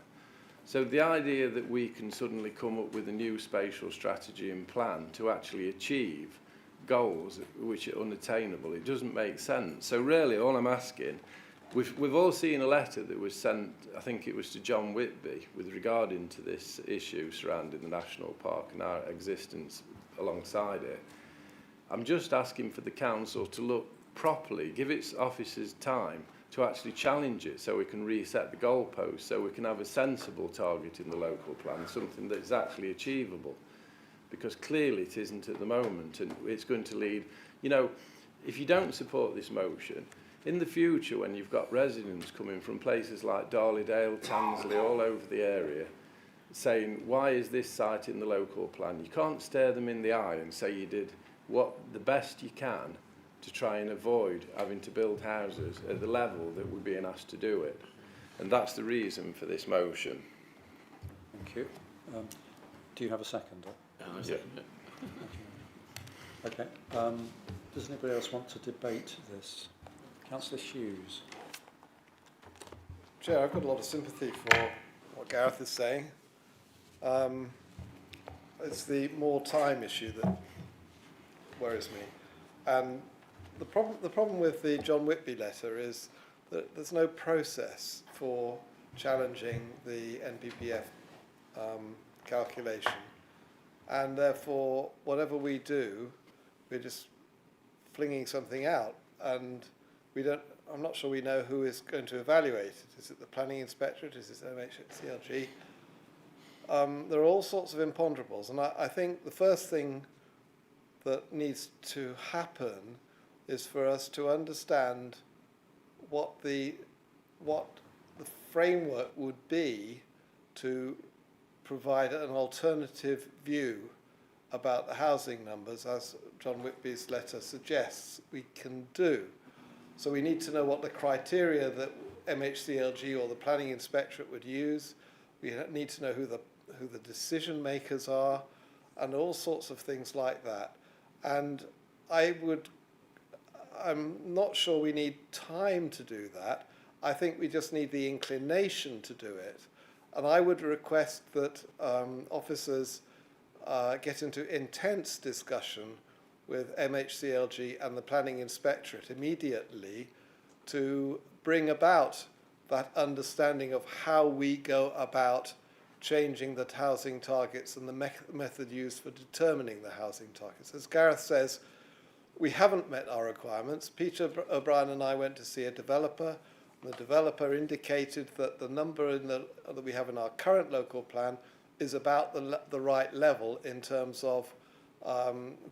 So the idea that we can suddenly come up with a new spatial strategy and plan to actually achieve goals which are unattainable, it doesn't make sense. So really all I'm asking, we've all seen a letter that was sent, I think it was to John Whitby, with regarding to this issue surrounding the National Park and our existence alongside it. I'm just asking for the council to look properly, give its officers time to actually challenge it so we can reset the goalposts, so we can have a sensible target in the local plan, something that is actually achievable. Because clearly it isn't at the moment, and it's going to lead, you know, if you don't support this motion, in the future when you've got residents coming from places like Darley-Dale, Tansley, all over the area, saying, why is this site in the local plan? You can't stare them in the eye and say you did what the best you can to try and avoid having to build houses at the level that we're being asked to do it. And that's the reason for this motion. Thank you. Do you have a second? Yeah. Okay. Does anybody else want to debate this? Councillor Hughes. Chair, I've got a lot of sympathy for what Gareth is saying. It's the more time issue that worries me. And the problem with the John Whitby letter is that there's no process for challenging the NPPF calculation. And therefore, whatever we do, we're just flinging something out. And we don't, I'm not sure we know who is going to evaluate it. Is it the Planning Inspectorate? Is it MHCLG? There are all sorts of imponderables, and I think the first thing that needs to happen is for us to understand what the framework would be to provide an alternative view about the housing numbers, as John Whitby's letter suggests we can do. So we need to know what the criteria that MHCLG or the Planning Inspectorate would use. We need to know who the decision makers are, and all sorts of things like that. And I'm not sure we need time to do that. I think we just need the inclination to do it. And I would request that officers get into intense discussion with MHCLG and the Planning Inspectorate immediately to bring about that understanding of how we go about changing the housing targets and the method used for determining the housing targets. As Gareth says, we haven't met our requirements. Peter O'Brien and I went to see a developer. The developer indicated that the number that we have in our current local plan is about the right level in terms of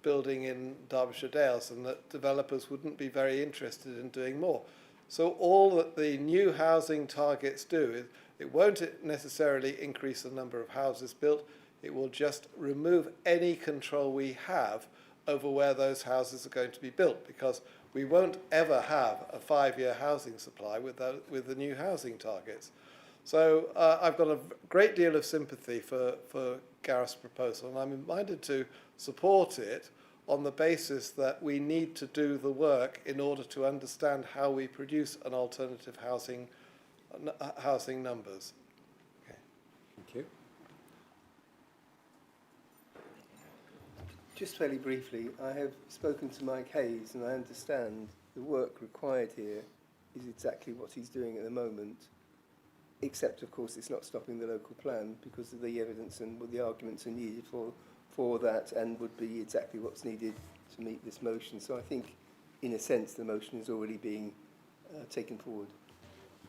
building in Derbyshire Dales, and that developers wouldn't be very interested in doing more. So all that the new housing targets do is it won't necessarily increase the number of houses built. It will just remove any control we have over where those houses are going to be built, because we won't ever have a 5-year housing supply with the new housing targets. So I've got a great deal of sympathy for Gareth's proposal, and I'm minded to support it on the basis that we need to do the work in order to understand how we produce an alternative housing numbers. Okay. Thank you. Just fairly briefly, I have spoken to Mike Hayes, and I understand the work required here is exactly what he's doing at the moment, except, of course, it's not stopping the local plan because of the evidence and what the arguments are needed for that, and would be exactly what's needed to meet this motion. So I think, in a sense, the motion is already being taken forward.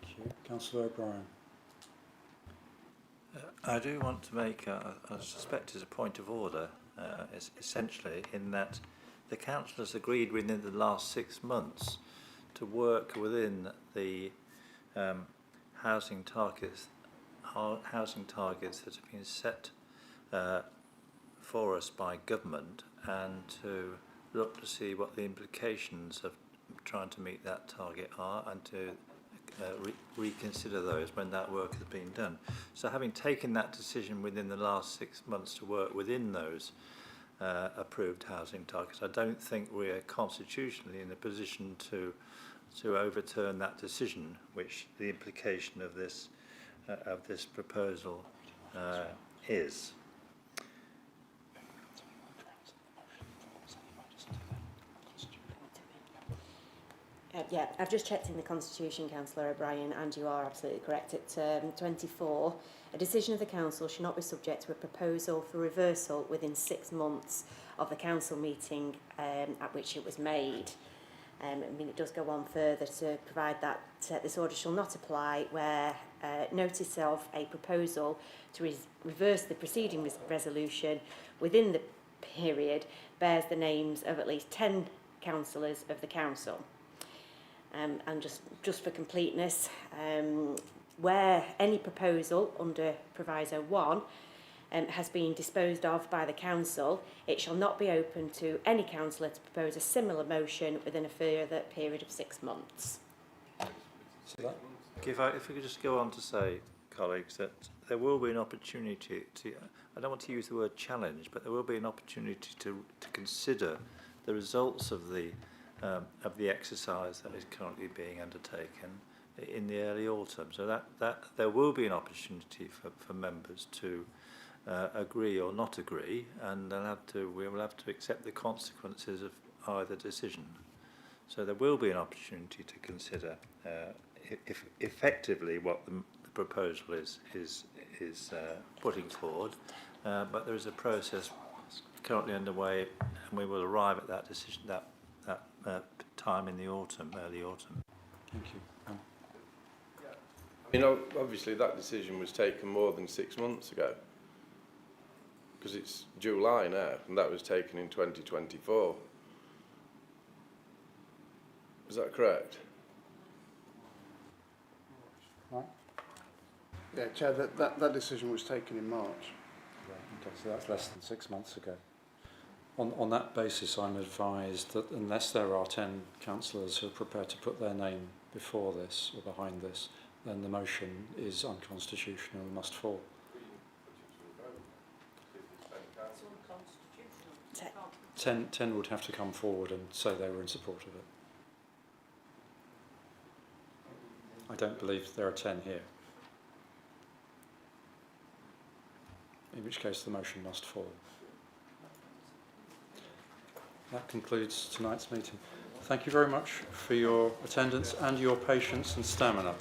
Thank you. Councillor O'Brien. I do want to make, I suspect it's a point of order, essentially, in that the councillors agreed within the last 6 months to work within the housing targets that have been set for us by government, and to look to see what the implications of trying to meet that target are, and to reconsider those when that work has been done. So having taken that decision within the last 6 months to work within those approved housing targets, I don't think we're constitutionally in a position to overturn that decision, which the implication of this proposal is. Yeah, I've just checked in the Constitution, Councillor O'Brien, and you are absolutely correct. At 24, a decision of the Council should not be subject to a proposal for reversal within 6 months of the Council meeting at which it was made. I mean, it does go on further to provide that this order shall not apply where notice of a proposal to reverse the preceding resolution within the period bears the names of at least 10 councillors of the Council. And just for completeness, where any proposal under Proviso 1 has been disposed of by the Council, it shall not be open to any councillor to propose a similar motion within a further period of 6 months. If we could just go on to say, colleagues, that there will be an opportunity to, I don't want to use the word challenge, but there will be an opportunity to consider the results of the exercise that is currently being undertaken in the early autumn. So that there will be an opportunity for members to agree or not agree, and we will have to accept the consequences of either decision. So there will be an opportunity to consider if effectively what the proposal is putting forward, but there is a process currently underway, and we will arrive at that decision that time in the autumn, early autumn. Thank you. You know, obviously that decision was taken more than 6 months ago, because it's July now, and that was taken in 2024. Is that correct? Right. Yeah, Chair, that decision was taken in March. Okay, so that's less than 6 months ago. On that basis, I'm advised that unless there are 10 councillors who are prepared to put their name before this or behind this, then the motion is unconstitutional and must fall. It's unconstitutional. 10 would have to come forward and say they were in support of it. I don't believe there are 10 here. In which case the motion must fall. That concludes tonight's meeting. Thank you very much for your attendance and your patience and stamina.